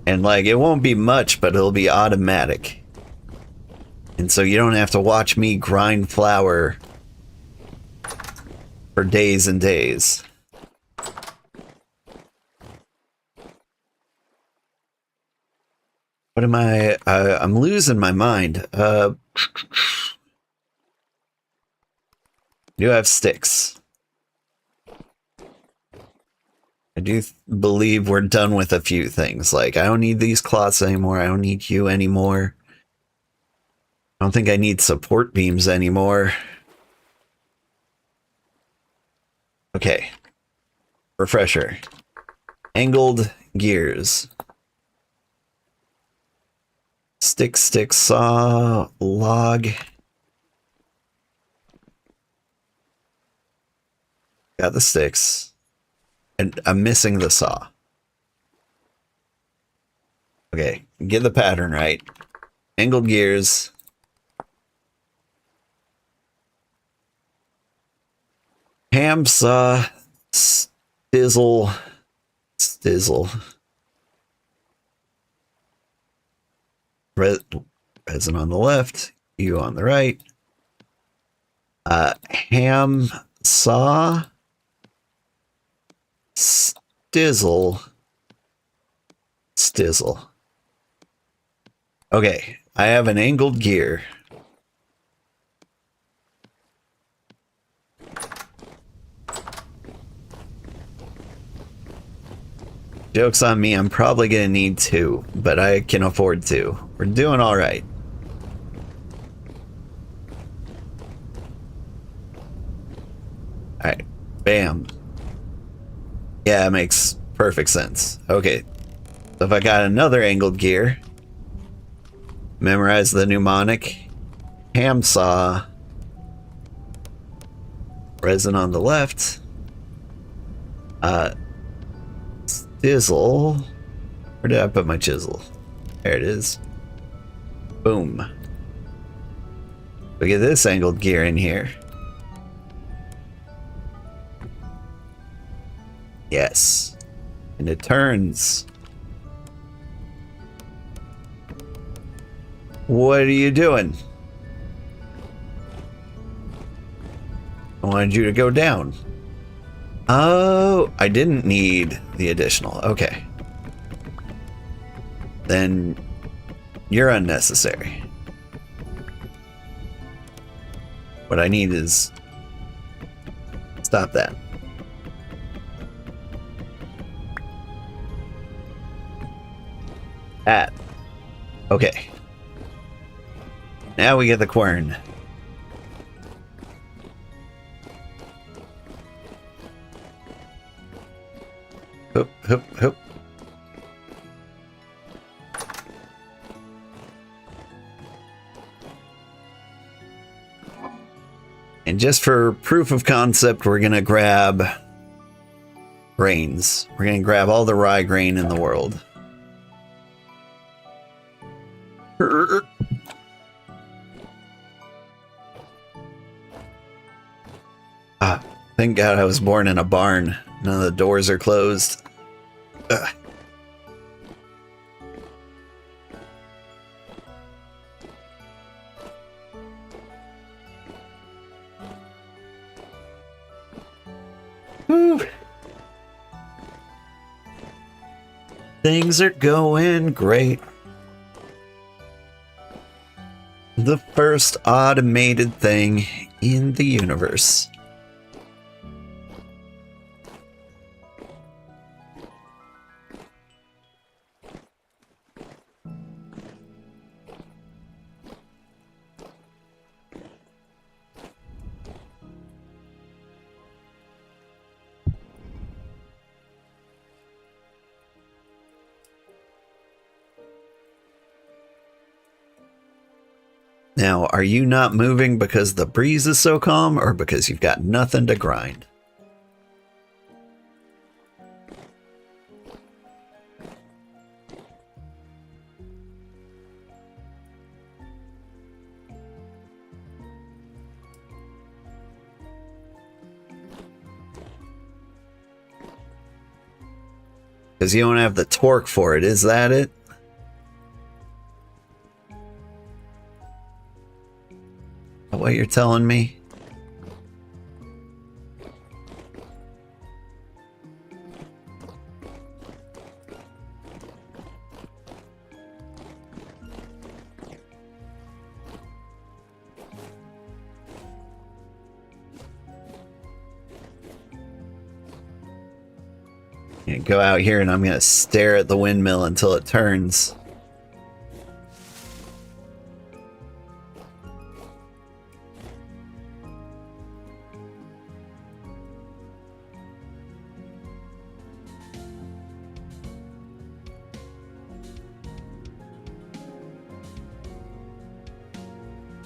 And like, it won't be much, but it'll be automatic. And so you don't have to watch me grind flour for days and days. What am I? I'm losing my mind. You have sticks. I do believe we're done with a few things. Like, I don't need these cloths anymore. I don't need you anymore. I don't think I need support beams anymore. Okay. Refresher. Angled gears. Stick, saw, log. Got the sticks. And I'm missing the saw. Okay, get the pattern right. Angled gears. Ham saw. Stizzle. Resin on the left, you on the right. Ham, saw, stizzle, stizzle. Okay, I have an angled gear. Joke's on me, I'm probably gonna need 2, but I can afford 2. We're doing all right. All right, bam. Yeah, it makes perfect sense. Okay, so if I got another angled gear, memorize the mnemonic, ham saw, resin on the left, chisel. Where did I put my chisel? There it is. Boom. Look at this angled gear in here. Yes. And it turns. What are you doing? I wanted you to go down. Oh, I didn't need the additional. Okay. Then you're unnecessary. What I need is... stop that. That. Okay. Now we get the quern. Hoop, hoop, hoop. And just for proof of concept, we're gonna grab grains. We're gonna grab all the rye grain in the world. Ah, thank God I was born in a barn. None of the doors are closed. Ugh. Whew. Things are going great. The first automated thing in the universe. Now, are you not moving because the breeze is so calm or because you've got nothing to grind? Because you don't have the torque for it, is that it? What you're telling me? You go out here and I'm gonna stare at the windmill until it turns.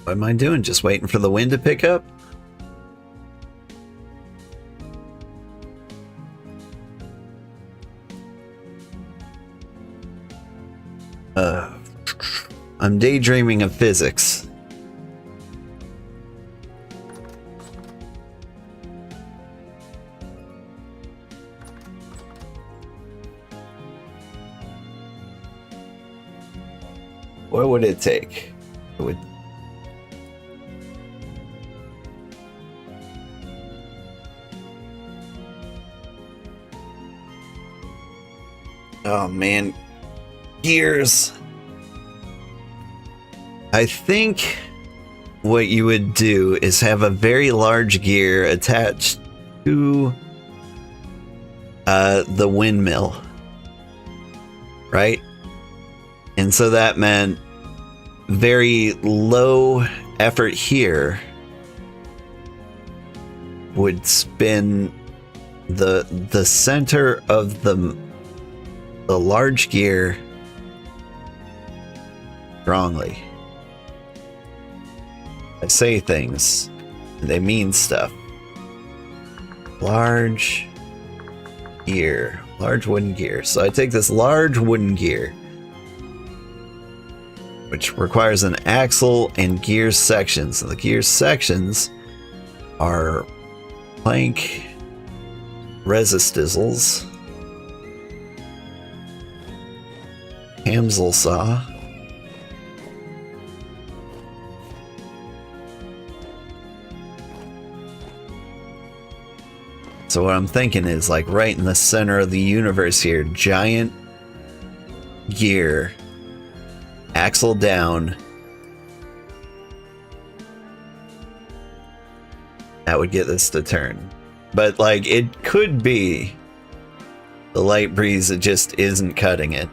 What am I doing? Just waiting for the wind to pick up? I'm daydreaming of physics. What would it take? It would. Oh man, gears. I think what you would do is have a very large gear attached to the windmill, right? And so that meant very low effort here would spin the center of the large gear strongly. I say things, they mean stuff. Large gear, large wooden gear. So I take this large wooden gear, which requires an axle and gear sections. And the gear sections are plank resistizzles, Hamsel saw, so what I'm thinking is like right in the center of the universe here, giant gear, axle down. That would get this to turn. But like it could be the light breeze that just isn't cutting it.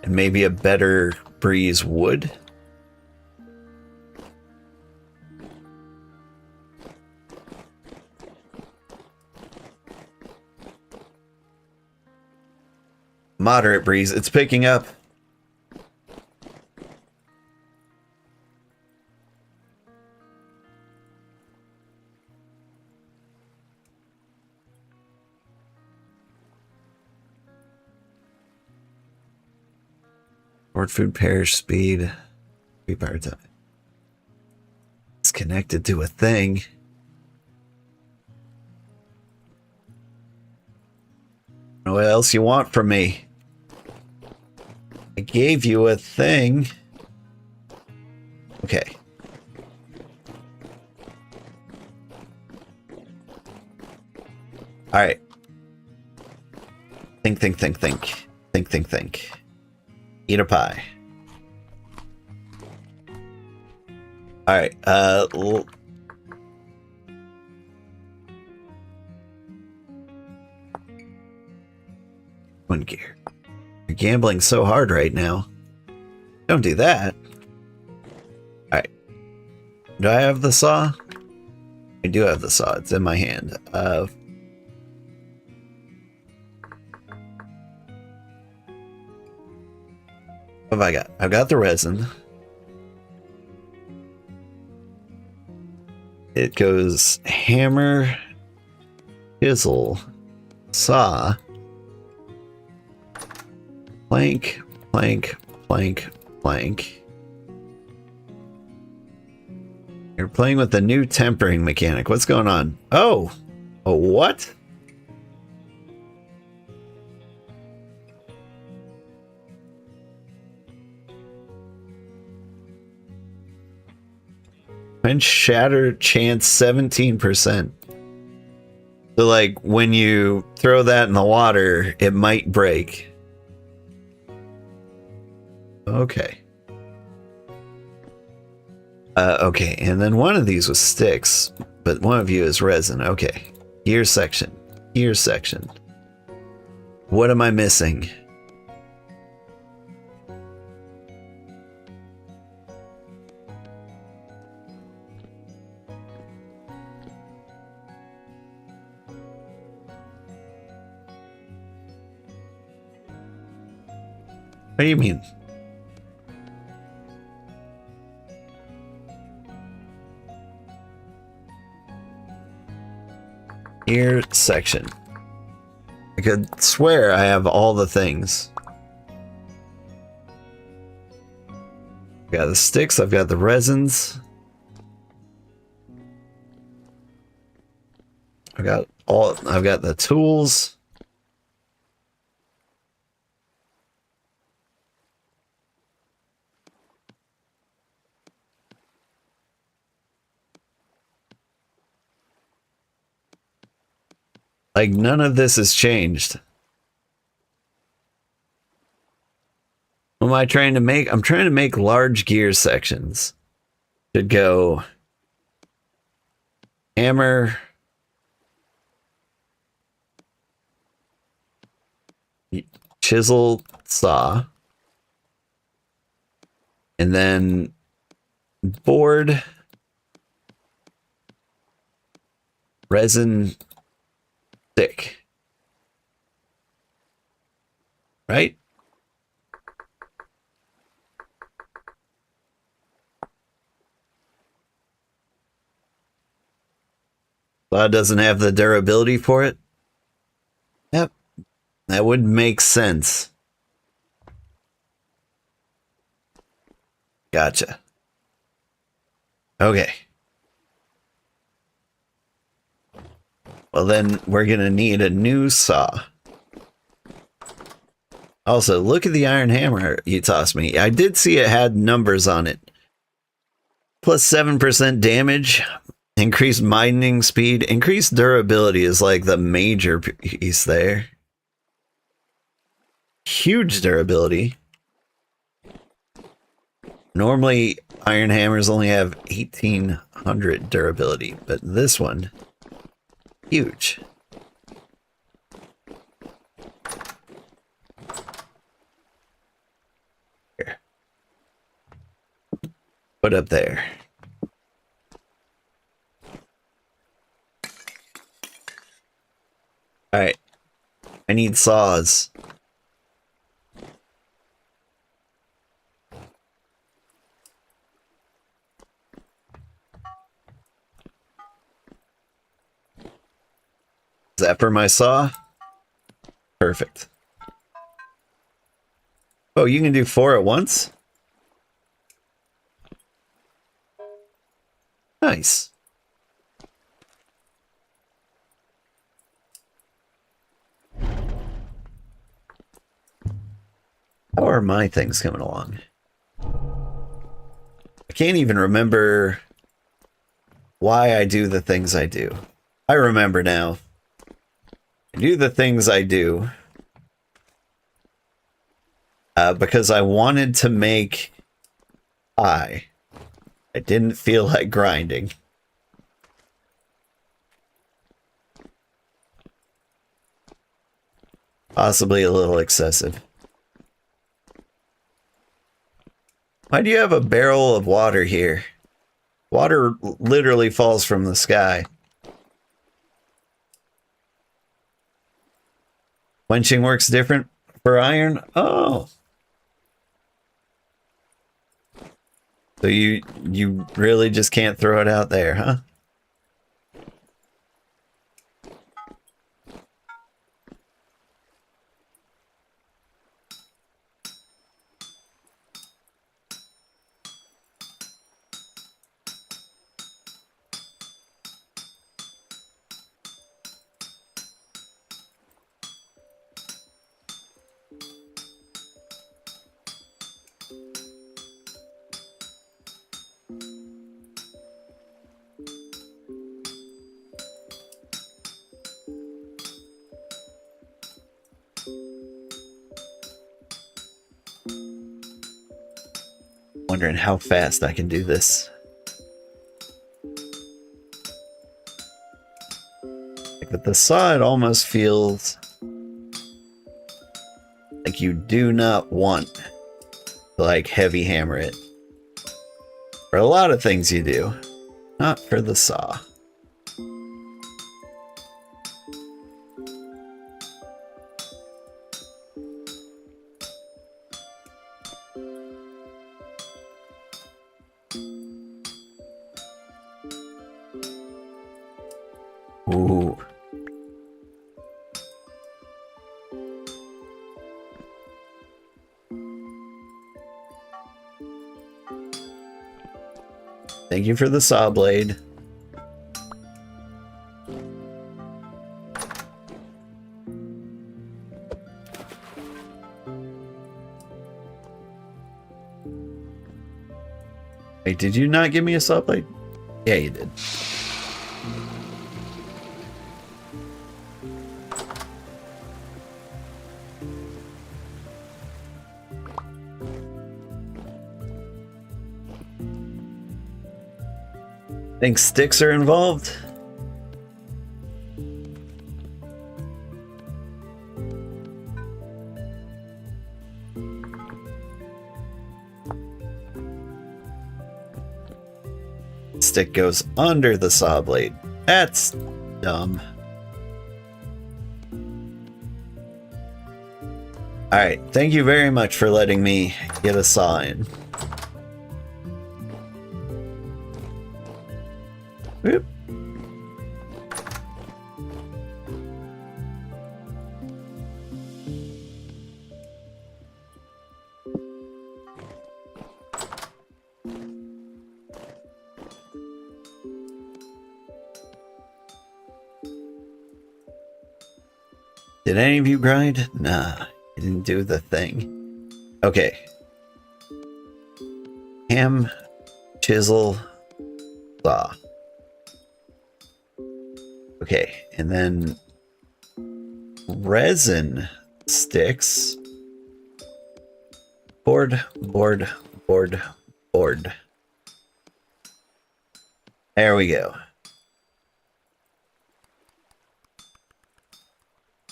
And maybe a better breeze would. Moderate breeze. It's picking up. Short food perish speed. 3 power time. It's connected to a thing. What else you want from me? I gave you a thing. Okay. All right. Think. Think. Eat a pie. All right. One gear. You're gambling so hard right now. Don't do that. All right. Do I have the saw? I do have the saw. It's in my hand. What have I got? I've got the resin. It goes hammer, chisel, saw, plank. You're playing with the new tempering mechanic. What's going on? Oh, a what? Quench shatter chance 17%. So like when you throw that in the water, it might break. Okay. Okay, and then one of these was sticks, but one of you is resin. Okay. Gear section. What am I missing? What do you mean? Gear section. I could swear I have all the things. I've got the sticks, I've got the resins. I've got the tools. Like, none of this has changed. What am I trying to make? I'm trying to make large gear sections. Should go hammer, chisel, saw, and then board, resin, stick. Right? Saw doesn't have the durability for it. Yep. That would make sense. Gotcha. Okay. Well, then we're going to need a new saw. Also, look at the iron hammer you tossed me. I did see it had numbers on it. Plus 7% damage, increased mining speed, increased durability is like the major piece there. Huge durability. Normally, iron hammers only have 1800 durability, but this one, huge. Here. Put up there. All right. I need saws. Is that for my saw? Perfect. Oh, you can do 4 at once? Nice. How are my things coming along? I can't even remember why I do the things I do. I remember now. I do the things I do because I wanted to make pie. I didn't feel like grinding. Possibly a little excessive. Why do you have a barrel of water here? Water literally falls from the sky. Quenching works different for iron? Oh. So you really just can't throw it out there, huh? Wondering how fast I can do this. Like with the saw, it almost feels like you do not want to like heavy hammer it. For a lot of things you do, not for the saw. Ooh. Thank you for the saw blade. Wait, did you not give me a saw blade? Yeah, you did. Think sticks are involved? Stick goes under the saw blade. That's dumb. Alright, thank you very much for letting me get a saw in. Whoop. Did any of you grind? Nah, you didn't do the thing. Okay. Ham, chisel, saw. Okay, and then resin sticks. Board. There we go.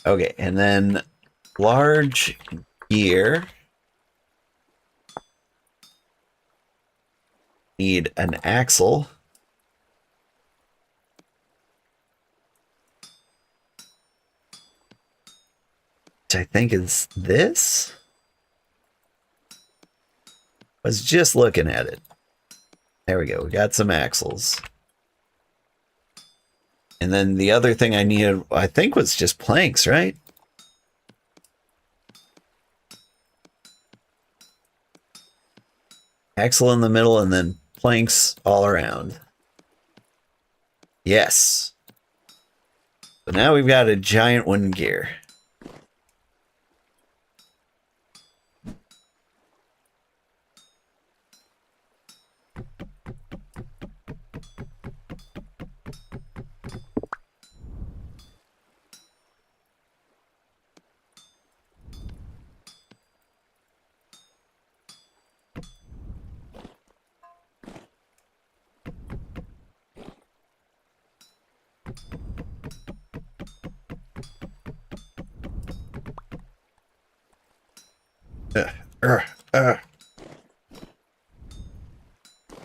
Okay, and then large gear. Need an axle. Which I think is this? I was just looking at it. There we go. We got some axles. And then the other thing I needed, I think, was just planks, right? Axle in the middle and then planks all around. Yes. So now we've got a giant wooden gear.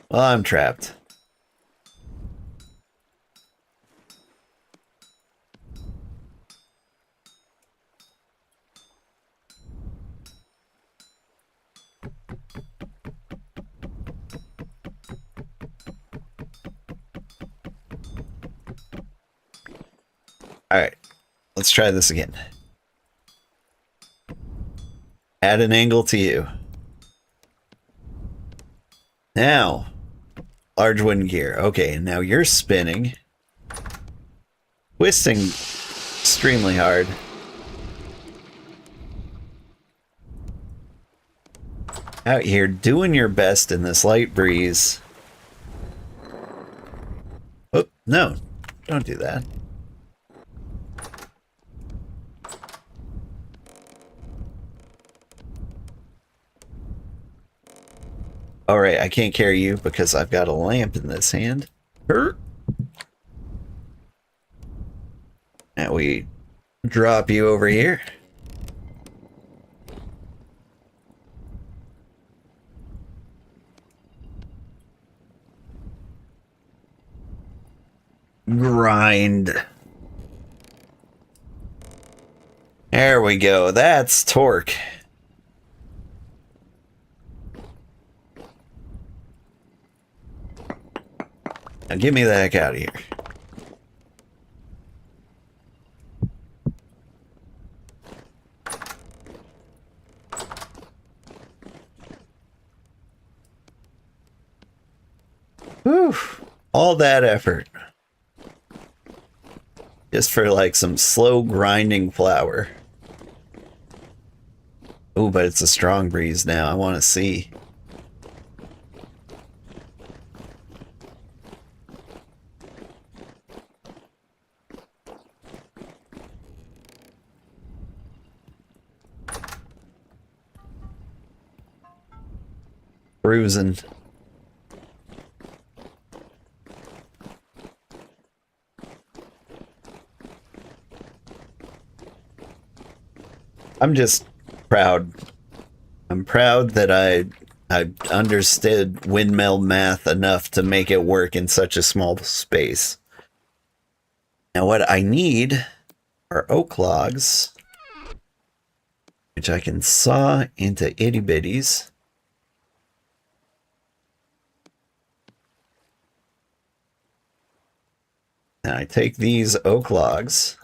Well, I'm trapped. All right, let's try this again. Add an angle to you. Now, large wooden gear. Okay, now you're spinning. Twisting extremely hard. Out here doing your best in this light breeze. Oh, no, don't do that. Alright, I can't carry you because I've got a lamp in this hand. Now we drop you over here. Grind. There we go. That's torque. Now get me the heck out of here. Whew. All that effort. Just for like some slow grinding flour. Oh, but it's a strong breeze now. I want to see. Cruising. I'm just proud. I'm proud that I understood windmill math enough to make it work in such a small space. Now what I need are oak logs, which I can saw into itty bitties. And I take these oak logs,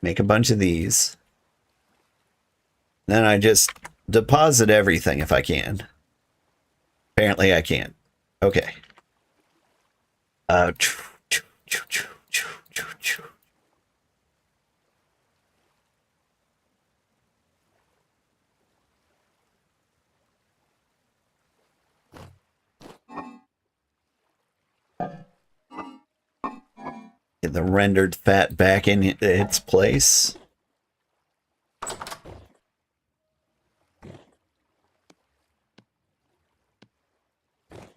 make a bunch of these. Then I just deposit everything if I can. Apparently I can't. Okay. Get the rendered fat back in its place.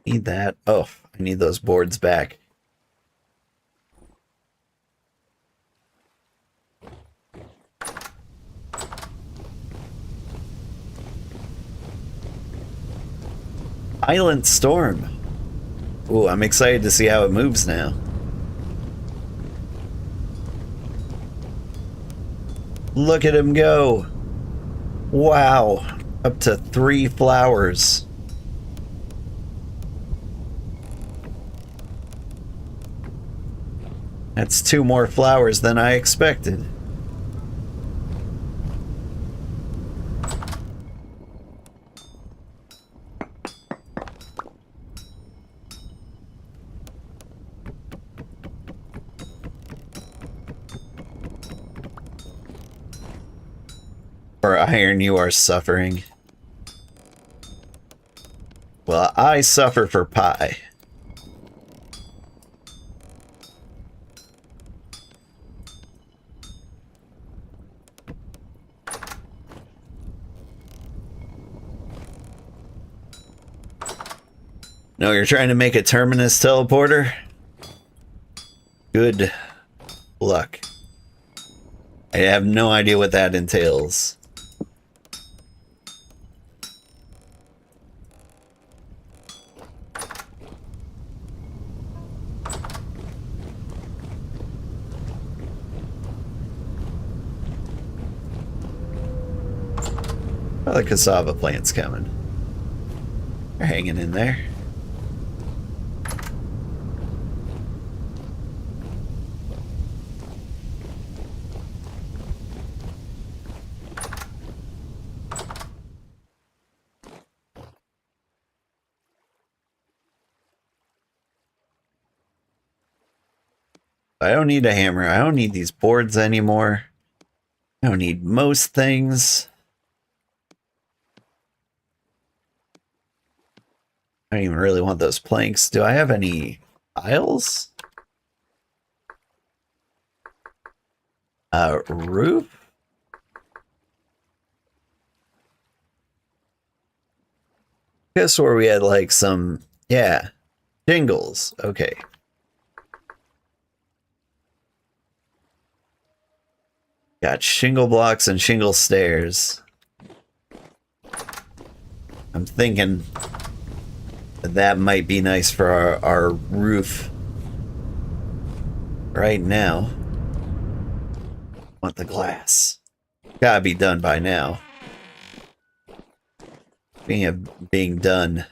Need that. Oh, I need those boards back. Island Storm. Ooh, I'm excited to see how it moves now. Look at him go. Wow. Up to 3 flowers. That's 2 more flowers than I expected. For iron, you are suffering. Well, I suffer for pie. No, you're trying to make a terminus teleporter? Good luck. I have no idea what that entails. Oh, the cassava plant's coming. They're hanging in there. I don't need a hammer. I don't need these boards anymore. I don't need most things. I don't even really want those planks. Do I have any tiles? Roof? Guess where we had like some, yeah, shingles. Okay. Got shingle blocks and shingle stairs. I'm thinking that might be nice for our roof right now. Want the glass. Gotta be done by now. Being done.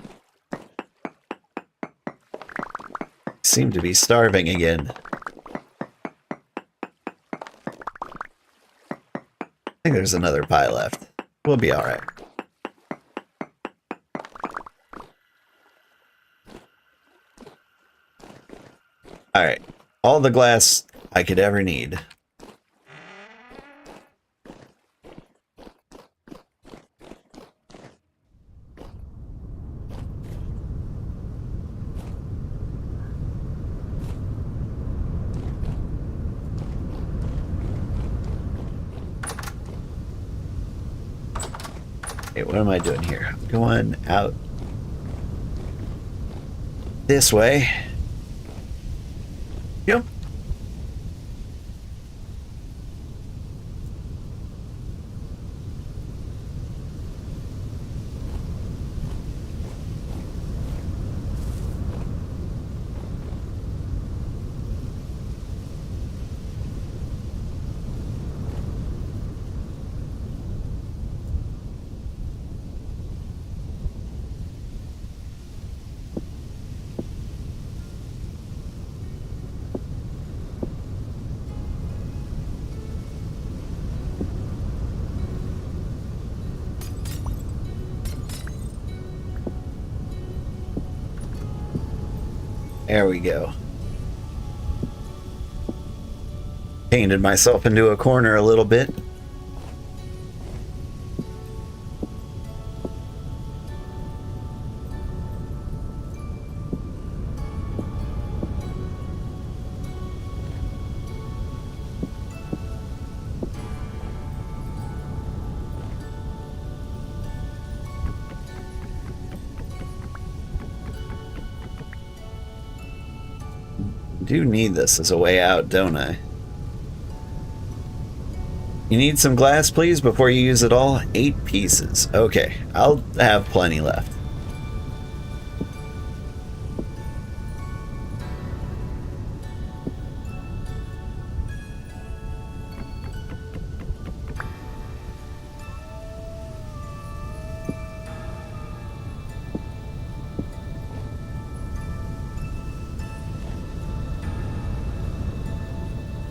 Seem to be starving again. I think there's another pie left. We'll be alright. Alright. All the glass I could ever need. Hey, what am I doing here? I'm going out. This way. Yep. There we go. Painted myself into a corner a little bit. Do need this as a way out, don't I? You need some glass, please, before you use it all? 8 pieces. Okay, I'll have plenty left.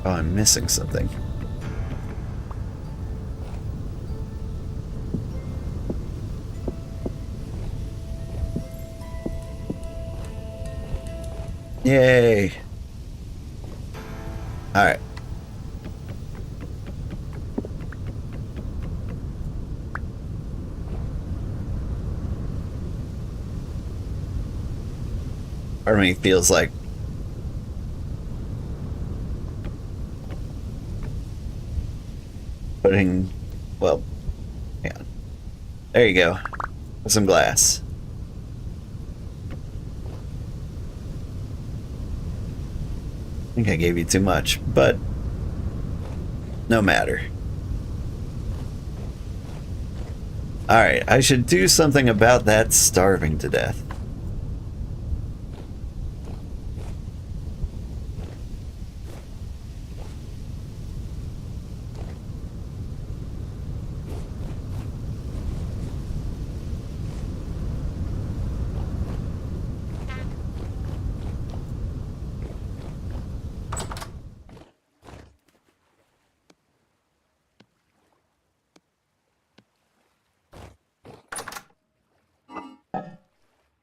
Oh, I'm missing something. Yay. All right. Part of me feels like putting, well, yeah. There you go. Some glass. I think I gave you too much, but no matter. Alright, I should do something about that starving to death.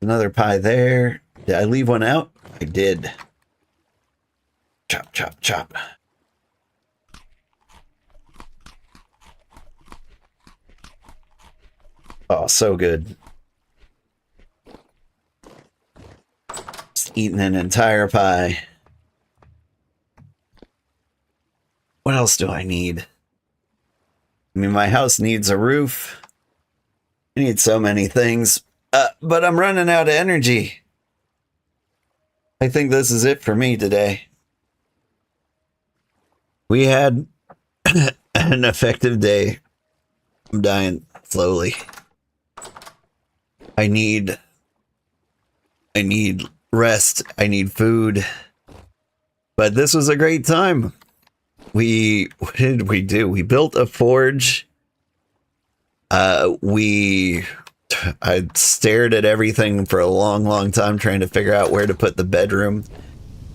Another pie there. Did I leave one out? I did. Chop, chop, chop. Oh, so good. Just eating an entire pie. What else do I need? I mean, my house needs a roof. I need so many things. But I'm running out of energy. I think this is it for me today. We had an effective day. I'm dying slowly. I need rest. I need food. But this was a great time. What did we do? We built a forge. I stared at everything for a long, long time trying to figure out where to put the bedroom.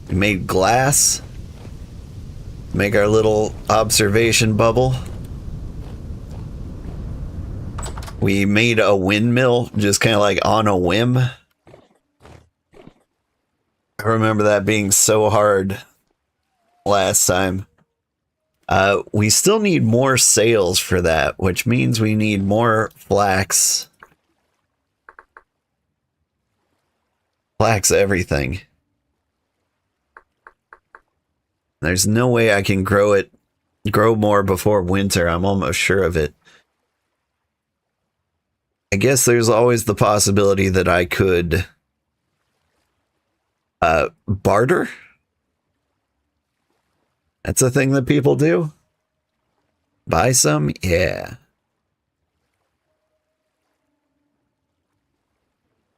We made glass. Make our little observation bubble. We made a windmill just kind of like on a whim. I remember that being so hard last time. We still need more sails for that, which means we need more flax. Flax everything. There's no way I can grow more before winter. I'm almost sure of it. I guess there's always the possibility that I could Barter? That's a thing that people do? Buy some? Yeah.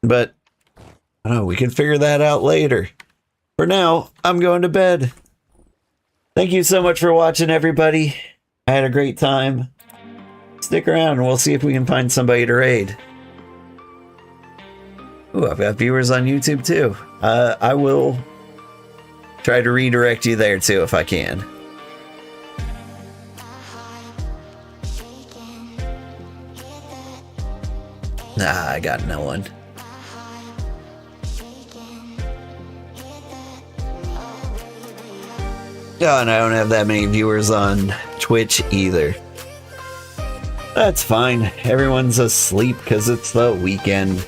But, I don't know, we can figure that out later. For now, I'm going to bed. Thank you so much for watching, everybody. I had a great time. Stick around and we'll see if we can find somebody to raid. Ooh, I've got viewers on YouTube too. I will try to redirect you there too if I can. Nah, I got no one. Oh, and I don't have that many viewers on Twitch either. That's fine. Everyone's asleep because it's the weekend.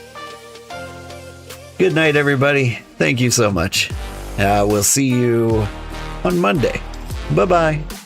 Good night, everybody. Thank you so much. We'll see you on Monday. Bye-bye.